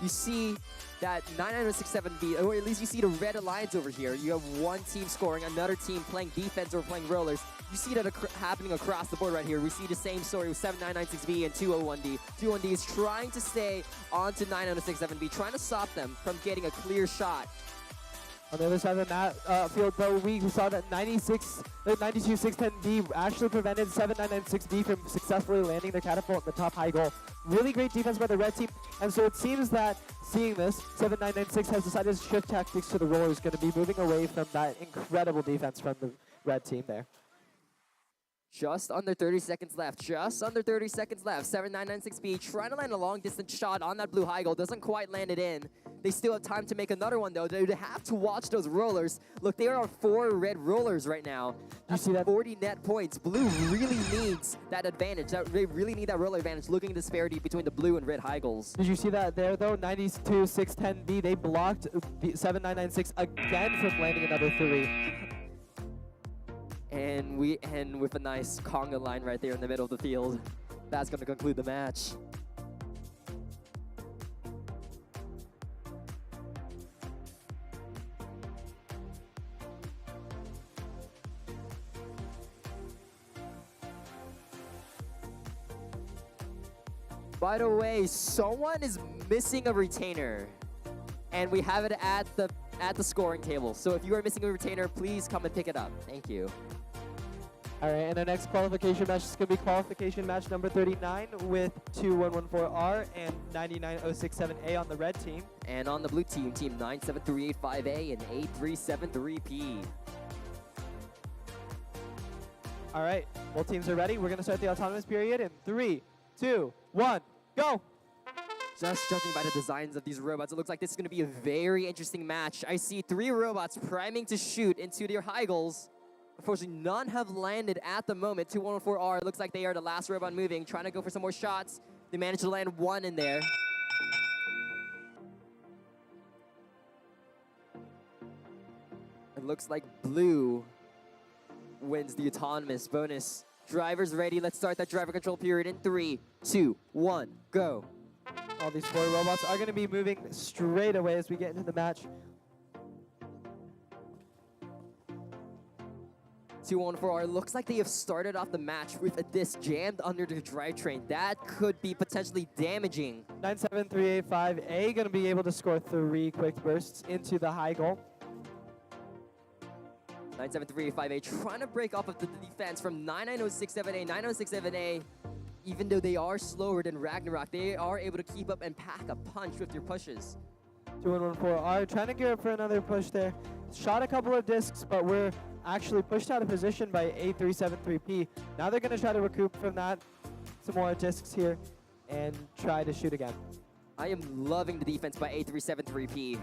You see that 99067B, or at least you see the Red Alliance over here. You have one team scoring, another team playing defense or playing rollers. You see that happening across the board right here. We see the same story with 7996B and 201D. 201D is trying to stay onto 99067B, trying to stop them from getting a clear shot. On the other side of the field, though, we saw that 92610B actually prevented 7996B from successfully landing their catapult in the top high goal. Really great defense by the red team, and so it seems that seeing this, 7996 has decided to shift tactics to the rollers, going to be moving away from that incredible defense from the red team there. Just under 30 seconds left. Just under 30 seconds left. 7996B trying to land a long distance shot on that blue high goal. Doesn't quite land it in. They still have time to make another one though. They have to watch those rollers. Look, there are 4 red rollers right now. You see that? 40 net points. Blue really needs that advantage. They really need that roller advantage. Looking at the disparity between the blue and red high goals. Did you see that there though? 92610B, they blocked 7996 again from landing another 3. And we end with a nice conga line right there in the middle of the field. That's going to conclude the match. By the way, someone is missing a retainer. And we have it at the scoring table. So if you are missing a retainer, please come and pick it up. Thank you. All right, and the next qualification match is going to be qualification match number 39 with 2114R and 99067A on the red team. And on the blue team, team 97385A and 8373P. All right, both teams are ready. We're going to start the autonomous period in 3, 2, 1, go! Just judging by the designs of these robots, it looks like this is going to be a very interesting match. I see 3 robots priming to shoot into their high goals. Unfortunately, none have landed at the moment. 2114R looks like they are the last robot moving, trying to go for some more shots. They managed to land 1 in there. It looks like blue wins the autonomous bonus. Drivers ready. Let's start that driver control period in 3, 2, 1, go. All these 4 robots are going to be moving straight away as we get into the match. 2114R looks like they have started off the match with a disc jammed under the drivetrain. That could be potentially damaging. 97385A going to be able to score 3 quick bursts into the high goal. 97385A trying to break off of the defense from 99067A. 99067A, even though they are slower than Ragnarok, they are able to keep up and pack a punch with their pushes. 2114R trying to gear up for another push there. Shot a couple of discs, but we're actually pushed out of position by 8373P. Now they're going to try to recoup from that. Some more discs here and try to shoot again. I am loving the defense by 8373P.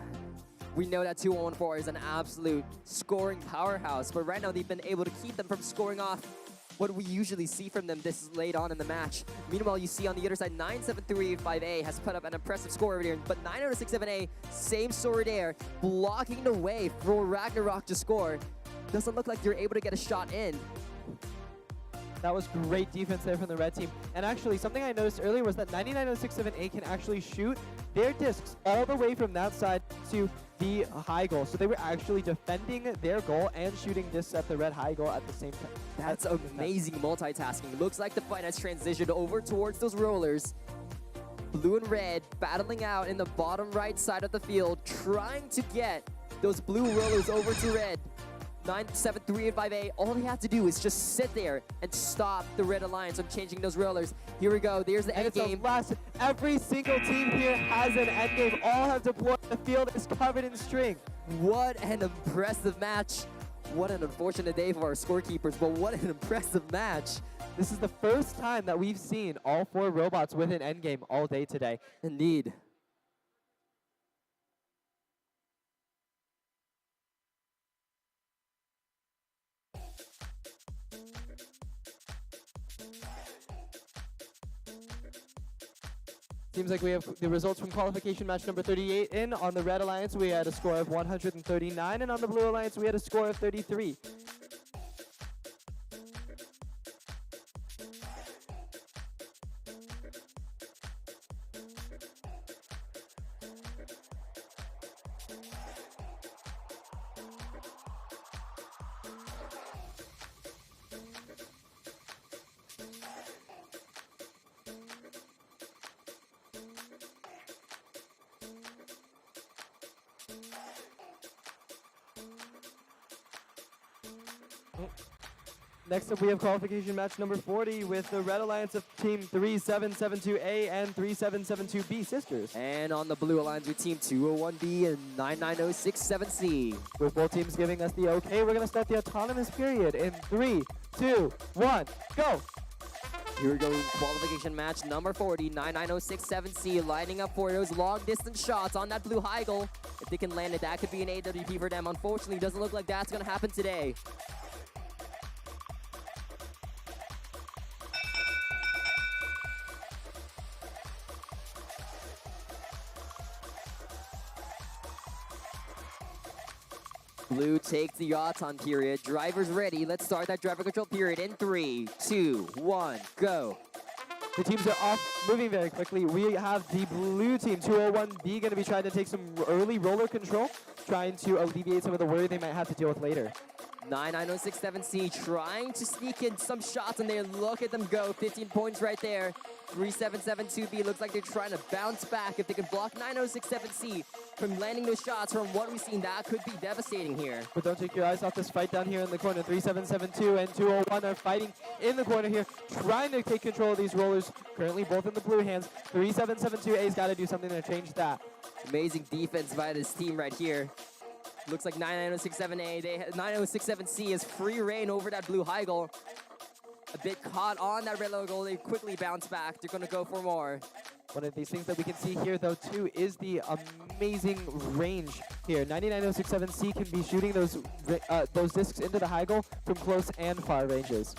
We know that 2114 is an absolute scoring powerhouse, but right now they've been able to keep them from scoring off what we usually see from them this late on in the match. Meanwhile, you see on the other side, 97385A has put up an impressive score over here, but 9067A, same story there, blocking the way for Ragnarok to score. Doesn't look like you're able to get a shot in. That was great defense there from the red team. And actually, something I noticed earlier was that 99067A can actually shoot their discs all the way from that side to the high goal. So they were actually defending their goal and shooting discs at the red high goal at the same time. That's amazing multitasking. Looks like the fight has transitioned over towards those rollers. Blue and red battling out in the bottom right side of the field, trying to get those blue rollers over to red. 97385A, all they have to do is just sit there and stop the Red Alliance from changing those rollers. Here we go, there's the And end it's game. a last. Every single team here has an end game. All have deployed. The field is covered in string. What an impressive match. What an unfortunate day for our scorekeepers, but what an impressive match. This is the first time that we've seen all 4 robots with an end game all day today. Indeed. Seems like we have the results from qualification match number 38 in. On the Red Alliance, we had a score of 139, and on the Blue Alliance, we had a score of 33. Next up, we have qualification match number 40 with the Red Alliance of Team 3772A and 3772B sisters. And on the Blue Alliance, with Team 201B and 99067C. With both teams giving us the okay, we're going to start the autonomous period in 3, 2, 1, go! Here we go, qualification match number 40, 99067C, lining up for those long-distance shots on that blue high goal. If they can land it, that could be an AWP for them. Unfortunately, doesn't look like that's going to happen today. Blue takes the Auton period. Drivers ready. Let's start that driver control period in 3, 2, 1, go. The teams are off, moving very quickly. We have the blue team, 201B, going to be trying to take some early roller control, trying to alleviate some of the worry they might have to deal with later. 99067C trying to sneak in some shots, and they look at them go. 15 points right there. 3772B looks like they're trying to bounce back. If they can block 9067C from landing those shots, from what we've seen, that could be devastating here. But don't take your eyes off this fight down here in the corner. 3772 and 201 are fighting in the corner here, trying to take control of these rollers. Currently both in the blue hands. 3772A's got to do something to change that. Amazing defense by this team right here. Looks like 99067A, 99067C is free reign over that blue high goal. A bit caught on that red low goal. They quickly bounce back. They're going to go for more. One of these things that we can see here, though, too, is the amazing range here. 99067C can be shooting those discs into the high goal from close and far ranges.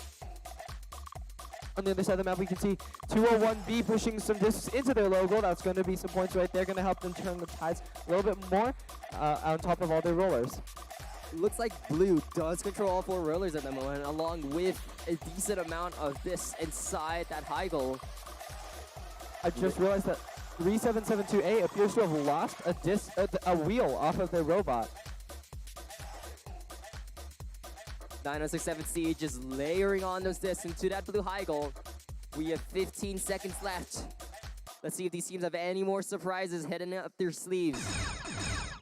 On the other side of the map, we can see 201B pushing some discs into their low goal. That's going to be some points right there, going to help them turn the tides a little bit more on top of all their rollers. Looks like Blue does control all 4 rollers at the moment, along with a decent amount of this inside that high goal. I just realized that 3772A appears to have lost a wheel off of their robot. 99067C just layering on those discs into that blue high goal. We have 15 seconds left. Let's see if these teams have any more surprises heading up their sleeves.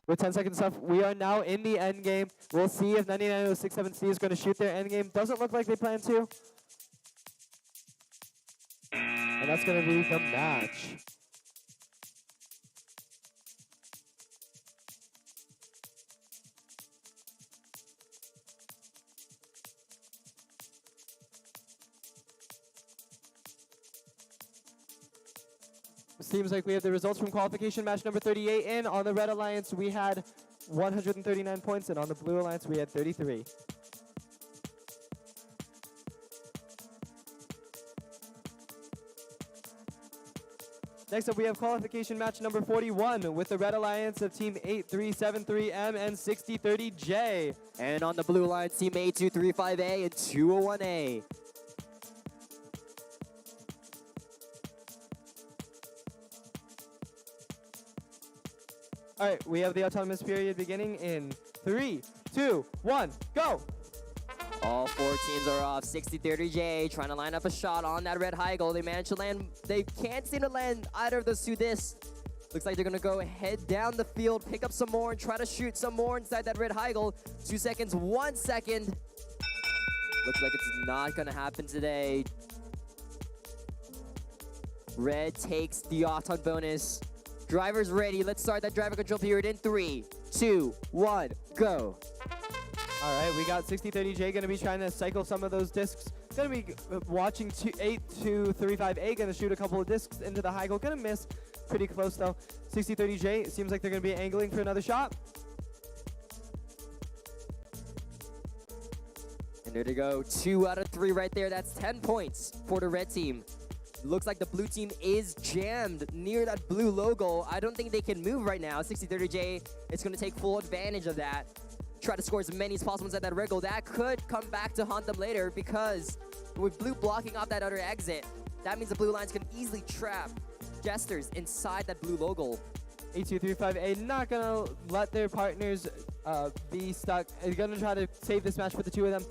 With 10 seconds left, we are now in the end game. We'll see if 99067C is going to shoot their end game. Doesn't look like they plan to. And that's going to be the match. Seems like we have the results from qualification match number 38 in. On the Red Alliance, we had 139 points, and on the Blue Alliance, we had 33. Next up, we have qualification match number 41 with the Red Alliance of Team 8373M and 6030J. And on the Blue Alliance, Team 8235A and 201A. All right, we have the autonomous period beginning in 3, 2, 1, go! All 4 teams are off. 6030J trying to line up a shot on that red high goal. They managed to land. They can't seem to land either of those two discs. Looks like they're going to go head down the field, pick up some more, and try to shoot some more inside that red high goal. 2 seconds, 1 second. Looks like it's not going to happen today. Red takes the auton bonus. Driver's ready. Let's start that driver control period in 3, 2, 1, go. All right, we got 6030J going to be trying to cycle some of those discs. Going to be watching 8235A, going to shoot a couple of discs into the high goal. Going to miss. Pretty close, though. 6030J, it seems like they're going to be angling for another shot. And there they go. 2 out of 3 right there. That's 10 points for the red team. Looks like the blue team is jammed near that blue logo. I don't think they can move right now. 6030J is going to take full advantage of that. Try to score as many as possible inside that red goal. That could come back to haunt them later because with blue blocking off that other exit, that means the blue lines can easily trap jesters inside that blue logo. 8235A not going to let their partners be stuck. They're going to try to save this match for the two of them.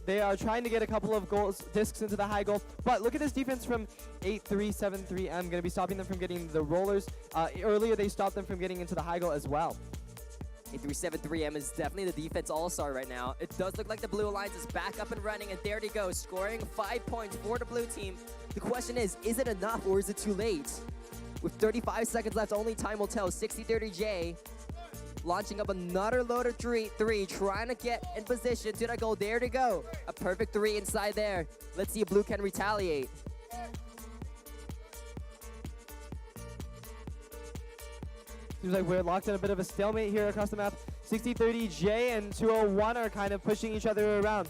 They are trying to get a couple of discs into the high goal, but look at this defense from 8373M. Going to be stopping them from getting the rollers. Earlier, they stopped them from getting into the high goal as well. 8373M is definitely the defense all-star right now. It does look like the Blue Alliance is back up and running, and there they go, scoring 5 points for the blue team. The question is it enough or is it too late? With 35 seconds left, only time will tell. 6030J launching up another load of three, trying to get in position to that goal. There they go. A perfect 3 inside there. Let's see if blue can retaliate. Seems like we're locked in a bit of a stalemate here across the map. 6030J and 201 are kind of pushing each other around.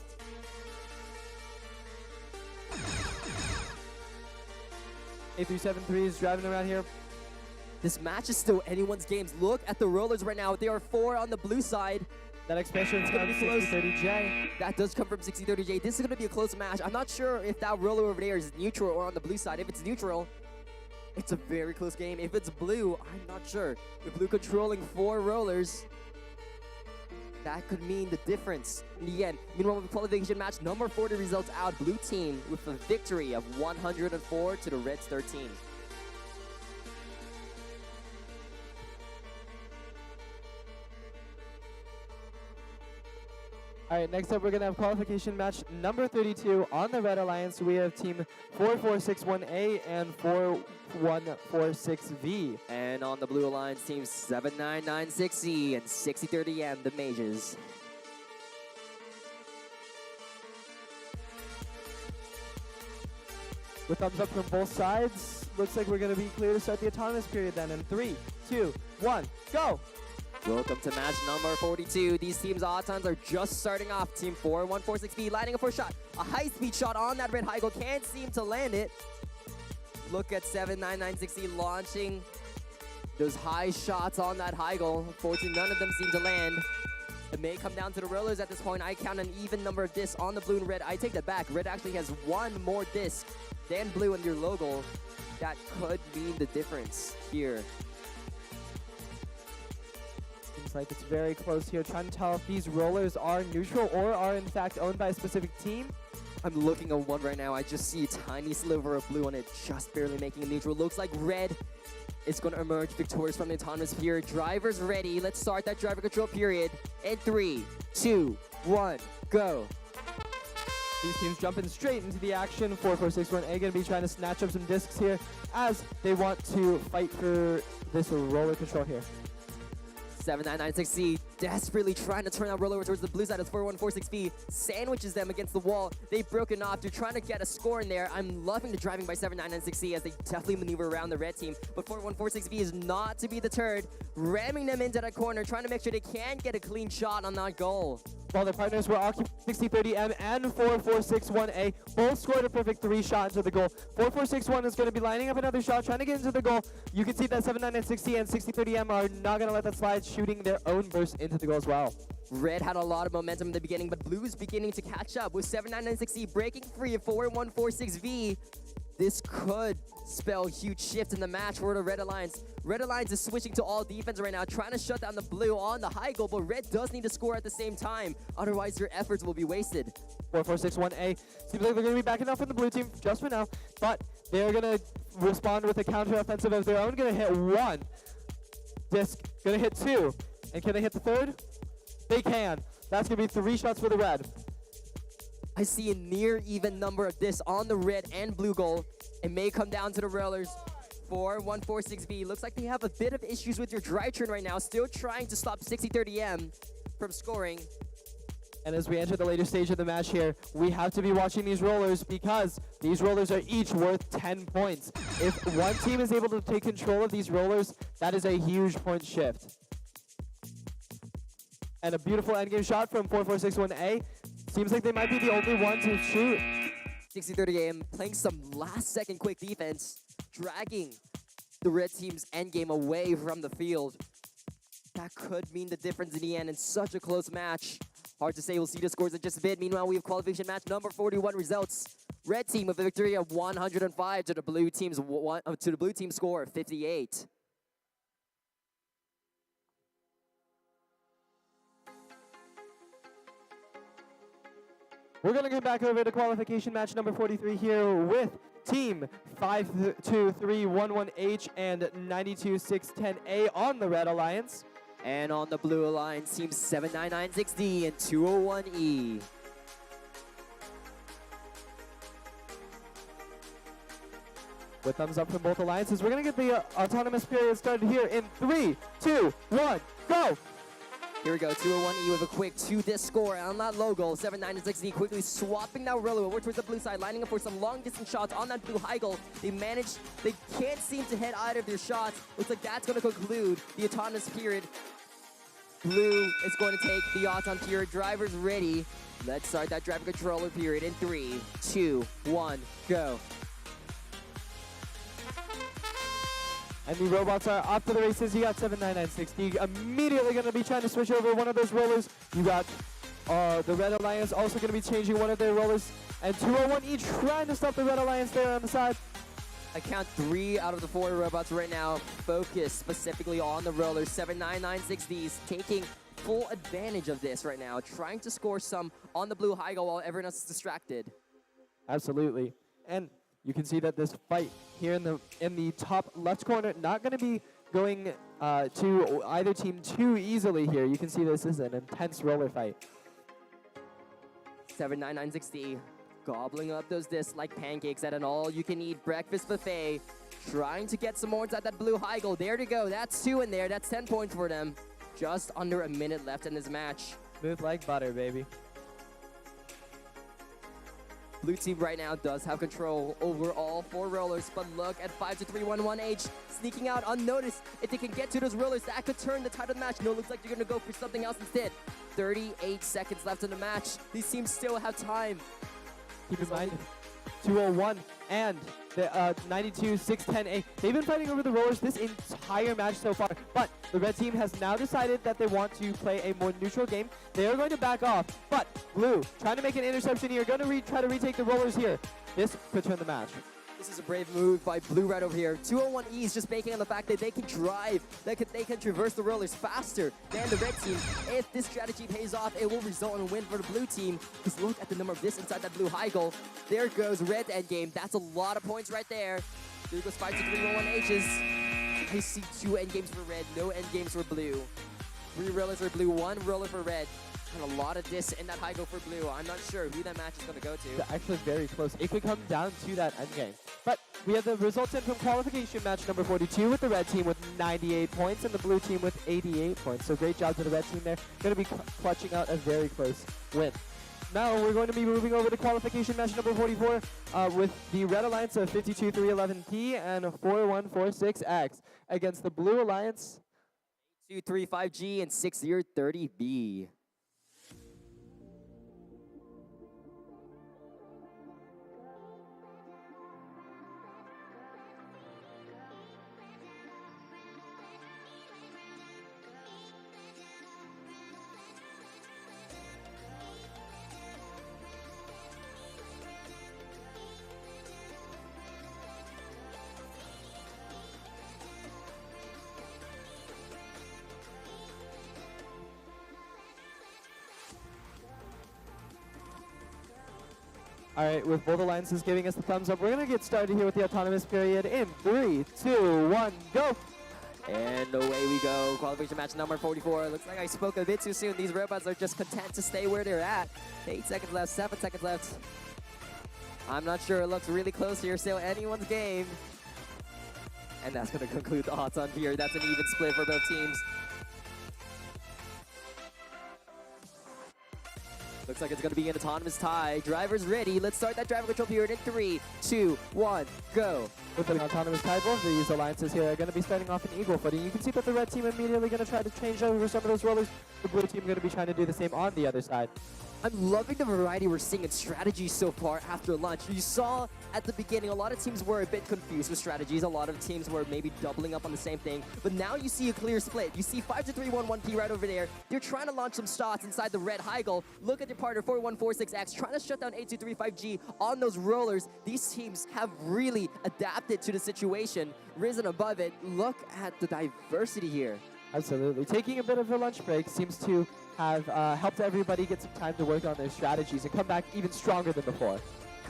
A373 is driving around here. This match is still anyone's games. Look at the rollers right now. There are 4 on the blue side. That expansion is going to be 6030J. That does come from 6030J. This is going to be a close match. I'm not sure if that roller over there is neutral or on the blue side. If it's neutral, it's a very close game. If it's blue, I'm not sure. With blue controlling 4 rollers, that could mean the difference in the end. Meanwhile, with the qualification match, number 40 results out. Blue team with a victory of 104 to the Reds 13. All right, next up, we're going to have qualification match number 32 on the Red Alliance. We have team 4461A and 4146V. And on the Blue Alliance, team 7996E and 6030M, the Mages. With thumbs up from both sides, looks like we're going to be clear to start the autonomous period then in 3, 2, 1, go! Welcome to match number 42. These teams' autons are just starting off. Team 4146B lining up for a shot. A high-speed shot on that red high goal. Can't seem to land it. Look at 7996E launching those high shots on that high goal. Unfortunately, none of them seem to land. It may come down to the rollers at this point. I count an even number of discs on the blue and red. I take that back. Red actually has 1 more disc than blue in their logo. That could mean the difference here. Seems like it's very close here. Trying to tell if these rollers are neutral or are in fact owned by a specific team. I'm looking at one right now. I just see a tiny sliver of blue on it, just barely making it neutral. Looks like red is going to emerge victorious from the autonomous period. Drivers ready. Let's start that driver control period in 3, 2, 1, go. These teams jumping straight into the action. 4461A going to be trying to snatch up some discs here as they want to fight for this roller control here. 7996C desperately trying to turn that roller towards the blue side as 4146V sandwiches them against the wall. They've broken off. They're trying to get a score in there. I'm loving the driving by 7996C as they definitely maneuver around the red team. But 4146V is not to be deterred, ramming them into that corner, trying to make sure they can get a clean shot on that goal. While their partners were Occup 6030M and 4461A both scored a perfect 3-shot into the goal. 4461 is going to be lining up another shot, trying to get into the goal. You can see that 7960 and 6030M are not going to let that slide, shooting their own burst into the goal as well. Red had a lot of momentum in the beginning, but Blue is beginning to catch up with 7996C breaking free of 4146V. This could spell a huge shift in the match for the Red Alliance. Red Alliance is switching to all defense right now, trying to shut down the Blue on the high goal, but Red does need to score at the same time. Otherwise, their efforts will be wasted. 4461A seems like they're going to be backing up from the blue team just for now, but they're going to respond with a counter-offensive of their own. Going to hit one. Disc going to hit two. And can they hit the third? They can. That's going to be 3 shots for the Red. I see a near even number of this on the red and blue goal. It may come down to the rollers. 4146V. Looks like they have a bit of issues with your drive turn right now. Still trying to stop 6030M from scoring. And as we enter the later stage of the match here, we have to be watching these rollers because these rollers are each worth 10 points. If one team is able to take control of these rollers, that is a huge point shift. And a beautiful endgame shot from 4461A. Seems like they might be the only one to shoot. 6030M playing some last-second quick defense, dragging the red team's endgame away from the field. That could mean the difference in the end in such a close match. Hard to say. We'll see the scores in just a bit. Meanwhile, we have qualification match number 41 results. Red team with a victory of 105 to the blue team's score of 58. We're going to get back over to qualification match number 43 here with team 52311H and 92610A on the Red Alliance. And on the blue alliance, team 7996D and 201E. With thumbs up from both alliances, we're going to get the autonomous period started here in 3, 2, 1, go! Here we go, 201E with a quick 2-disc score on that low goal. 7996D quickly swapping that roller over towards the blue side, lining up for some long-distance shots on that blue high goal. They can't seem to hit either of their shots. Looks like that's going to conclude the autonomous period. Blue is going to take the auton period. Drivers ready. Let's start that driver controller period in 3, 2, 1, go. And the robots are off to the races. You got 7996D immediately going to be trying to switch over one of those rollers. You got the Red Alliance also going to be changing one of their rollers. And 201E trying to stop the Red Alliance there on the side. I count 3 out of the 4 robots right now focused specifically on the rollers. 7996D's taking full advantage of this right now, trying to score some on the blue high goal while everyone else is distracted. Absolutely. And you can see that this fight here in the top left corner, not going to be going to either team too easily here. You can see this is an intense roller fight. 7996D gobbling up those discs like pancakes at an all-you-can-eat breakfast buffet, trying to get some more inside that blue high goal. There to go. That's 2 in there. That's 10 points for them. Just under a minute left in this match. Smooth like butter, baby. Blue team right now does have control over all 4 rollers, but look at 52311H sneaking out unnoticed. If they can get to those rollers, that could turn the tide of the match. No, it looks like they're going to go for something else instead. 38 seconds left in the match. These teams still have time. Keep in mind, 201 and the 92610A. They've been fighting over the rollers this entire match so far, but the red team has now decided that they want to play a more neutral game. They are going to back off, but blue trying to make an interception here, going to try to retake the rollers here. This could turn the match. This is a brave move by Blue Red over here. 201E is just banking on the fact that they can drive, they can traverse the rollers faster than the red team. If this strategy pays off, it will result in a win for the blue team. Because look at the number of this inside that blue high goal. There goes red endgame. That's a lot of points right there. There goes 52311H's. I see 2 endgames for red, no endgames for blue. 3 rollers for blue, 1 roller for red. And a lot of dis in that high go for blue. I'm not sure who that match is going to go to. They're actually very close. It could come down to that endgame. But we have the results in from qualification match number 42 with the red team with 98 points and the blue team with 88 points. So great job to the red team there. Going to be clutching out a very close win. Now we're going to be moving over to qualification match number 44 with the Red Alliance of 52311P and 4146X against the Blue Alliance 235G and 6030B. All right, with both alliances giving us the thumbs up, we're going to get started here with the autonomous period in 3, 2, 1, go. And away we go. Qualification match number 44. Looks like I spoke a bit too soon. These robots are just content to stay where they're at. 8 seconds left, 7 seconds left. I'm not sure. It looks really close here. Still anyone's game. And that's going to conclude the odds on here. That's an even split for both teams. Looks like it's going to be an autonomous tie. Drivers ready. Let's start that driver control period in 3, 2, 1, go. With an autonomous tie, both of these alliances here are going to be starting off in equal footing. You can see that the red team immediately going to try to change over some of those rollers. The blue team going to be trying to do the same on the other side. I'm loving the variety we're seeing in strategies so far after lunch. You saw at the beginning, a lot of teams were a bit confused with strategies. A lot of teams were maybe doubling up on the same thing. But now you see a clear split. You see 52311P right over there. They're trying to launch some shots inside the red high goal. Look at your partner, 4146X, trying to shut down 8235G on those rollers. These teams have really adapted to the situation, risen above it. Look at the diversity here. Absolutely. Taking a bit of a lunch break seems to have helped everybody get some time to work on their strategies and come back even stronger than before.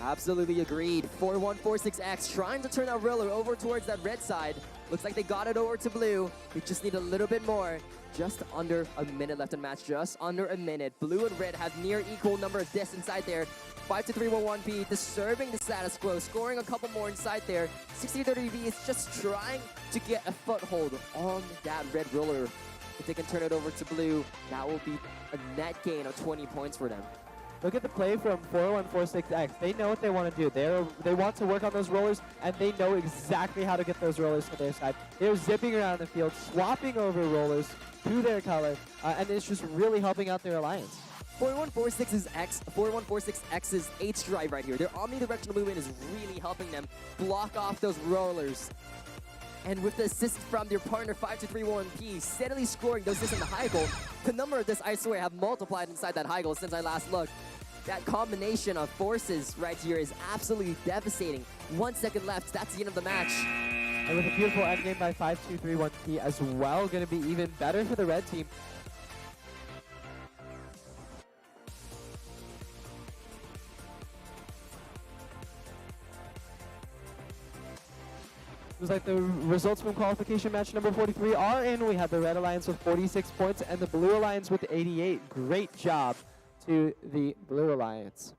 Absolutely agreed. 4146X trying to turn that roller over towards that red side. Looks like they got it over to blue. We just need a little bit more. Just under a minute left in the match. Just under a minute. Blue and red have near equal number of deaths inside there. 52311P disturbing the status quo, scoring a couple more inside there. 6030B is just trying to get a foothold on that red roller. If they can turn it over to blue, that will be a net gain of 20 points for them. Look at the play from 4146X. They know what they want to do. They want to work on those rollers, and they know exactly how to get those rollers to their side. They're zipping around the field, swapping over rollers to their color, and it's just really helping out their alliance. 4146X's H drive right here. Their omnidirectional movement is really helping them block off those rollers. And with the assist from their partner 5231P, steadily scoring those assists in the high goal, the number of this, I swear, have multiplied inside that high goal since I last looked. That combination of forces right here is absolutely devastating. 1 second left, that's the end of the match. And with a beautiful endgame by 5231P as well, going to be even better for the red team. Looks like the results from qualification match number 43 are in. We have the Red Alliance with 46 points and the Blue Alliance with 88. Great job to the Blue Alliance.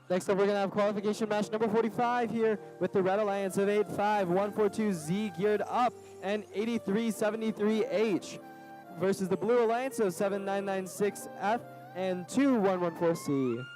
Next up, we're going to have qualification match number 45 here with the Red Alliance of 85142Z geared up and 8373H versus the Blue Alliance of 7996F and 2114C.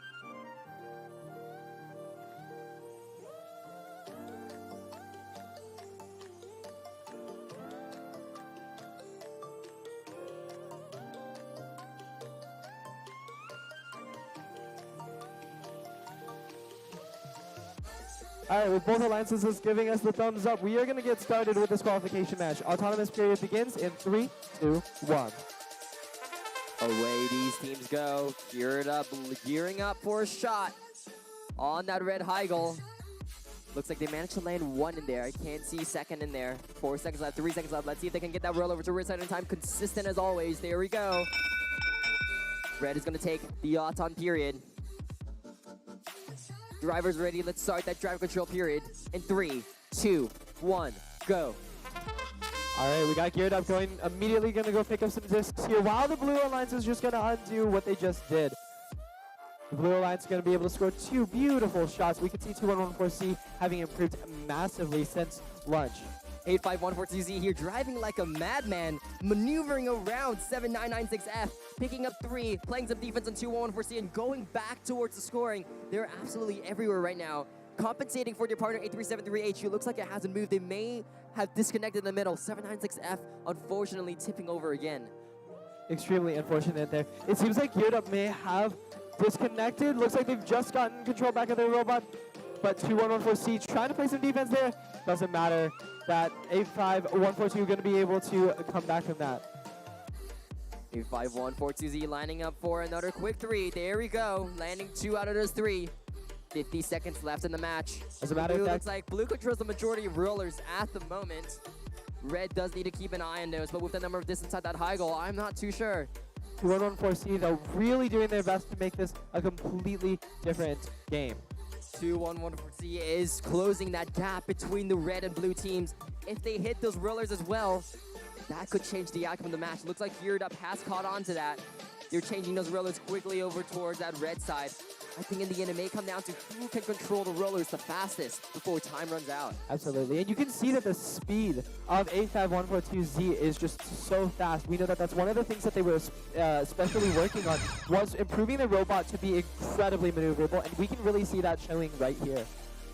All right, with both alliances giving us the thumbs up, we are going to get started with this qualification match. Autonomous period begins in 3, 2, 1. Away these teams go, gearing up for a shot on that red high goal. Looks like they managed to land one in there. I can't see second in there. 4 seconds left, 3 seconds left. Let's see if they can get that roll over to red side in time. Consistent as always. There we go. Red is going to take the auton period. Drivers ready. Let's start that driver control period in 3, 2, 1, go. All right, we got geared up, immediately going to go pick up some discs here, while the Blue Alliance is just going to undo what they just did. The Blue Alliance is going to be able to score 2 beautiful shots. We can see 2114C having improved massively since lunch. 8514Z here, driving like a madman, maneuvering around 7996F, picking up 3, playing some defense on 2114C, and going back towards the scoring. They're absolutely everywhere right now. Compensating for their partner 8373H, who looks like it hasn't moved. They may have disconnected in the middle. 796F, unfortunately, tipping over again. Extremely unfortunate there. It seems like Geared Up may have disconnected. Looks like they've just gotten control back of their robot. But 2114C trying to play some defense there. Doesn't matter. That 85142 going to be able to come back from that. 85142Z lining up for another quick 3. There we go. Landing 2 out of those 3. 50 seconds left in the match. As a matter of fact, looks like Blue controls the majority of rollers at the moment. Red does need to keep an eye on those, but with the number of distance at that high goal, I'm not too sure. 2114C, though, really doing their best to make this a completely different game. 2114C is closing that gap between the red and blue teams. If they hit those rollers as well, that could change the outcome of the match. Looks like Geared Up has caught on to that. They're changing those rollers quickly over towards that red side. I think in the end it may come down to who can control the rollers the fastest before time runs out. Absolutely, and you can see that the speed of 85142Z is just so fast. We know that that's one of the things that they were especially working on, was improving the robot to be incredibly maneuverable, and we can really see that showing right here.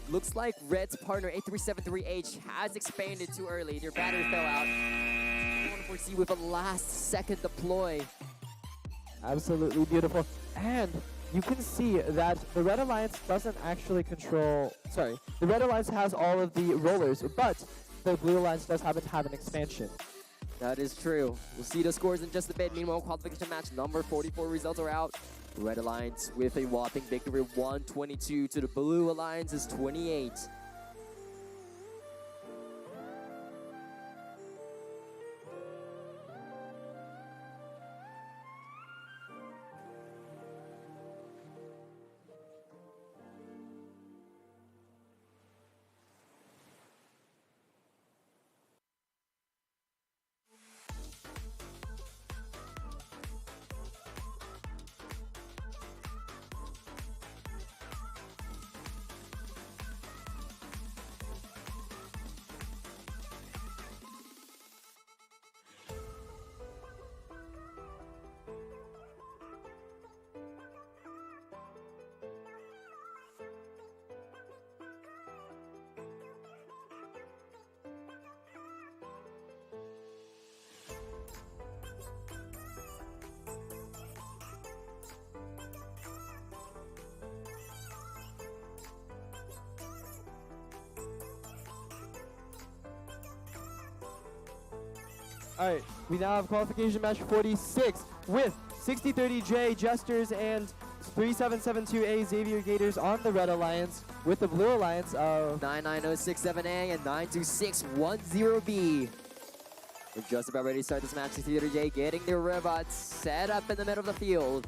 Looks like Red's partner 8373H has expanded too early. Their battery fell out. 114C with a last second deploy. Absolutely beautiful, and you can see that the Red Alliance doesn't actually control, the Red Alliance has all of the rollers, but the Blue Alliance does happen to have an expansion. That is true. We'll see the scores in just a bit. Meanwhile, qualification match number 44 results are out. Red Alliance with a whopping victory, 122 to the Blue Alliance's 28. All right, we now have qualification match 46 with 6030J Jesters and 3772A Xavier Gators on the Red Alliance, with the Blue Alliance of 99067A and 92610B. We're just about ready to start this match. 6030J getting their robots set up in the middle of the field.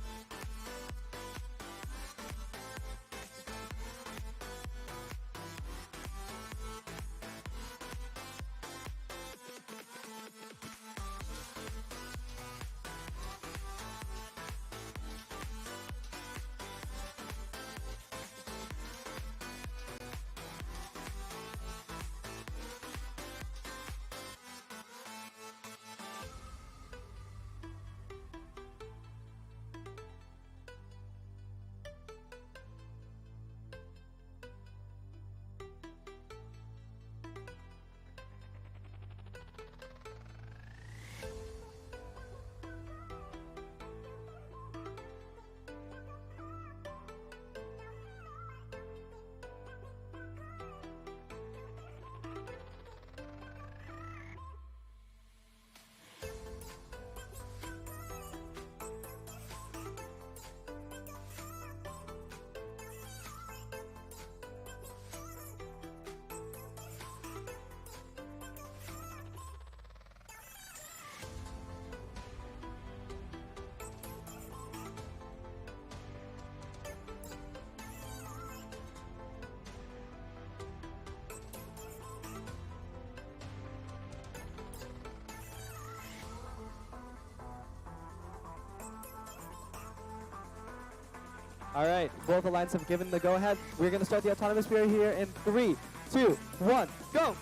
All right, both the lines have given the go-ahead. We're going to start the autonomous period here in 3, 2, 1, go!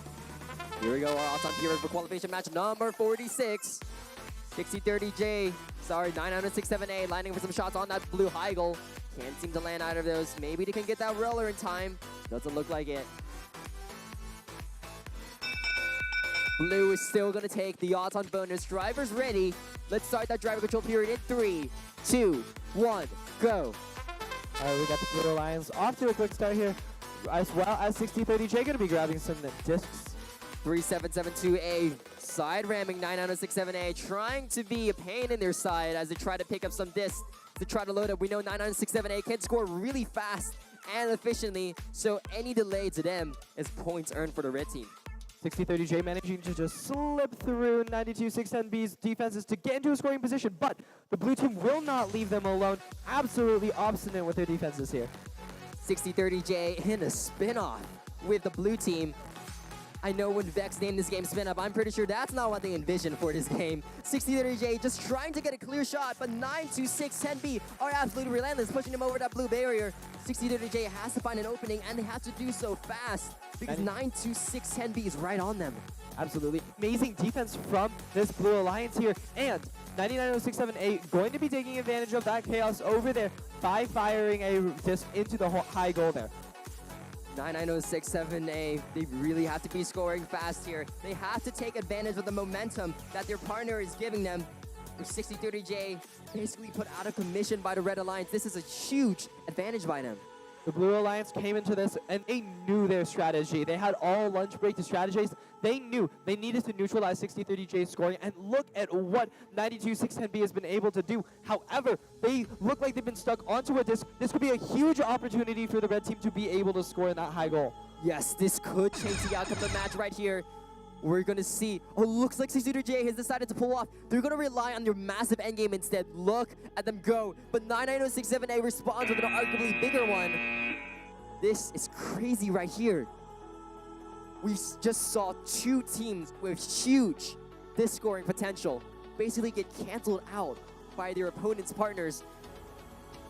Here we go, our all-time period for qualification match number 46. 60-30J, sorry, 906-7A, lining for some shots on that blue high goal. Can't seem to land either of those. Maybe they can get that roller in time. Doesn't look like it. Blue is still gonna take the odds on bonus. Drivers ready. Let's start that driver control period in 3, 2, 1, go. All right, we got the Blue Alliance off to a quick start here, as well as 60-30J gonna be grabbing some discs. 3772A side ramming 996-7A, trying to be a pain in their side as they try to pick up some discs to try to load up. We know 996-7A can score really fast and efficiently, so any delay to them is points earned for the red team. 60-30J managing to just slip through 92-610B's defenses to get into a scoring position, but the blue team will not leave them alone. Absolutely obstinate with their defenses here. 60-30J in a spin-off with the blue team. I know when Vex named this game Spin Up, I'm pretty sure that's not what they envisioned for this game. 60-30J just trying to get a clear shot, but 926-10B are absolutely relentless, pushing him over that blue barrier. 60-30J has to find an opening, and they have to do so fast, because 926-10B is right on them. Absolutely. Amazing defense from this Blue Alliance here, and 99067A going to be taking advantage of that chaos over there by firing a disc into the high goal there. 99067A, they really have to be scoring fast here. They have to take advantage of the momentum that their partner is giving them. With 60-30J basically put out of commission by the Red Alliance. This is a huge advantage by them. The Blue Alliance came into this and they knew their strategy. They had all lunch break to strategize. They knew they needed to neutralize 60-30J's scoring, and look at what 92-610B has been able to do. However, they look like they've been stuck onto a disc. This could be a huge opportunity for the red team to be able to score in that high goal. Yes, this could change the outcome of the match right here. We're going to see. Oh, looks like 60-30J has decided to pull off. They're going to rely on their massive endgame instead. Look at them go. But 99067A responds with an arguably bigger one. This is crazy right here. We just saw two teams with huge disc scoring potential basically get canceled out by their opponent's partners.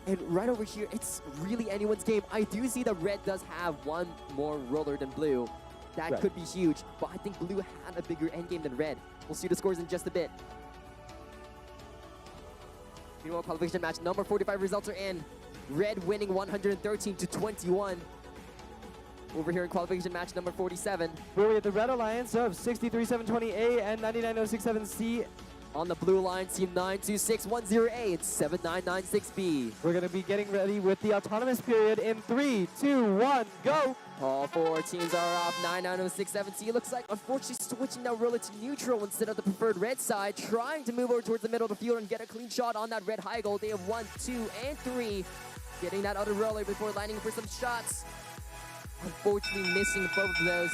And right over here, it's really anyone's game. I do see that red does have one more roller than blue. That could be huge, but I think blue had a bigger endgame than red. We'll see the scores in just a bit. Meanwhile, qualification match number 45 results are in. Red winning 113-21. Over here in qualification match number 47. Where we have the Red Alliance of 63-720A and 99-067C. On the blue line, team 92610A, it's 7996B. We're going to be getting ready with the autonomous period in 3, 2, 1, go! All four teams are off. 99067C looks like unfortunately switching that roller to neutral instead of the preferred red side, trying to move over towards the middle of the field and get a clean shot on that red high goal. They have 1, 2, and 3. Getting that other roller before lining for some shots. Unfortunately missing both of those.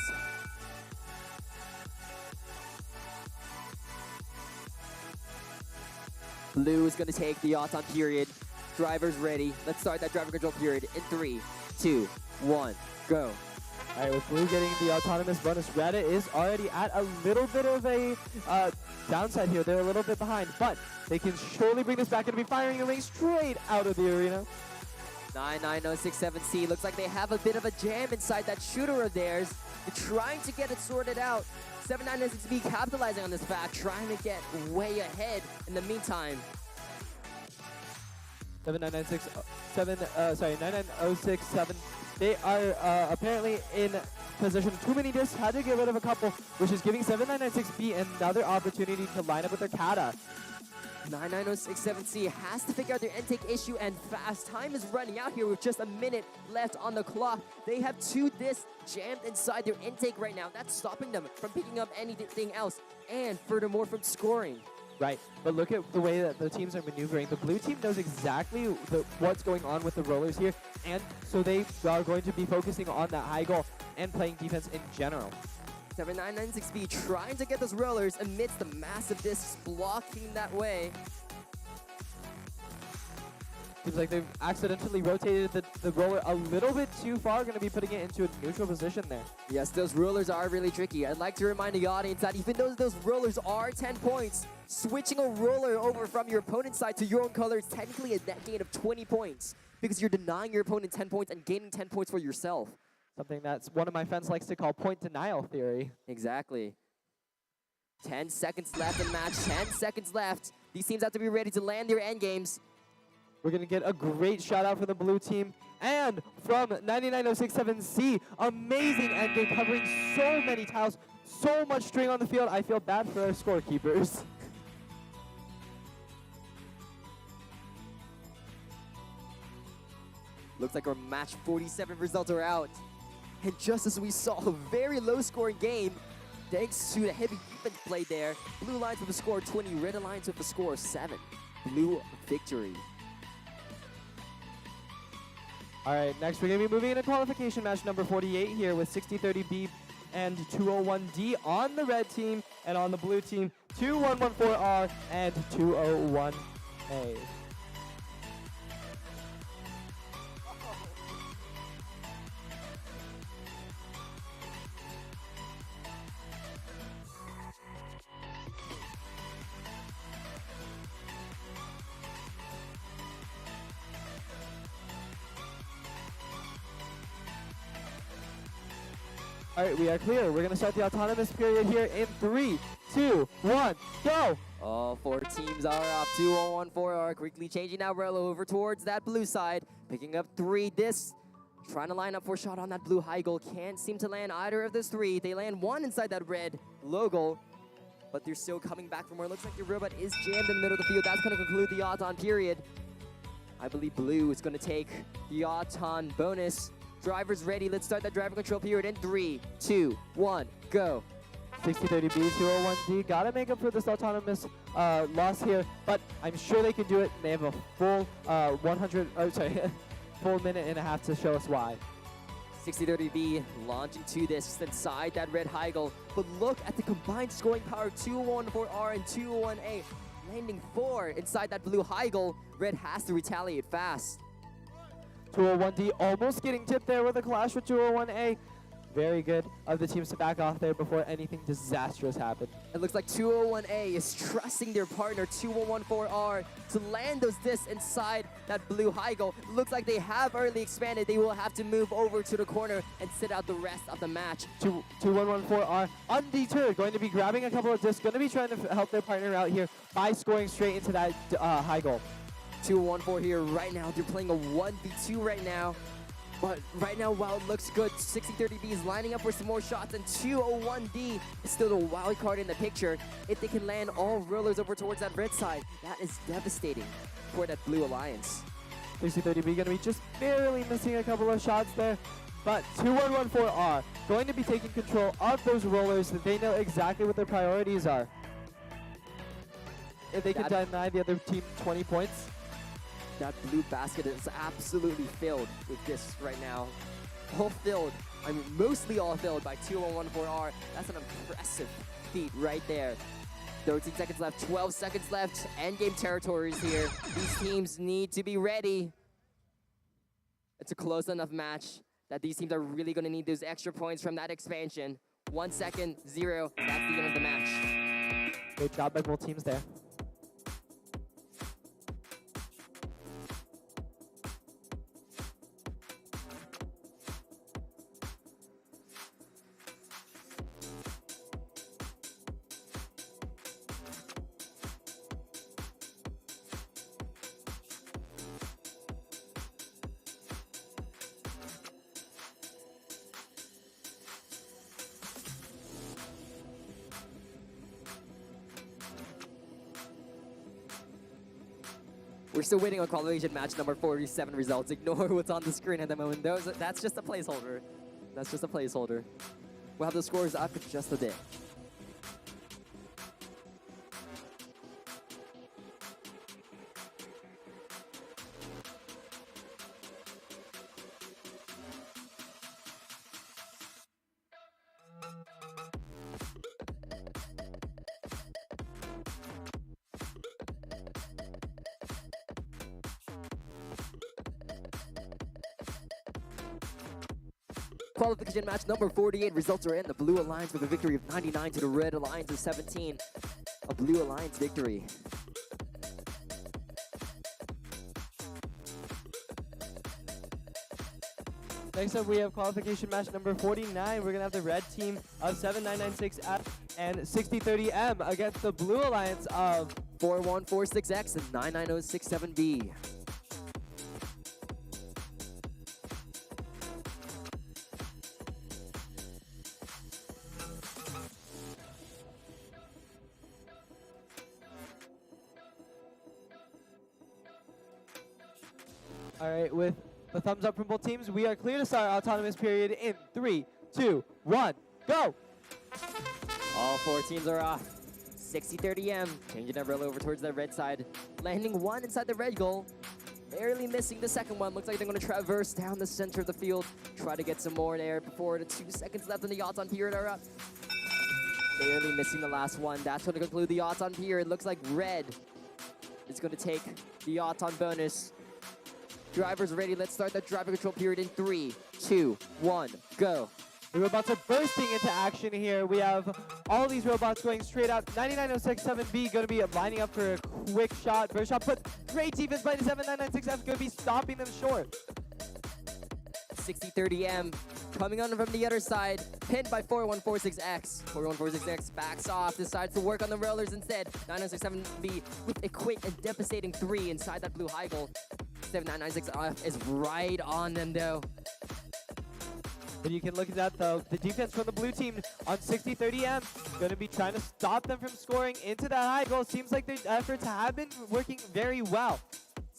Blue is going to take the autumn period. Drivers ready. Let's start that driver control period in 3, 2, 1, go. All right, with Blue getting the autonomous bonus, Red is already at a little bit of a downside here. They're a little bit behind, but they can surely bring this back and be firing away straight out of the arena. 99067C looks like they have a bit of a jam inside that shooter of theirs. They're trying to get it sorted out. 7996B capitalizing on this fact, trying to get way ahead in the meantime. 99067. They are apparently in position. Too many discs, had to get rid of a couple, which is giving 7996B another opportunity to line up with their kata. 99067C has to figure out their intake issue and fast. Time is running out here with just a minute left on the clock. They have 2 discs jammed inside their intake right now. That's stopping them from picking up anything else and furthermore from scoring. Right, but look at the way that the teams are maneuvering. The blue team knows exactly what's going on with the rollers here, and so they are going to be focusing on that high goal and playing defense in general. 7996B trying to get those rollers amidst the massive discs blocking that way. Seems like they've accidentally rotated the roller a little bit too far, going to be putting it into a neutral position there. Yes, those rollers are really tricky. I'd like to remind the audience that even though those rollers are 10 points, switching a roller over from your opponent's side to your own color is technically a net gain of 20 points. because you're denying your opponent 10 points and gaining 10 points for yourself. Something that's one of my friends likes to call point denial theory. Exactly. 10 seconds left in the match. 10 seconds left. These teams have to be ready to land their end games. We're going to get a great shout out from the blue team. And from 99067C, amazing endgame covering so many tiles, so much string on the field. I feel bad for our scorekeepers. Looks like our match 47 results are out. And just as we saw a very low scoring game, thanks to the heavy defense play there, Blue Alliance with a score 20, Red Alliance with a score 7. Blue victory. All right, next we're going to be moving into qualification match number 48 here with 6030B and 201D on the red team, and on the blue team, 2114R and 201A. All right, we are clear. We're going to start the autonomous period here in 3, 2, 1, go! All 4 teams are up. 2-1-4 are quickly changing that rail over towards that blue side. Picking up 3 discs. Trying to line up for a shot on that blue high goal. Can't seem to land either of those 3. They land 1 inside that red logo. But they're still coming back from where it looks like the robot is jammed in the middle of the field. That's going to conclude the auton period. I believe blue is going to take the auton bonus. Drivers ready. Let's start that driver control period in 3, 2, 1, go. 6030B, 201D, gotta make up for this autonomous loss here, but I'm sure they can do it. They have a full full minute and a half to show us why. 6030B launching to this inside that red high goal. But look at the combined scoring power, 214R and 201A. Landing 4 inside that blue high goal. Red has to retaliate fast. 201D almost getting tipped there with a clash with 201A. Very good of the teams to back off there before anything disastrous happened. It looks like 201A is trusting their partner 2114R to land those discs inside that blue high goal. It looks like they have early expanded. They will have to move over to the corner and sit out the rest of the match. 2114R undeterred, going to be grabbing a couple of discs, going to be trying to help their partner out here by scoring straight into that high goal. 214 here right now. They're playing a 1v2 right now. But right now, while it looks good, 6030B is lining up for some more shots, and 201D is still the wild card in the picture. If they can land all rollers over towards that red side, that is devastating for that blue alliance. 6030B going to be just barely missing a couple of shots there, but 2114R going to be taking control of those rollers. That they know exactly what their priorities are. If they can deny the other team 20 points. That blue basket is absolutely filled with discs right now. All filled. I mean, mostly all filled by 2114R. That's an impressive feat right there. 13 seconds left, 12 seconds left. Endgame territories here. These teams need to be ready. It's a close enough match that these teams are really going to need those extra points from that expansion. 1 second, 0. That's the end of the match. Great job by both teams there. We're still waiting on qualification match number 47 results. Ignore what's on the screen at the moment. That's just a placeholder. That's just a placeholder. We'll have the scores up in just a bit. Qualification match number 48 results are in. The Blue Alliance with a victory of 99 to the Red Alliance of 17. A Blue Alliance victory. Next up, we have qualification match number 49. We're going to have the red team of 7996F and 6030M against the blue alliance of 4146X and 99067B. All right, with the thumbs up from both teams, we are clear to start our autonomous period in 3, 2, 1, go! All 4 teams are off. 60-30M, changing their roll over towards the red side. Landing 1 inside the red goal. Barely missing the second one. Looks like they're going to traverse down the center of the field. Try to get some more in air before the 2 seconds left in the odds on period are up. Barely missing the last one. That's going to conclude the odds on period. Looks like red is going to take the odds on bonus. Drivers ready. Let's start that driver control period in 3, 2, 1, go. The robots are bursting into action here. We have all these robots going straight out. 99067B going to be lining up for a quick shot. First shot, but great defense by the 7996F. Going to be stopping them short. 60-30M coming on from the other side, pinned by 4146X. 4146X backs off, decides to work on the rollers instead. 99067B with a quick and devastating 3 inside that blue high goal. 7996F is right on them though. But you can look at that though. The defense from the blue team on 60-30M going to be trying to stop them from scoring into that high goal. Seems like their efforts have been working very well.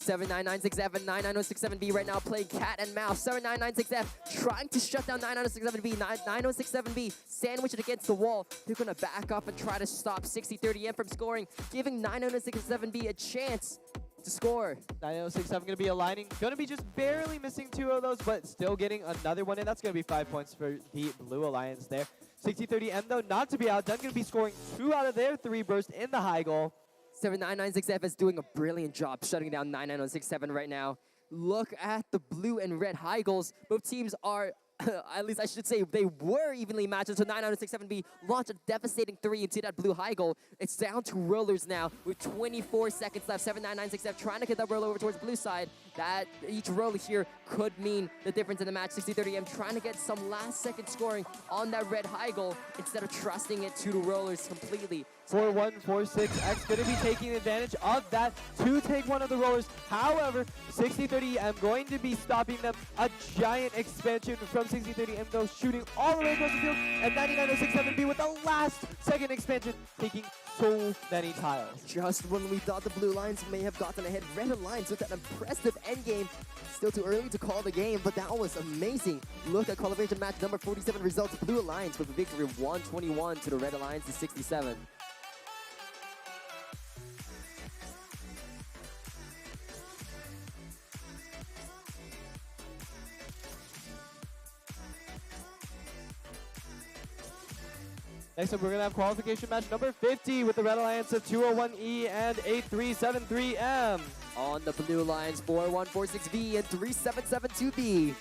7996F and 99067B right now playing cat and mouse. 7996F trying to shut down 99067B. 9067B sandwiched it against the wall. They're going to back up and try to stop 60-30M from scoring, giving 99067B a chance to score. 9067 going to be aligning. Going to be just barely missing 2 of those, but still getting another one in. That's going to be 5 points for the blue alliance there. 60-30M though, not to be outdone, going to be scoring 2 out of their 3 bursts in the high goal. 7996F is doing a brilliant job shutting down 99067 right now. Look at the blue and red high goals. Both teams are, at least I should say, they were evenly matched until 99067B launched a devastating 3 into that blue high goal. It's down to rollers now with 24 seconds left. 7996F trying to get that roll over towards blue side. That each roll here could mean the difference in the match. 60-30M trying to get some last second scoring on that red high goal instead of trusting it to the rollers completely. 4146X going to be taking advantage of that to take one of the rollers. However, 60-30M going to be stopping them. A giant expansion from 60-30M though, shooting all the way across the field. And 99067B with the last second expansion, taking so many tiles. Just when we thought the blue lines may have gotten ahead, red alliance with that impressive endgame. Still too early to call the game, but that was amazing. Look at qualification match number 47 results. Blue alliance with a victory of 121 to the red alliance to 67. Next up, we're going to have qualification match number 50 with the red alliance of 201E and 8373M. On the blue alliance, 4146B and 3772B.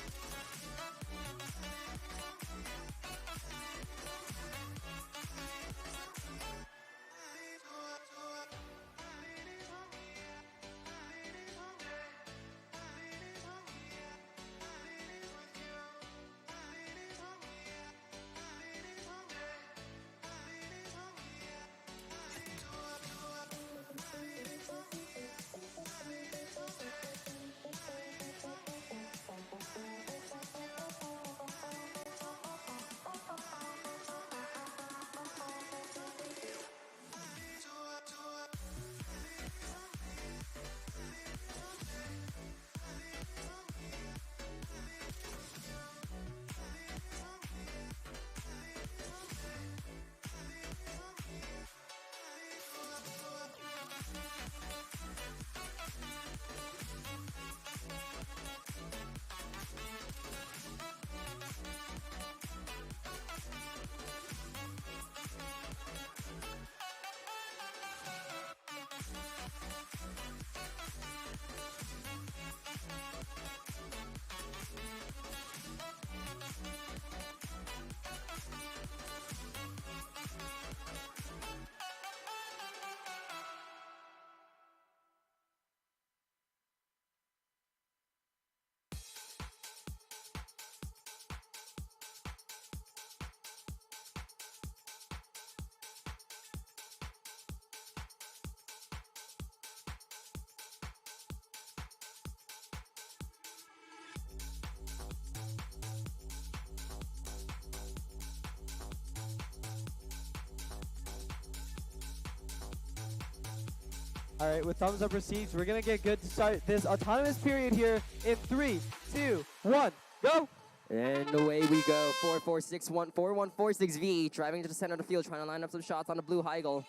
All right, with thumbs up received, we're going to get good to start this autonomous period here in 3, 2, 1, go! And away we go. 4146V driving to the center of the field, trying to line up some shots on the blue Heigl.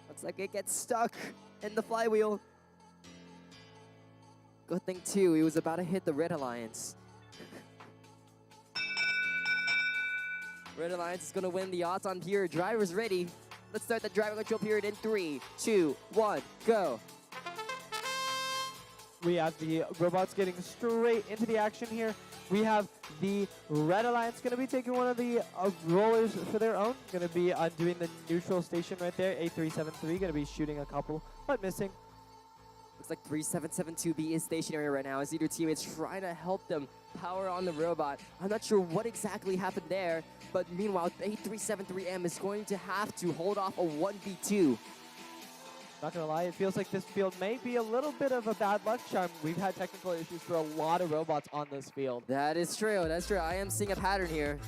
Looks like it gets stuck in the flywheel. Good thing too, he was about to hit the Red Alliance. Red Alliance is gonna win the odds on period. Drivers ready. Let's start the driving control period in 3, 2, 1, go. We have the robots getting straight into the action here. We have the Red Alliance going to be taking one of the rollers for their own. Going to be undoing the neutral station right there. 8373 going to be shooting a couple, but missing. Looks like 3772B is stationary right now as either team is trying to help them power on the robot. I'm not sure what exactly happened there, but meanwhile, 8373M is going to have to hold off a 1v2. Not gonna lie, it feels like this field may be a little bit of a bad luck charm. We've had technical issues for a lot of robots on this field. That is true, that's true. I am seeing a pattern here.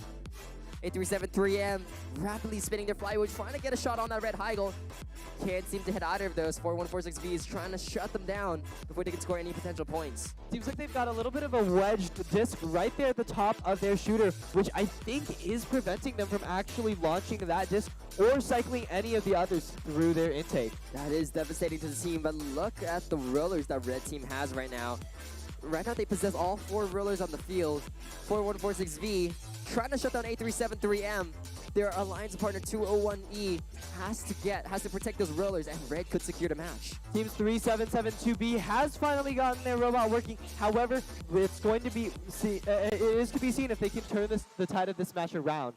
8373M rapidly spinning their flywheel, trying to get a shot on that red Heigl. Can't seem to hit either of those. 4146V is trying to shut them down before they can score any potential points. Seems like they've got a little bit of a wedged disc right there at the top of their shooter, which I think is preventing them from actually launching that disc or cycling any of the others through their intake. That is devastating to the team, but look at the rollers that red team has right now. Right now they possess all 4 rollers on the field. 4146V trying to shut down 8373M. Their alliance partner 201E has to protect those rollers, and red could secure the match. Teams 3772B has finally gotten their robot working. However, it's going to be it is to be seen if they can turn the tide of this match around.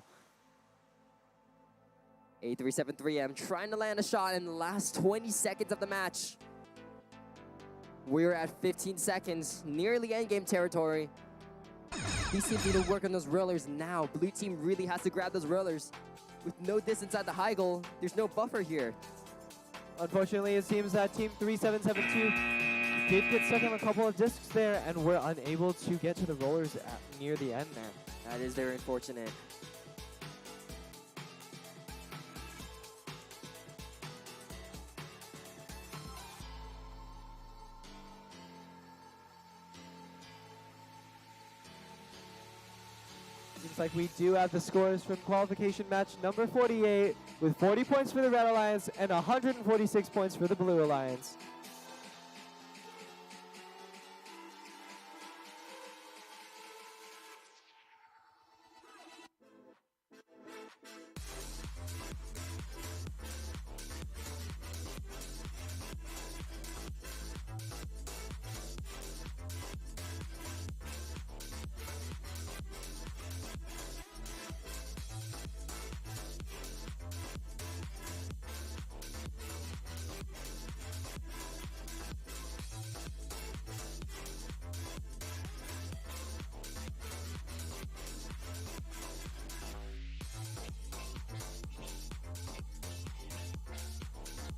8373M trying to land a shot in the last 20 seconds of the match. We're at 15 seconds, nearly endgame territory. These teams need to work on those rollers now. Blue team really has to grab those rollers. With no distance at the Heigl, there's no buffer here. Unfortunately, it seems that Team 3772 did get stuck on a couple of discs there and were unable to get to the rollers near the end there. That is very unfortunate. Seems like we do have the scores from qualification match number 48 with 40 points for the Red Alliance and 146 points for the Blue Alliance.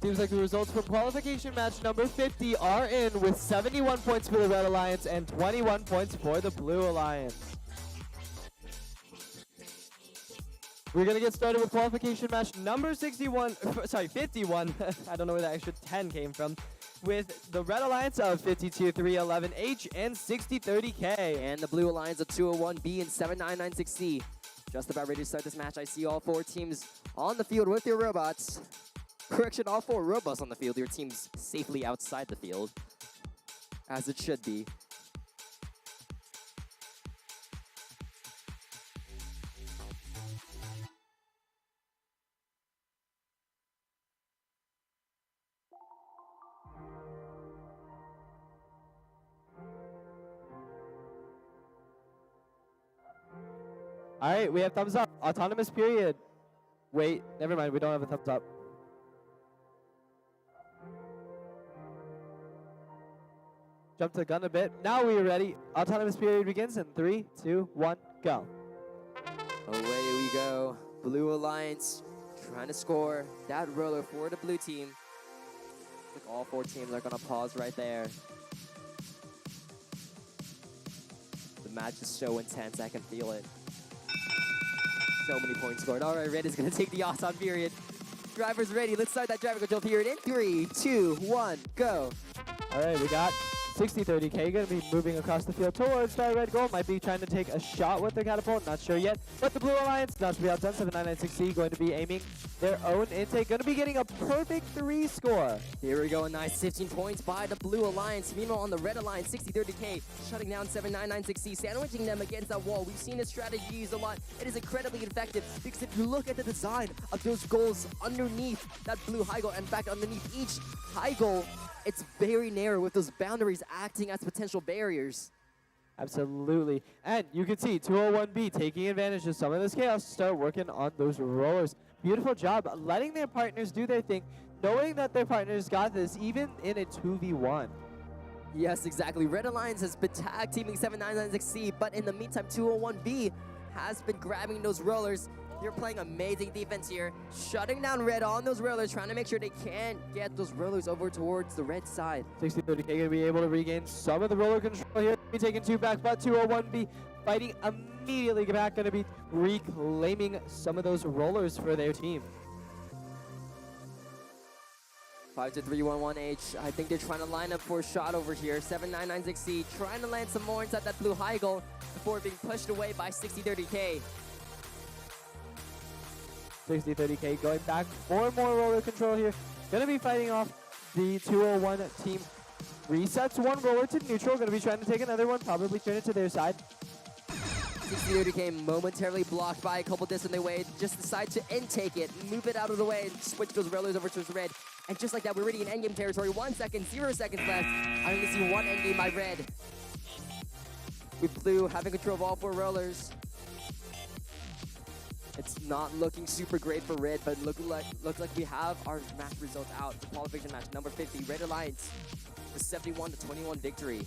Seems like the results from qualification match number 50 are in with 71 points for the Red Alliance and 21 points for the Blue Alliance. We're going to get started with qualification match number 51. I don't know where that extra 10 came from. With the Red Alliance of 52311H and 6030K. And the Blue Alliance of 201B and 79960. Just about ready to start this match. I see all 4 teams on the field with their robots. Correction, all 4 robots on the field. Your team's safely outside the field, as it should be. All right, we have thumbs up. Autonomous period. Wait, never mind. We don't have a thumbs up. Jump to the gun a bit. Now we are ready. Autonomous period begins in 3, 2, 1, go. Away we go. Blue Alliance trying to score that roller for the blue team. Like all 4 teams are going to pause right there. The match is so intense, I can feel it. So many points scored. All right, red is going to take the odds on period. Drivers ready. Let's start that driver control period in 3, 2, 1, go. All right, we got 60-30K going to be moving across the field towards that red goal. Might be trying to take a shot with their catapult, not sure yet. But the Blue Alliance, not to be outdone, 7996C going to be aiming their own intake, going to be getting a perfect 3 score. Here we go, a nice 15 points by the Blue Alliance. Meanwhile, on the Red Alliance, 60-30K, shutting down 7996C, sandwiching them against that wall. We've seen this strategy used a lot. It is incredibly effective because if you look at the design of those goals underneath that blue high goal, in fact, underneath each high goal, it's very narrow with those boundaries acting as potential barriers. Absolutely. And you can see 201B taking advantage of some of this chaos to start working on those rollers. Beautiful job letting their partners do their thing, knowing that their partners got this even in a 2v1. Yes, exactly. Red Alliance has been tag teaming 7996C, but in the meantime, 201B has been grabbing those rollers. They're playing amazing defense here, shutting down Red on those rollers, trying to make sure they can't get those rollers over towards the Red side. 60-30K going to be able to regain some of the roller control here. Be taking 2 back, but 201B fighting immediately back, going to be reclaiming some of those rollers for their team. 5-3-1-1H. I think they're trying to line up for a shot over here. 7996C trying to land some more inside that blue high goal before being pushed away by 60-30K. 60-30K going back for more roller control here. Going to be fighting off the 201 team. Resets one roller to neutral. Going to be trying to take another one, probably turn it to their side. 60-30K momentarily blocked by a couple distant away. Just decide to intake it, move it out of the way, and switch those rollers over to Red. And just like that, we're already in endgame territory. 1 second, 0 seconds left. I only see one endgame by Red. With Blue having control of all 4 rollers. It's not looking super great for Red, but looks like we have our match results out. The qualification match number 50, Red Alliance, the 71-21 victory.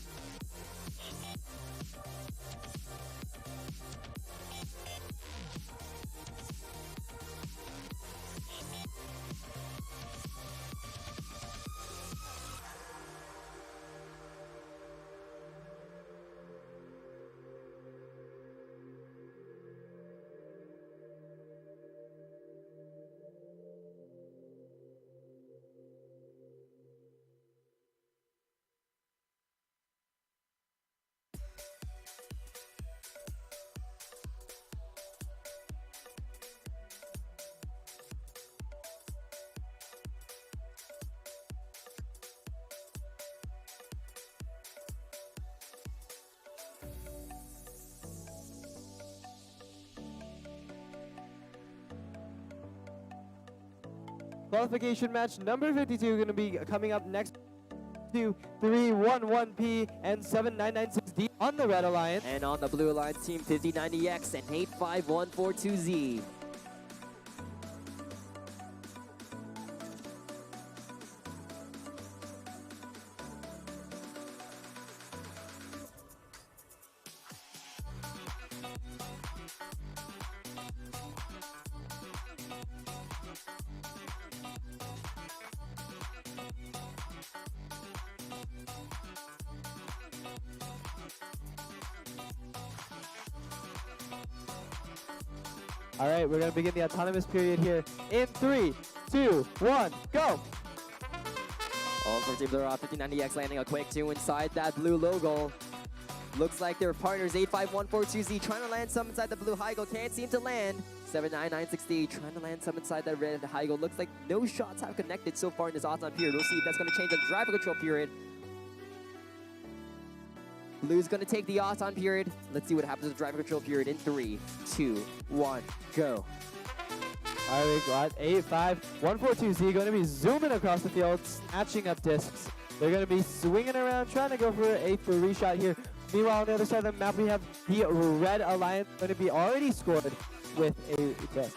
Qualification match number 52 going to be coming up next. 311P and 7996D on the Red Alliance. And on the Blue Alliance team, 5090X and 85142Z. All right, we're going to begin the autonomous period here in 3, 2, 1, go! All 4 teams are off. 5090X landing a quick 2 inside that blue logo. Looks like their partners 85142Z trying to land some inside the blue high goal. Can't seem to land. 7996D trying to land some inside that red high goal. Looks like no shots have connected so far in this autonomous period. We'll see if that's going to change the driver control period. Blue's going to take the on period. Let's see what happens with the driver control period in 3, 2, 1, go. All right, we got 85142Z going to be zooming across the field, snatching up discs. They're going to be swinging around, trying to go for a 3 shot here. Meanwhile, on the other side of the map, we have the Red Alliance going to be already scored with a disc.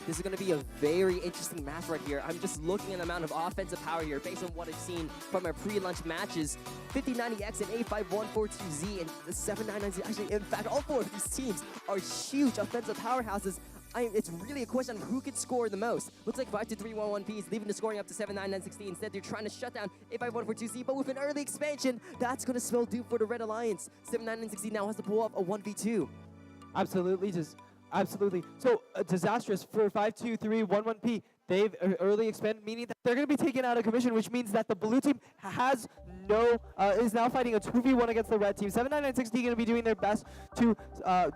This is going to be a very interesting match right here. I'm just looking at the amount of offensive power here based on what I've seen from our pre-lunch matches. 5090X and 85142Z and the 799Z. Actually, in fact, all 4 of these teams are huge offensive powerhouses. It's really a question of who could score the most. Looks like 5-3-1-1P is leaving the scoring up to 79960. Instead, they're trying to shut down 85142Z, but with an early expansion, that's going to spell doom for the Red Alliance. 79960 now has to pull off a 1v2. Absolutely, absolutely. So disastrous for 5-2-3-1-1P. they've early expanded, meaning that they're going to be taken out of commission, which means that the blue team has is now fighting a 2v1 against the red team. 7996D going to be doing their best to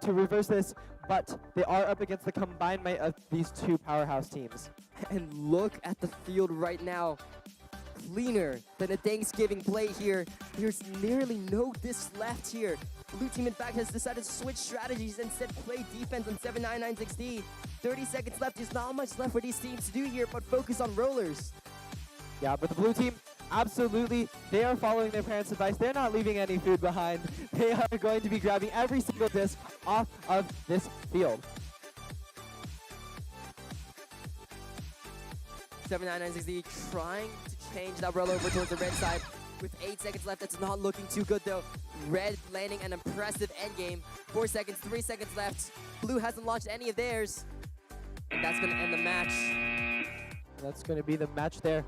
reverse this, but they are up against the combined might of these two powerhouse teams. And look at the field right now. Cleaner than a Thanksgiving play here. There's nearly no discs left here. Blue team, in fact, has decided to switch strategies and instead play defense on 7996D. 30 seconds left. There's not much left for these teams to do here, but focus on rollers. Yeah, but the blue team, absolutely, they are following their parents' advice. They're not leaving any food behind. They are going to be grabbing every single disc off of this field. 7996D trying to change that roll over towards the red side. With 8 seconds left, that's not looking too good though. Red landing an impressive endgame. 4 seconds, 3 seconds left. Blue hasn't launched any of theirs. And that's gonna end the match. That's going to be the match there.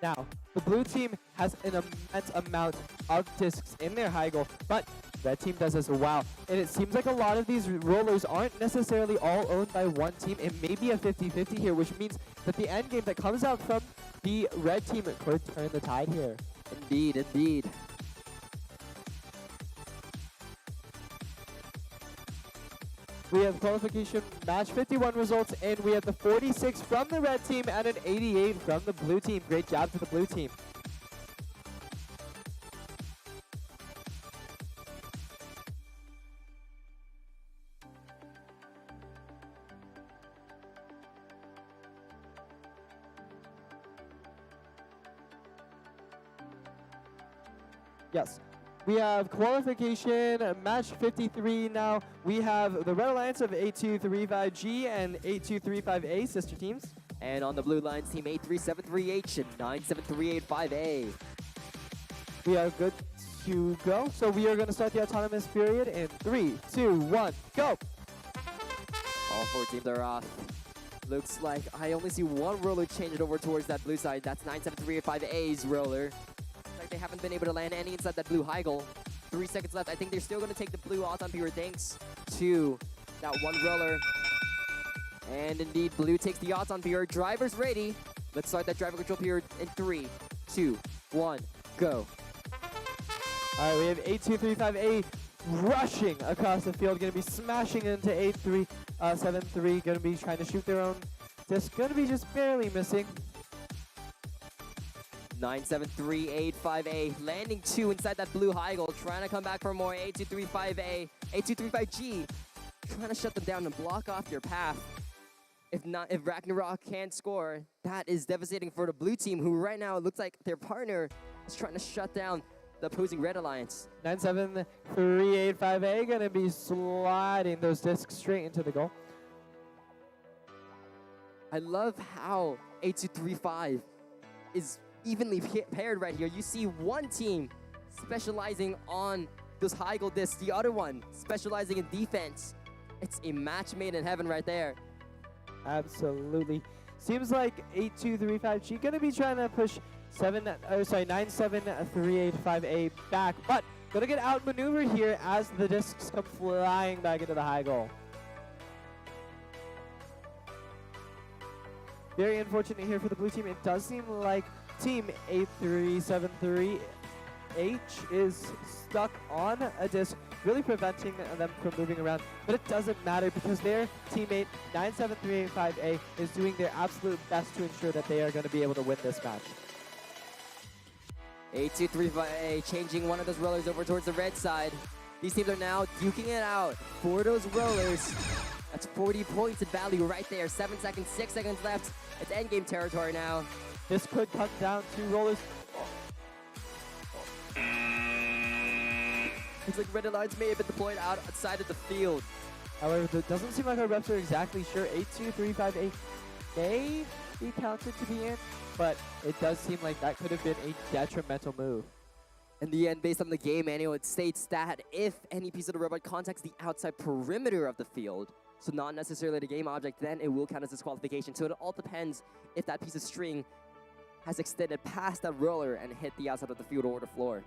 Now, the blue team has an immense amount of discs in their high goal, but red team does as well. And it seems like a lot of these rollers aren't necessarily all owned by one team. It may be a 50-50 here, which means that the end game that comes out from the red team could turn the tide here. Indeed, indeed. We have qualification match 51 results, and we have the 46 from the red team and an 88 from the blue team. Great job to the blue team. Yes. We have qualification match 53 now. We have the Red Alliance of 8235G and 8235A sister teams. And on the blue lines, team 83738H and 97385A. We are good to go. So we are going to start the autonomous period in 3, 2, 1, go. All 4 teams are off. Looks like I only see one roller change it over towards that blue side. That's 97385A's roller. They haven't been able to land any inside that blue high goal. 3 seconds left. I think they're still going to take the blue auto period thanks to that one roller. And indeed, blue takes the auto period. Driver's ready. Let's start that driver control period in 3, 2, 1, go. All right, we have 8235A rushing across the field. Going to be smashing into 8373. Going to be trying to shoot their own disc. Going to be just barely missing. 97385A landing 2 inside that blue high goal, trying to come back for more. 8235A, 8235G, trying to shut them down and block off your path. If Ragnarok can't score, that is devastating for the blue team, who right now it looks like their partner is trying to shut down the opposing Red Alliance. 97385A gonna be sliding those discs straight into the goal. I love how 8235 is evenly paired right here. You see one team specializing on those high goal discs, the other one specializing in defense. It's a match made in heaven right there. Absolutely. Seems like 8235G gonna be trying to push 97385A back, but gonna get outmaneuvered here as the discs come flying back into the high goal. Very unfortunate here for the blue team. It does seem like team 8373H is stuck on a disc, really preventing them from moving around, but it doesn't matter because their teammate 97385A is doing their absolute best to ensure that they are going to be able to win this match. 8235A changing one of those rollers over towards the red side. These teams are now duking it out for those rollers. That's 40 points in value right there. 7 seconds, 6 seconds left. It's endgame territory now. This could cut down to rollers. Looks like Red Alliance may have been deployed outside of the field. However, it doesn't seem like our reps are exactly sure. 8235A may be counted to be in, but it does seem like that could have been a detrimental move. In the end, based on the game manual, it states that if any piece of the robot contacts the outside perimeter of the field, so not necessarily the game object, then it will count as disqualification. So it all depends if that piece of string has extended past that roller and hit the outside of the field or the floor.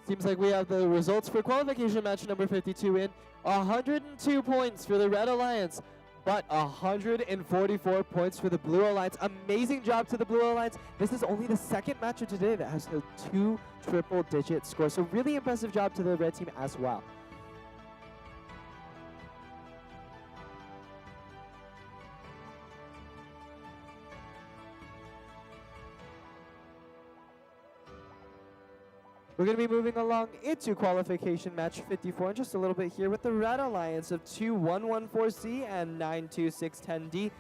Seems like we have the results for qualification match number 52 in. 102 points for the Red Alliance, but 144 points for the Blue Alliance. Amazing job to the Blue Alliance. This is only the second match of today that has a 2 triple-digit scores, so really impressive job to the red team as well. We're going to be moving along into qualification match 54 in just a little bit here with the Red Alliance of 2114C and 92610D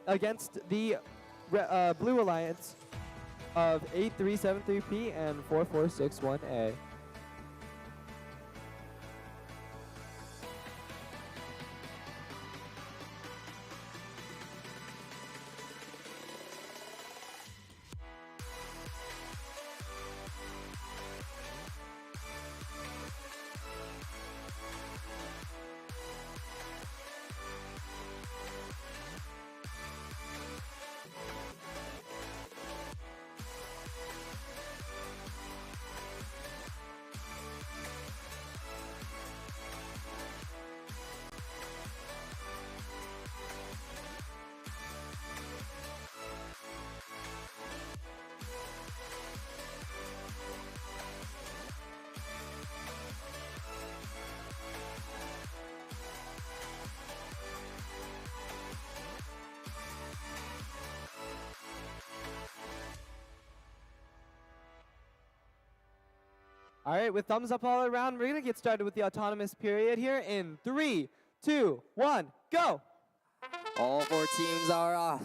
against the Blue Alliance of 8373P and 4461A. All right, with thumbs up all around, we're going to get started with the autonomous period here in 3, 2, 1, go! All 4 teams are off.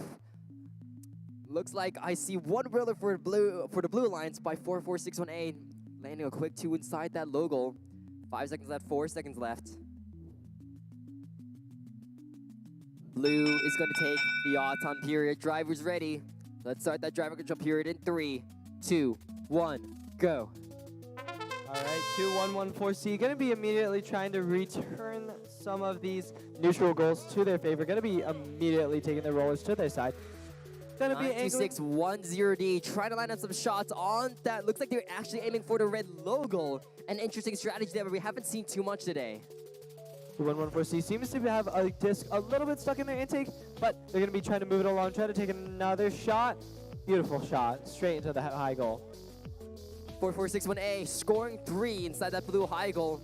Looks like I see one roller for the Blue Alliance by 4461A, landing a quick 2 inside that logo. 5 seconds left, 4 seconds left. Blue is going to take the autumn period. Drivers ready. Let's start that driver control period in 3, 2, 1, go. All right, 2114C going to be immediately trying to return some of these neutral goals to their favor. Going to be immediately taking the rollers to their side. Going to be angling. 92610D trying to line up some shots on that. Looks like they're actually aiming for the red logo. An interesting strategy that we haven't seen too much today. 2114C seems to have a disc a little bit stuck in their intake, but they're going to be trying to move it along, try to take another shot. Beautiful shot, straight into the high goal. 4461A scoring 3 inside that blue high goal.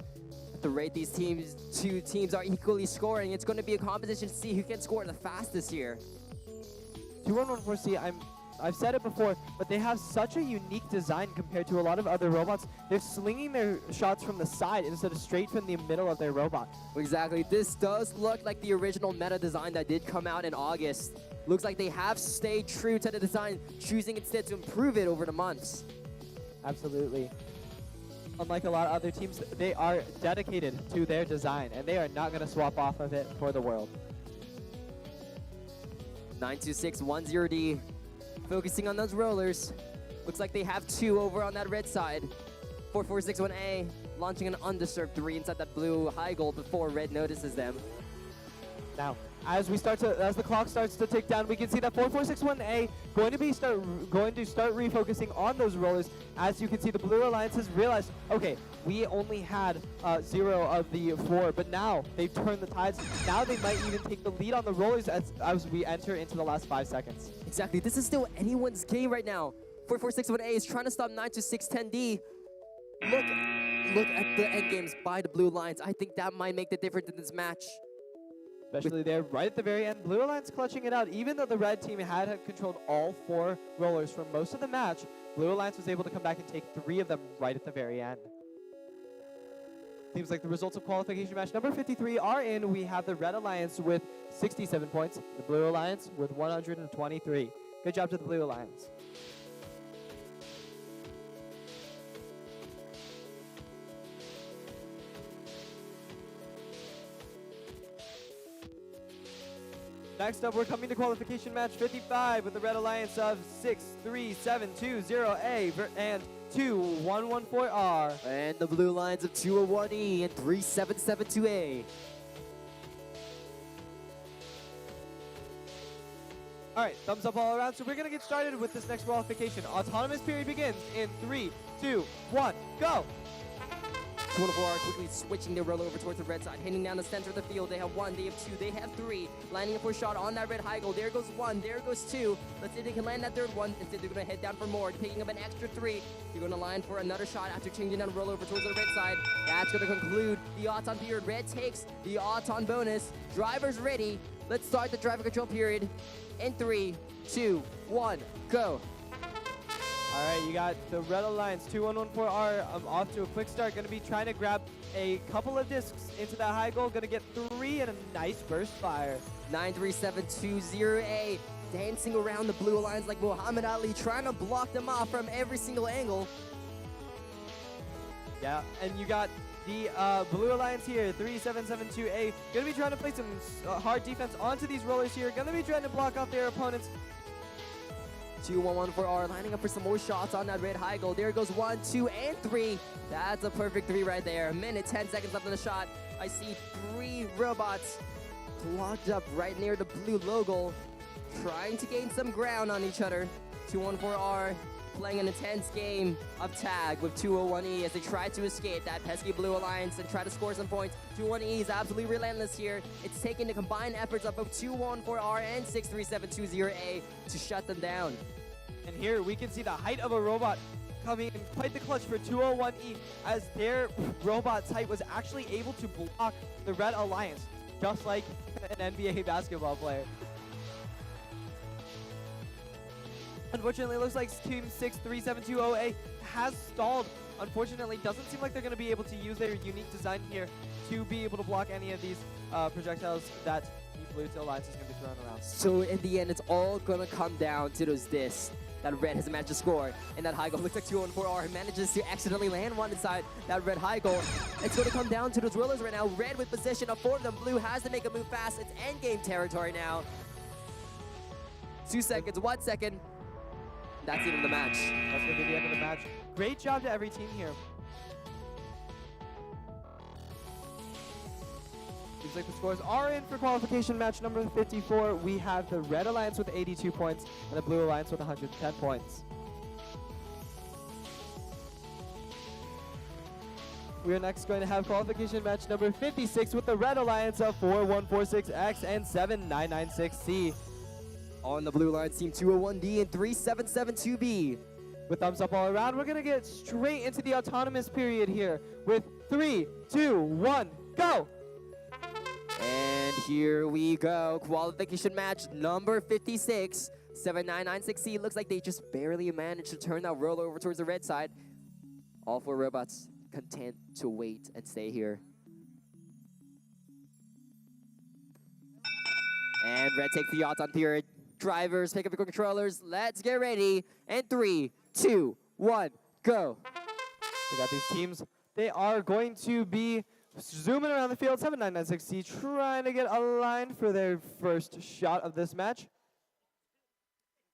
At the rate these two teams are equally scoring, it's going to be a competition to see who can score the fastest here. 2114C, I've said it before, but they have such a unique design compared to a lot of other robots. They're slinging their shots from the side instead of straight from the middle of their robot. Exactly. This does look like the original meta design that did come out in August. Looks like they have stayed true to the design, choosing instead to improve it over the months. Absolutely. Unlike a lot of other teams, they are dedicated to their design, and they are not going to swap off of it for the world. 92610D focusing on those rollers. Looks like they have 2 over on that red side. 4461A launching an undisturbed 3 inside that blue high goal before red notices them. Now, as the clock starts to tick down, we can see that 4461A going to start refocusing on those rollers. As you can see, the Blue Alliance has realized, okay, we only had 0 of the 4, but now they've turned the tides. Now they might even take the lead on the rollers as we enter into the last 5 seconds. Exactly. This is still anyone's game right now. 4461A is trying to stop 92610D. Look at the end games by the Blue Alliance. I think that might make the difference in this match. Especially there right at the very end. Blue Alliance clutching it out. Even though the red team had controlled all 4 rollers for most of the match, Blue Alliance was able to come back and take 3 of them right at the very end. Seems like the results of qualification match number 53 are in. We have the Red Alliance with 67 points, the Blue Alliance with 123. Good job to the Blue Alliance. Next up, we're coming to qualification match 55 with the Red Alliance of 63720A and 2114R. And the Blue Alliance of 201E and 3772A. All right, thumbs up all around. So we're going to get started with this next qualification. Autonomous period begins in 3, 2, 1, go! 2-4 quickly switching their roller over towards the red side, hitting down the center of the field. They have 1, they have 2, they have 3. Lining up for a shot on that red high goal. There goes 1, there goes 2. Let's see if they can land that third one. Instead, they're going to head down for more, picking up an extra 3. They're going to line for another shot after changing down roller over towards the red side. That's going to conclude the odds-on period. Red takes the odds-on bonus. Drivers ready. Let's start the driver control period in 3, 2, 1, go. All right, you got the Red Alliance 2114R off to a quick start. Going to be trying to grab a couple of discs into that high goal. Going to get 3 and a nice burst fire. 93720A dancing around the Blue Alliance like Muhammad Ali, trying to block them off from every single angle. Yeah, and you got the Blue Alliance here, 3772A. Going to be trying to play some hard defense onto these rollers here. Going to be trying to block off their opponents. 2114R lining up for some more shots on that red high goal. There goes 1, 2, and 3. That's a perfect 3 right there. A minute, 10 seconds left on the shot. I see 3 robots clogged up right near the blue logo, trying to gain some ground on each other. 214R playing an intense game of tag with 201E as they try to escape that pesky Blue Alliance and try to score some points. 201E is absolutely relentless here. It's taking the combined efforts of both 214R and 63720A to shut them down. And here we can see the height of a robot coming in quite the clutch for 201E as their robot's height was actually able to block the Red Alliance, just like an NBA basketball player. Unfortunately, it looks like Team 63720A has stalled. Unfortunately, doesn't seem like they're going to be able to use their unique design here to be able to block any of these projectiles that the Blue Alliance is going to be throwing around. So in the end, it's all going to come down to those discs that Red has managed to score. And that high goal looks like 214R manages to accidentally land one inside that Red high goal. It's going to come down to those rollers right now. Red with possession of 4 of them. Blue has to make a move fast. It's endgame territory now. 2 seconds, 1 second. That's the end of the match. That's going to be the end of the match. Great job to every team here. Seems like the scores are in for qualification match number 54. We have the Red Alliance with 82 points and the Blue Alliance with 110 points. We are next going to have qualification match number 56 with the Red Alliance of 4146X and 7996C. On the Blue Alliance, Team 201D and 3772B. With thumbs up all around, we're going to get straight into the autonomous period here with 3, 2, 1, go! And here we go. Qualification match number 56. 7996C. Looks like they just barely managed to turn that roller over towards the red side. All 4 robots content to wait and stay here. And Red takes the odds on period. Drivers, pick up your controllers. Let's get ready. And 3, 2, 1, go. We got these teams. They are going to be zooming around the field. 7996C trying to get a line for their first shot of this match.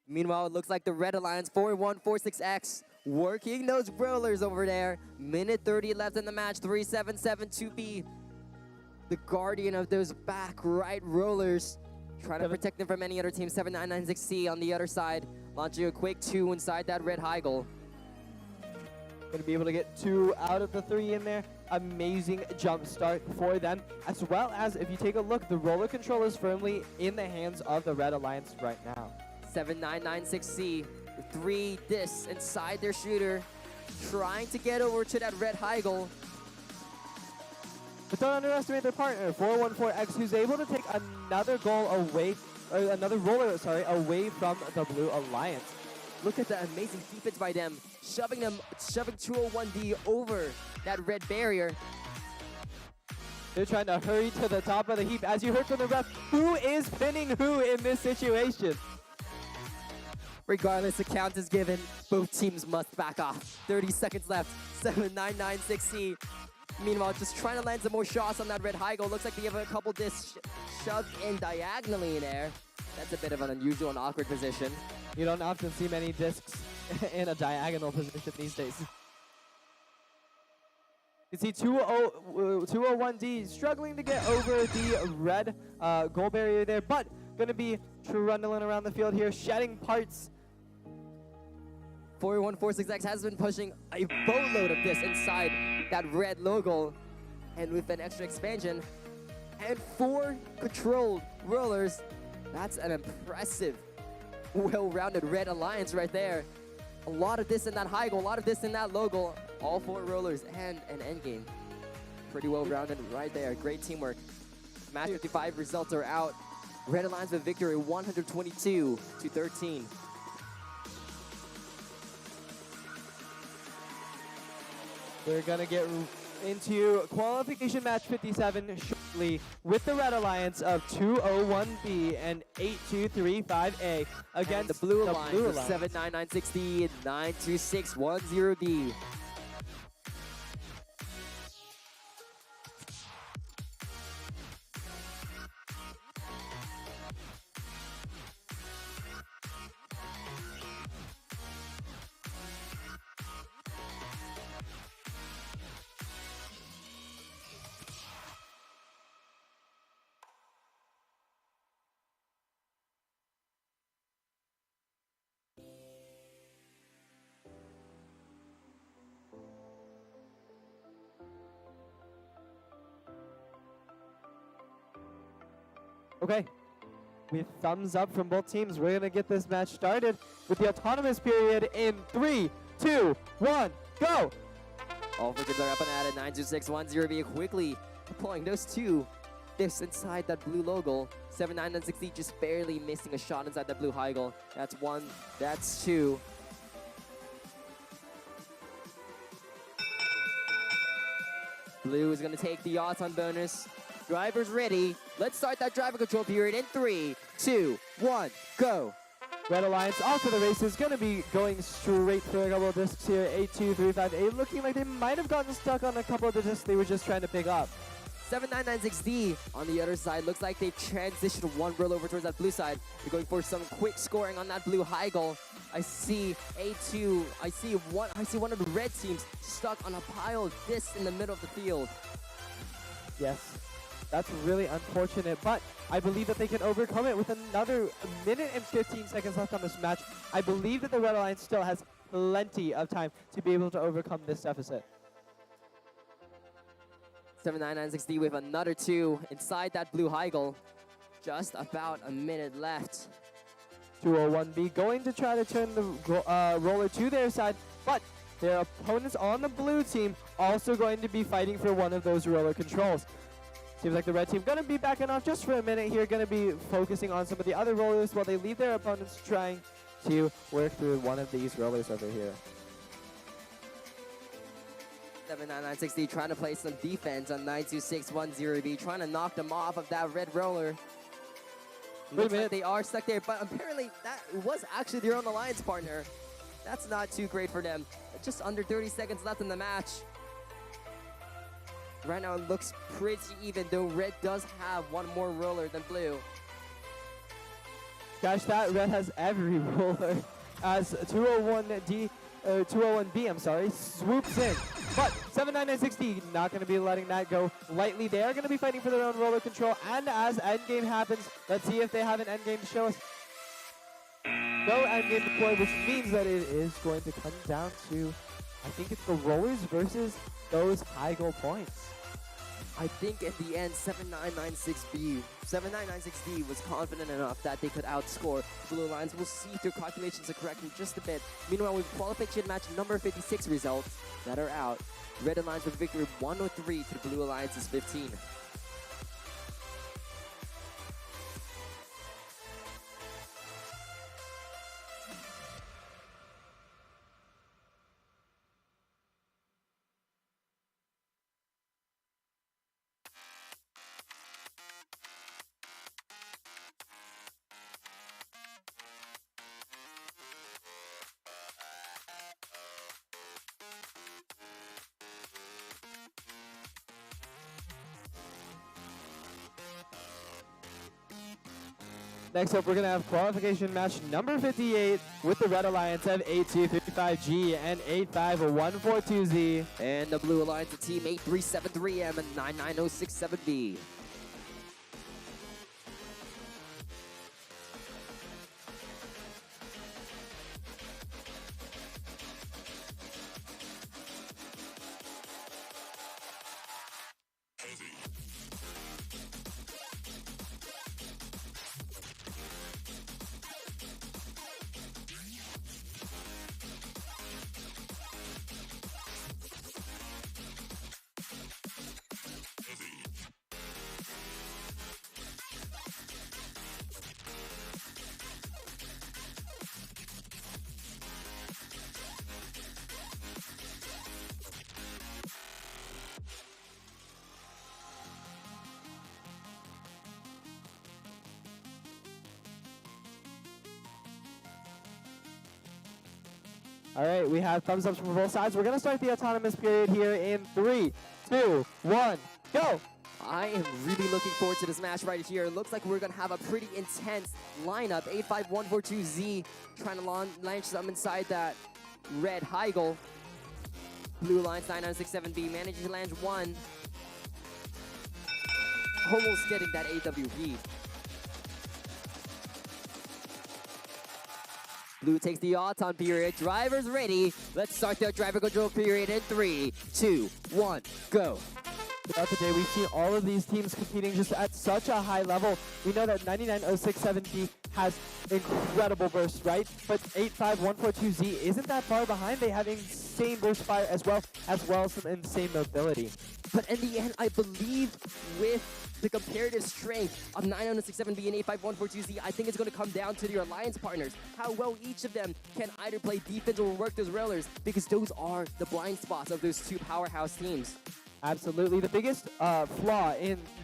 Meanwhile, it looks like the Red Alliance 4146X working those rollers over there. Minute 30 left in the match. 3772B, the guardian of those back right rollers, trying to protect them from any other team. 7996C on the other side, launching a quick 2 inside that red high goal. Going to be able to get 2 out of the 3 in there. Amazing jump start for them. As well as, if you take a look, the roller control is firmly in the hands of the Red Alliance right now. 7996C, 3 discs inside their shooter, trying to get over to that red high goal. But don't underestimate their partner, 414X, who's able to take another goal away, or another roller, away from the Blue Alliance. Look at the amazing defense by them, shoving 201D over that red barrier. They're trying to hurry to the top of the heap. As you heard from the ref, who is pinning who in this situation? Regardless, the count is given. Both teams must back off. 30 seconds left. 7996C. Meanwhile, just trying to land some more shots on that red high goal. Looks like they have a couple discs shoved in diagonally in air. That's a bit of an unusual and awkward position. You don't often see many discs in a diagonal position these days. You see 201D struggling to get over the red goal barrier there, but going to be trundling around the field here, shedding parts. 4146X has been pushing a boatload of this inside that red logo. And with an extra expansion and 4 controlled rollers, that's an impressive, well-rounded red alliance right there. A lot of this in that high goal, a lot of this in that logo. All 4 rollers and an endgame. Pretty well-rounded right there. Great teamwork. Match 55 results are out. Red Alliance with victory 122-13. We're gonna get into qualification match 57 shortly with the Red Alliance of 201B and 8235A against And the Blue Alliance with 79960 and 92610D. Okay, with thumbs up from both teams, we're gonna get this match started with the autonomous period in 3, 2, 1, go! All for are up and at it. 92610B quickly deploying those 2 fists inside that blue logo. 79960 just barely missing a shot inside that blue high goal. That's 1, that's 2. Blue is gonna take the odds on bonus. Driver's ready. Let's start that driver control period in 3, 2, 1, go. Red Alliance off to the races, gonna be going straight for a couple of discs here. 82358, looking like they might have gotten stuck on a couple of the discs they were just trying to pick up. 79960 on the other side. Looks like they transitioned 1 roll over towards that blue side. They're going for some quick scoring on that blue high goal. I see A2. I see one of the red teams stuck on a pile of discs in the middle of the field. Yes, that's really unfortunate, but I believe that they can overcome it with another minute and 15 seconds left on this match. I believe that the Red Alliance still has plenty of time to be able to overcome this deficit. 79960 with another 2 inside that blue high goal. Just about a minute left. 201B going to try to turn the roller to their side, but their opponents on the blue team also going to be fighting for one of those roller controls. Seems like the red team going to be backing off just for a minute here, going to be focusing on some of the other rollers while they leave their opponents trying to work through one of these rollers over here. 79960 trying to play some defense on 92610B, trying to knock them off of that red roller. Looks like they are stuck there, but apparently that was actually their own alliance partner. That's not too great for them. Just under 30 seconds left in the match. Right now it looks pretty even, though red does have 1 more roller than blue. Gosh, that red has every roller as 201B, I'm sorry, swoops in. But 79960 not going to be letting that go lightly. They are going to be fighting for their own roller control. And as endgame happens, let's see if they have an endgame to show us. No endgame deploy, which means that it is going to come down to, I think it's the rollers versus those high goal points. I think in the end, 79960 was confident enough that they could outscore Blue Alliance. We'll see if their calculations are correct in just a bit. Meanwhile, with qualification match number 56 results that are out, Red Alliance with victory 103 to the Blue Alliance's 15. Next up, we're going to have qualification match number 58 with the Red Alliance of 8255G and 85142Z. And the Blue Alliance, the team 8373M and 99067B. All right, we have thumbs ups from both sides. We're going to start the autonomous period here in 3, 2, 1, go! I am really looking forward to this match right here. It looks like we're going to have a pretty intense lineup. 85142Z trying to launch some inside that red Heigl. Blue Alliance 9967B manages to land one. Almost getting that AWP. Blue takes the auton period. Drivers ready. Let's start the driver control period in 3, 2, 1, go. Throughout the day, we've seen all of these teams competing just at such a high level. We know that 99067B has incredible burst, right? But 85142Z isn't that far behind. They have insane burst fire as well as some insane mobility. But in the end, I believe with the comparative strength of 99067B and 85142Z, I think it's going to come down to your alliance partners. How well each of them can either play defense or work those railers, because those are the blind spots of those two powerhouse teams. Absolutely. The biggest flaw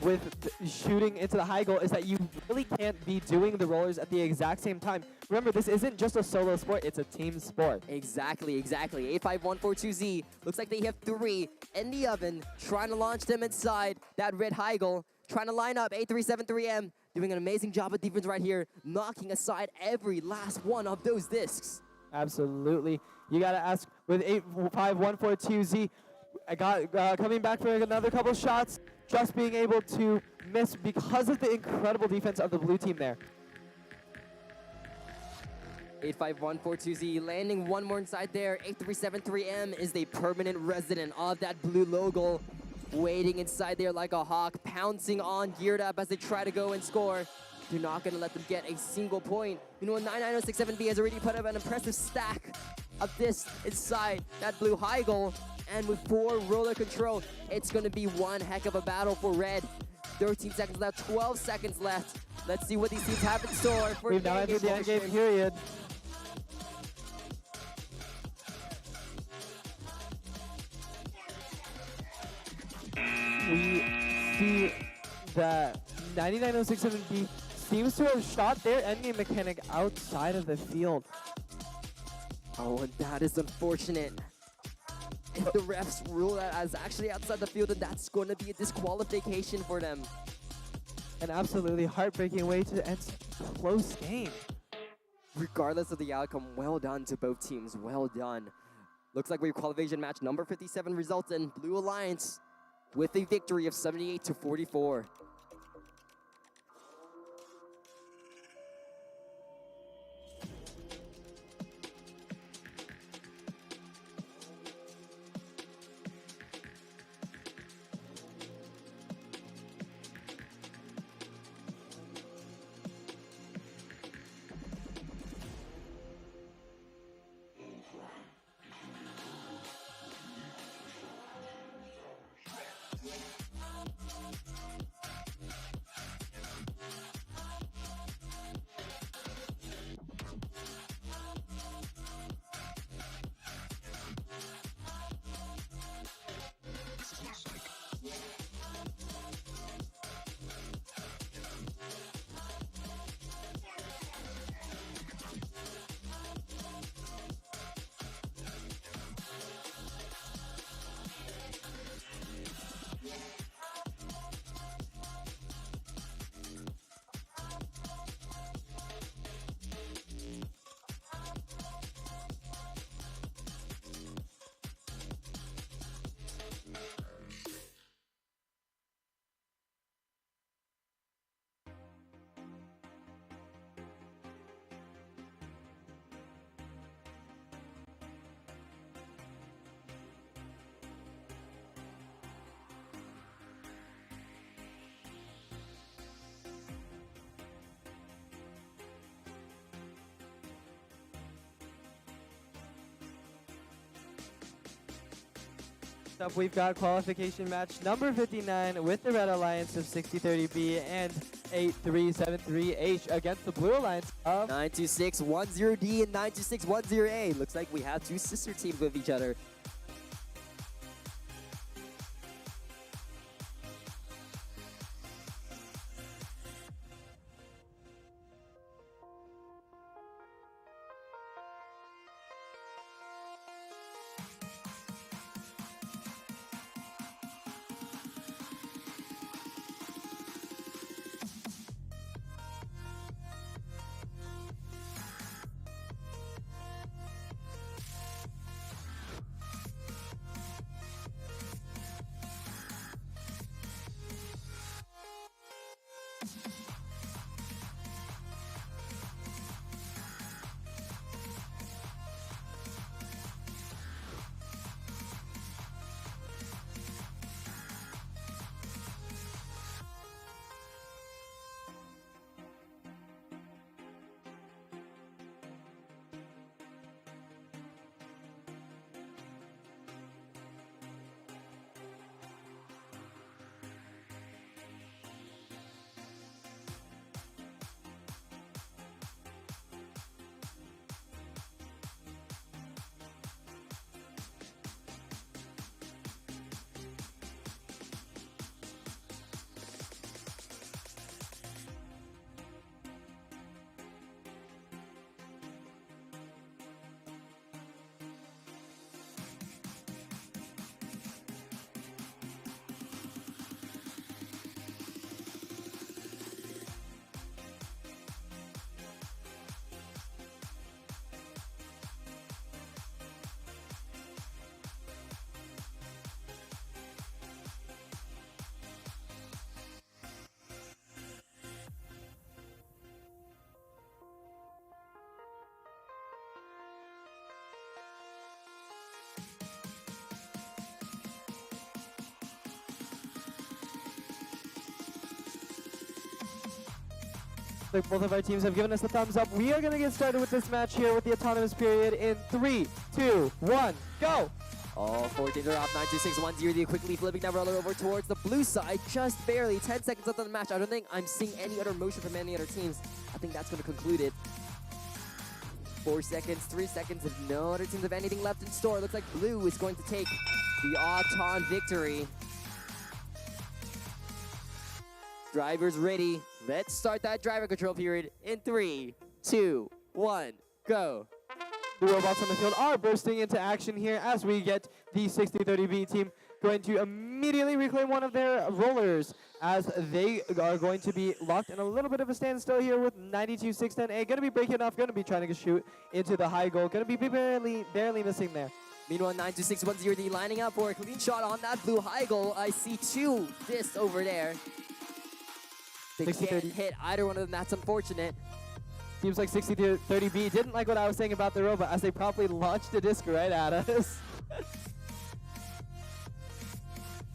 with shooting into the high goal is that you really can't be doing the rollers at the exact same time. Remember, this isn't just a solo sport, it's a team sport. Exactly. 85142Z looks like they have 3 in the oven, trying to launch them inside that red high goal, trying to line up 8373M, doing an amazing job of defense right here, knocking aside every last one of those discs. Absolutely. You got to ask with 85142Z, I got coming back for another couple shots, just being able to miss because of the incredible defense of the blue team there. 85142Z landing one more inside there. 8373M is the permanent resident of that blue logo, waiting inside there like a hawk, pouncing on Geared Up as they try to go and score. You're not going to let them get a single point. You know, 99067B has already put up an impressive stack of this inside that blue high goal. And with 4 roller control, it's going to be one heck of a battle for red. 13 seconds left, 12 seconds left. Let's see what these teams have in store for We've now entered the end game period. We see that 99067B seems to have shot their endgame mechanic outside of the field. Oh, and that is unfortunate. If the refs rule that as actually outside the field, then that's going to be a disqualification for them. An absolutely heartbreaking way to end such a close game. Regardless of the outcome, well done to both teams. Well done. Looks like we have qualification match number 57 results in Blue Alliance with a victory of 78-44. Up, we've got qualification match number 59 with the Red Alliance of 6030B and 8373H against the Blue Alliance of 92610D and 92610A. Looks like we have 2 sister teams with each other. both of our teams have given us the thumbs up. We are going to get started with this match here with the autonomous period in 3, 2, 1, go! All 4 teams are off. 9-2-6-1-0. Quickly flipping that roller over towards the blue side. Just barely. 10 seconds left on the match. I don't think I'm seeing any other motion from any other teams. I think that's going to conclude it. 4 seconds, 3 seconds. If no other teams have anything left in store, looks like blue is going to take the Auton victory. Drivers ready. Let's start that driver control period in 3, 2, 1, go. The robots on the field are bursting into action here as we get the 6030B team going to immediately reclaim one of their rollers as they are going to be locked in a little bit of a standstill here with 92-610A. Going to be breaking off, going to be trying to shoot into the high goal. Going to be barely missing there. Meanwhile, 9-2-6-1-0D lining up for a clean shot on that blue high goal. I see 2 discs over there. They can't hit either one of them. That's unfortunate. Seems like 6030B didn't like what I was saying about the robot as they promptly launched a disc right at us.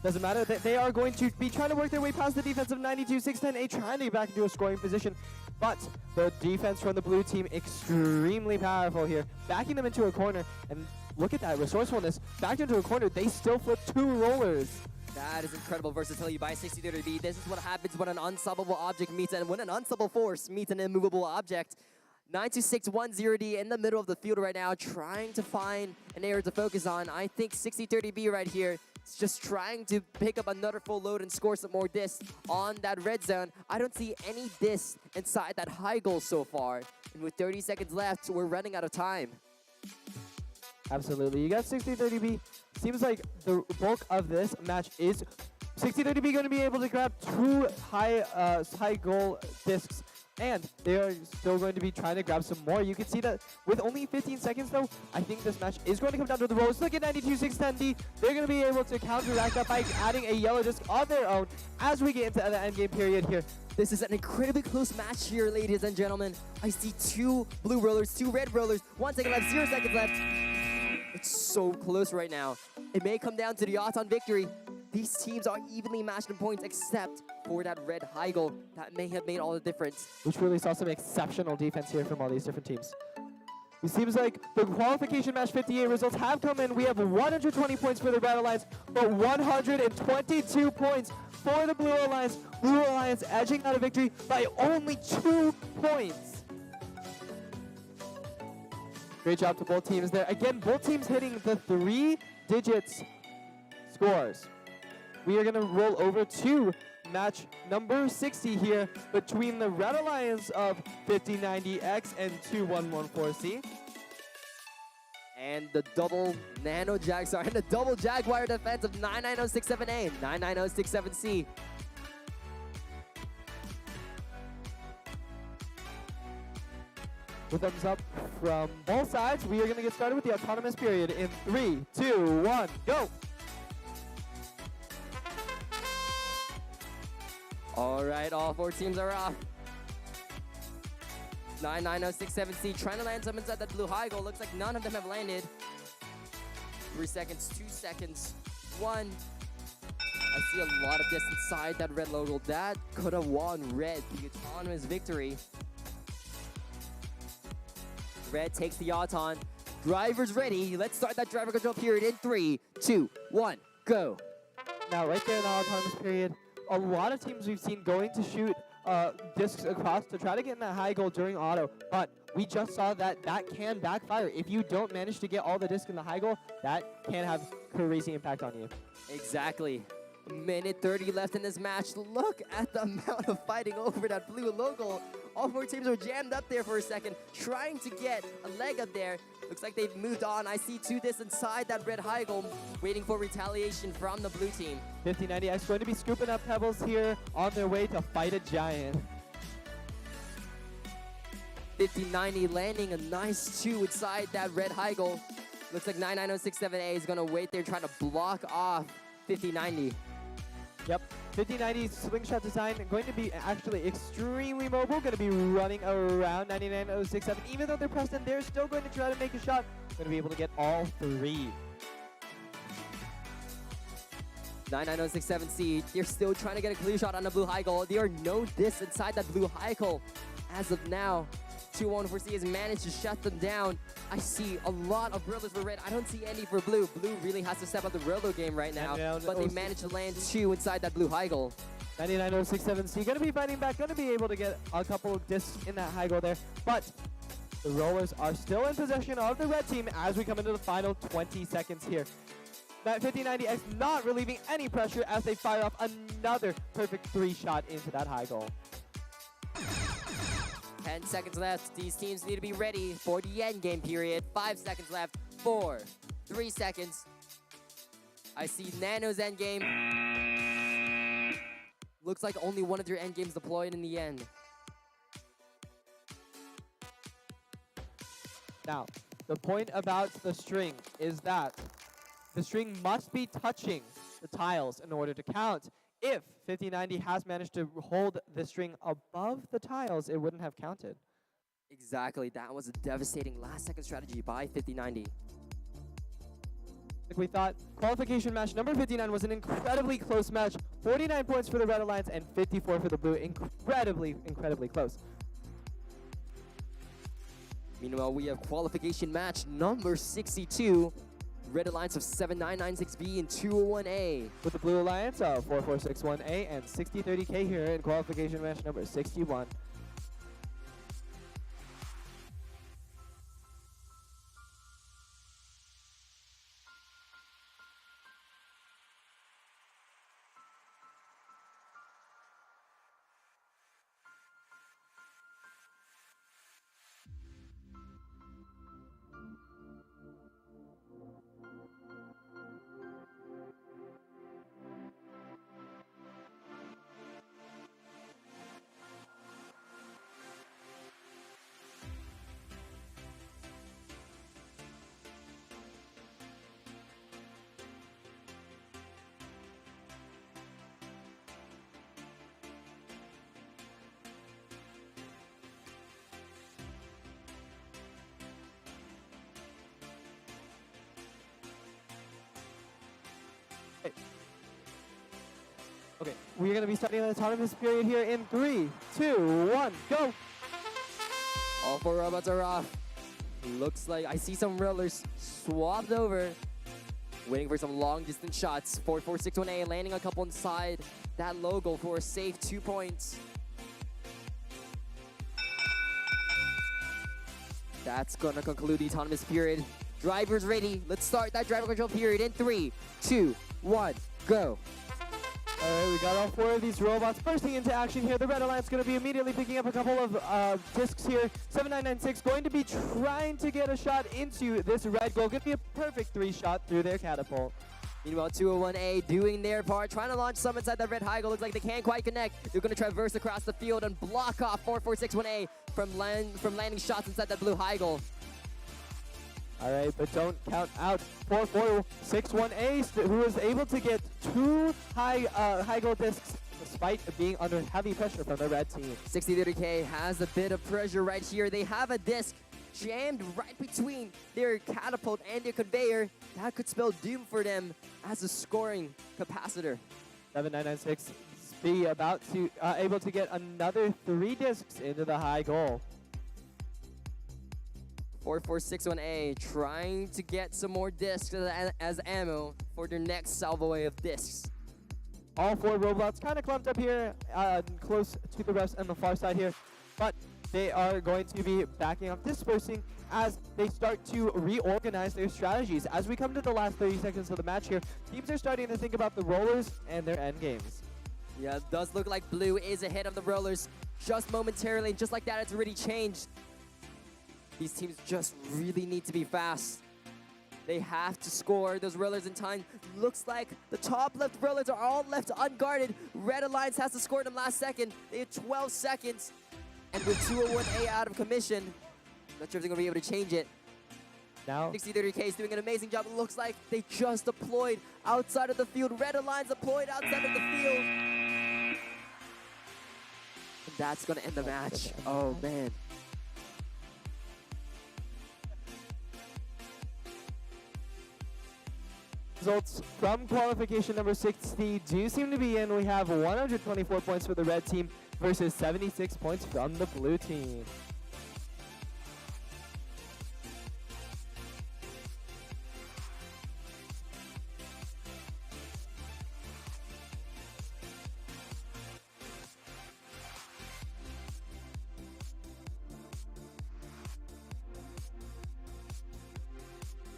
Doesn't matter, they are going to be trying to work their way past the defense of 92-610A, trying to get back into a scoring position. But the defense from the blue team extremely powerful here, backing them into a corner. And look at that resourcefulness. Backed into a corner, they still flip 2 rollers. That is incredible versatility by 6030B. This is what happens when an unstoppable object meets and when an unstoppable force meets an immovable object. 9-2-6-1-0D in the middle of the field right now, trying to find an area to focus on. I think 6030B right here is just trying to pick up another full load and score some more discs on that red zone. I don't see any discs inside that high goal so far. And with 30 seconds left, we're running out of time. Absolutely. You got 6030B. Seems like the bulk of this match is 6030B going to be able to grab 2 high goal discs, and they are still going to be trying to grab some more. You can see that with only 15 seconds, though, I think this match is going to come down to the rolls. Look at 92-610D. They're going to be able to counteract that by adding a yellow disc on their own as we get into the endgame period here. This is an incredibly close match here, ladies and gentlemen. I see 2 blue rollers, 2 red rollers, 1 second left, 0 seconds left. It's so close right now. It may come down to the Auton victory. These teams are evenly matched in points except for that red high goal. That may have made all the difference. Which really saw some exceptional defense here from all these different teams. It seems like the qualification match 58 results have come in. We have 120 points for the Red Alliance, but 122 points for the Blue Alliance. Blue Alliance edging out a victory by only 2 points. Great job to both teams there. Again, both teams hitting the 3 digits scores. We are going to roll over to match number 60 here between the Red Alliance of 5090X and 2114C. And the double and the double Jaguar defense of 99067A and 99067C. With thumbs up from both sides, we are going to get started with the autonomous period in 3, 2, 1, go! All right, all 4 teams are off. 99067C trying to land some inside that blue high goal. Looks like none of them have landed. 3 seconds, 2 seconds, 1. I see a lot of distance inside that red logo. That could have won red the autonomous victory. Red takes the Auton. Drivers ready. Let's start that driver control period in 3, 2, 1, go. Now, right there in the autonomous period, a lot of teams we've seen going to shoot discs across to try to get in that high goal during auto, but we just saw that that can backfire. If you don't manage to get all the discs in the high goal, that can have crazy impact on you. Exactly. A minute 30 left in this match. Look at the amount of fighting over that blue logo. All 4 teams were jammed up there for a second, trying to get a leg up there. Looks like they've moved on. I see 2 discs inside that red high goal, waiting for retaliation from the blue team. 5090X going to be scooping up pebbles here on their way to fight a giant. 5090 landing a nice 2 inside that red high goal. Looks like 99067A is going to wait there trying to block off 5090. Yep, 5090 slingshot design going to be actually extremely mobile, going to be running around 99067. Even though they're pressed in, they're still going to try to make a shot. Going to be able to get all 3. 99067C, they're still trying to get a clear shot on the blue high goal. There are no discs inside that blue high goal. as of now, 214C has managed to shut them down. I see a lot of rollers for red. I don't see any for blue. Blue really has to step up the roller game right now, but they managed to land 2 inside that blue high goal. 99067C gonna be fighting back, gonna be able to get a couple of discs in that high goal there, but the rollers are still in possession of the red team as we come into the final 20 seconds here. That 5090X not relieving any pressure as they fire off another perfect 3 shot into that high goal. 10 seconds left. These teams need to be ready for the end game period. 5 seconds left. 4, 3 seconds. I see Nano's end game. Looks like only one of your end games deployed in the end. Now, the point about the string is that the string must be touching the tiles in order to count. If 5090 has managed to hold the string above the tiles, it wouldn't have counted. Exactly. That was a devastating last-second strategy by 5090. Like we thought, qualification match number 59 was an incredibly close match. 49 points for the Red Alliance and 54 for the Blue. Incredibly, incredibly close. Meanwhile, we have qualification match number 62. Red Alliance of 7996B and 201A. With the Blue Alliance of 4461A and 6030K here in qualification match number 61. Okay, we're going to be starting the autonomous period here in 3, 2, 1, go! All 4 robots are off. Looks like I see some rollers swapped over. Waiting for some long distance shots. 4461A landing a couple inside that logo for a safe 2 points. That's gonna conclude the autonomous period. Drivers ready. Let's start that driver control period in 3, 2, 1, go. Alright, we got all 4 of these robots bursting into action here. The Red Alliance going to be immediately picking up a couple of discs here. 7996 going to be trying to get a shot into this red goal. Going to be a perfect 3 shot through their catapult. Meanwhile, 201A doing their part, trying to launch some inside that red high goal. Looks like they can't quite connect. They're going to traverse across the field and block off 4461A from landing shots inside that blue high goal. Alright, but don't count out 4461A, who was able to get 2 high goal discs despite being under heavy pressure from the red team. 6030K has a bit of pressure right here. They have a disc jammed right between their catapult and their conveyor. That could spell doom for them as a scoring capacitor. 7996 be about to able to get another 3 discs into the high goal. 4461A trying to get some more discs as ammo for their next salvo of discs. All 4 robots kind of clumped up here, close to the rest on the far side here, but they are going to be backing up, dispersing as they start to reorganize their strategies. As we come to the last 30 seconds of the match here, teams are starting to think about the rollers and their end games. Yeah, it does look like blue is ahead of the rollers just momentarily, and just like that, it's already changed. These teams just really need to be fast. They have to score those rollers in time. Looks like the top left rollers are all left unguarded. Red Alliance has to score them last second. They have 12 seconds. And with 201A out of commission, not sure if they're going to be able to change it. Now, 6030K is doing an amazing job. It looks like they just deployed outside of the field. Red Alliance deployed outside of the field. And that's going to end the match. Oh, man. results from qualification number 60 do seem to be in. We have 124 points for the red team versus 76 points from the blue team.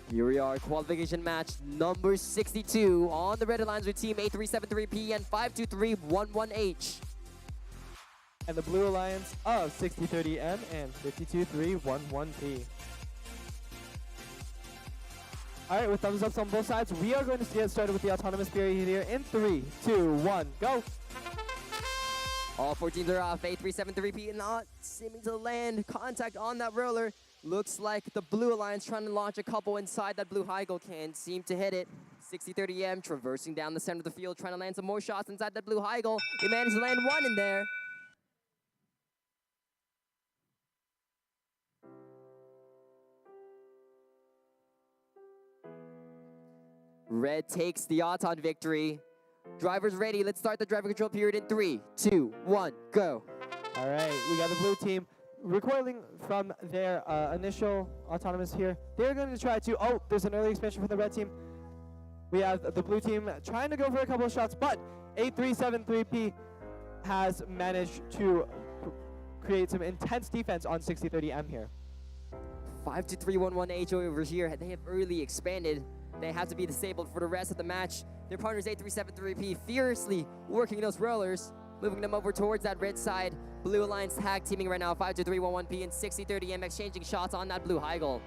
Here we are, qualification match number 62 on the red alliance with team 8373P and 523118H. And the blue alliance of 6030M and 52311P. All right, with thumbs ups on both sides, we are going to get started with the autonomous period here in 3, 2, 1, go. All 4 teams are off. 8373P not seeming to land contact on that roller. Looks like the blue alliance trying to launch a couple inside that blue high goal can seem to hit it. 6030M traversing down the center of the field, trying to land some more shots inside that blue high goal. They managed to land one in there. Red takes the Auton victory. Drivers ready. Let's start the driver control period in 3, 2, 1, go. All right, we got the blue team recoiling from their initial autonomous here. They're going to try to, oh, there's an early expansion from the red team. We have the blue team trying to go for a couple of shots, but 8373P has managed to create some intense defense on 6030M here. 52311H over here. They have early expanded. They have to be disabled for the rest of the match. Their partners 8373P fiercely working those rollers, moving them over towards that red side. Blue Alliance tag teaming right now, 52311P and 6030M exchanging shots on that blue high goal.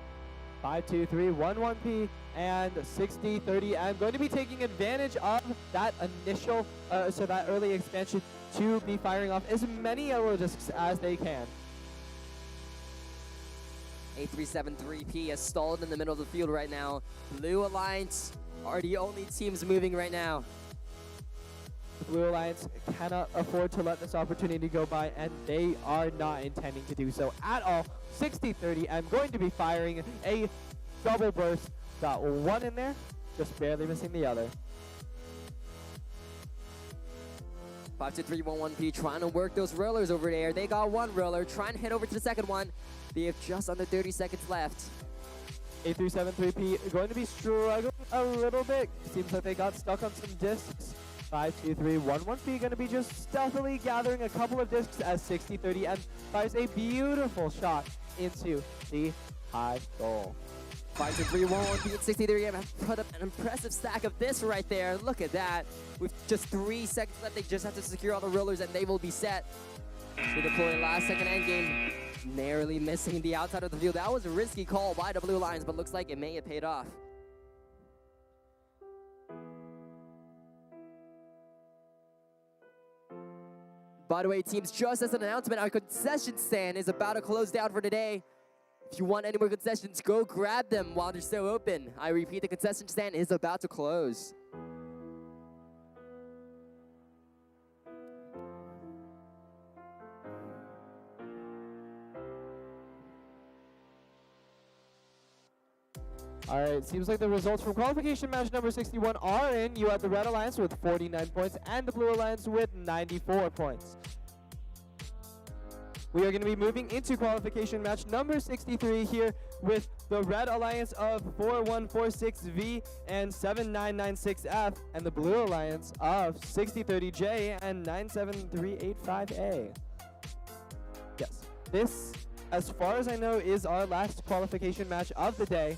52311P and 6030M going to be taking advantage of that initial, that early expansion to be firing off as many yellow discs as they can. 8373P has stalled in the middle of the field right now. Blue Alliance are the only teams moving right now. The Blue Alliance cannot afford to let this opportunity go by, and they are not intending to do so at all. 6030M going to be firing a double burst. Got one in there, just barely missing the other. 52311P trying to work those rollers over there. They got one roller, trying to head over to the second one. They have just under 30 seconds left. 8373P going to be struggling a little bit. Seems like they got stuck on some discs. 52311P going to be just stealthily gathering a couple of discs as 6030M fires a beautiful shot into the high goal. 52311P and 6030M have put up an impressive stack of this right there. Look at that. With just 3 seconds left, they just have to secure all the rollers and they will be set. To deploy last second endgame, narrowly missing the outside of the field. That was a risky call by the Blue Lions, but looks like it may have paid off. By the way, teams, just as an announcement, our concession stand is about to close down for today. If you want any more concessions, go grab them while they're still open. I repeat, the concession stand is about to close. All right, seems like the results from qualification match number 61 are in. You have the Red Alliance with 49 points and the Blue Alliance with 94 points. We are going to be moving into qualification match number 63 here with the Red Alliance of 4146V and 7996F and the Blue Alliance of 6030J and 97385A. Yes, this, as far as I know, is our last qualification match of the day.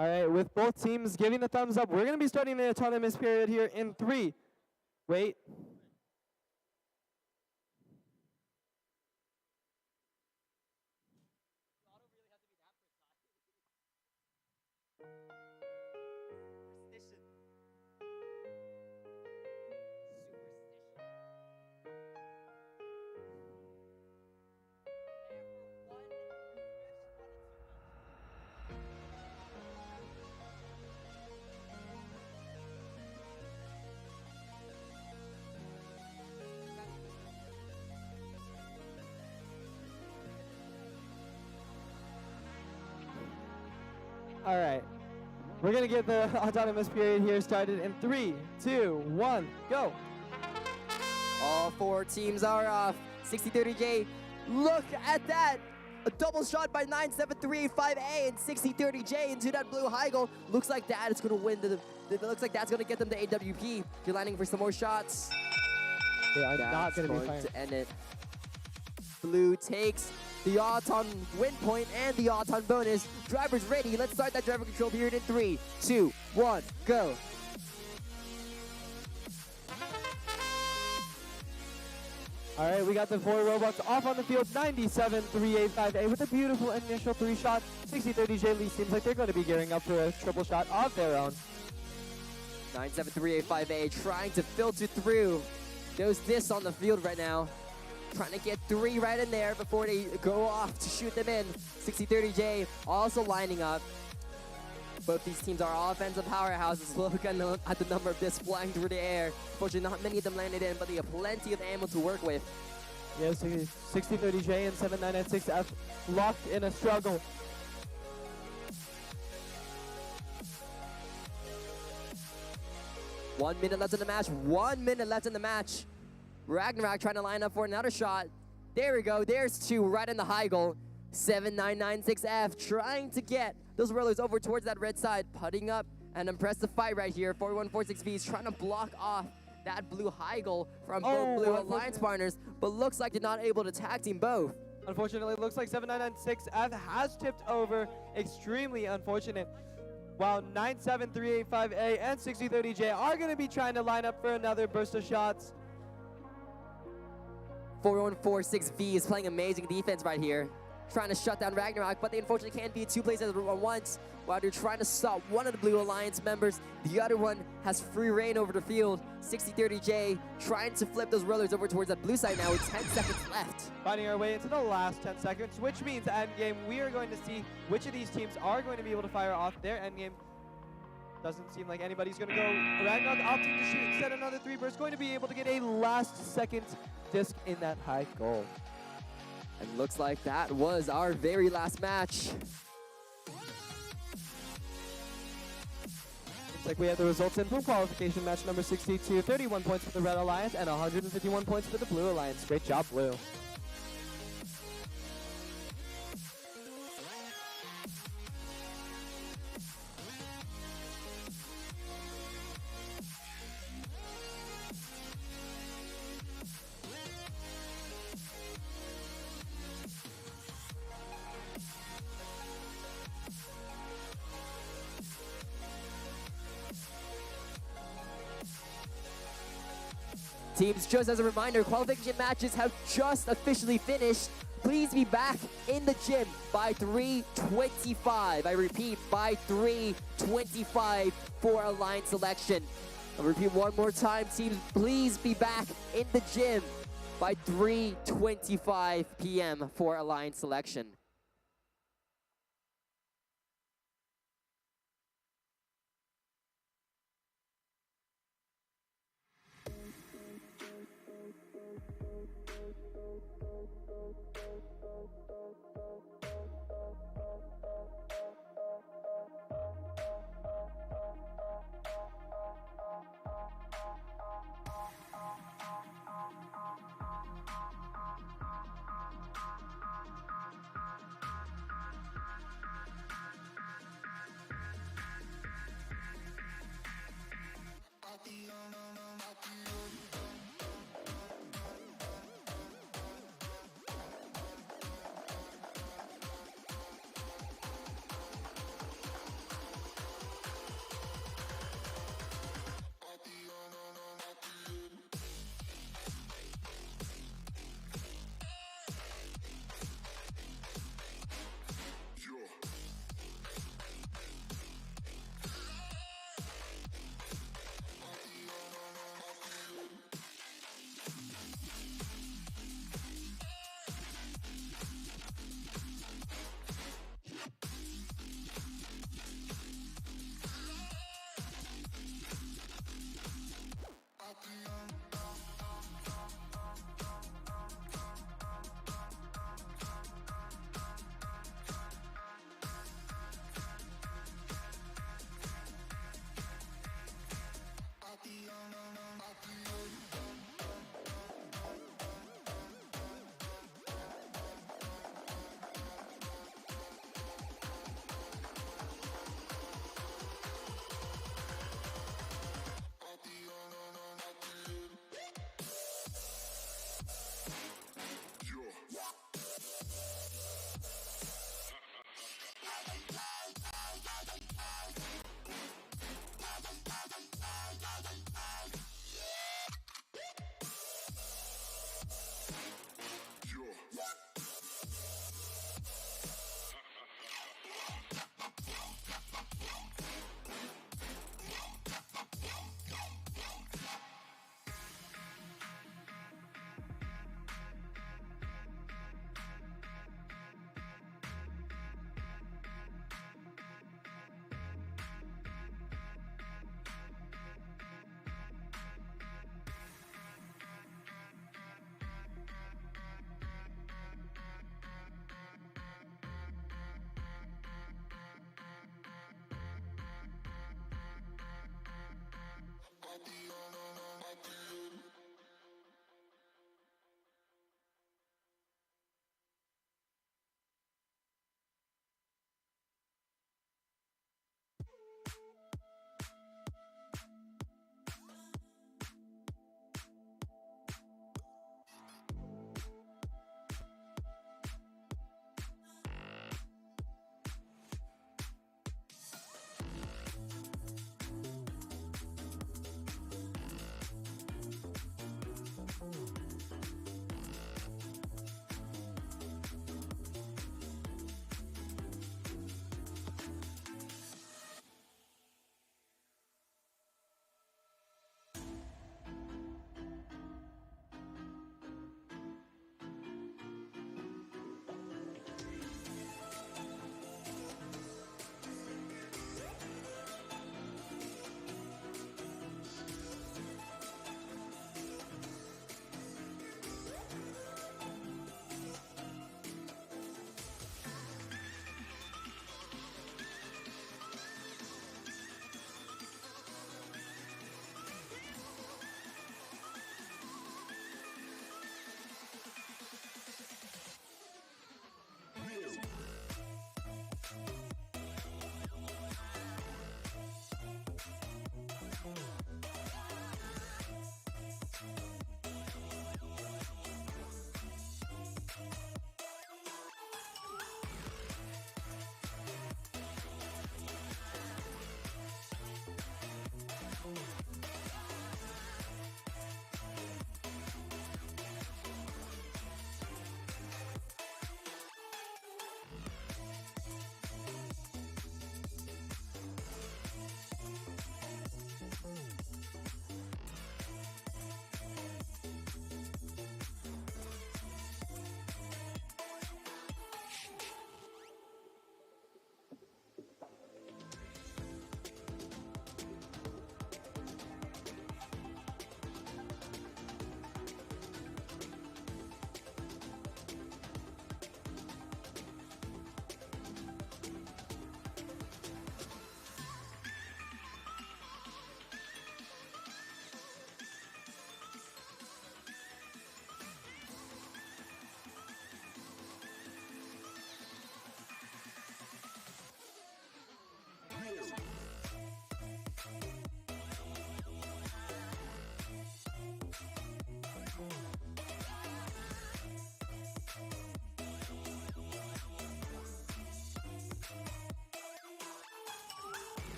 All right, with both teams giving a thumbs up, we're going to be starting the autonomous period here in 3. Wait. All right. We're going to get the autonomous period here started in 3, 2, 1, go. All 4 teams are off. 6030J, look at that. A double shot by 97385A and 6030J into that blue high goal. Looks like that is going to win looks like that's going to get them the AWP. You're landing for some more shots. They are That's not going to be going fine. to end it. Blue takes the Auton win point and the Auton bonus. Driver's ready. Let's start that driver control period in 3, 2, 1, go. All right, we got the 4 robots off on the field. 97-385A with a beautiful initial 3 shot. 60-30 Lee seems like they're going to be gearing up for a triple shot of their own. 97385A trying to filter through. There's this on the field right now. Trying to get 3 right in there before they go off to shoot them in. 60-30J also lining up. Both these teams are offensive powerhouses. Look at the number of discs flying through the air. Unfortunately, not many of them landed in, but they have plenty of ammo to work with. Yeah, 60-30J and 7996F locked in a struggle. One minute left in the match. 1 minute left in the match. Ragnarok trying to line up for another shot. There we go. There's 2 right in the high goal. 7996F trying to get those rollers over towards that red side. Putting up an impressive fight right here. 4146V is trying to block off that blue high goal from both Blue Alliance partners, but looks like they're not able to tag team both. Unfortunately, it looks like 7996F has tipped over. Extremely unfortunate. While 97385A and 6030J are going to be trying to line up for another burst of shots. 4146V is playing amazing defense right here. Trying to shut down Ragnarok, but they unfortunately can't be in 2 places at once. While they're trying to stop one of the Blue Alliance members, the other one has free reign over the field. 6030J trying to flip those rollers over towards that blue side now with 10 seconds left. Finding our way into the last 10 seconds, which means endgame, we are going to see which of these teams are going to be able to fire off their endgame. Doesn't seem like anybody's going to go. Ragnarok opting to shoot instead another 3 burst, going to be able to get a last second disc in that high goal. And looks like that was our very last match. Looks like we have the results in from qualification match number 62. 31 points for the Red Alliance and 151 points for the Blue Alliance. Great job, Blue. Teams, just as a reminder, qualification matches have just officially finished. Please be back in the gym by 3:25. I repeat, by 3:25 for a line selection. I'll repeat one more time, teams, please be back in the gym by 3:25 p.m. for a line selection.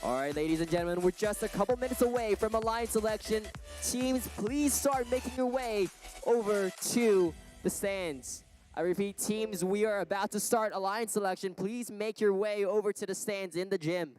All right, ladies and gentlemen, we're just a couple minutes away from alliance selection. Teams, please start making your way over to the stands. I repeat, teams, we are about to start alliance selection. Please make your way over to the stands in the gym.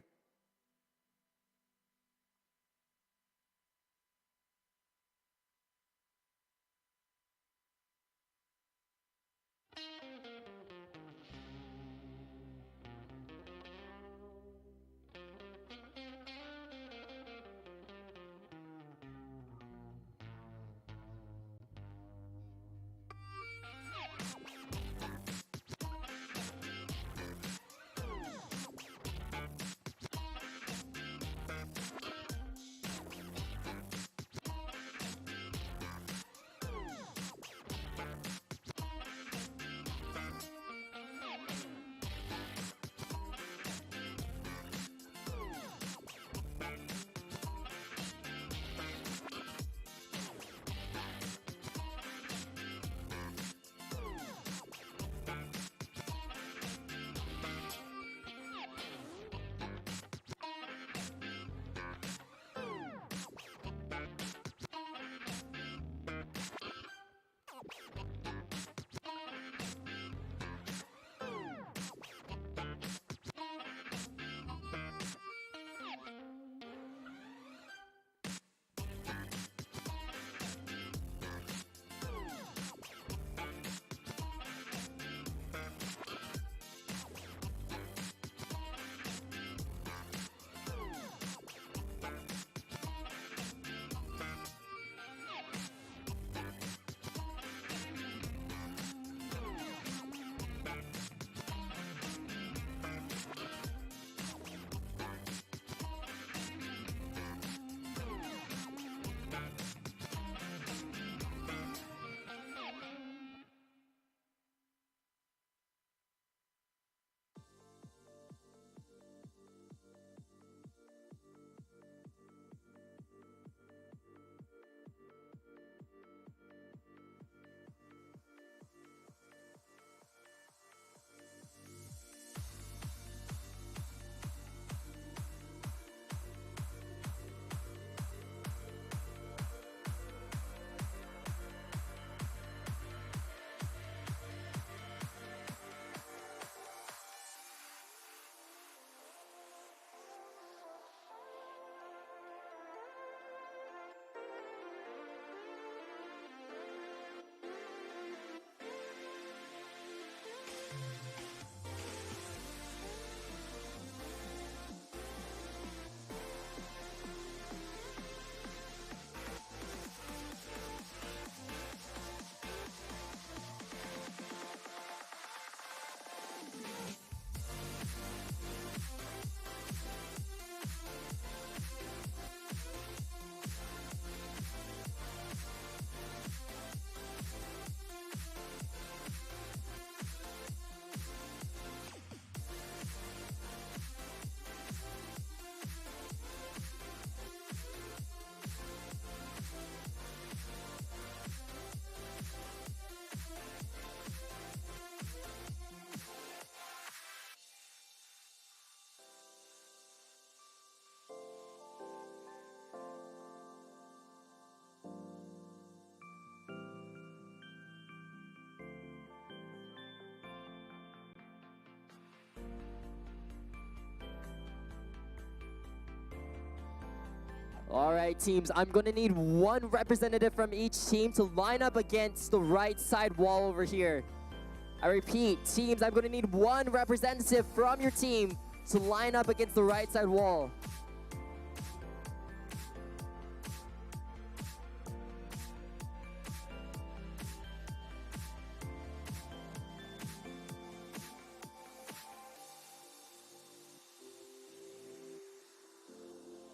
All right, teams, I'm going to need one representative from each team to line up against the right side wall over here. I repeat, teams, I'm going to need one representative from your team to line up against the right side wall.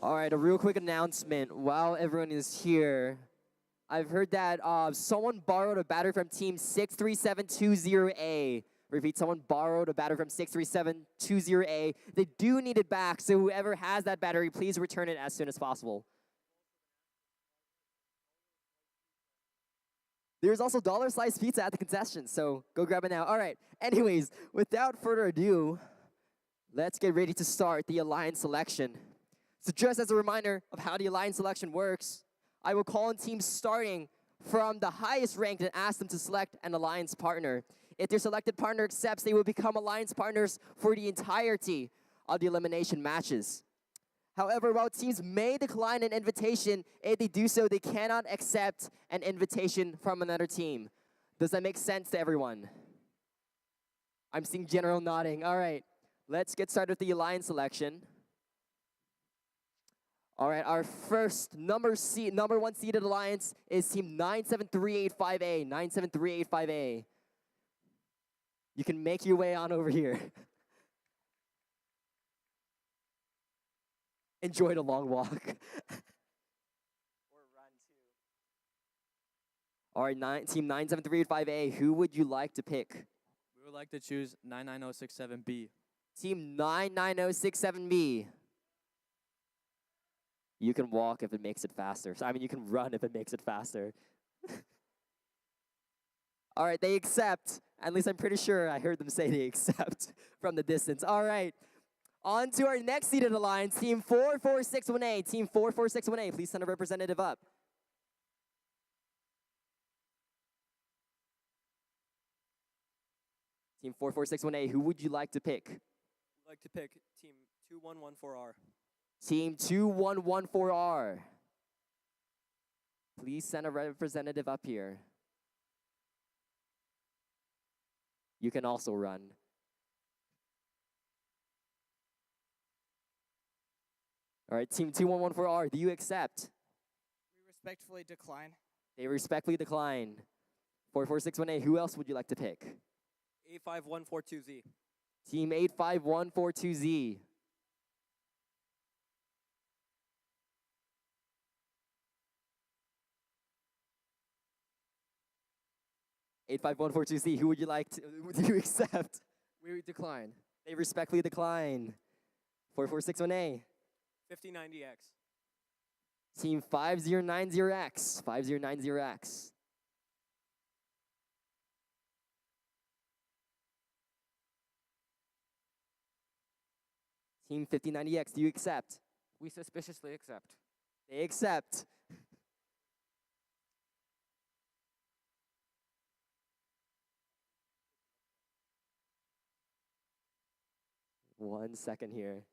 All right, a real quick announcement while everyone is here. I've heard that someone borrowed a battery from team 63720A. Repeat, someone borrowed a battery from 63720A. They do need it back, so whoever has that battery, please return it as soon as possible. There's also dollar sliced pizza at the concession, so go grab it now. All right, anyways, without further ado, let's get ready to start the alliance selection. So just as a reminder of how the alliance selection works, I will call on teams starting from the highest ranked and ask them to select an alliance partner. If their selected partner accepts, they will become alliance partners for the entirety of the elimination matches. However, while teams may decline an invitation, if they do so, they cannot accept an invitation from another team. Does that make sense to everyone? I'm seeing general nodding. All right, let's get started with the alliance selection. All right, our first number one seeded alliance is team 97385A. 97385A. You can make your way on over here. Enjoy the long walk. Or run too. All right, team 97385A, who would you like to pick? We would like to choose 99067B. Team 99067B. You can walk if it makes it faster. So, I mean, you can run if it makes it faster. All right, they accept. At least I'm pretty sure I heard them say they accept from the distance. All right. On to our next seeded alliance, Team 4461A. Team 4461A, please send a representative up. Team 4461A, who would you like to pick? We'd like to pick Team 2114R. Team 2114R. Please send a representative up here. You can also run. All right, Team 2114R, do you accept? We respectfully decline. They respectfully decline. 4461A, who else would you like to pick? 85142Z. Team 85142Z. (85142Z), who would you like to, do you accept? We decline. They respectfully decline. 4461A. 5090X. Team 5090X. 5090X. Team 5090X, do you accept? We suspiciously accept. They accept. One second here.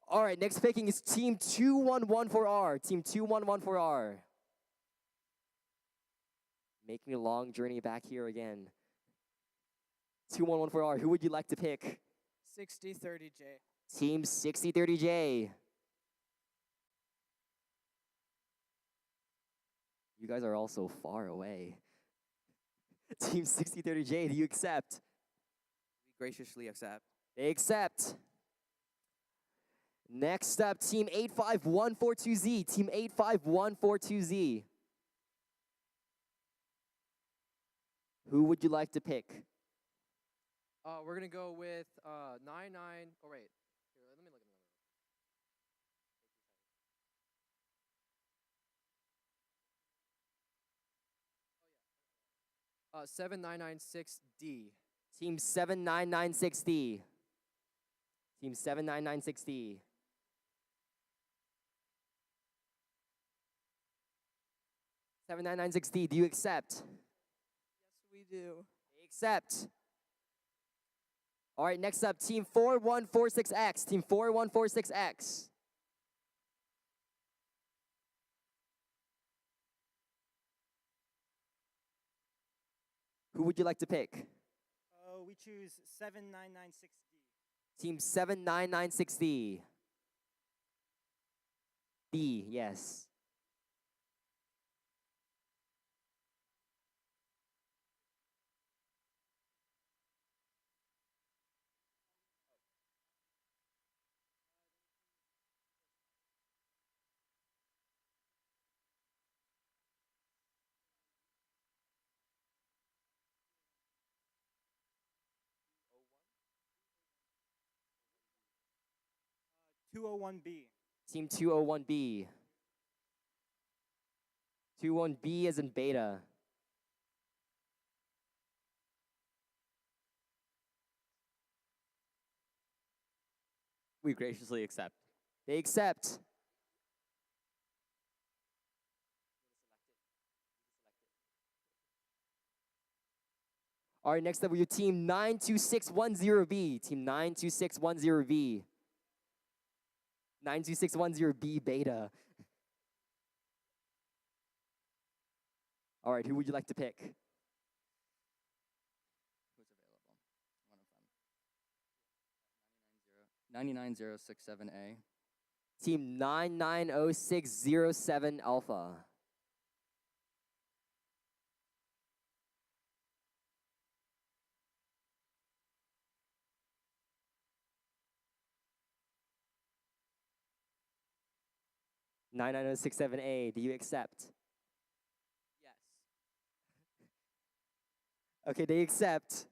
All right, next picking is Team 2114R. Team 2114R. Making a long journey back here again. 2114R, who would you like to pick? 6030J. Team 6030J. You guys are all so far away. Team 6030J, do you accept? We graciously accept. They accept. Next up, Team 85142Z. Team 85142Z. Who would you like to pick? We're gonna go with 99. Oh wait, here, let me look. 7996D. Team 7996D. Team 7996D. (7996D), do you accept? Yes, we do. They accept. All right, next up, Team 4146X. Team 4146X. Who would you like to pick? We choose 7996D. Team 7996D. D, yes. B. Team 201B. 21B as in beta. We graciously accept. They accept. All right, next up we have team 92610B. Team 92610B. 92610B beta. All right, who would you like to pick? Who's available? One of them. 99067A. Team 99067 Alpha. Nine 99067A, do you accept? Yes. Okay, they accept.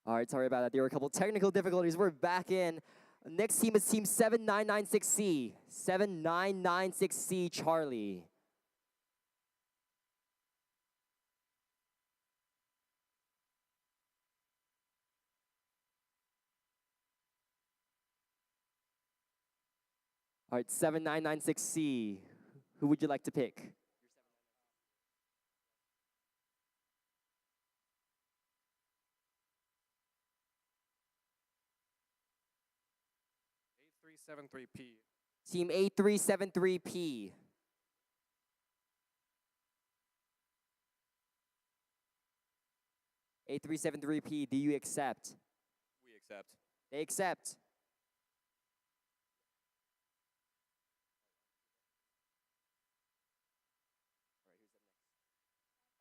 All right, sorry about that. There were a couple technical difficulties. We're back in. Next team is team 7996C. 7996C Charlie. All right, 7996C. Who would you like to pick? 8373P. Team 8373P. A373P, do you accept? We accept. They accept.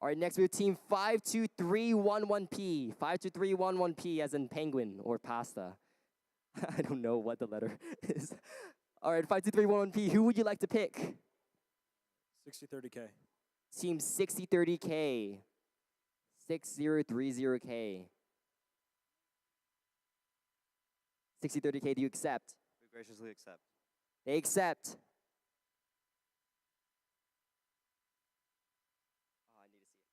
All right, next we have team 52311P. 52311P as in penguin or pasta. I don't know what the letter is. All right, 52311P, who would you like to pick? 6030K. Team 6030K. 6030K. 6030K, do you accept? We graciously accept. They accept. Oh, I need to see it.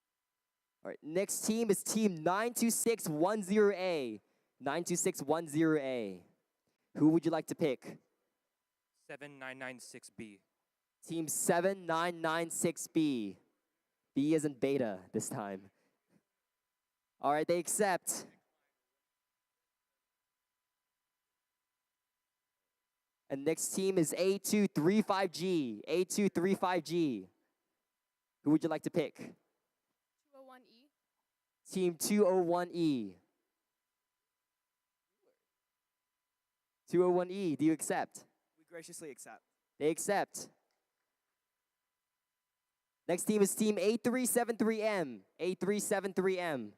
All right, next team is team 92610A. 92610A. Who would you like to pick? 7996B. Team 7996B. B is in beta this time. All right, they accept. And next team is A235G. A235G. Who would you like to pick? 201E. Team 201E. 201E, do you accept? We graciously accept. They accept. Next team is team A373M. A373M.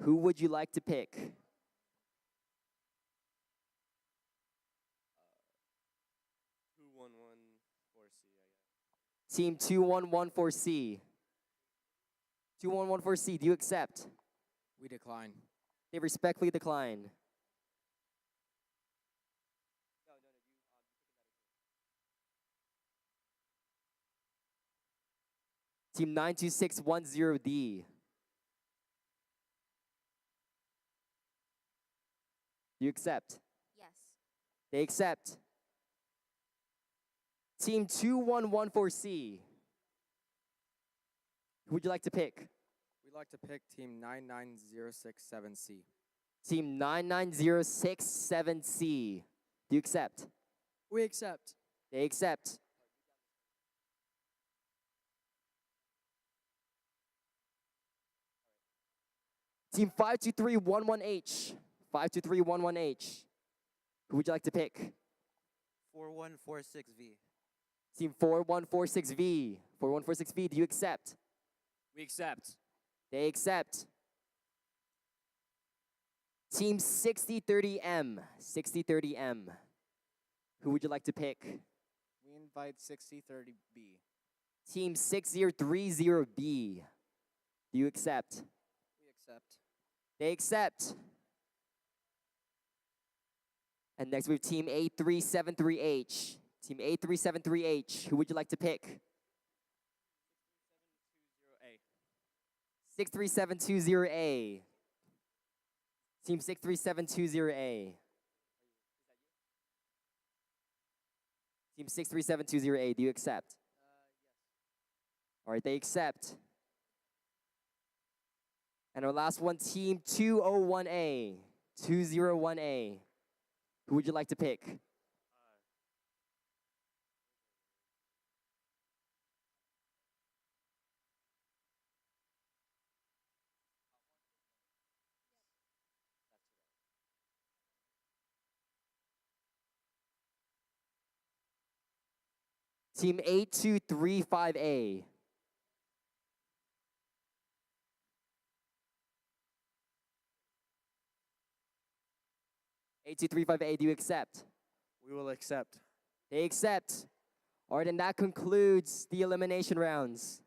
Who would you like to pick? 2114C, I guess. Team 2114C. 2114C, do you accept? We decline. They respectfully decline. Team 92610D. You accept? Yes. They accept. Team 2114C. Who would you like to pick? We'd like to pick team 99067C. Team 99067C. Do you accept? We accept. They accept. Team 52311H. 52311H. Who would you like to pick? 4146V. Team 4146V. 4146V, do you accept? We accept. They accept. Team 6030M. 6030M. Who would you like to pick? We invite 6030B. Team 6030B. Do you accept? We accept. They accept. And next we have Team A373H. Team A373H. Who would you like to pick? 63720A. Team 63720A. Team 63720A, do you accept? Yes. All right, they accept. And our last one, Team 201A. 201A. Who would you like to pick? Team 8235A. A235A, do you accept? We will accept. They accept. All right, and that concludes the elimination rounds.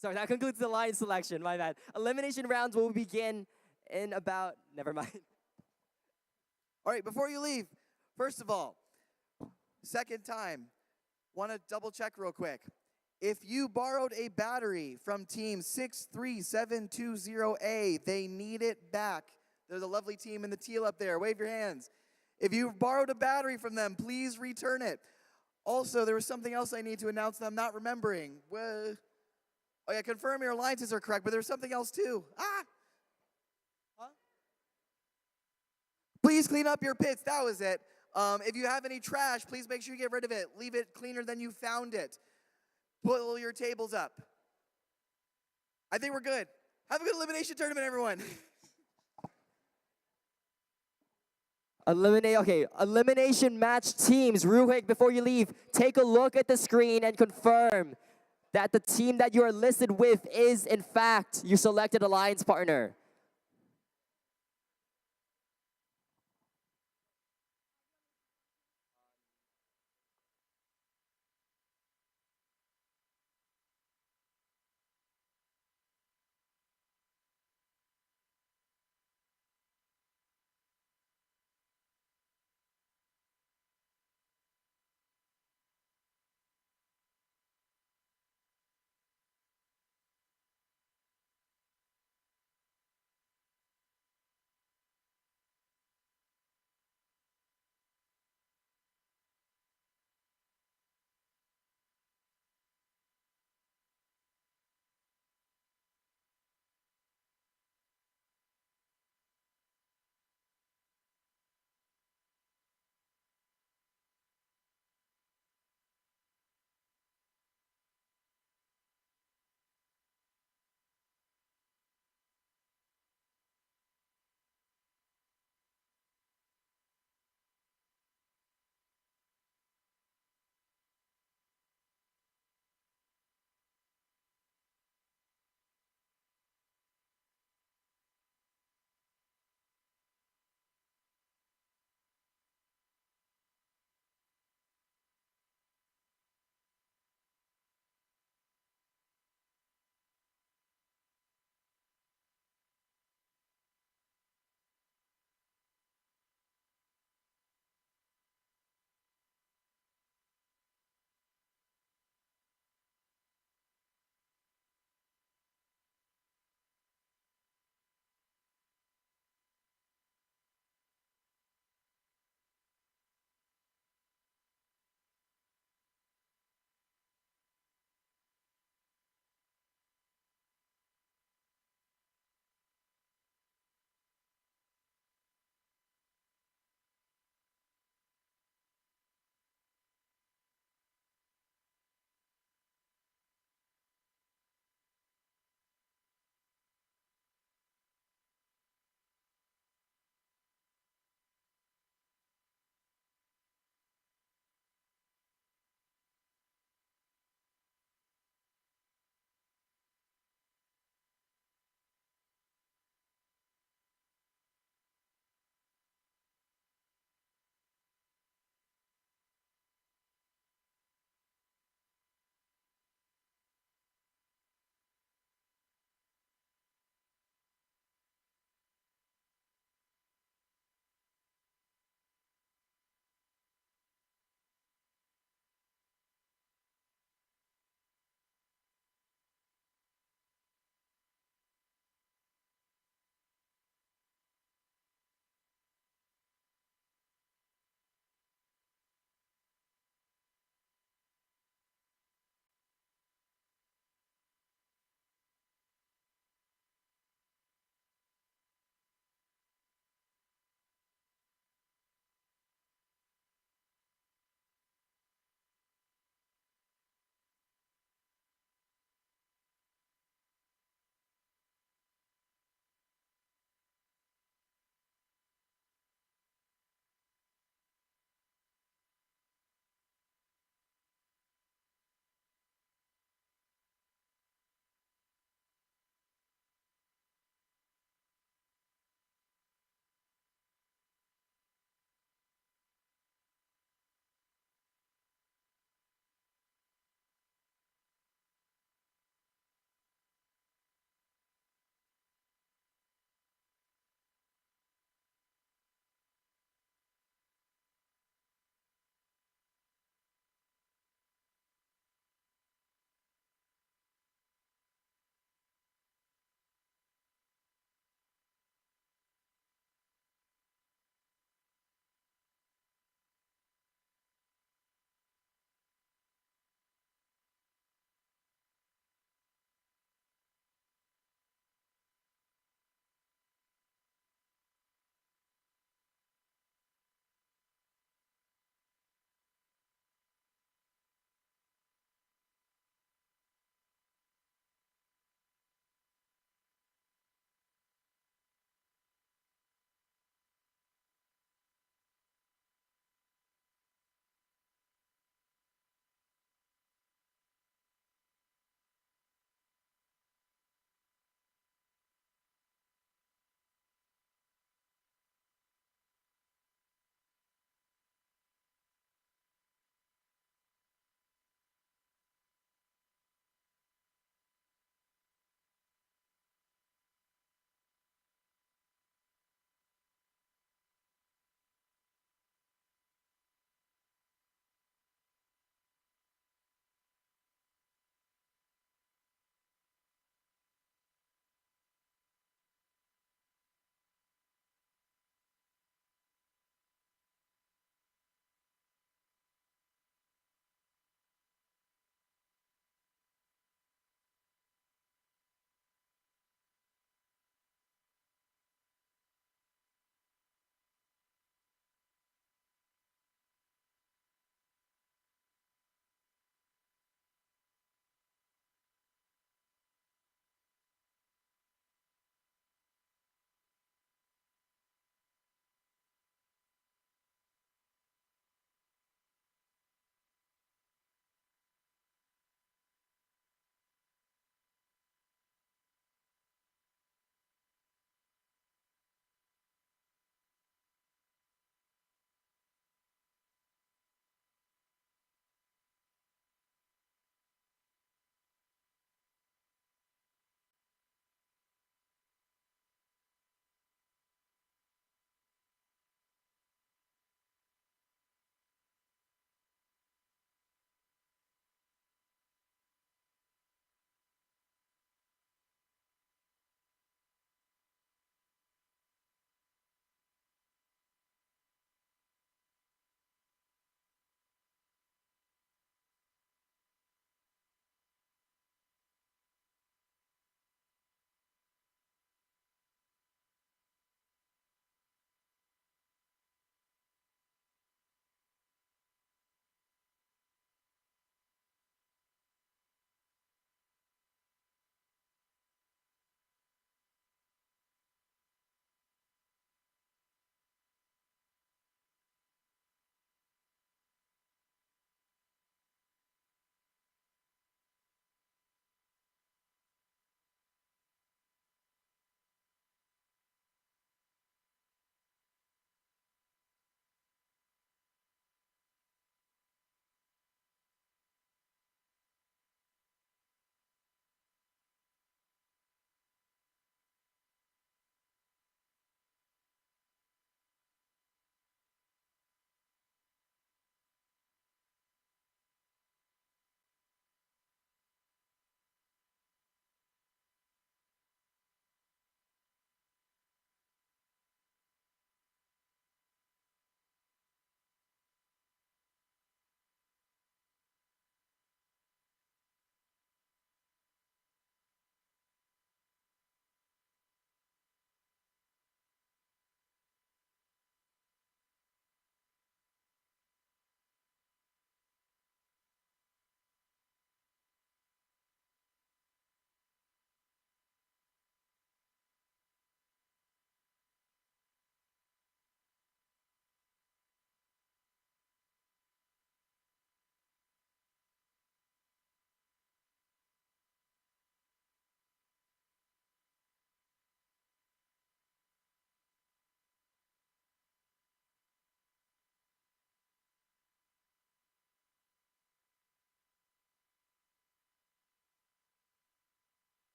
Sorry, that concludes the line selection, my bad. Elimination rounds will begin in about, never mind. All right, before you leave, first of all, second time, want to double check real quick. If you borrowed a battery from team 63720A, they need it back. There's a lovely team in the teal up there. Wave your hands. If you've borrowed a battery from them, please return it. Also, there was something else I need to announce that I'm not remembering. Oh yeah, confirm your alliances are correct, but there's something else too. Huh? Please clean up your pits. That was it. If you have any trash, please make sure you get rid of it. Leave it cleaner than you found it. Pull your tables up. I think we're good. Have a good elimination tournament, everyone. Elimination match teams. Real quick, before you leave, take a look at the screen and confirm that the team that you are listed with is, in fact, your selected alliance partner.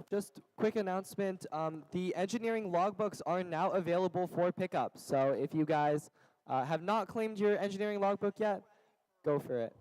Just quick announcement, the engineering logbooks are now available for pickup. So if you guys have not claimed your engineering logbook yet, go for it.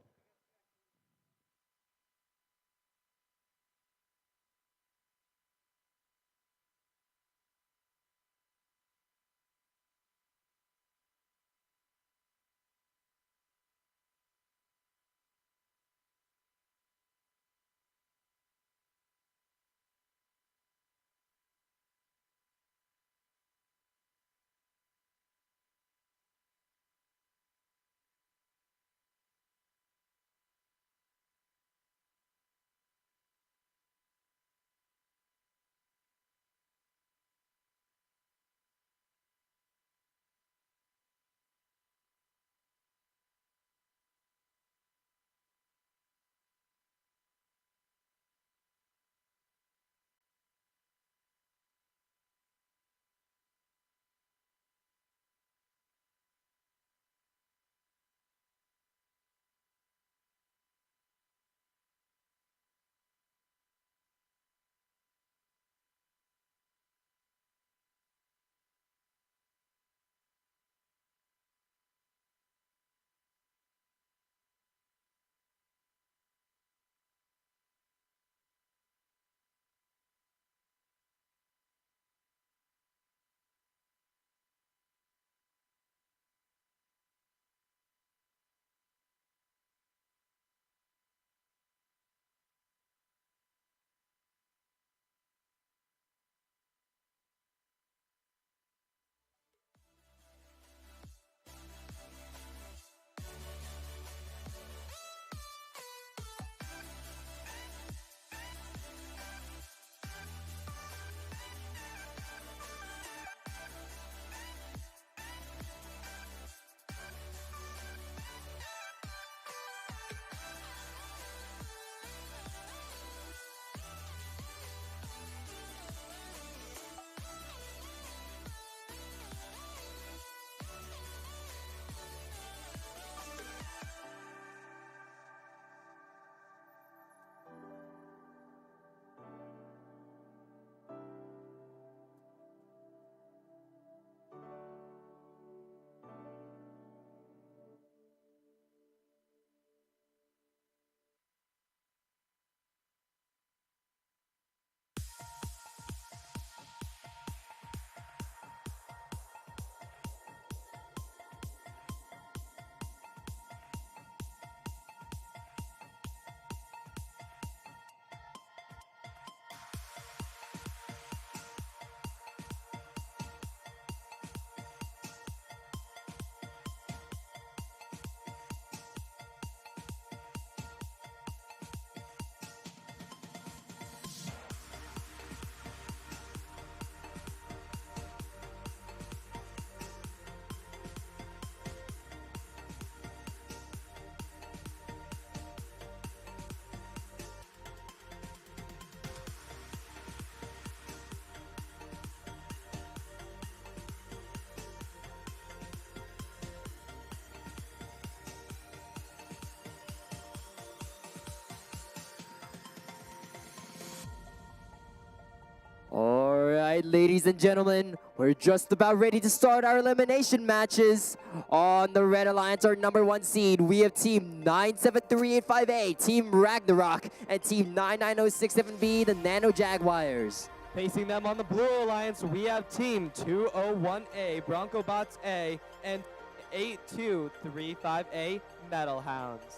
Alright, ladies and gentlemen, we're just about ready to start our elimination matches. On the Red Alliance, our number 1 seed, we have Team 973858, Team Ragnarok, and Team 99067B, the Nano Jaguars. Facing them on the Blue Alliance, we have Team 201A, Bronco Bots A, and 8235A, Metal Hounds.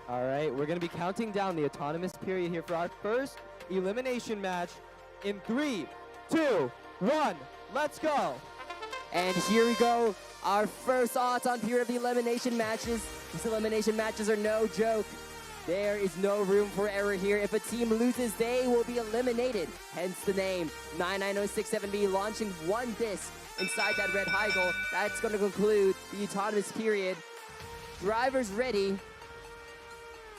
All right, we're going to be counting down the autonomous period here for our first elimination match in 3, 2, 1, let's go. And here we go, our first auton period of the elimination matches. These elimination matches are no joke. There is no room for error here. If a team loses, they will be eliminated. Hence the name, 99067B launching one disc inside that red high goal. That's going to conclude the autonomous period. Drivers ready.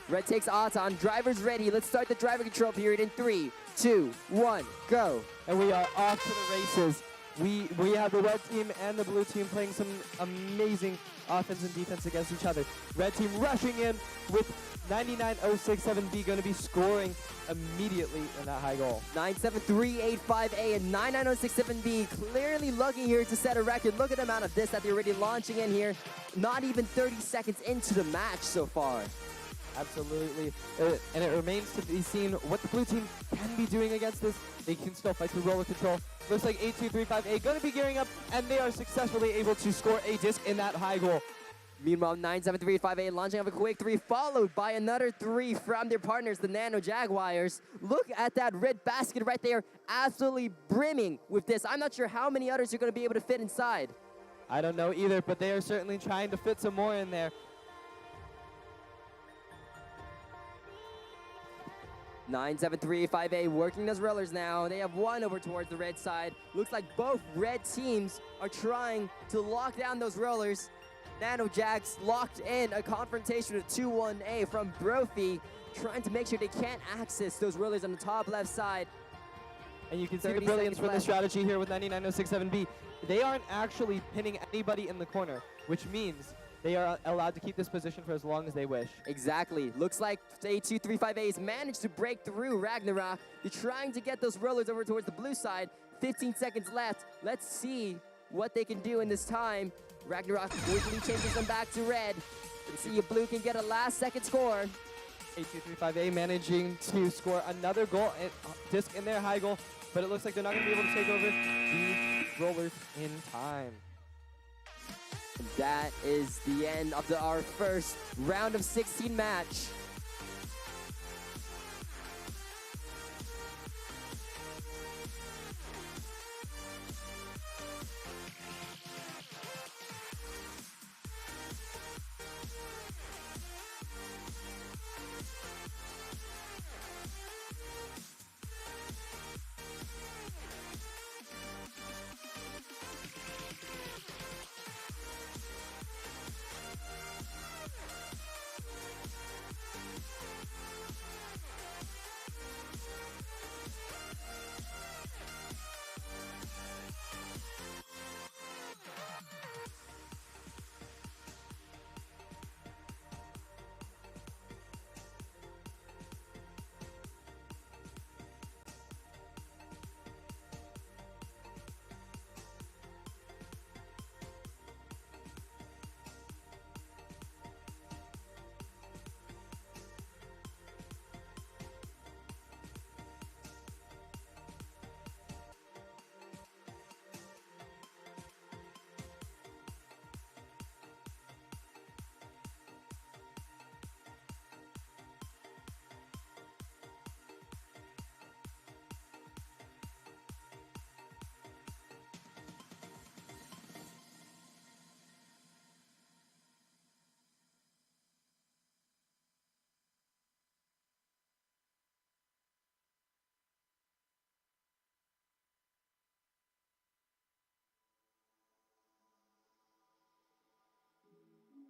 Red takes auton, drivers ready. Let's start the driver control period in 3, 2, 1, go. And we are off to the races. We have the red team and the blue team playing some amazing offense and defense against each other. Red team rushing in with 99067B going to be scoring immediately in that high goal. 97385A and 99067B clearly looking here to set a record. Look at the amount of this that they're already launching in here. Not even 30 seconds into the match so far. Absolutely. And it remains to be seen what the blue team can be doing against this. They can still fight through roller control. Looks like 8235A going to be gearing up, and they are successfully able to score a disc in that high goal. Meanwhile, 97385A launching up a quick 3, followed by another 3 from their partners, the Nano Jaguars. Look at that red basket right there, absolutely brimming with this. I'm not sure how many others are going to be able to fit inside. I don't know either, but they are certainly trying to fit some more in there. 97385A working those rollers now. They have one over towards the red side. Looks like both red teams are trying to lock down those rollers. Nano Jags locked in a confrontation with 2-1A from Brophy, trying to make sure they can't access those rollers on the top left side. And you can see the brilliance from the strategy here with 99067B. They aren't actually pinning anybody in the corner, which means they are allowed to keep this position for as long as they wish. Exactly. Looks like 8235A has managed to break through Ragnarok. They're trying to get those rollers over towards the blue side. 15 seconds left. Let's see what they can do in this time. Ragnarok quickly changes them back to red. Let's see if blue can get a last-second score. 8235A managing to score another goal, disc in their high goal, but it looks like they're not going to be able to take over the rollers in time. And that is the end of our first round of 16 match.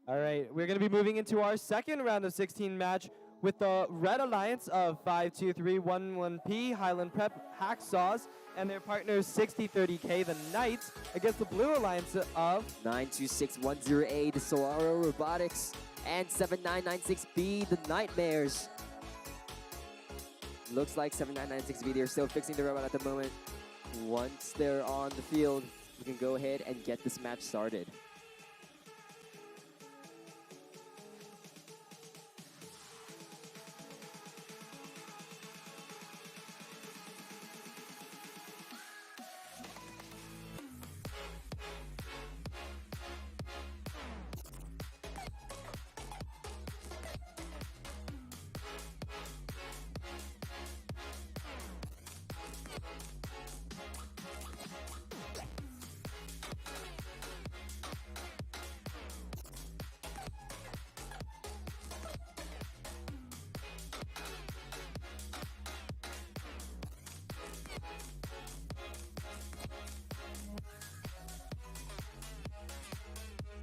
All right, we're going to be moving into our second round of 16 match with the Red Alliance of 52311P, Highland Prep, Hacksaws, and their partners 6030K, the Knights, against the Blue Alliance of 92610A, the Solaro Robotics, and 7996B, the Nightmares. Looks like 7996B, they're still fixing the robot at the moment. Once they're on the field, we can go ahead and get this match started.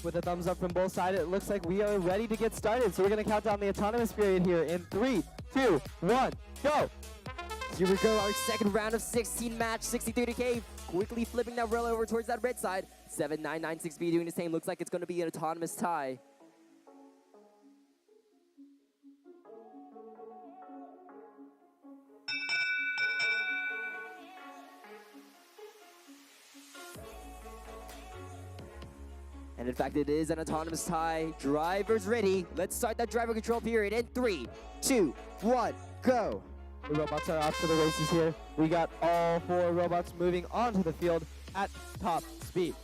With a thumbs up from both sides, it looks like we are ready to get started. So we're going to count down the autonomous period here in 3, 2, 1, go! Here we go, our second round of 16 match, 60-30K. Quickly flipping that roll over towards that red side. 7996B doing the same. Looks like it's going to be an autonomous tie. And in fact, it is an autonomous tie. Drivers ready. Let's start that driver control period in 3, 2, 1, go. The robots are off to the races here. We got all 4 robots moving onto the field at top speed.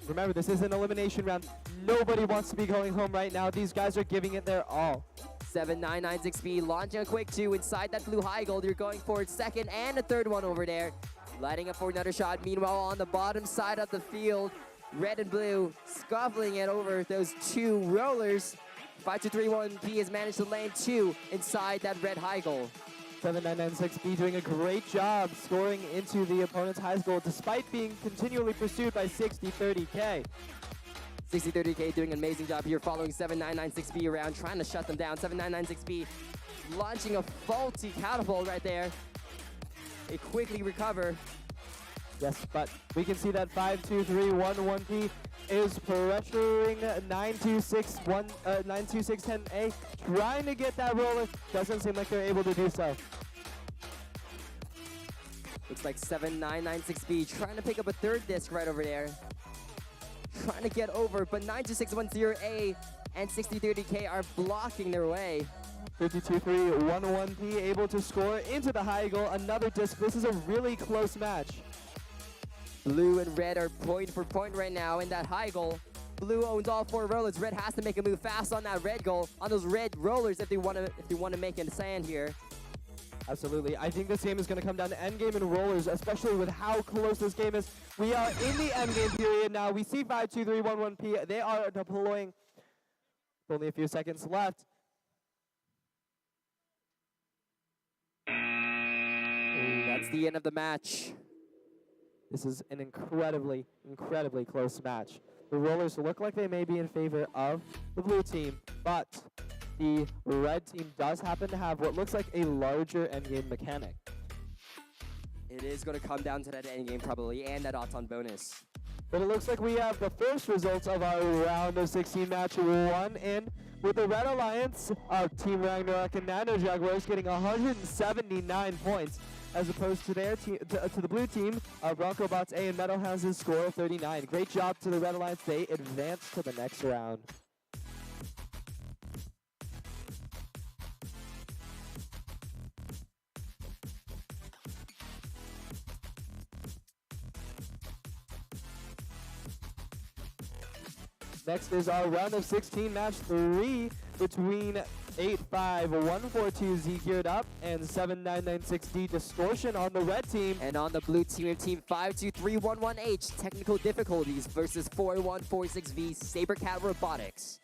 Remember, this is an elimination round. Nobody wants to be going home right now. These guys are giving it their all. 7996B launching a quick 2 inside that blue high gold. You're going for a second and a third one over there. Lighting up for another shot. Meanwhile, on the bottom side of the field, red and blue scuffling it over those 2 rollers. 5231P has managed to land 2 inside that red high goal. 7996B doing a great job scoring into the opponent's high goal despite being continually pursued by 60-30K. 60-30K doing an amazing job here following 7996B around, trying to shut them down. 7996B launching a faulty catapult right there. They quickly recover. Yes, but we can see that 52311P is pressuring 92610A, trying to get that roller. Doesn't seem like they're able to do so. Looks like 7996B trying to pick up a third disc right over there. Trying to get over, but 92610A and 60-30K are blocking their way. 52311P able to score into the high goal. Another disc. This is a really close match. Blue and red are point for point right now in that high goal. Blue owns all 4 rollers. Red has to make a move fast on that red goal, on those red rollers if they want to make it sand here. Absolutely. I think this game is going to come down to endgame and rollers, especially with how close this game is. We are in the endgame period now. We see 52311P. They are deploying with only a few seconds left. That's the end of the match. This is an incredibly close match. The rollers look like they may be in favor of the blue team, but the red team does happen to have what looks like a larger endgame mechanic. It is going to come down to that endgame probably, and that Auton bonus. But it looks like we have the first results of our round of 16 match 1 in, with the Red Alliance of Team Ragnarok and Nano Jaguars getting 179 points, as opposed to their team, to the blue team of Bronco Bots A and Metal House's score of 39. Great job to the Red Alliance. They advance to the next round. Next is our round of 16 match 3 between 85142Z Geared Up and 7996D Distortion on the red team. And on the blue team, team 52311H, technical difficulties versus 4146V Sabercat Robotics.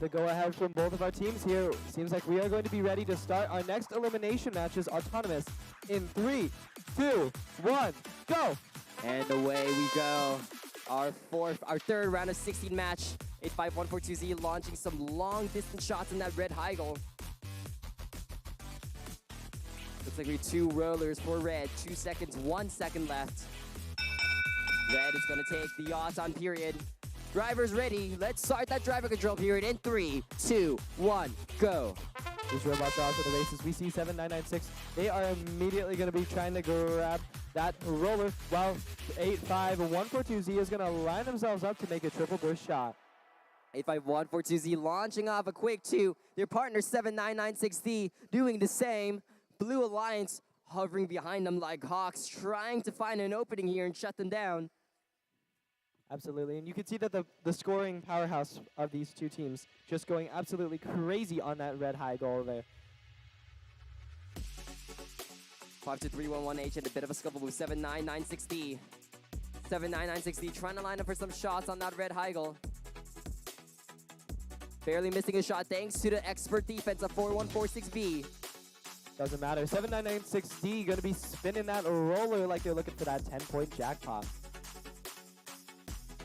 With the go-ahead from both of our teams here, seems like we are going to be ready to start our next elimination matches autonomous in 3, 2, 1, go! And away we go. Our third round of 16 match. 85142Z launching some long distance shots in that red high goal. Looks like we have 2 rollers for red. 2 seconds, 1 second left. Red is gonna take the on period. Drivers ready. Let's start that driver control period in 3, 2, 1, go. These robots are out for the races. We see 7996. They are immediately going to be trying to grab that roller, while 85142Z is going to line themselves up to make a triple burst shot. 85142Z launching off a quick 2. Their partner 7996D doing the same. Blue Alliance hovering behind them like hawks, trying to find an opening here and shut them down. Absolutely, and you can see that the scoring powerhouse of these two teams just going absolutely crazy on that red high goal there. 52311H and a bit of a scuffle with 7996D. 7996D trying to line up for some shots on that red high goal. Barely missing a shot thanks to the expert defense of 4146B. Doesn't matter. 7996D going to be spinning that roller like they're looking for that 10-point jackpot.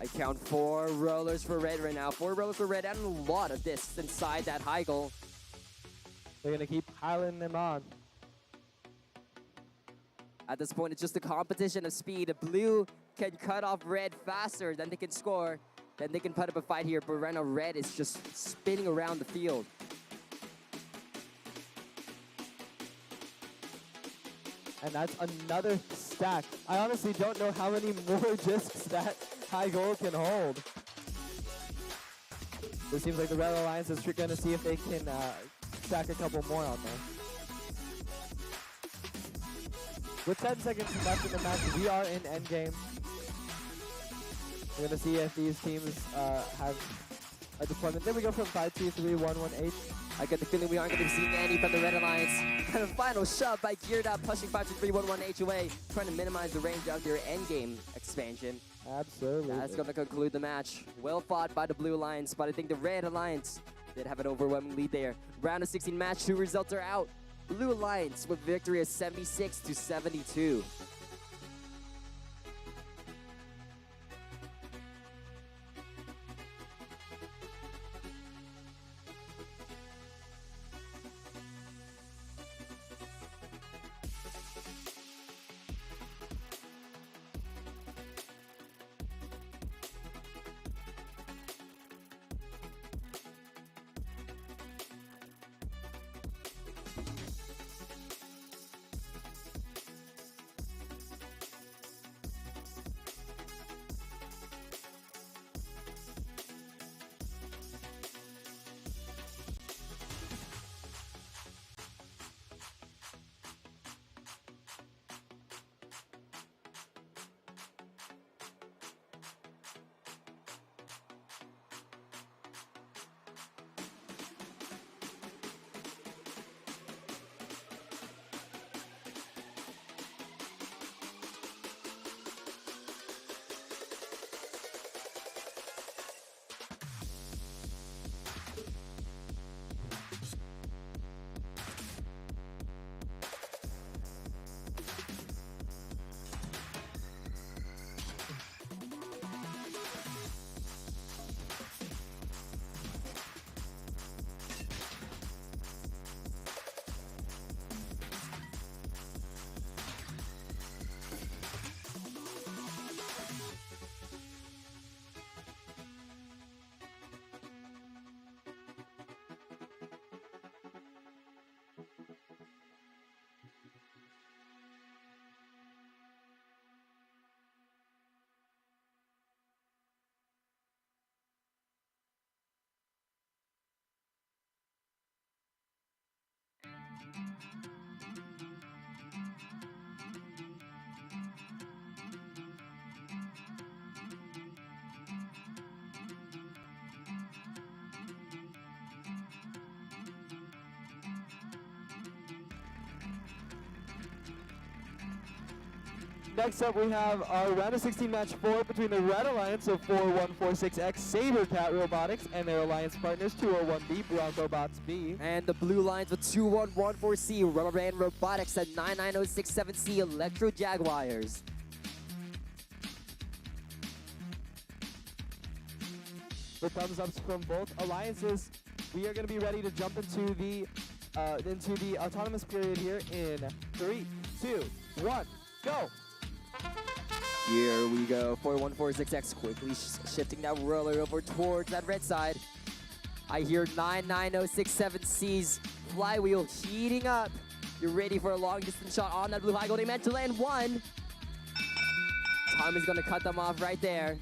I count 4 rollers for red right now. 4 rollers for red and a lot of this inside that high goal. They're going to keep piling them on. At this point, it's just a competition of speed. Blue can cut off red faster, then they can score. Then they can put up a fight here, but right now red is just spinning around the field. And that's another stack. I honestly don't know how many more discs that high goal can hold. It seems like the Red Alliance is going to see if they can stack a couple more on there. With 10 seconds left in the match, we are in endgame. We're going to see if these teams have a deployment. Then we go from 5-2-3-1-1-8. I get the feeling we aren't going to be seeing any from the Red Alliance. And a final shove by Geared Up, pushing 5-2-3-1-1-H away, trying to minimize the range of their endgame expansion. Absolutely. That's going to conclude the match. Well fought by the Blue Alliance, but I think the Red Alliance did have an overwhelming lead there. Round of 16 match, 2 results are out. Blue Alliance with victory of 76-72. Next up, we have our round of 16 match 4 between the Red Alliance of 4146X Sabercat Robotics and their alliance partners 201B Bronco Bots B. And the blue lines with 2114C Rubber Band Robotics and 99067C Electro Jaguars. With thumbs ups from both alliances, we are going to be ready to jump into the autonomous period here in 3, 2, 1, go! Here we go, 4146X quickly shifting that roller over towards that red side. I hear 99067C's flywheel heating up. You're ready for a long distance shot on that blue high goal. They meant to land one. Tom is gonna cut them off right there.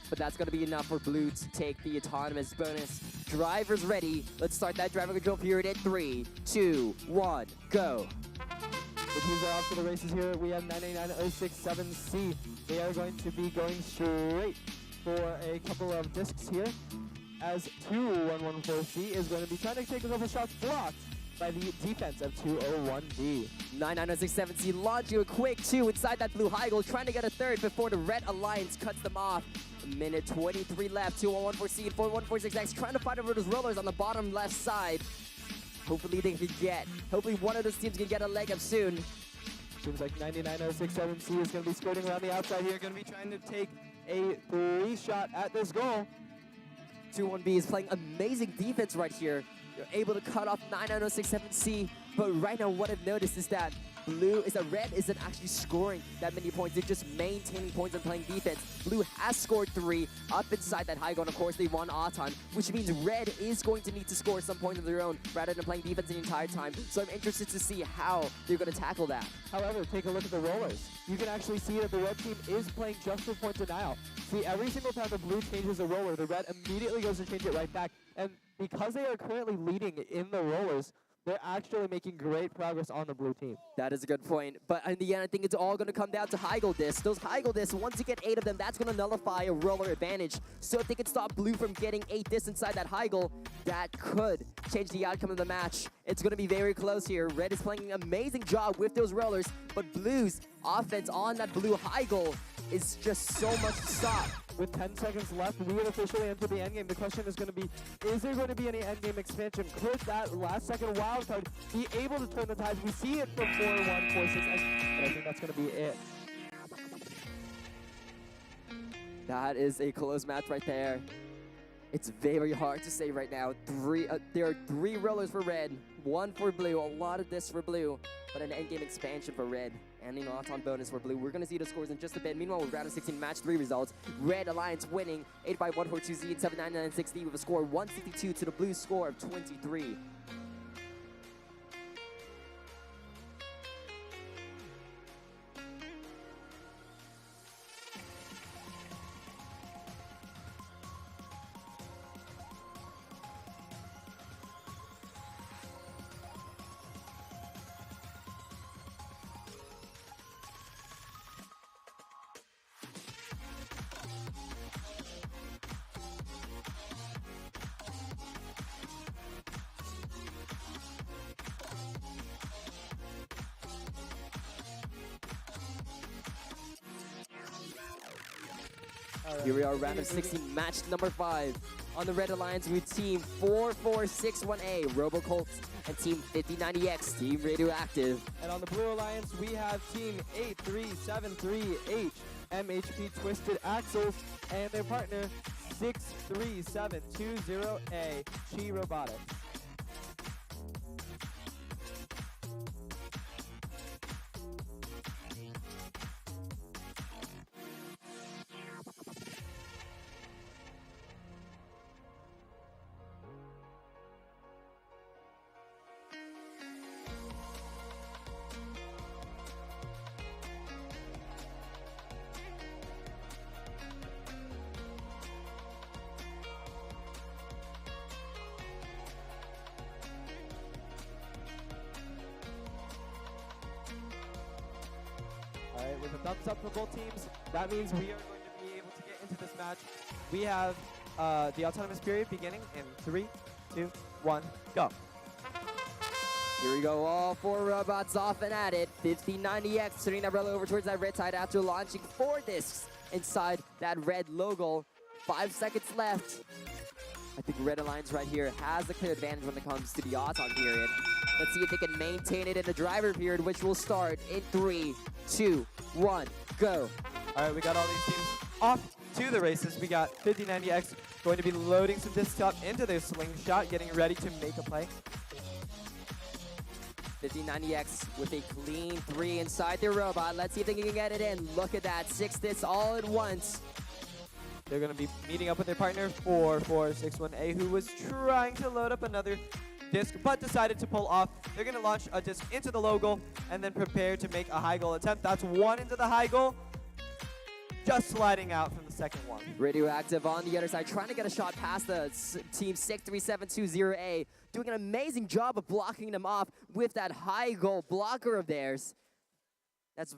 But that's gonna be enough for blue to take the autonomous bonus. Drivers ready. Let's start that driver control period at 3, 2, 1, go. The teams are off to the races here. We have 99067C. They are going to be going straight for a couple of discs here, as 2114C is going to be trying to take a couple shots blocked by the defense of 201D. 99067C launching a quick 2 inside that blue high goal, trying to get a third before the Red Alliance cuts them off. A minute 23 left. 2114C and 4146X trying to fight over those rollers on the bottom left side. Hopefully one of those teams can get a leg up soon. Seems like 99067C is going to be skirting around the outside here, going to be trying to take a 3-shot at this goal. 21B is playing amazing defense right here. They're able to cut off 99067C, but right now what I've noticed is that Red isn't actually scoring that many points. They're just maintaining points and playing defense. Blue has scored 3 up inside that high goal, and of course they won Auton, which means Red is going to need to score some points of their own rather than playing defense the entire time. So I'm interested to see how they're going to tackle that. However, take a look at the rollers. You can actually see that the red team is playing just for point denial. See, every single time the blue changes a roller, the red immediately goes to change it right back. And because they are currently leading in the rollers, they're actually making great progress on the blue team. That is a good point. But in the end, I think it's all going to come down to high goal discs. Those high goal discs, once you get 8 of them, that's going to nullify a roller advantage. So if they can stop blue from getting 8 discs inside that high goal, that could change the outcome of the match. It's going to be very close here. Red is playing an amazing job with those rollers, but blue's offense on that blue high goal is just so much to stop. With 10 seconds left, we have officially entered the endgame. The question is going to be, is there going to be any endgame expansion? Could that last second wild card be able to turn the tides? We see it from 4146, but I think that's going to be it. That is a close match right there. It's very hard to say right now. There are 3 rollers for red, 1 for blue, a lot of this for blue, but an endgame expansion for red. And an Auton bonus for blue. We're going to see the scores in just a bit. Meanwhile, with round of 16 match 3 results, Red Alliance winning 85142Z and 79960 with a score 162 to the blue score of 23. Here we are, round of 16, match number 5. On the Red Alliance, we team 4461A, RoboColts, and team 5090X, Team Radioactive. And on the Blue Alliance, we have team 8373H, MHP Twisted Axles, and their partner 63720A, Chi Robotics. All right, with a thumbs up for both teams, that means we are going to be able to get into this match. We have the autonomous period beginning in 3, 2, 1, go. Here we go, all four robots off and at it. 5090X turning that roller over towards that red side after launching 4 discs inside that red logo. 5 seconds left. I think Red Alliance right here has a clear advantage when it comes to the autumn period. Let's see if they can maintain it in the driver period, which will start in 3, 2, 1, go. All right, we got all these teams off to the races. We got 5090X going to be loading some discs up into their slingshot, getting ready to make a play. 5090X with a clean 3 inside their robot. Let's see if they can get it in. Look at that, 6 discs all at once. They're going to be meeting up with their partner 4461A, who was trying to load up another disc, but decided to pull off. They're going to launch a disc into the low goal and then prepare to make a high goal attempt. That's 1 into the high goal, just sliding out from the second one. Radioactive on the other side, trying to get a shot past the team 63720A, doing an amazing job of blocking them off with that high goal blocker of theirs. That's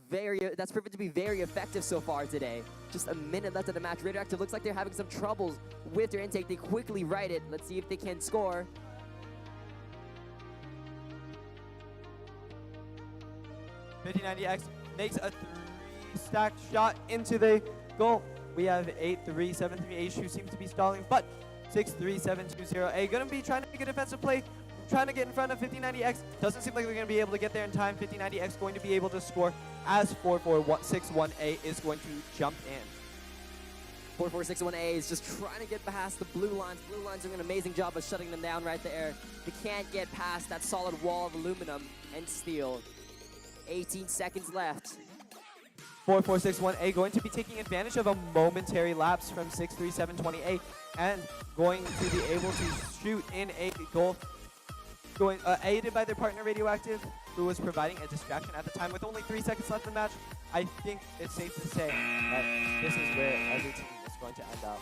proven to be very effective so far today. Just a minute left of the match. Radioactive looks like they're having some troubles with their intake. They quickly right it. Let's see if they can score. $5090X makes a 3-stack shot into the goal. We have 8373H, who seems to be stalling, but 63720A going to be trying to make a defensive play, trying to get in front of 5090X. Doesn't seem like they're going to be able to get there in time. 5090X going to be able to score as 4461A is going to jump in. 4461A is just trying to get past the blue lines. Blue lines doing an amazing job of shutting them down right there. They can't get past that solid wall of aluminum and steel. 18 seconds left. 4461A going to be taking advantage of a momentary lapse from 63720A and going to be able to shoot in a goal, going aided by their partner Radioactive, who was providing a distraction at the time. With only 3 seconds left in the match, I think it's safe to say that this is where every team is going to end up.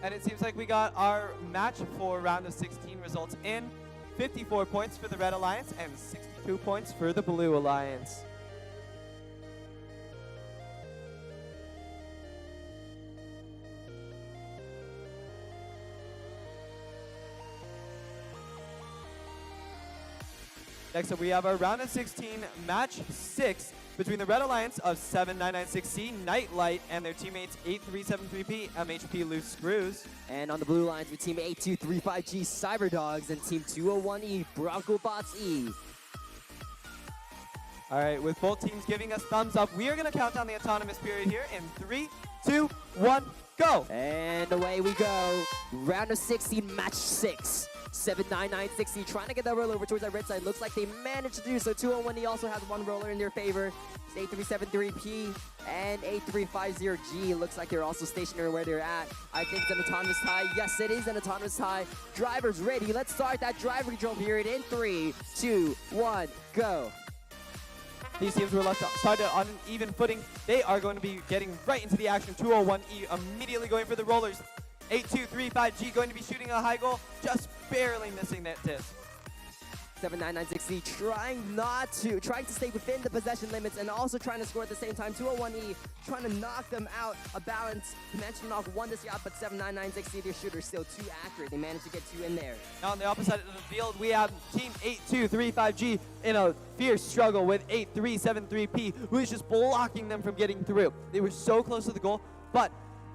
And it seems like we got our match for round of 16 results in. 54 points for the Red Alliance and 62 points for the Blue Alliance. Next up, we have our round of 16 match 6 between the Red Alliance of 7996C Nightlight and their teammates 8373P MHP Loose Screws. And on the blue lines with team 8235G Cyberdogs and team 201E Bronco Bots E. All right, with both teams giving us thumbs up, we are going to count down the autonomous period here in 3, 2, 1, go! And away we go. Round of 16, match 6. 79960 trying to get that roller over towards that red side. Looks like they managed to do so. 201E also has one roller in their favor. It's 8373P and 8350G. Looks like they're also stationary where they're at. I think it's an autonomous tie. Yes, it is an autonomous tie. Drivers ready. Let's start that driver control period in 3, 2, 1, go. These teams were started on an even footing. They are going to be getting right into the action. 201E immediately going for the rollers. 8235G going to be shooting a high goal, just barely missing that disc. 79960 trying to stay within the possession limits and also trying to score at the same time. 201E trying to knock them out of balance. Managed to knock one disc out, but 79960, their shooter's still too accurate. They managed to get two in there. Now on the opposite side of the field, we have team 8235G in a fierce struggle with 8373P, who is just blocking them from getting through. They were so close to the goal, but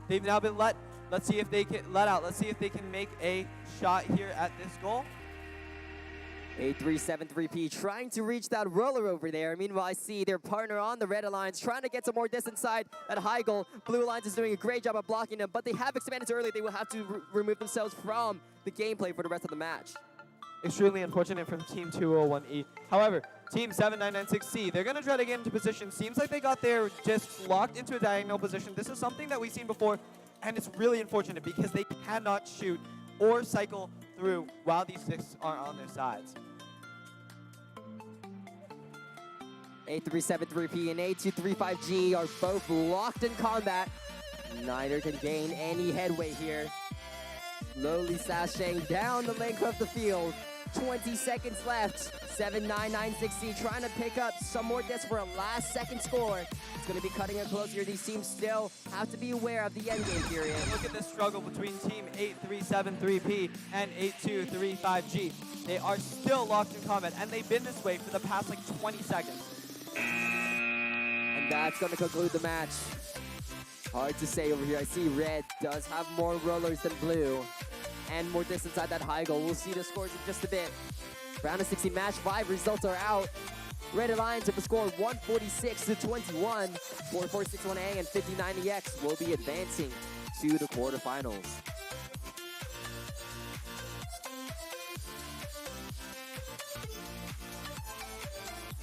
they've now been let. Let's see if they can let out. Let's see if they can make a shot here at this goal. 8373P trying to reach that roller over there. Meanwhile, I see their partner on the Red Alliance trying to get some more distance side. That high goal. Blue Alliance is doing a great job of blocking them, but they have expanded too early. They will have to remove themselves from the gameplay for the rest of the match. Extremely unfortunate from Team 201E. However, Team 7996C, they're going to try to get into position. Seems like they got their discs locked into a diagonal position. This is something that we've seen before, and it's really unfortunate because they cannot shoot or cycle through while these discs are on their sides. 8373P and 8235G are both locked in combat. Neither can gain any headway here. Slowly sashaying down the length of the field. 20 seconds left. 7996C trying to pick up some more discs for a last second score. It's going to be cutting it close here. These teams still have to be aware of the endgame period. Look at this struggle between Team 8373P and 8235G. They are still locked in combat, and they've been this way for the past like 20 seconds. And that's going to conclude the match. Hard to say over here. I see red does have more rollers than blue and more distance inside that high goal. We'll see the scores in just a bit. Round of 16 match 5 results are out. Red Alliance with a score 146-21. 4461A and 59EX will be advancing to the quarterfinals.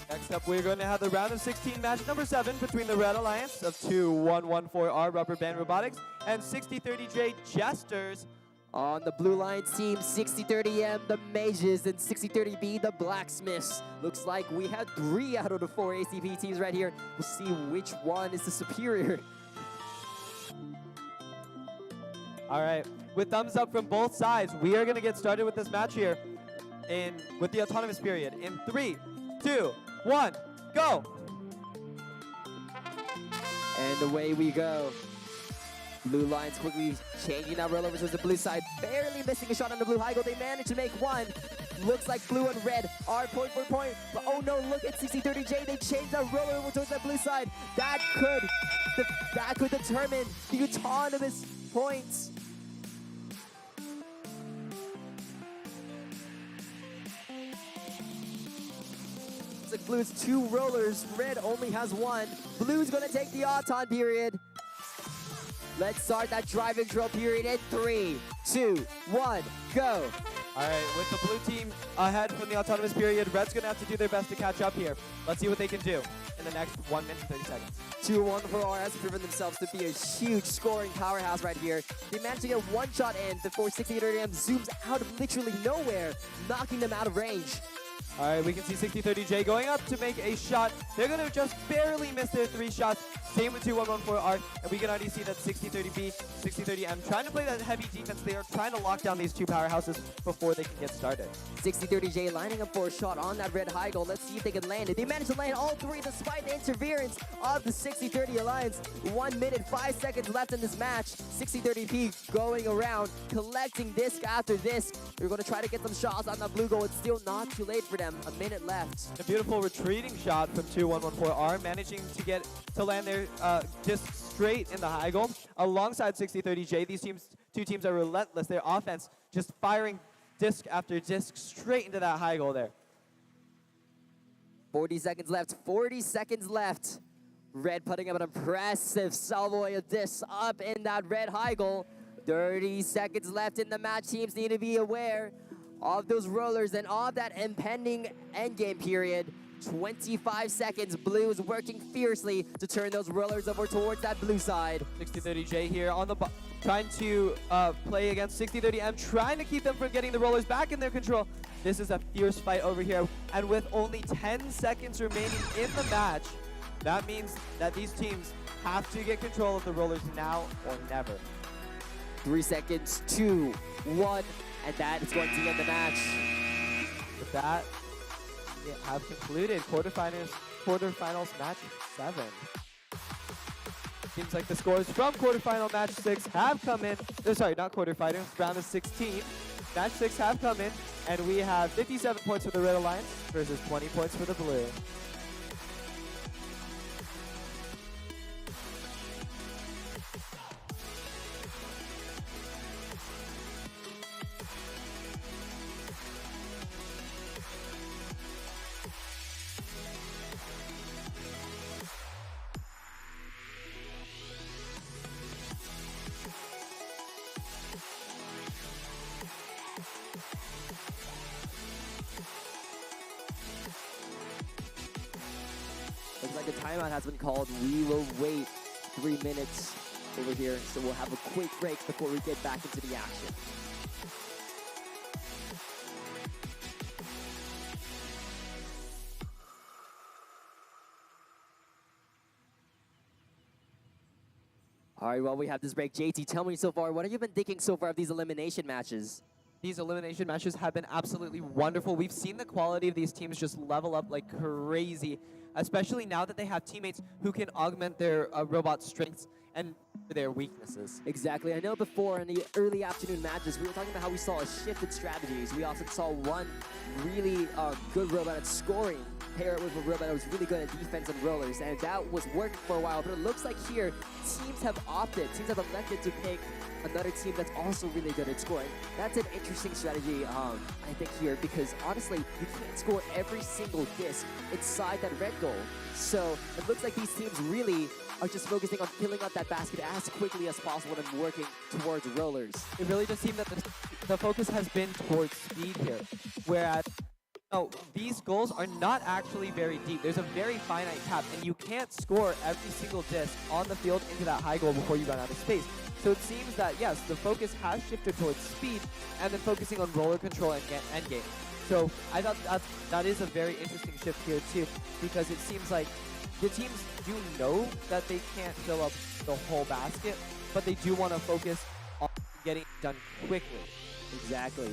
Next up, we're going to have the round of 16 match number 7 between the Red Alliance of 2114R Rubber Band Robotics and 6030J Jesters. On the Blue Lions team, 6030M, the Mages, and 6030B, the Blacksmiths. Looks like we had 3 out of the 4 ACP teams right here. We'll see which one is the superior. All right, with thumbs up from both sides, we are going to get started with this match here with the autonomous period. In 3, 2, 1, go! And away we go. Blue Lions quickly changing that roll over towards the blue side. Barely missing a shot on the blue high goal. They managed to make one. Looks like blue and red are point for point. But oh no, look at 6030J. They changed that roller over towards that blue side. That could determine the autonomous points. Looks like blue has 2 rollers. Red only has 1. Blue's gonna take the auton period. Let's start that drive-in drill period in 3, 2, 1, go. All right, with the blue team ahead from the autonomous period, Red's going to have to do their best to catch up here. Let's see what they can do in the next 1 minute and 30 seconds. 214R has proven themselves to be a huge scoring powerhouse right here. They managed to get one shot in before 6030M zooms out of literally nowhere, knocking them out of range. All right, we can see 6030J going up to make a shot. They're going to just barely miss their 3 shots. Same with 2114R, and we can already see that 6030B, 6030M trying to play that heavy defense. They are trying to lock down these 2 powerhouses before they can get started. 6030J lining up for a shot on that red high goal. Let's see if they can land it. They managed to land all 3 despite the interference of the 6030 Alliance. 1 minute, 5 seconds left in this match. 6030P going around, collecting disc after disc. They're going to try to get some shots on that blue goal. It's still not too late for them. A minute left. A beautiful retreating shot from 2114R, managing to land their disc straight in the high goal. Alongside 6030J, these 2 teams are relentless. Their offense just firing disc after disc straight into that high goal there. 40 seconds left. 40 seconds left. Red putting up an impressive salvo of discs up in that red high goal. 30 seconds left in the match. Teams need to be aware of those rollers and of that impending endgame period. 25 seconds. Blue is working fiercely to turn those rollers over towards that blue side. 6030J here on the trying to play against 6030M, trying to keep them from getting the rollers back in their control. This is a fierce fight over here, and with only 10 seconds remaining in the match, that means that these teams have to get control of the rollers now or never. 3 seconds, 2, 1, and that is going to end the match. With that, we have concluded quarterfinals match 7. Seems like the scores from quarterfinal match 6 have come in. Sorry, not quarterfinals, round of 16. Match 6 have come in, and we have 57 points for the Red Alliance versus 20 points for the Blue. the timeout has been called. We will wait 3 minutes over here, so we'll have a quick break before we get back into the action. All right, well, we have this break. JT, tell me so far, what have you been thinking so far of these elimination matches? These elimination matches have been absolutely wonderful. We've seen the quality of these teams just level up like crazy, especially now that they have teammates who can augment their robot strengths and their weaknesses. Exactly. I know before in the early afternoon matches, we were talking about how we saw a shift in strategies. We also saw one really good robot at scoring pair it with a robot that was really good at defense and rollers, and that was working for a while. But it looks like here, teams have elected to pick another team that's also really good at scoring. That's an interesting strategy, I think, here, because honestly, you can't score every single disc inside that red goal. So it looks like these teams really are just focusing on filling up that basket as quickly as possible and working towards rollers. It really does seem that the focus has been towards speed here, whereas these goals are not actually very deep. There's a very finite cap, and you can't score every single disc on the field into that high goal before you run out of space. So it seems that, yes, the focus has shifted towards speed and then focusing on roller control and endgame. So I thought that is a very interesting shift here, too, because it seems like the teams do know that they can't fill up the whole basket, but they do want to focus on getting it done quickly. Exactly.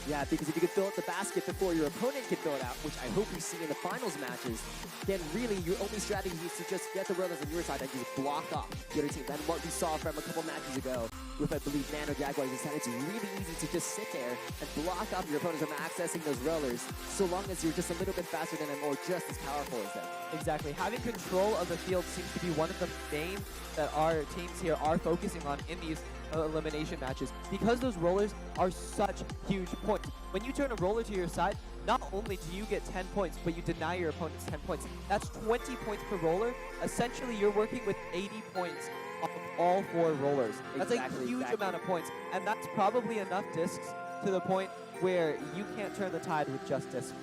Yeah, because if you can fill out the basket before your opponent can fill it out, which I hope we see in the finals matches, then really your only strategy is to just get the rollers on your side and just block off the other team. And what we saw from a couple matches ago with, I believe, Nano Jaguars is that it's really easy to just sit there and block off your opponents from accessing those rollers, so long as you're just a little bit faster than them or just as powerful as them. Exactly. Having control of the field seems to be one of the main that our teams here are focusing on in these elimination matches, because those rollers are such huge points. When you turn a roller to your side, not only do you get 10 points, but you deny your opponents 10 points. That's 20 points per roller. Essentially, you're working with 80 points off of all 4 rollers. That's a huge amount of points, and that's probably enough discs to the point where you can't turn the tide with just discs.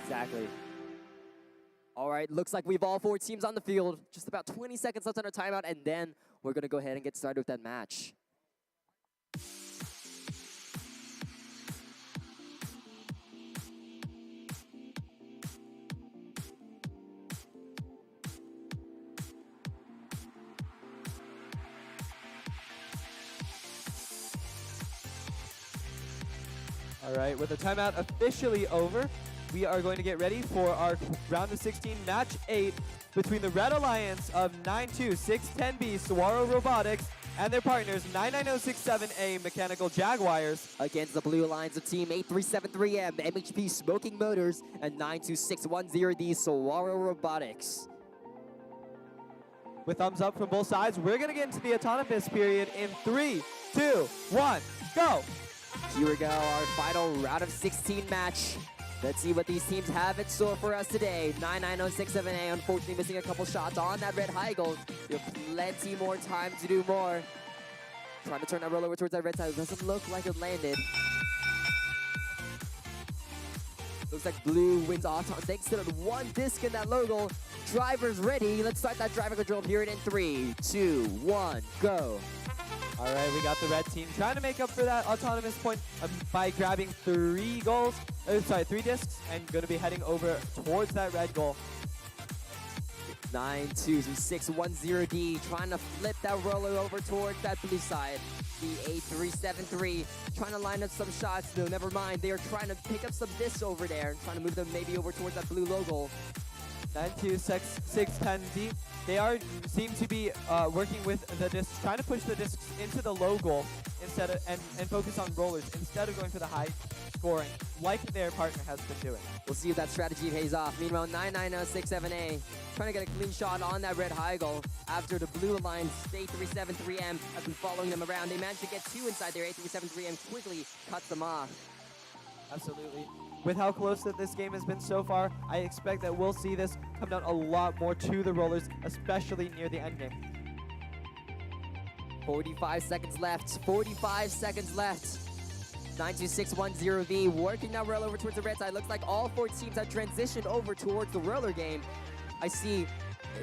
Exactly. All right, looks like we've all 4 teams on the field. Just about 20 seconds left on our timeout, and then we're going to go ahead and get started with that match. All right, with the timeout officially over, we are going to get ready for our round of 16 match 8 between the Red Alliance of 92610B Saguaro Robotics and their partners 99067A Mechanical Jaguars against the Blue Alliance of Team 8373M MHP Smoking Motors and 92610D Saguaro Robotics. With thumbs up from both sides, we're going to get into the autonomous period in 3, 2, 1, go! Here we go, our final round of 16 match. Let's see what these teams have in store for us today. 99067A unfortunately missing a couple shots on that red high goal. You have plenty more time to do more. Trying to turn that roll over towards that red side. It doesn't look like it landed. Looks like Blue wins Auton thanks to that one disc in that logo. Driver's ready. Let's start that driver control period in 3, 2, 1, go. All right, we got the red team trying to make up for that autonomous point by grabbing 3 discs, and going to be heading over towards that red goal. 92610D trying to flip that roller over towards that blue side. The 8373 trying to line up some shots. No, never mind. They are trying to pick up some discs over there and trying to move them maybe over towards that blue logo. 92610D. They seem to be working with the discs, trying to push the discs into the low goal instead of and focus on rollers instead of going for the high scoring like their partner has been doing. We'll see if that strategy pays off. Meanwhile, 99067A trying to get a clean shot on that red high goal after the Blue Alliance 8373M has been following them around. They managed to get 2 inside their 8373M, quickly cuts them off. Absolutely. With how close that this game has been so far, I expect that we'll see this come down a lot more to the rollers, especially near the end game. 45 seconds left. 45 seconds left. 92610V working that roll over towards the red side. Looks like all 4 teams have transitioned over towards the roller game. I see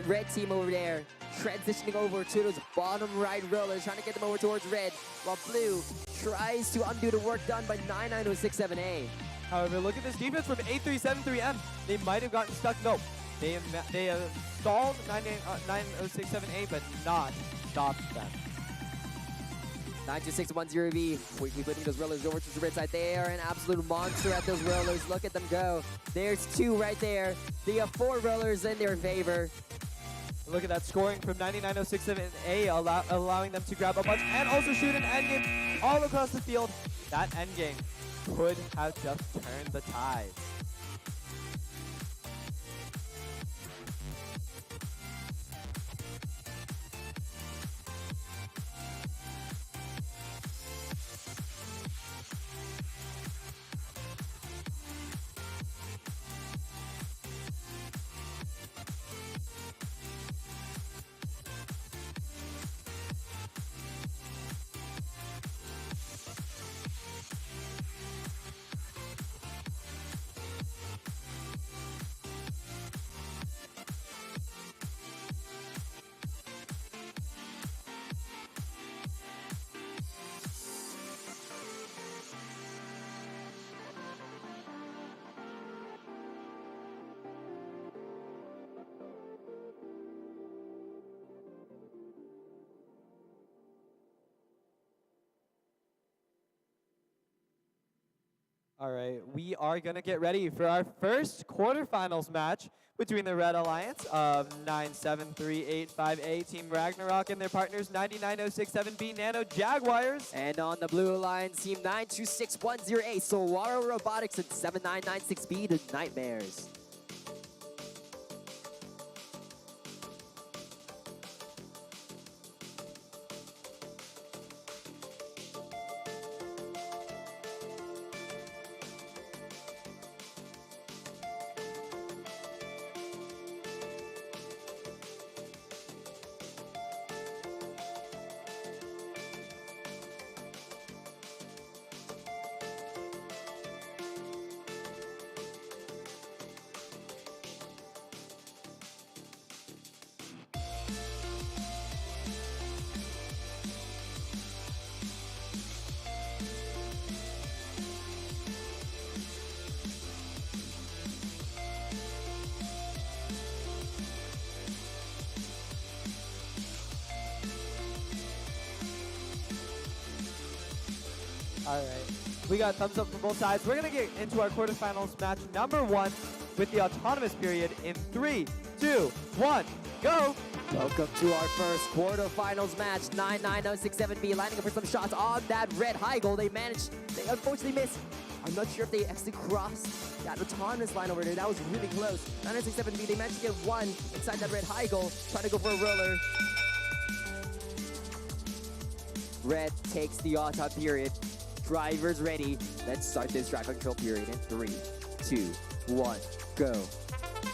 red team over there transitioning over to those bottom right rollers, trying to get them over towards red, while blue tries to undo the work done by 99067A. However, look at this defense from 8373M. They might have gotten stuck. No, they stalled 9067A, but not stopped them. 92610V, quickly putting those rollers over to the red side. They are an absolute monster at those rollers. Look at them go. There's 2 right there. They have 4 rollers in their favor. Look at that scoring from 99067A, allowing them to grab a bunch and also shoot an endgame all across the field. That endgame could have just turned the tide. All right, we are going to get ready for our first quarterfinals match between the Red Alliance of 97385A Team Ragnarok and their partners 99067B Nano Jaguars. And on the Blue Alliance, Team 92610A Saguaro Robotics and 7996B the Nightmares. All right, we got thumbs up from both sides. We're going to get into our quarterfinals match number 1 with the autonomous period in 3, 2, 1, go! Welcome to our first quarterfinals match. 99067B lining up for some shots on that red high goal. They unfortunately missed. I'm not sure if they actually crossed that autonomous line over there. That was really close. 99067B, they managed to get 1 inside that red high goal. Trying to go for a roller. Red takes the auto period. Drivers ready. Let's start this drive control period in 3, 2, 1, go.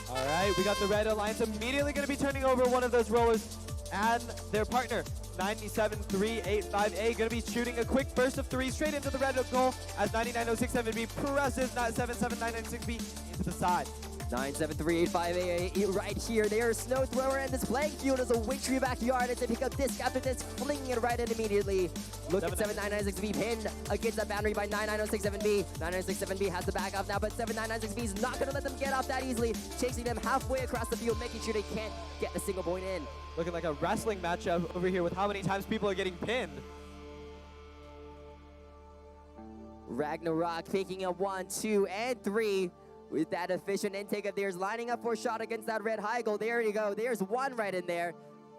All right, we got the Red Alliance immediately going to be turning over one of those rollers and their partner, 97385A, going to be shooting a quick burst of 3 straight into the red goal as 99067B presses 77996B into the side. 97385A right here. There's Snow Thrower and this playing field is a wintry backyard as they pick up disc after disc, flinging it right in immediately. Look at 7996B pinned against that boundary by 99067B. 99067B has to back off now, but 7996B is not going to let them get off that easily, chasing them halfway across the field, making sure they can't get a single point in. Looking like a wrestling matchup over here with how many times people are getting pinned. Ragnarok picking up 1, 2, and 3. With that efficient intake of theirs, lining up for a shot against that red high goal. There you go. There's 1 right in there.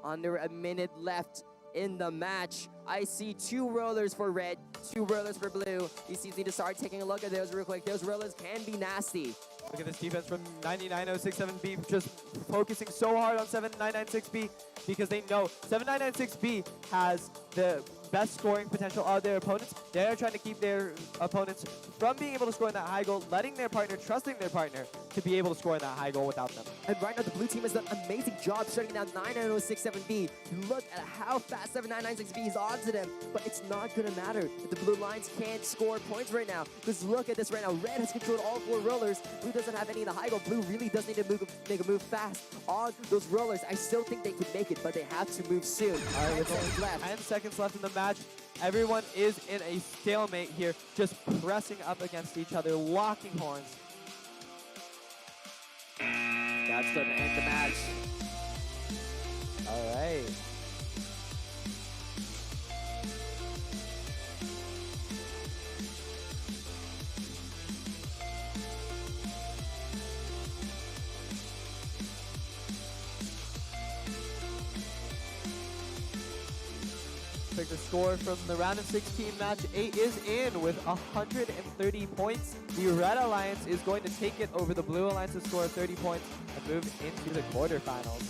Under a minute left in the match. I see 2 rollers for red, 2 rollers for blue. These teams need to start taking a look at those real quick. Those rollers can be nasty. Look at this defense from 99067B, just focusing so hard on 7996B because they know 7996B has the best scoring potential of their opponents. They're trying to keep their opponents from being able to score in that high goal, letting their partner, trusting their partner to be able to score in that high goal without them. And right now the blue team has done an amazing job shutting down 99067B. Look at how fast 7996B is on onto them, but it's not gonna matter. The Blue Lions can't score points right now. Because look at this right now. Red has controlled all 4 rollers. Blue doesn't have any of the high goal. Blue really does need to make a move fast on those rollers. I still think they could make it, but they have to move soon. All right, with only left. 10 seconds left in the match. Everyone is in a stalemate here, just pressing up against each other, locking horns. That's gonna end the match. All right. The score from the round of 16 match 8 is in with 130 points. The Red Alliance is going to take it over the Blue Alliance's score of 30 points and move into the quarterfinals.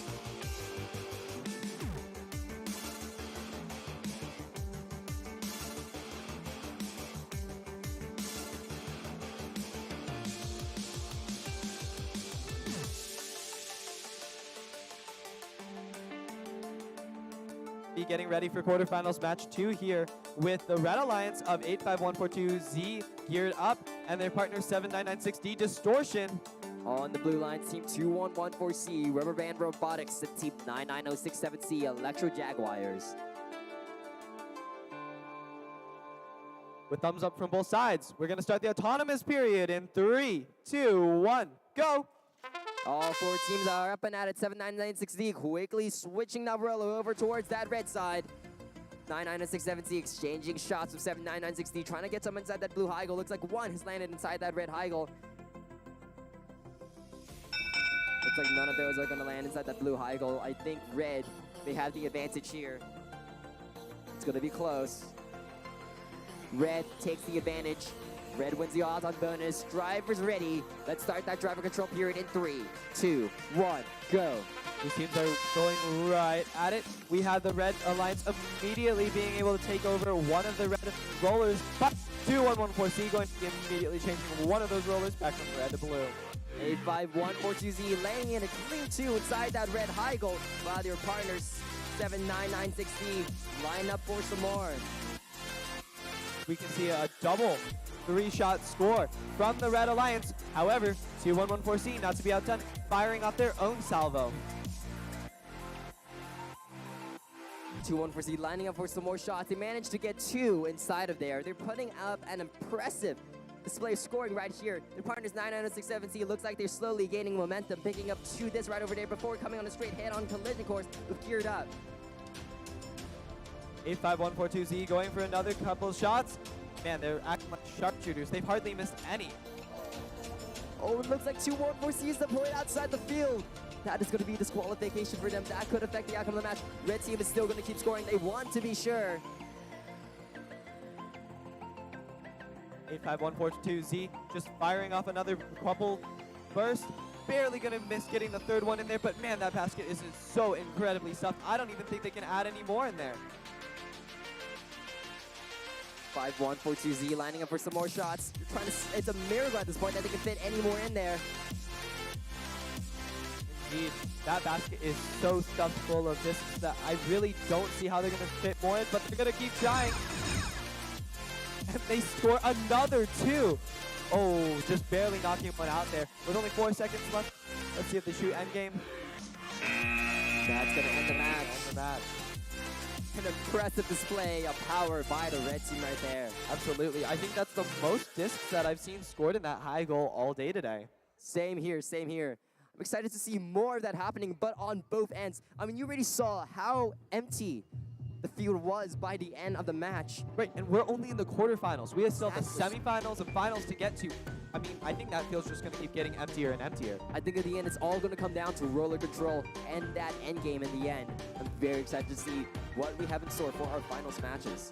Be getting ready for quarterfinals match 2 here with the Red Alliance of 85142Z geared up and their partner 7996D Distortion. On the Blue Lions, team 2114C, Rubber Band Robotics, and team 99067C, Electro Jaguars. With thumbs up from both sides, we're going to start the autonomous period in 3, 2, 1, go! All 4 teams are up and at it. 7996D quickly switching that roller over towards that red side. 99067C exchanging shots with 7996D, trying to get some inside that blue high goal. Looks like one has landed inside that red high goal. Looks like none of those are going to land inside that blue high goal. I think red, they have the advantage here. It's going to be close. Red takes the advantage. Red wins the odds on bonus. Drivers ready. Let's start that driver control period in 3, 2, 1, go. These teams are going right at it. We have the Red Alliance immediately being able to take over one of the red rollers, but 2114C going to be immediately changing one of those rollers back from red to blue. 85142Z laying in a clean 2 inside that red high goal, while your partners 7996D line up for some more. We can see a double 3-shot score from the Red Alliance. However, 2114C, not to be outdone, firing off their own salvo. 2114C lining up for some more shots. They managed to get 2 inside of there. They're putting up an impressive display of scoring right here. Their partners 99067C looks like they're slowly gaining momentum, picking up 2 this right over there before coming on a straight head-on collision course with geared up. 85142Z going for another couple shots. Man, they're acting like sharpshooters. They've hardly missed any. Oh, it looks like 214C is deployed outside the field. That is going to be disqualification for them. That could affect the outcome of the match. Red team is still going to keep scoring. They want to be sure. 85142Z just firing off another couple burst. Barely going to miss getting the 3rd one in there, but man, that basket is so incredibly stuffed. I don't even think they can add any more in there. 5142Z lining up for some more shots. You're trying to, it's a miracle at this point that they can fit any more in there. Indeed, that basket is so stuffed full of discs that I really don't see how they're going to fit more in, but they're going to keep trying. And they score another 2. Oh, just barely knocking one out there. With only 4 seconds left, let's see if they shoot endgame. That's going to end the match. End the match. An impressive display of power by the red team right there. Absolutely. I think that's the most discs that I've seen scored in that high goal all day today. Same here, same here. I'm excited to see more of that happening, but on both ends. I mean, you already saw how empty the field was by the end of the match. Right, and we're only in the quarterfinals. We still have the semifinals and finals to get to. I mean, I think that field's just going to keep getting emptier and emptier. I think at the end, it's all going to come down to roller control and that end game in the end. I'm very excited to see what we have in store for our finals matches.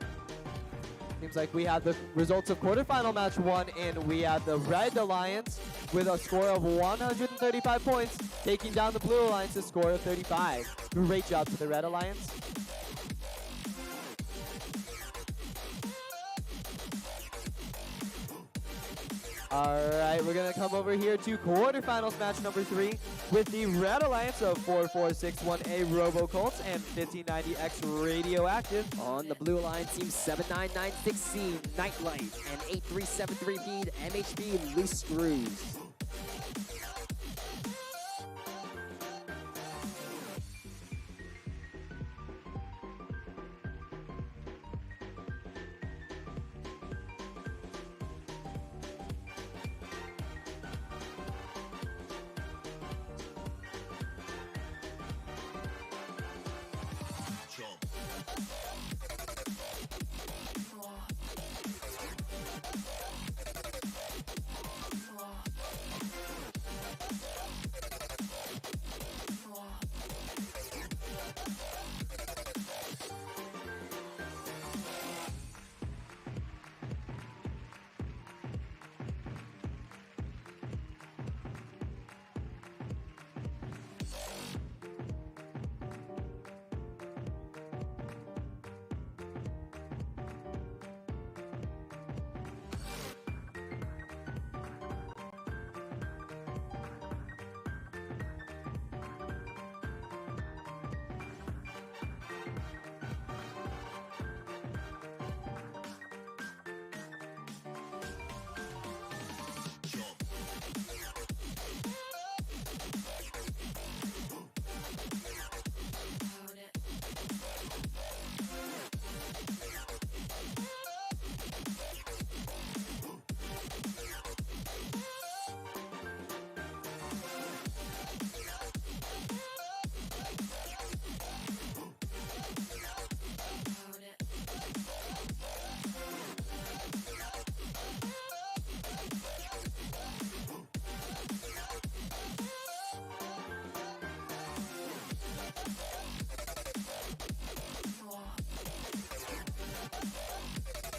Seems like we have the results of quarterfinal match 1, and we have the Red Alliance with a score of 135 points, taking down the Blue Alliance's score of 35. Great job to the Red Alliance. All right, we're going to come over here to quarterfinals match number 3 with the Red Alliance of 4461A Robocolts and 1590X Radioactive. On the Blue Alliance team, 7996C Nightlight and 8373P MHP Loose Screws.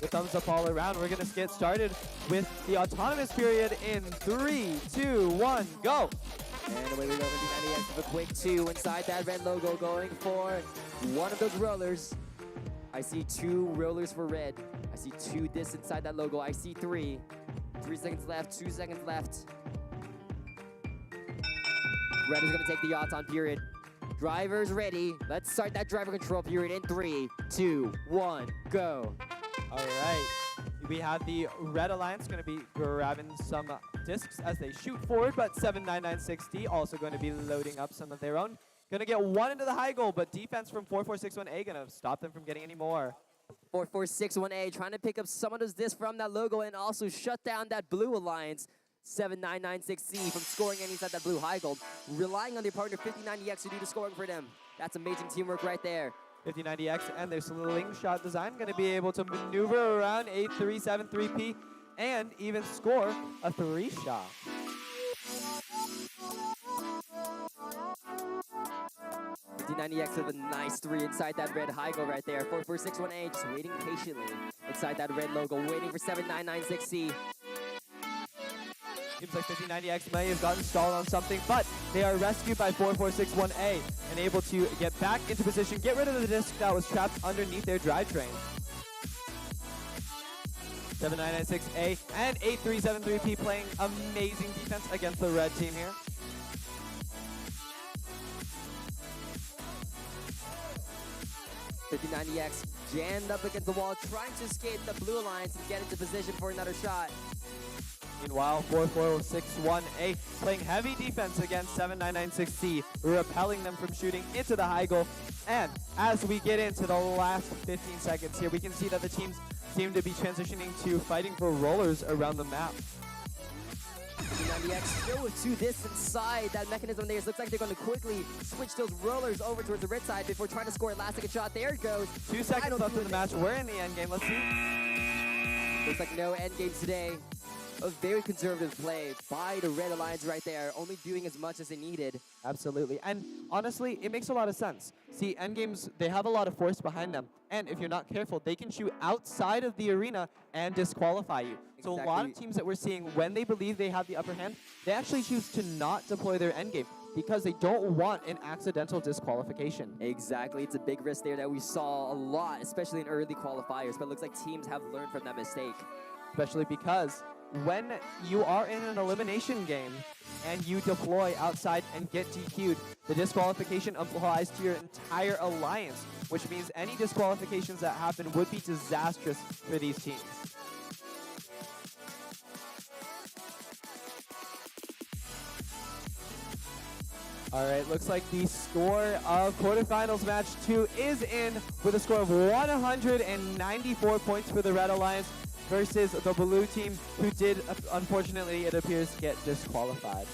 The thumbs up all around. We're going to get started with the autonomous period in 3, 2, 1, go. And away we go with the 90X with a quick 2 inside that red logo, going for one of those rollers. I see 2 rollers for red. I see 2 discs inside that logo. I see 3. 3 seconds left, 2 seconds left. Red is going to take the Auton period. Drivers ready. Let's start that driver control period in 3, 2, 1, go. All right. We have the Red Alliance going to be grabbing some discs as they shoot forward, but 7996D also going to be loading up some of their own. Going to get one into the high goal, but defense from 4461A going to stop them from getting any more. 4461A trying to pick up some of those discs from that logo and also shut down that Blue Alliance. 7996C from scoring any inside that blue high gold, relying on their partner 5090X to do the scoring for them. That's amazing teamwork right there. 5090X and their slingshot design going to be able to maneuver around 8373P and even score a 3-shot. D90X with a nice 3 inside that red high goal right there. 4461A just waiting patiently inside that red logo, waiting for 7996C. Seems like 5090X may have gotten stalled on something, but they are rescued by 4461A and able to get back into position, get rid of the disc that was trapped underneath their drivetrain. 7996A and 8373P playing amazing defense against the red team here. .5090X jammed up against the wall, trying to escape the Blue Alliance and get into position for another shot. Meanwhile, 4461A playing heavy defense against 7996C, repelling them from shooting into the high goal. And as we get into the last 15 seconds here, we can see that the teams seem to be transitioning to fighting for rollers around the map. 90X still with 2 discs inside that mechanism there. It looks like they're going to quickly switch those rollers over towards the red side before trying to score a last second shot. There it goes. 2 seconds left in the match. We're in the end game. Let's see. Looks like no end game today. A very conservative play by the Red Alliance right there, only doing as much as they needed. Absolutely. And honestly, it makes a lot of sense. See, endgames, they have a lot of force behind them. And if you're not careful, they can shoot outside of the arena and disqualify you. Exactly. So a lot of teams that we're seeing, when they believe they have the upper hand, they actually choose to not deploy their endgame because they don't want an accidental disqualification. Exactly. It's a big risk there that we saw a lot, especially in early qualifiers. But it looks like teams have learned from that mistake. Especially because when you are in an elimination game and you deploy outside and get DQ'd, the disqualification applies to your entire alliance, which means any disqualifications that happen would be disastrous for these teams. All right, looks like the score of quarterfinals match 2 is in with a score of 194 points for the Red Alliance versus the blue team, who did, unfortunately, it appears, get disqualified.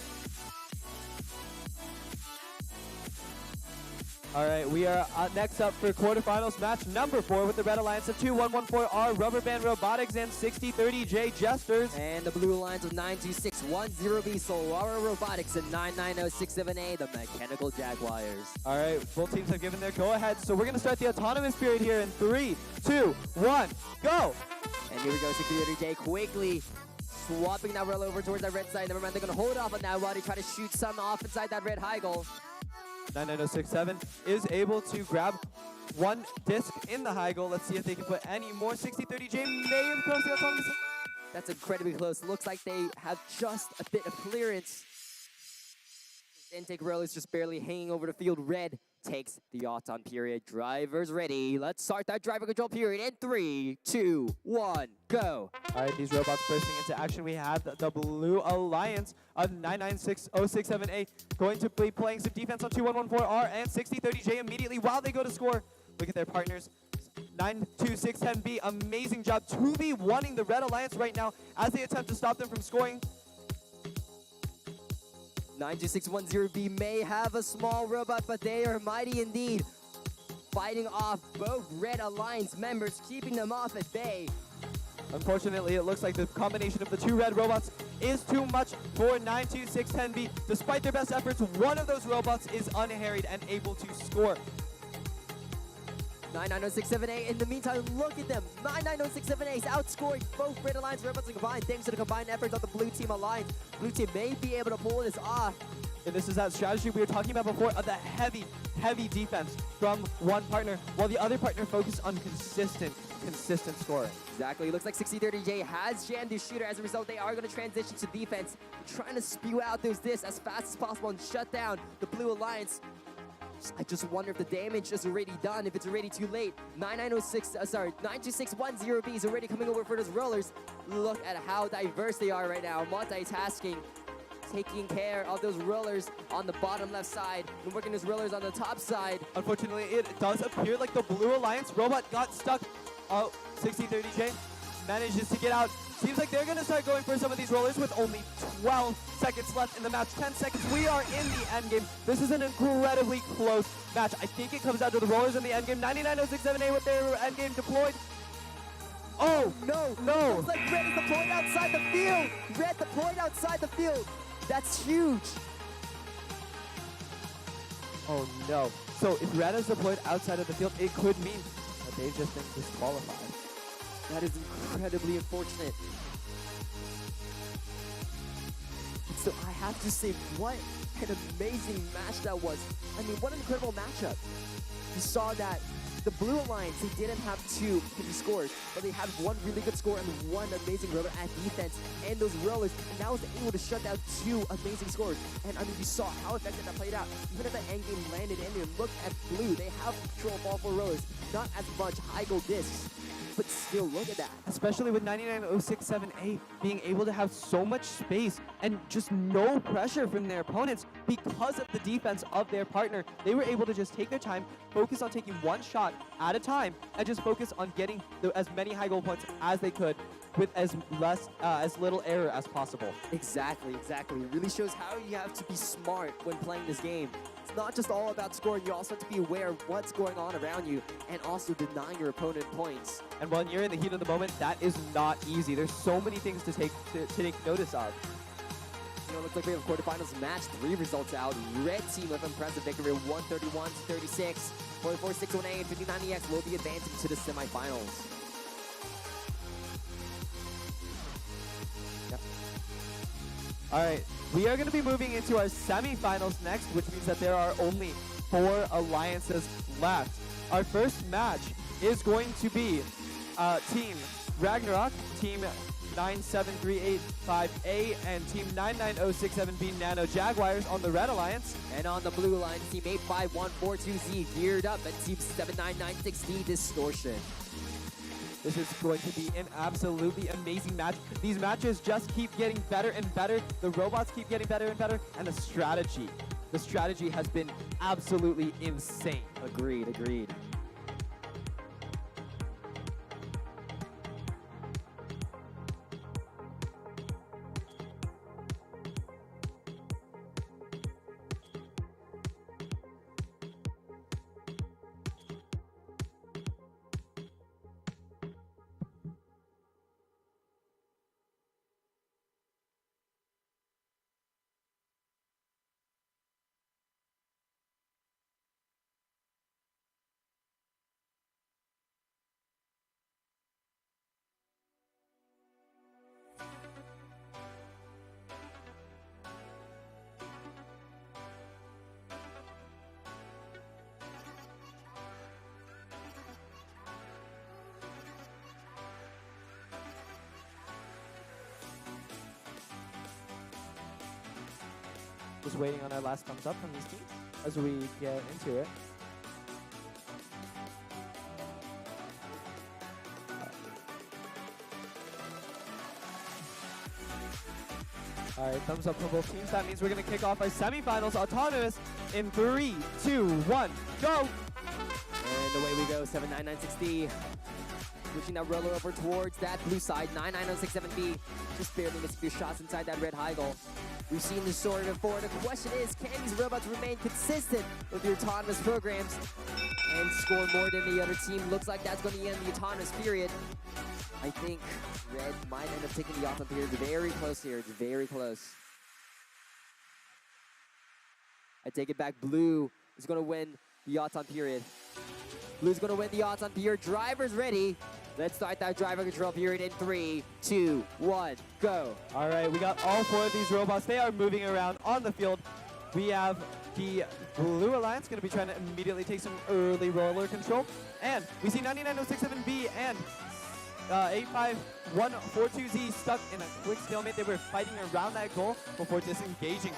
All right, we are next up for quarterfinals match number 4 with the Red Alliance of 2114R, Rubber Band Robotics, and 6030J Jesters. And the Blue Alliance of 92610B, Solara Robotics, and 99067A, the Mechanical Jaguars. All right, both teams have given their go-ahead, so we're going to start the autonomous period here in 3, 2, 1, go! And here we go, 6030J quickly swapping that roll over towards that red side. Never mind, they're going to hold off on that while they try to shoot some off inside that red high goal. 99067 is able to grab one disc in the high goal. Let's see if they can put any more. 6030J may have crossed the autonomous. That's incredibly close. Looks like they have just a bit of clearance. Intake roll is just barely hanging over the field. Red takes the auton period. Drivers ready. Let's start that driver control period in 3, 2, 1, go. All right, these robots bursting into action. We have the Blue Alliance of 99067A going to be playing some defense on 2114R and 6030J immediately while they go to score. Look at their partners. 92610B, amazing job. 2v1ing the Red Alliance right now as they attempt to stop them from scoring. 92610B may have a small robot, but they are mighty indeed. Fighting off both Red Alliance members, keeping them off at bay. Unfortunately, it looks like the combination of the two red robots is too much for 92610B. Despite their best efforts, one of those robots is unharried and able to score. 99067A, in the meantime, look at them. 99067A is outscoring both Red Alliance robots combined thanks to the combined efforts of the Blue Team Alliance. Blue Team may be able to pull this off. And this is that strategy we were talking about before of the heavy defense from one partner, while the other partner focused on consistent scoring. Exactly. Looks like 6030J has jammed his shooter. As a result, they are going to transition to defense, trying to spew out those discs as fast as possible and shut down the Blue Alliance. I just wonder if the damage is already done, if it's already too late. 92610B is already coming over for those rollers. Look at how diverse they are right now. Multitasking, taking care of those rollers on the bottom left side and working those rollers on the top side. Unfortunately, it does appear like the Blue Alliance robot got stuck. Oh, 6030J manages to get out. Seems like they're going to start going for some of these rollers with only 12 seconds left in the match. 10 seconds. We are in the end game. This is an incredibly close match. I think it comes down to the rollers in the end game. 99067A with their end game deployed. Oh, no. Looks like Red is deployed outside the field. Red deployed outside the field. That's huge. Oh, no. So if Red is deployed outside of the field, it could mean that they've just been disqualified. That is incredibly unfortunate. So I have to say, what an amazing match that was. I mean, what an incredible matchup. You saw that the Blue Alliance, they didn't have two heavy scores, but they had one really good score and one amazing robot at defense and those rollers, and that was able to shut down two amazing scores. And I mean, you saw how effective that played out. Even if the end game landed in there, look at Blue. They have control of all four rollers, not as much high goal discs, but still, look at that. Especially with 99067A being able to have so much space and just no pressure from their opponents because of the defense of their partner. They were able to just take their time, focus on taking one shot at a time, and just focus on getting as many high goal points as they could with as little error as possible. Exactly. It really shows how you have to be smart when playing this game. It's not just all about scoring, you also have to be aware of what's going on around you and also denying your opponent points. And when you're in the heat of the moment, that is not easy. There's so many things to take notice of. You know, looks like we have quarterfinals match 3 results out. Red team with impressive victory 131-36. 4461A and 59EX will be advancing to the semifinals. All right, we are going to be moving into our semifinals next, which means that there are only 4 alliances left. Our first match is going to be Team Ragnarok, Team 97385A and Team 99067B Nano Jaguars on the Red Alliance. And on the blue line, Team 85142Z geared up, and Team 7996D Distortion. This is going to be an absolutely amazing match. These matches just keep getting better and better. The robots keep getting better and better, and the strategy has been absolutely insane. Agreed, agreed. Just waiting on our last thumbs up from these teams as we get into it. All right, thumbs up from both teams. That means we're going to kick off our semifinals autonomous in 3, 2, 1, go! And away we go, 7996D. Switching that roller over towards that blue side, 99067B. Just barely missing your shots inside that red high goal. We've seen this story before. The question is, can these robots remain consistent with the autonomous programs and score more than the other team? Looks like that's going to end the autonomous period. I think Red might end up taking the offense period. Very close here. It's very close. I take it back. Blue is going to win the autumn period. Blue's going to win the autumn period. Driver's ready. Let's start that driver control period in 3, 2, 1, go. All right, we got all 4 of these robots. They are moving around on the field. We have the Blue Alliance going to be trying to immediately take some early roller control. And we see 99067B and 85142Z stuck in a quick stalemate. They were fighting around that goal before disengaging.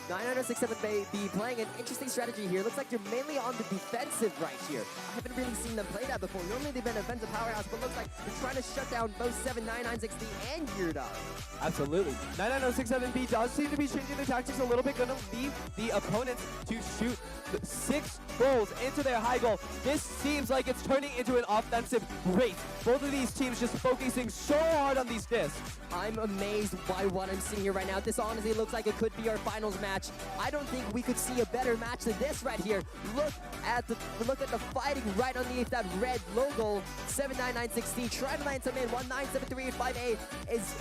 967B playing an interesting strategy here. Looks like you're mainly on the defensive right here. I haven't really seen them play that before. Normally they've been an offensive powerhouse, but looks like they're trying to shut down both 7996D and Geared Up. Absolutely. 99067B does seem to be changing their tactics a little bit. Going to leave the opponents to shoot 6 goals into their high goal. This seems like it's turning into an offensive race. Both of these teams just focusing so hard on these discs. I'm amazed by what I'm seeing here right now. This honestly looks like it could be our finals match. I don't think we could see a better match than this right here. Look at the fighting right underneath that red logo. 7996D trying to line some in. 1973858 is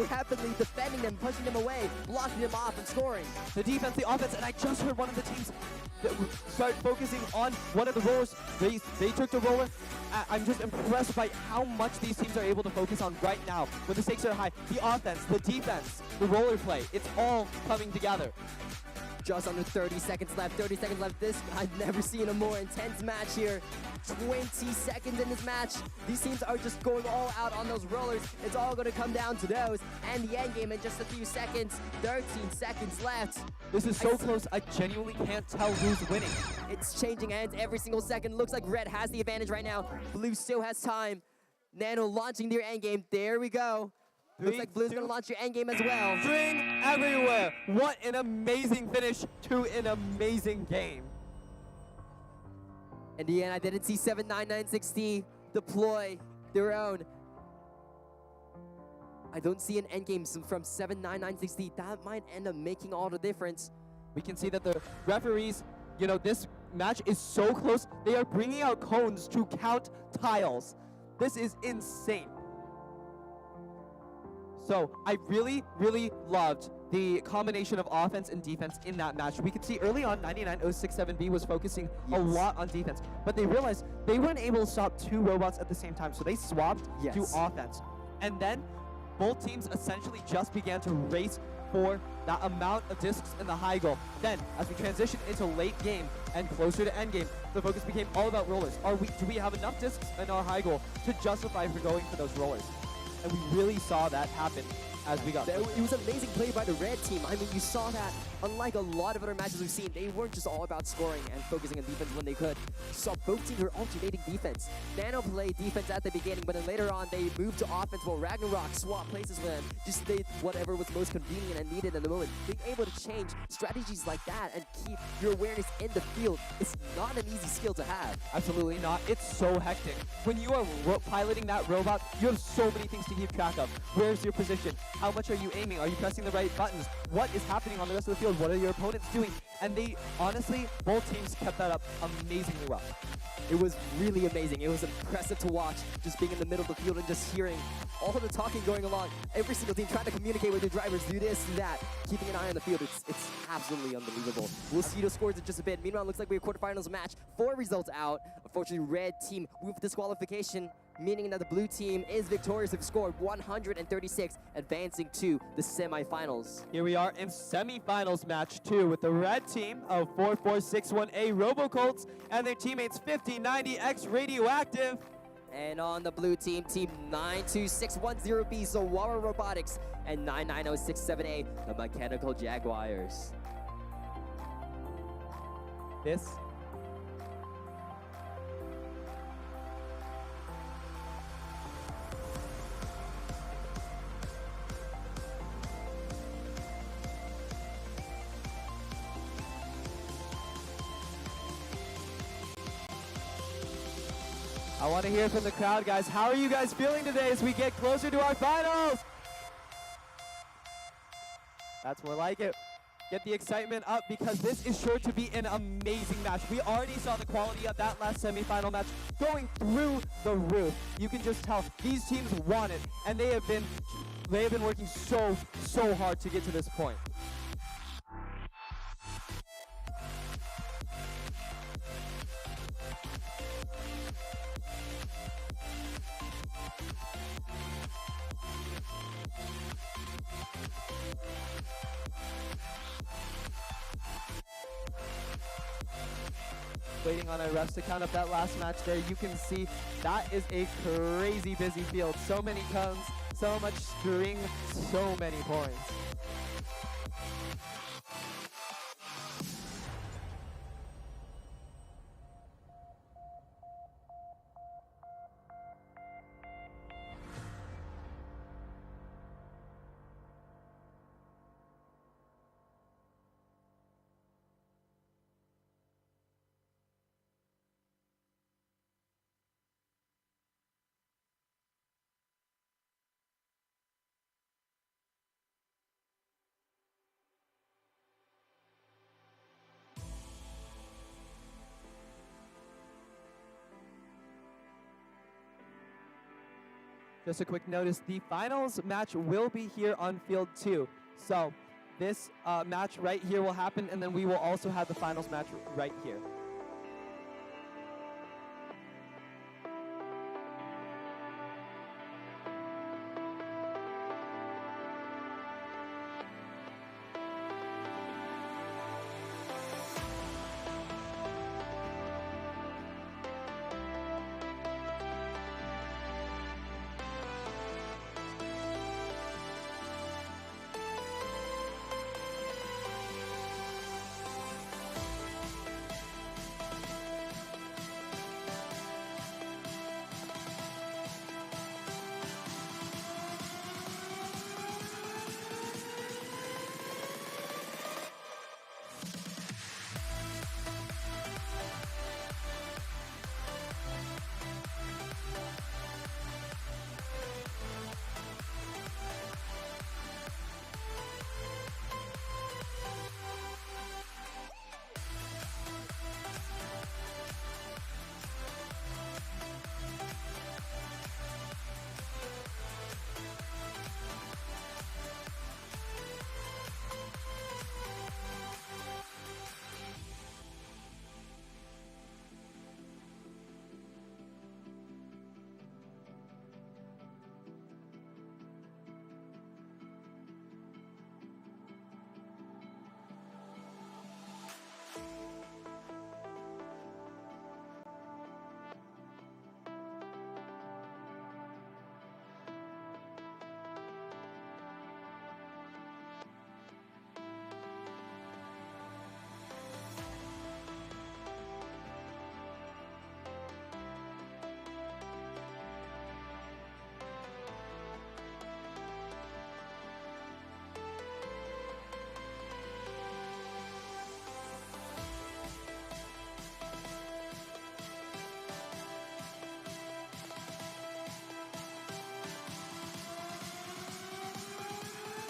rapidly defending them, pushing them away, blocking them off and scoring. The defense, the offense, and I just heard one of the teams start focusing on one of the rollers. They took the roller. I'm just impressed by how much these teams are able to focus on right now when the stakes are high. The offense, the defense, the roller play, it's all coming together. Just under 30 seconds left. 30 seconds left. I've never seen a more intense match here. 20 seconds in this match. These teams are just going all out on those rollers. It's all going to come down to those. And the end game in just a few seconds. 13 seconds left. This is so close, I genuinely can't tell who's winning. It's changing hands every single second. Looks like Red has the advantage right now. Blue still has time. Nano launching their end game. There we go. Looks like Blue's gonna launch your end game as well. String everywhere. What an amazing finish to an amazing game. In the end, I didn't see 7996D deploy their own. I don't see an end game from 7996D. That might end up making all the difference. We can see that the referees, you know, this match is so close. They are bringing out cones to count tiles. This is insane. So I really, really loved the combination of offense and defense in that match. We could see early on 99067B was focusing a lot on defense, but they realized they weren't able to stop 2 robots at the same time, so they swapped to offense. And then both teams essentially just began to race for that amount of discs in the high goal. Then, as we transitioned into late game and closer to end game, the focus became all about rollers. Do we have enough discs in our high goal to justify for going for those rollers? and we really saw that happen as we got. It was amazing play by the red team. I mean, you saw that, unlike a lot of other matches we've seen, they weren't just all about scoring and focusing on defense when they could. You saw both teams were alternating defense. Nano played defense at the beginning, but then later on they moved to offense while Ragnarok swapped places with them. Just did whatever was most convenient and needed in the moment. Being able to change strategies like that and keep your awareness in the field is not an easy skill to have. Absolutely not. It's so hectic. When you are piloting that robot, you have so many things to keep track of. Where's your position? How much are you aiming? Are you pressing the right buttons? What is happening on the rest of the field? What are your opponents doing? And they, honestly, both teams kept that up amazingly well. It was really amazing. It was impressive to watch, just being in the middle of the field and just hearing all the talking going along. Every single team trying to communicate with their drivers, do this, do that, keeping an eye on the field. It's absolutely unbelievable. We'll see those scores in just a bit. Meanwhile, it looks like we have quarterfinals match. 4 results out. Unfortunately, red team with disqualification, meaning that the blue team is victorious. They've scored 136, advancing to the semifinals. Here we are in semifinals match 2 with the red team of 4461A Robocolts and their teammates 5090X Radioactive. And on the blue team, team 92610B, Zawara Robotics, and 99067A, the Mechanical Jaguars. This I want to hear from the crowd, guys. How are you guys feeling today as we get closer to our finals? That's more like it. Get the excitement up because this is sure to be an amazing match. We already saw the quality of that last semifinal match going through the roof. You can just tell these teams want it, and they have been working so hard to get to this point. Waiting on a ref to count up that last match there. You can see that is a crazy busy field. So many cones, so much string, so many points. Just a quick notice, the finals match will be here on field 2. So this match right here will happen, and then we will also have the finals match right here.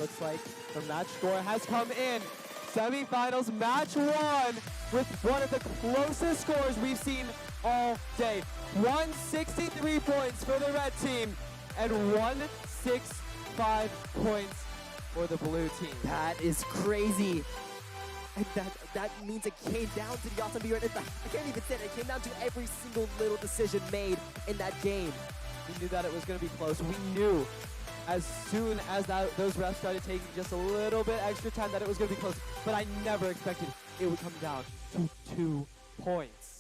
Looks like the match score has come in. Semifinals match 1 with one of the closest scores we've seen all day. 163 points for the red team and 165 points for the blue team. That is crazy. And that means it came down to the awesome viewer. I can't even say it. It came down to every single little decision made in that game. We knew that it was going to be close. We knew as soon as those refs started taking just a little bit extra time that it was going to be close. But I never expected it would come down to 2 points.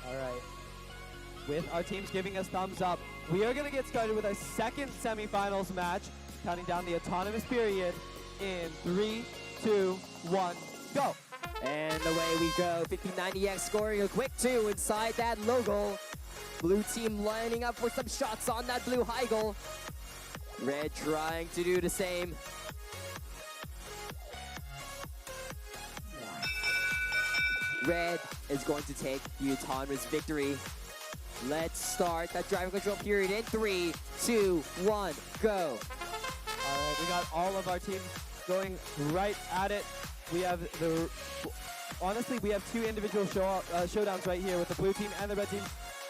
All right. With our teams giving us thumbs up, we are going to get started with our second semifinals match, counting down the autonomous period in 3, 2, 1, go. And away we go. 5090X scoring a quick 2 inside that low goal. Blue team lining up for some shots on that blue high goal. Red trying to do the same. Red is going to take the autonomous victory. Let's start that driver control period in 3, 2, 1, go. All right, we got all of our teams going right at it. We have honestly, we have 2 individual showdowns right here with the blue team and the red team,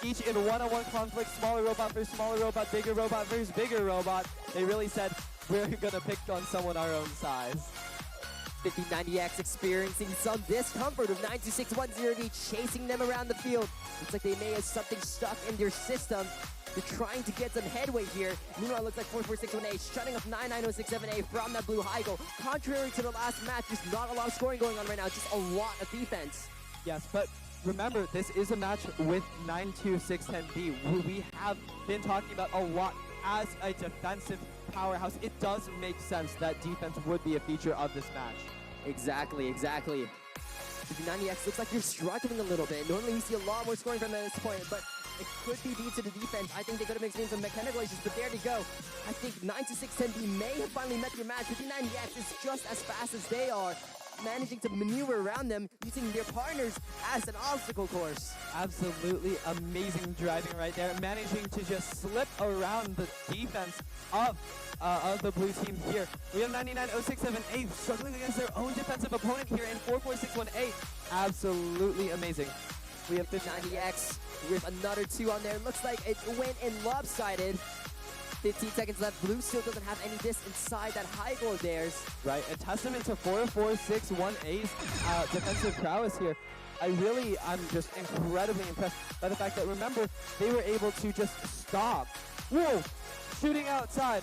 each in one-on-one conflict, smaller robot versus smaller robot, bigger robot versus bigger robot. They really said, we're gonna pick on someone our own size. 5090X experiencing some discomfort of 92610V chasing them around the field. Looks like they may have something stuck in their system. They're trying to get some headway here. Meanwhile, it looks like 44618 shutting up 99067A from that blue high goal. Contrary to the last match, there's not a lot of scoring going on right now, just a lot of defense. Yes, but remember, this is a match with 92610B, who we have been talking about a lot as a defensive powerhouse. It does make sense that defense would be a feature of this match. Exactly. 5090X looks like you're struggling a little bit. Normally we see a lot more scoring from them at this point, but it could be due to the defense. I think they could have experienced some mechanical issues, but there they go. I think 92610B may have finally met their match. 5090X is just as fast as they are, managing to maneuver around them using their partners as an obstacle course. Absolutely amazing driving right there, managing to just slip around the defense of the blue team here. We have 99067A struggling against their own defensive opponent here in 44618. Absolutely amazing. We have 5090X with another 2 on there. Looks like it went in lopsided. 15 seconds left. Blue still doesn't have any disc inside that high goal of theirs. Right, a testament to 44618's defensive prowess here. I'm just incredibly impressed by the fact that, remember, they were able to just stop. Whoa, shooting outside.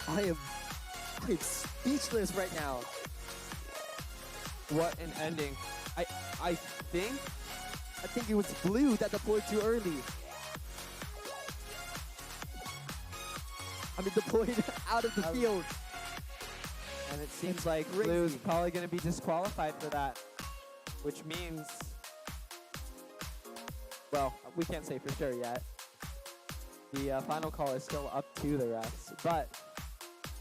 I am speechless right now. What an ending. I think it was blue that deployed too early. Deployed out of the field. And it seems like blue's probably going to be disqualified for that, which means, well, we can't say for sure yet. The final call is still up to the refs, but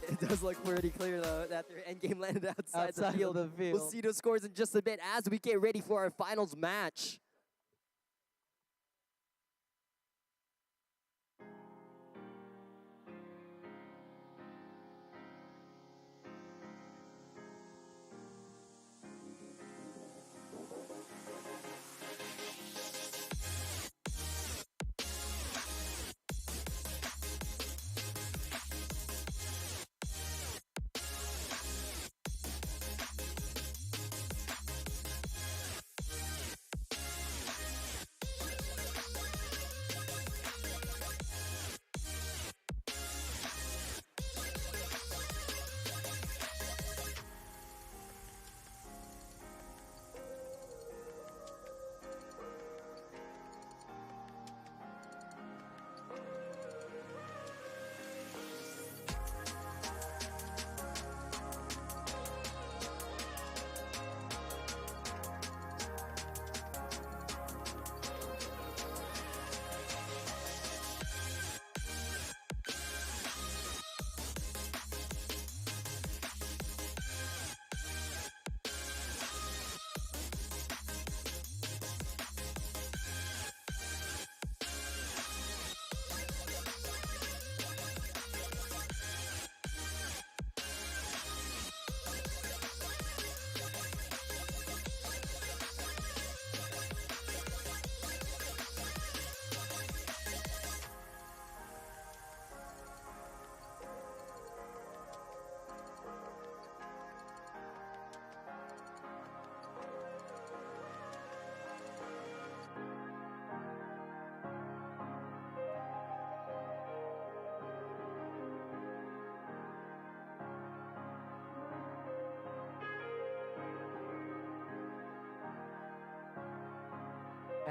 it does look pretty clear, though, that their endgame landed outside the field. Of the field. We'll see those scores in just a bit as we get ready for our finals match.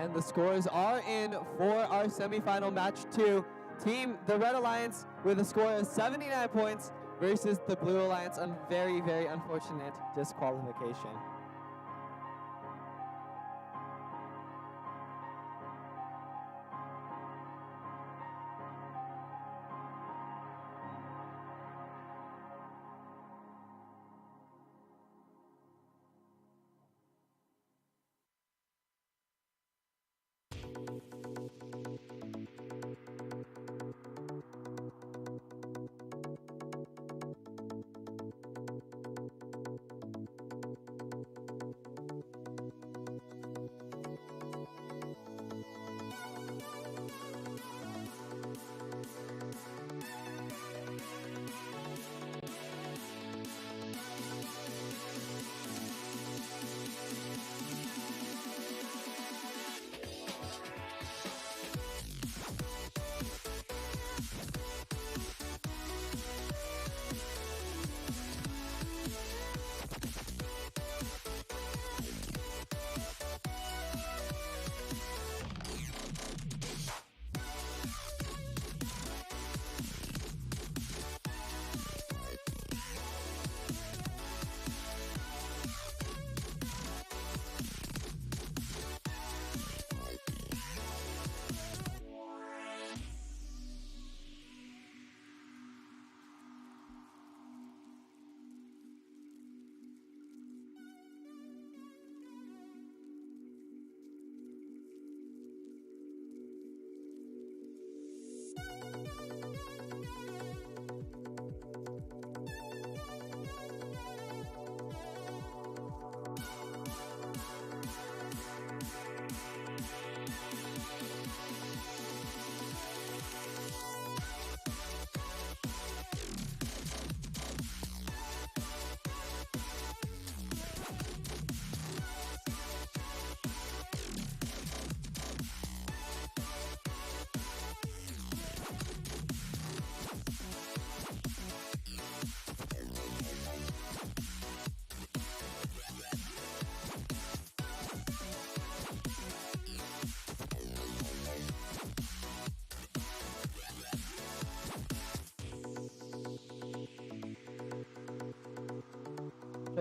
And the scores are in for our semifinal match 2. Team the Red Alliance with a score of 79 points versus the Blue Alliance on very, very unfortunate disqualification.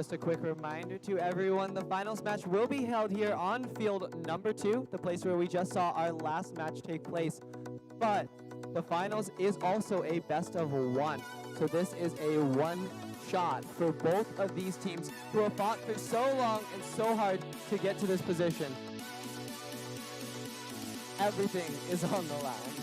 Just a quick reminder to everyone, the finals match will be held here on field number 2, the place where we just saw our last match take place. But the finals is also a best of 1. So this is a one shot for both of these teams who have fought for so long and so hard to get to this position. Everything is on the line.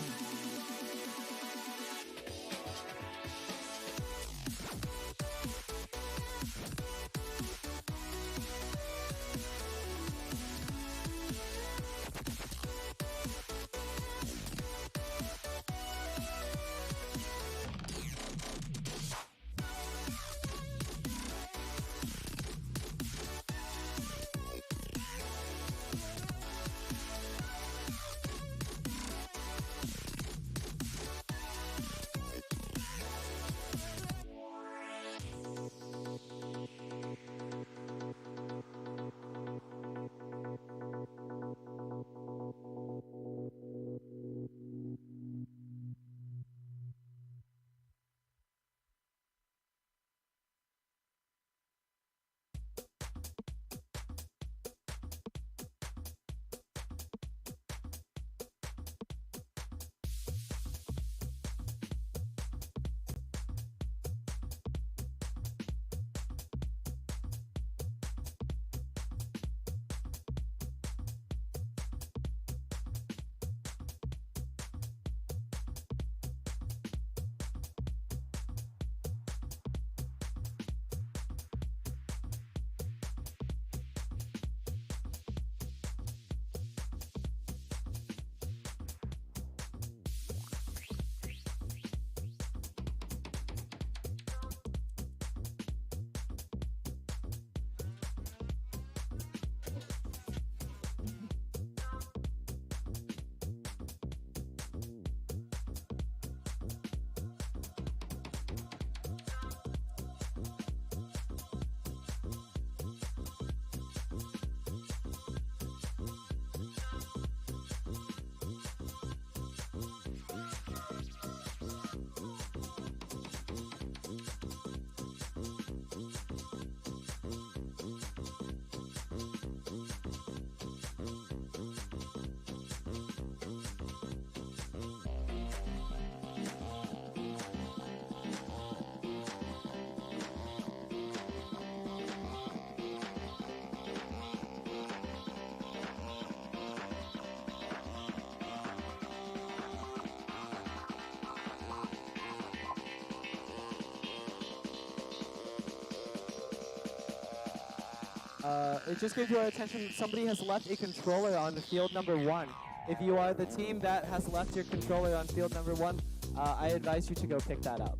it just came to our attention that somebody has left a controller on field number 1. If you are the team that has left your controller on field number 1, I advise you to go pick that up.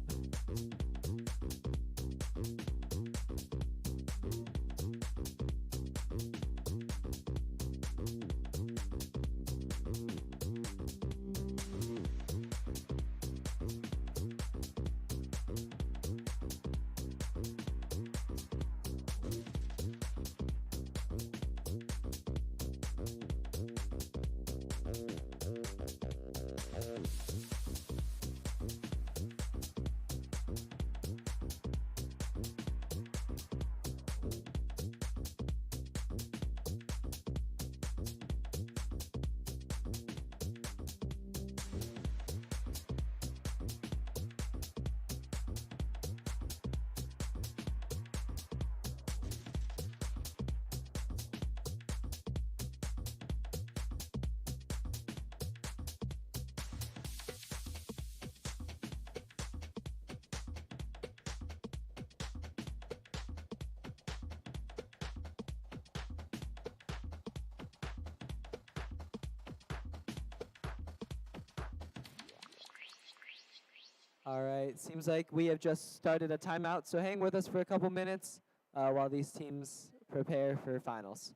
All right, seems like we have just started a timeout, so hang with us for a couple minutes while these teams prepare for finals.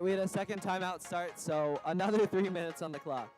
We had a second timeout start, so another 3 minutes on the clock.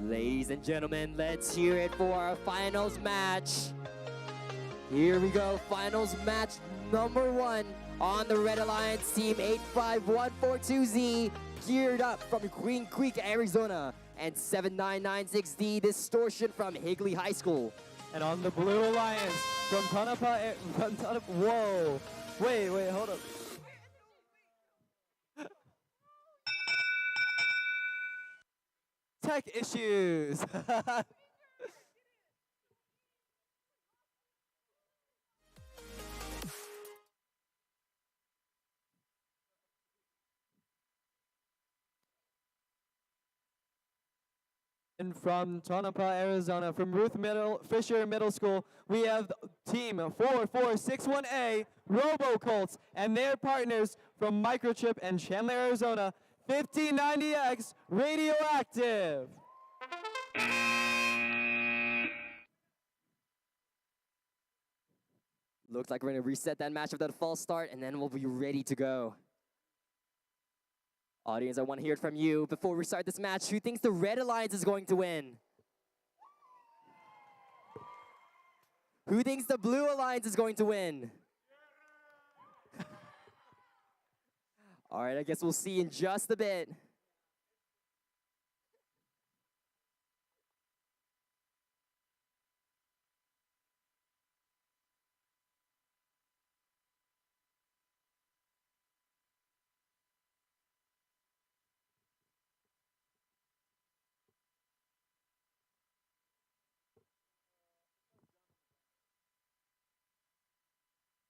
Ladies and gentlemen, let's hear it for our finals match. Here we go, finals match number 1 on the Red Alliance team 85142Z, geared up from Queen Creek, Arizona, and 7996D, Distortion from Higley High School. And on the Blue Alliance from Tonopah, whoa. Wait, hold up. Tech issues. And from Tonopah, Arizona, from Fisher Middle School, we have team 4461A, RoboColts, and their partners from Microchip and Chandler, Arizona, 1590X, Radioactive. Looks like we're gonna reset that match with that false start, and then we'll be ready to go. Audience, I want to hear it from you. Before we start this match, who thinks the Red Alliance is going to win? Who thinks the Blue Alliance is going to win? All right, I guess we'll see in just a bit.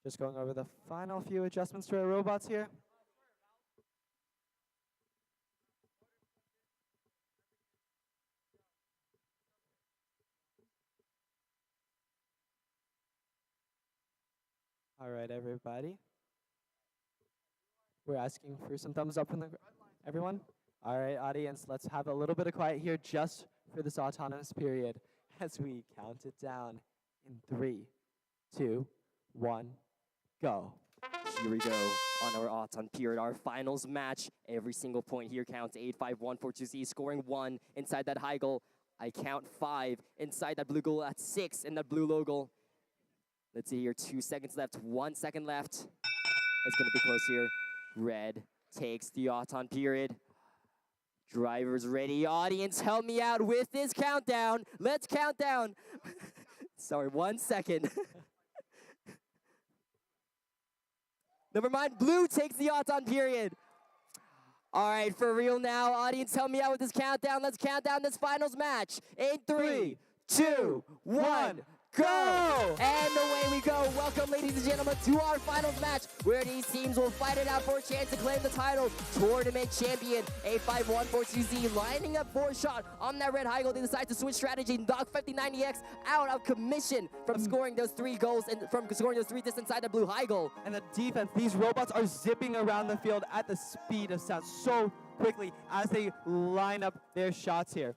Just going over the final few adjustments to our robots here. All right, everybody. We're asking for some thumbs up from everyone. All right, audience, let's have a little bit of quiet here just for this autonomous period as we count it down in 3, 2, 1, go. Here we go on our autumn period, our finals match. Every single point here counts. 85142Z scoring 1 inside that high goal. I count 5 inside that blue goal. That's 6 in that blue logo. Let's see here, 2 seconds left, 1 second left. It's gonna be close here. Red takes the autumn period. Drivers ready. Audience, help me out with this countdown. Let's count down. Sorry, 1 second. Never mind, blue takes the autumn period. All right, for real now. Audience, help me out with this countdown. Let's count down this finals match. In 3, 2, 1. Go! And away we go. Welcome, ladies and gentlemen, to our finals match, where these teams will fight it out for a chance to claim the title. Tournament champion, 85142Z, lining up for a shot on that red high goal. They decide to switch strategy and knock 5090X out of commission from scoring those 3 goals and from scoring those 3 discs inside the blue high goal. And the defense, these robots are zipping around the field at the speed of sound so quickly as they line up their shots here.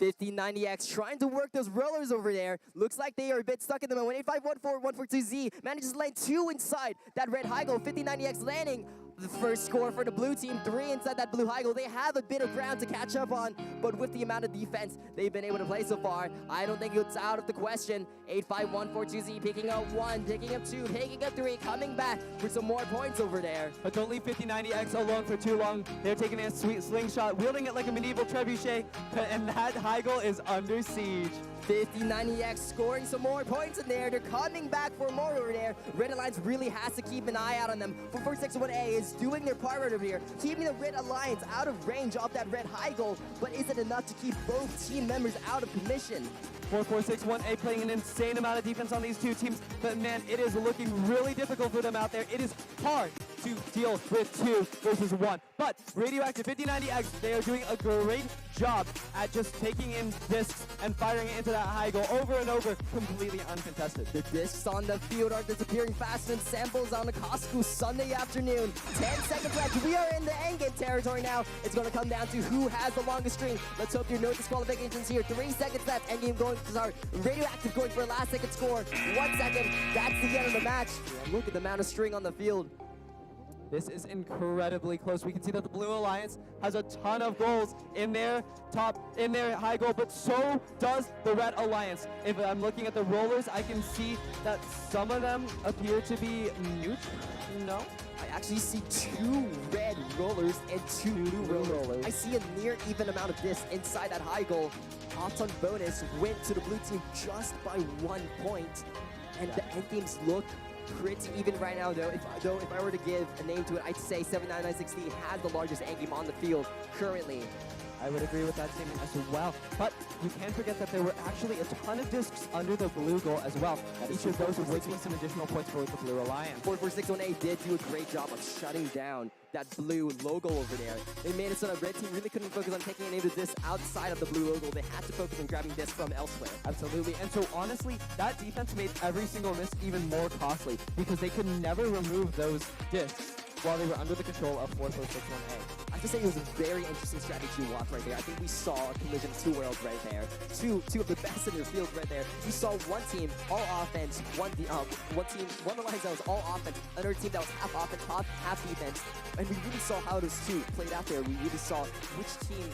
5090X trying to work those rollers over there. Looks like they are a bit stuck in the moment. 8514142Z manages to land 2 inside that red high goal. 5090X landing the first score for the blue team. 3 inside that blue high goal. They have a bit of ground to catch up on, but with the amount of defense they've been able to play so far, I don't think it's out of the question. 85142Z picking up 1, picking up 2, picking up 3, coming back for some more points over there. But don't leave 5090X alone for too long. They're taking a sweet slingshot, wielding it like a medieval trebuchet, and that high goal is under siege. 5090X scoring some more points in there. They're coming back for more over there. Red Alliance really has to keep an eye out on them. 461A is doing their part right over here, keeping the Red Alliance out of range of that red high goal. But is it enough to keep both team members out of commission? 4461A playing an insane amount of defense on these two teams, but man, it is looking really difficult for them out there. It is hard to deal with 2 versus 1. But Radioactive 5090X, they are doing a great job at just taking in discs and firing it into that high goal over and over, completely uncontested. The discs on the field are disappearing faster than samples on a Costco Sunday afternoon. 10 seconds left. We are in the endgame territory now. It's going to come down to who has the longest string. Let's hope there are no disqualifications here. 3 seconds left. Endgame going to start. Radioactive going for a last second score. 1 second. That's the end of the match. And look at the amount of string on the field. This is incredibly close. We can see that the Blue Alliance has a ton of goals in their high goal, but so does the Red Alliance. If I'm looking at the rollers, I can see that some of them appear to be neutral. No? I actually see 2 red rollers and 2 blue rollers. I see a near even amount of this inside that high goal. Odds on bonus went to the blue team just by 1 point. And the end games look pretty even right now, though. If I were to give a name to it, I'd say 79960 has the largest end game on the field currently. I would agree with that statement as well. But you can't forget that there were actually a ton of discs under the blue goal as well. Each of those would be some additional points for the Blue Alliance. 44618 did do a great job of shutting down that blue logo over there. They made it so that red team really couldn't focus on taking any of this outside of the blue logo. They had to focus on grabbing this from elsewhere. Absolutely. And so honestly, that defense made every single miss even more costly because they could never remove those discs while they were under the control of 44618. I have to say it was a very interesting strategy walk right there. I think we saw a collision of 2 worlds right there. Two of the best in your field right there. We saw one team all offense, one alliance that was all offense, another team that was half offense, half defense, and we really saw how those two played out there. We really saw which team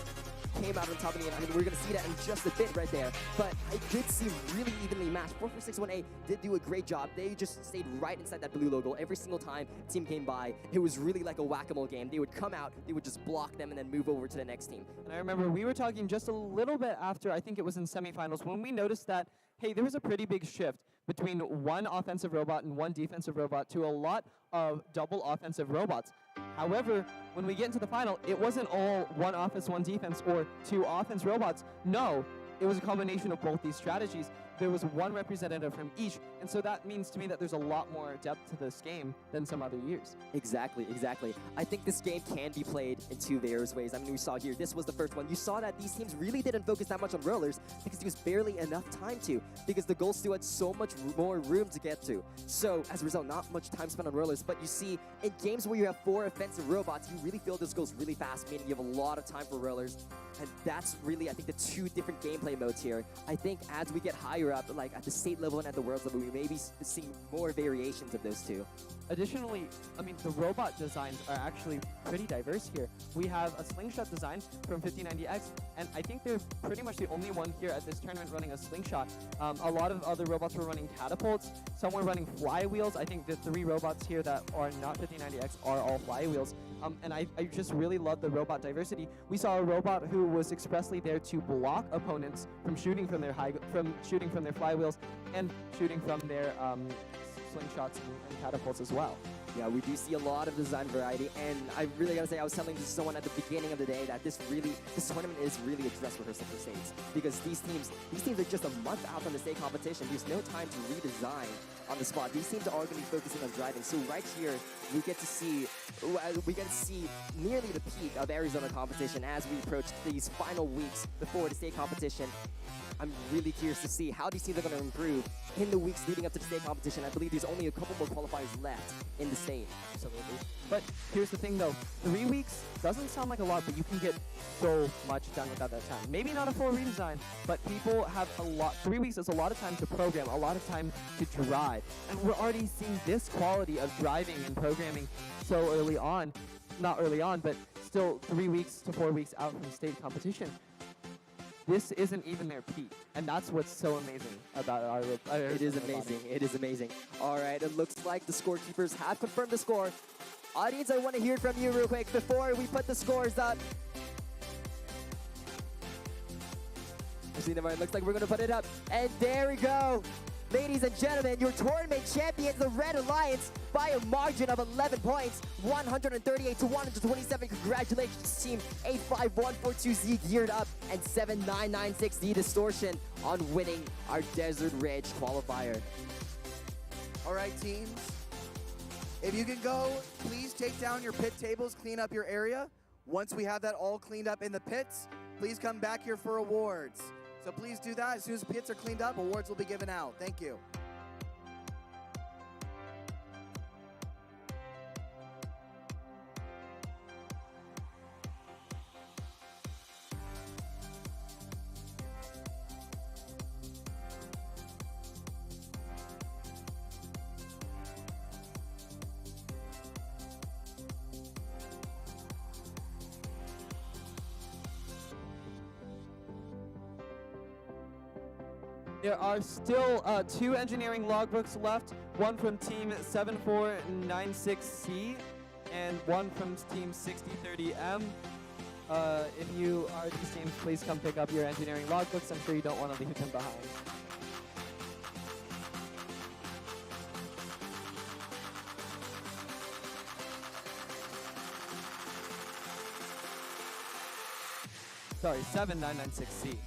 came out on top of the end. I mean, we're going to see that in just a bit right there. But I did see really evenly matched. 44618 did do a great job. They just stayed right inside that blue logo every single time a team came by. It was really like a whack-a-mole game. They would come out, they would just block them, and then move over to the next team. And I remember we were talking just a little bit after, I think it was in semifinals, when we noticed that, hey, there was a pretty big shift between one offensive robot and one defensive robot to a lot of double offensive robots. However, when we get into the final, it wasn't all one offense, one defense, or 2 offense robots. No, it was a combination of both these strategies. There was one representative from each, and so that means to me that there's a lot more depth to this game than some other years. Exactly. I think this game can be played in 2 various ways. I mean, we saw here, this was the first one. You saw that these teams really didn't focus that much on rollers because there was barely enough time to, because the goal still had so much more room to get to. So, as a result, not much time spent on rollers, but you see, in games where you have 4 offensive robots, you really feel this goes really fast, meaning you have a lot of time for rollers. And that's really, I think, the 2 different gameplay modes here. I think as we get higher up, like at the state level and at the world level, we may be seeing more variations of those 2. Additionally, I mean, the robot designs are actually pretty diverse here. We have a slingshot design from 5090X, and I think they're pretty much the only one here at this tournament running a slingshot. A lot of other robots were running catapults. Some were running flywheels. I think the 3 robots here that are not 5090X are all flywheels. And I just really love the robot diversity. We saw a robot who was expressly there to block opponents from shooting from their flywheels and shooting from their slingshots and catapults as well. Yeah, we do see a lot of design variety, and I really gotta say, I was telling someone at the beginning of the day that this tournament is really a dress rehearsal for states, because these teams are just a month out from the state competition. There's no time to redesign on the spot. These teams are all going to be focusing on driving. So right here, we get to see nearly the peak of Arizona competition as we approach these final weeks before the state competition. I'm really curious to see how these teams are going to improve in the weeks leading up to the state competition. I believe there's only a couple more qualifiers left in the state. Absolutely. But here's the thing, though. 3 weeks doesn't sound like a lot, but you can get so much done without that time. Maybe not a full redesign, but people have a lot. 3 weeks is a lot of time to program, a lot of time to drive. And we're already seeing this quality of driving and programming so early on. Not early on, but still 3 weeks to 4 weeks out from state competition. This isn't even their peak, and that's what's so amazing about our It is amazing. It is amazing. All right, it looks like the scorekeepers have confirmed the score. Audience, I want to hear from you real quick before we put the scores up. Actually, never mind. Looks like we're going to put it up. And there we go. Ladies and gentlemen, your tournament champions, the Red Alliance, by a margin of 11 points, 138 to 127. Congratulations, team 85142Z geared up and 7996D Distortion on winning our Desert Ridge qualifier. All right, teams. If you can go, please take down your pit tables, clean up your area. Once we have that all cleaned up in the pits, please come back here for awards. So please do that. As soon as the pits are cleaned up, awards will be given out. Thank you. There are still 2 engineering logbooks left, one from team 7496C and one from team 6030M. If you are these teams, please come pick up your engineering logbooks. I'm sure you don't want to leave them behind. Sorry, 7996C.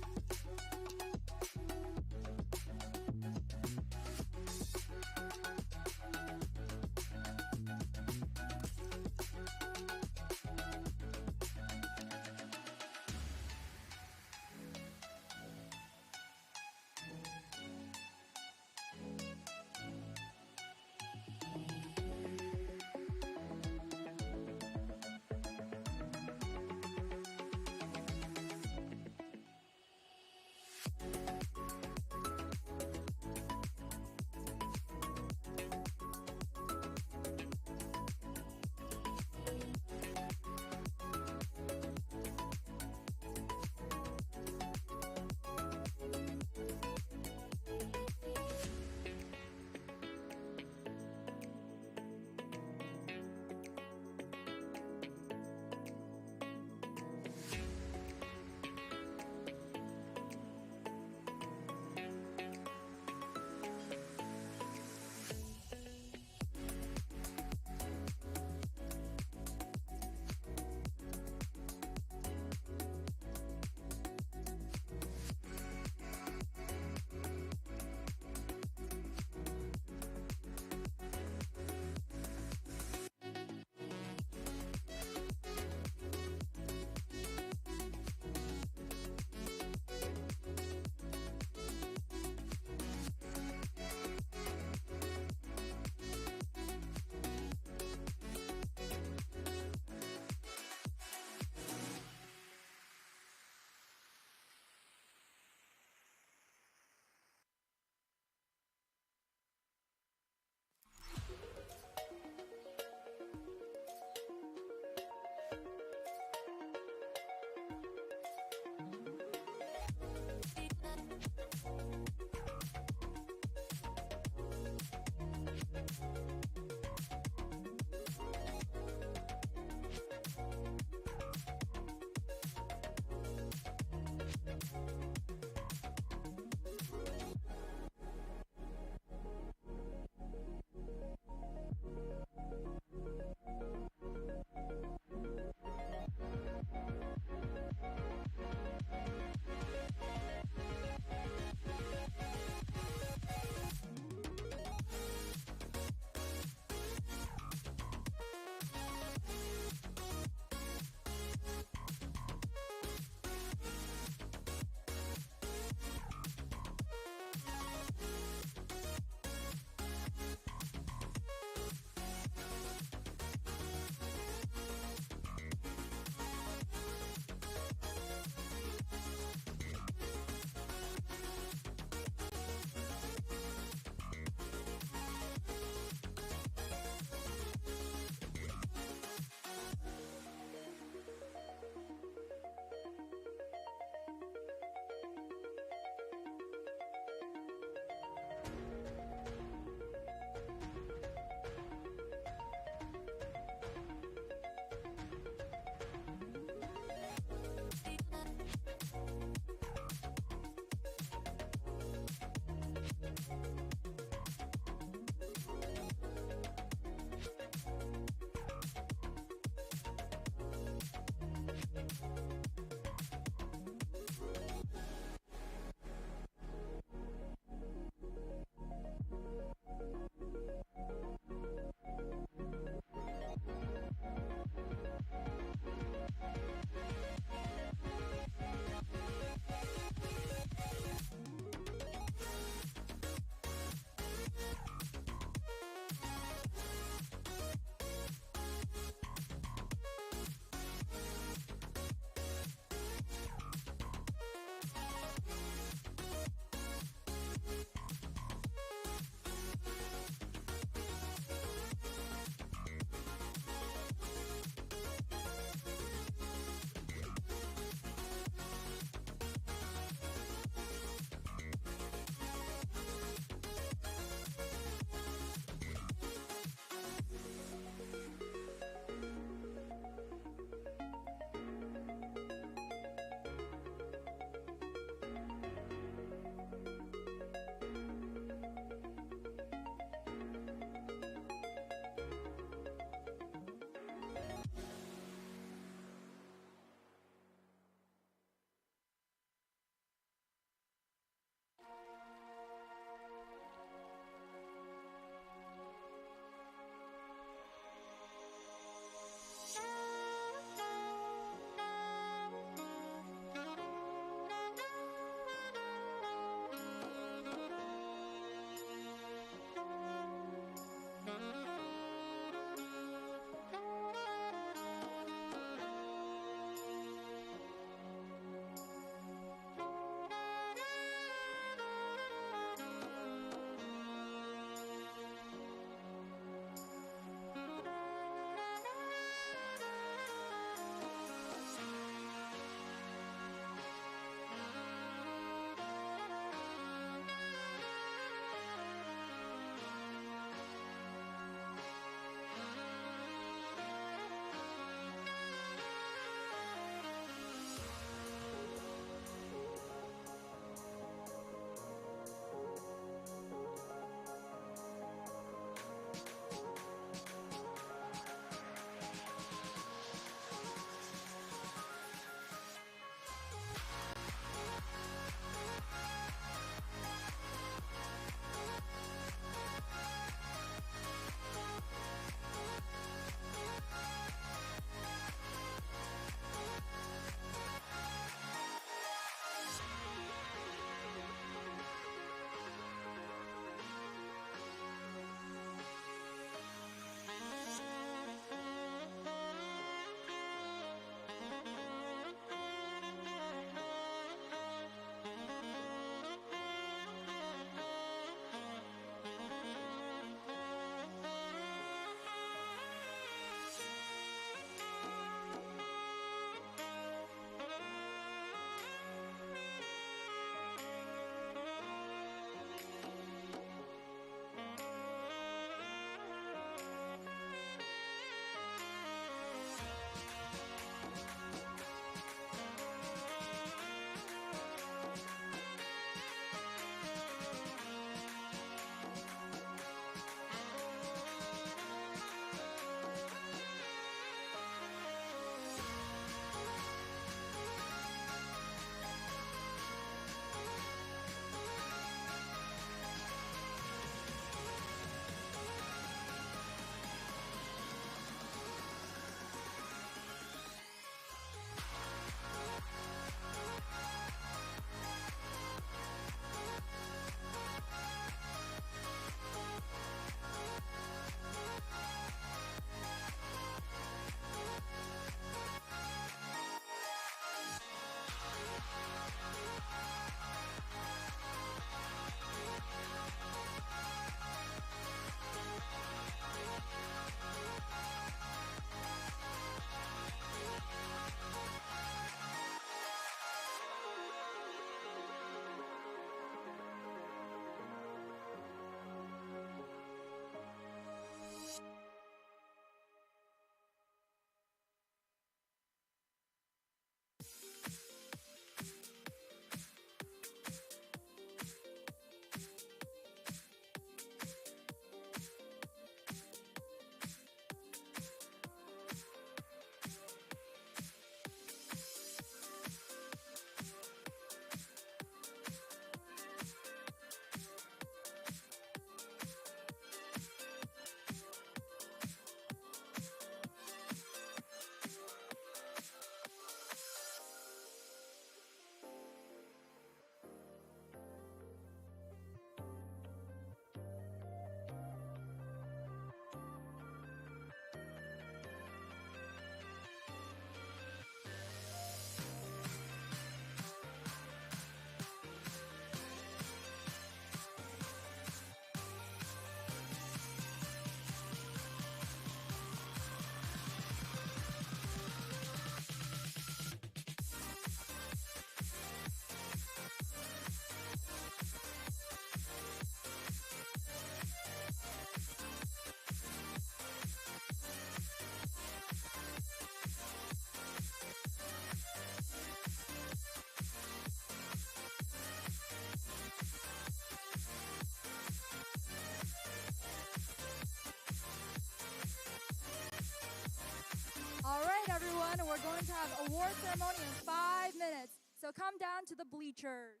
right, everyone, we're going to have award ceremony in 5 minutes. So come down to the bleachers.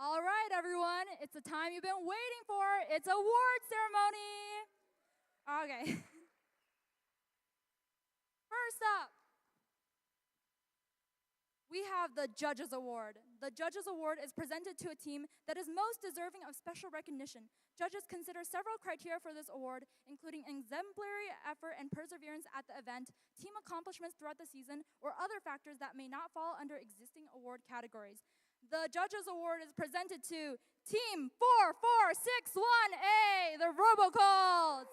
All right, everyone, it's the time you've been waiting for. It's award ceremony. Okay. First up, we have the Judges Award. The Judges Award is presented to a team that is most deserving of special recognition. Judges consider several criteria for this award, including exemplary effort and perseverance at the event, team accomplishments throughout the season, or other factors that may not fall under existing award categories. The Judges Award is presented to Team 4461A, the Robocolts.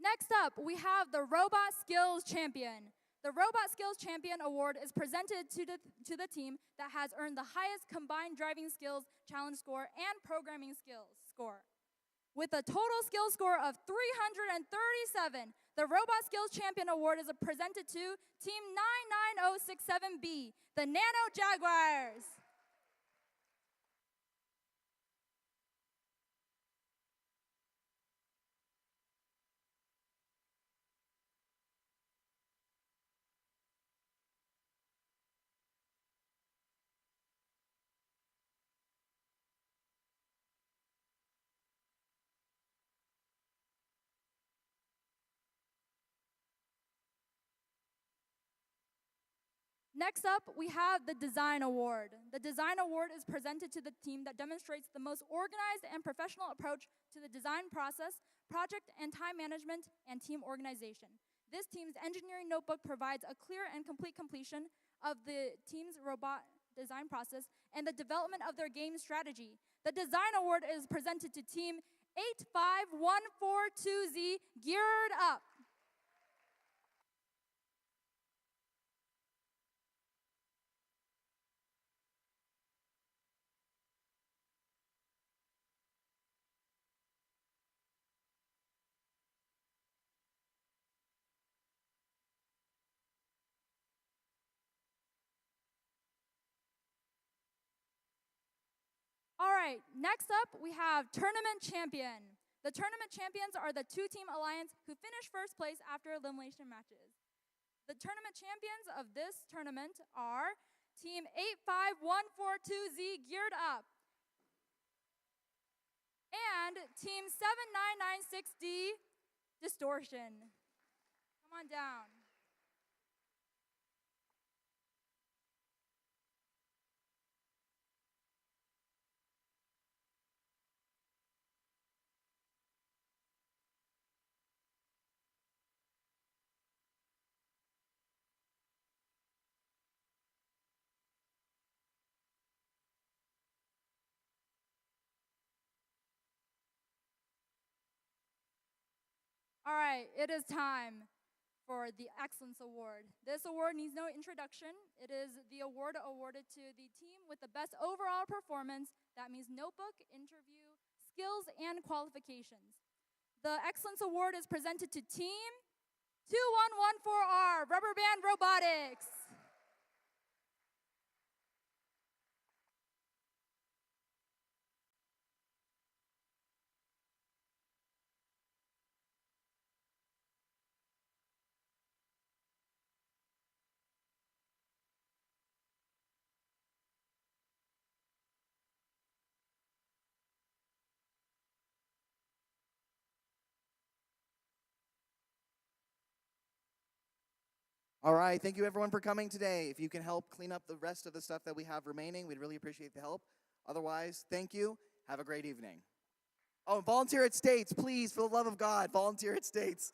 Next up, we have the Robot Skills Champion. The Robot Skills Champion Award is presented to the team that has earned the highest combined driving skills challenge score and programming skills score. With a total skill score of 337, the Robot Skills Champion Award is presented to Team 99067B, the Nano Jaguars. Next up, we have the Design Award. The Design Award is presented to the team that demonstrates the most organized and professional approach to the design process, project and time management, and team organization. This team's engineering notebook provides a clear and complete completion of the team's robot design process and the development of their game strategy. The Design Award is presented to Team 85142Z, Geared Up. All right, next up we have Tournament Champion. The tournament champions are the two-team alliance who finish first place after elimination matches. The tournament champions of this tournament are Team 85142Z, Geared Up, and Team 7996D, Distortion. Come on down. All right, it is time for the Excellence Award. This award needs no introduction. It is the award awarded to the team with the best overall performance. That means notebook, interview, skills, and qualifications. The Excellence Award is presented to Team 2114R, Rubber Band Robotics. All right, thank you everyone for coming today. If you can help clean up the rest of the stuff that we have remaining, we'd really appreciate the help. Otherwise, thank you. Have a great evening. Oh, volunteer at States, please, for the love of God, volunteer at States.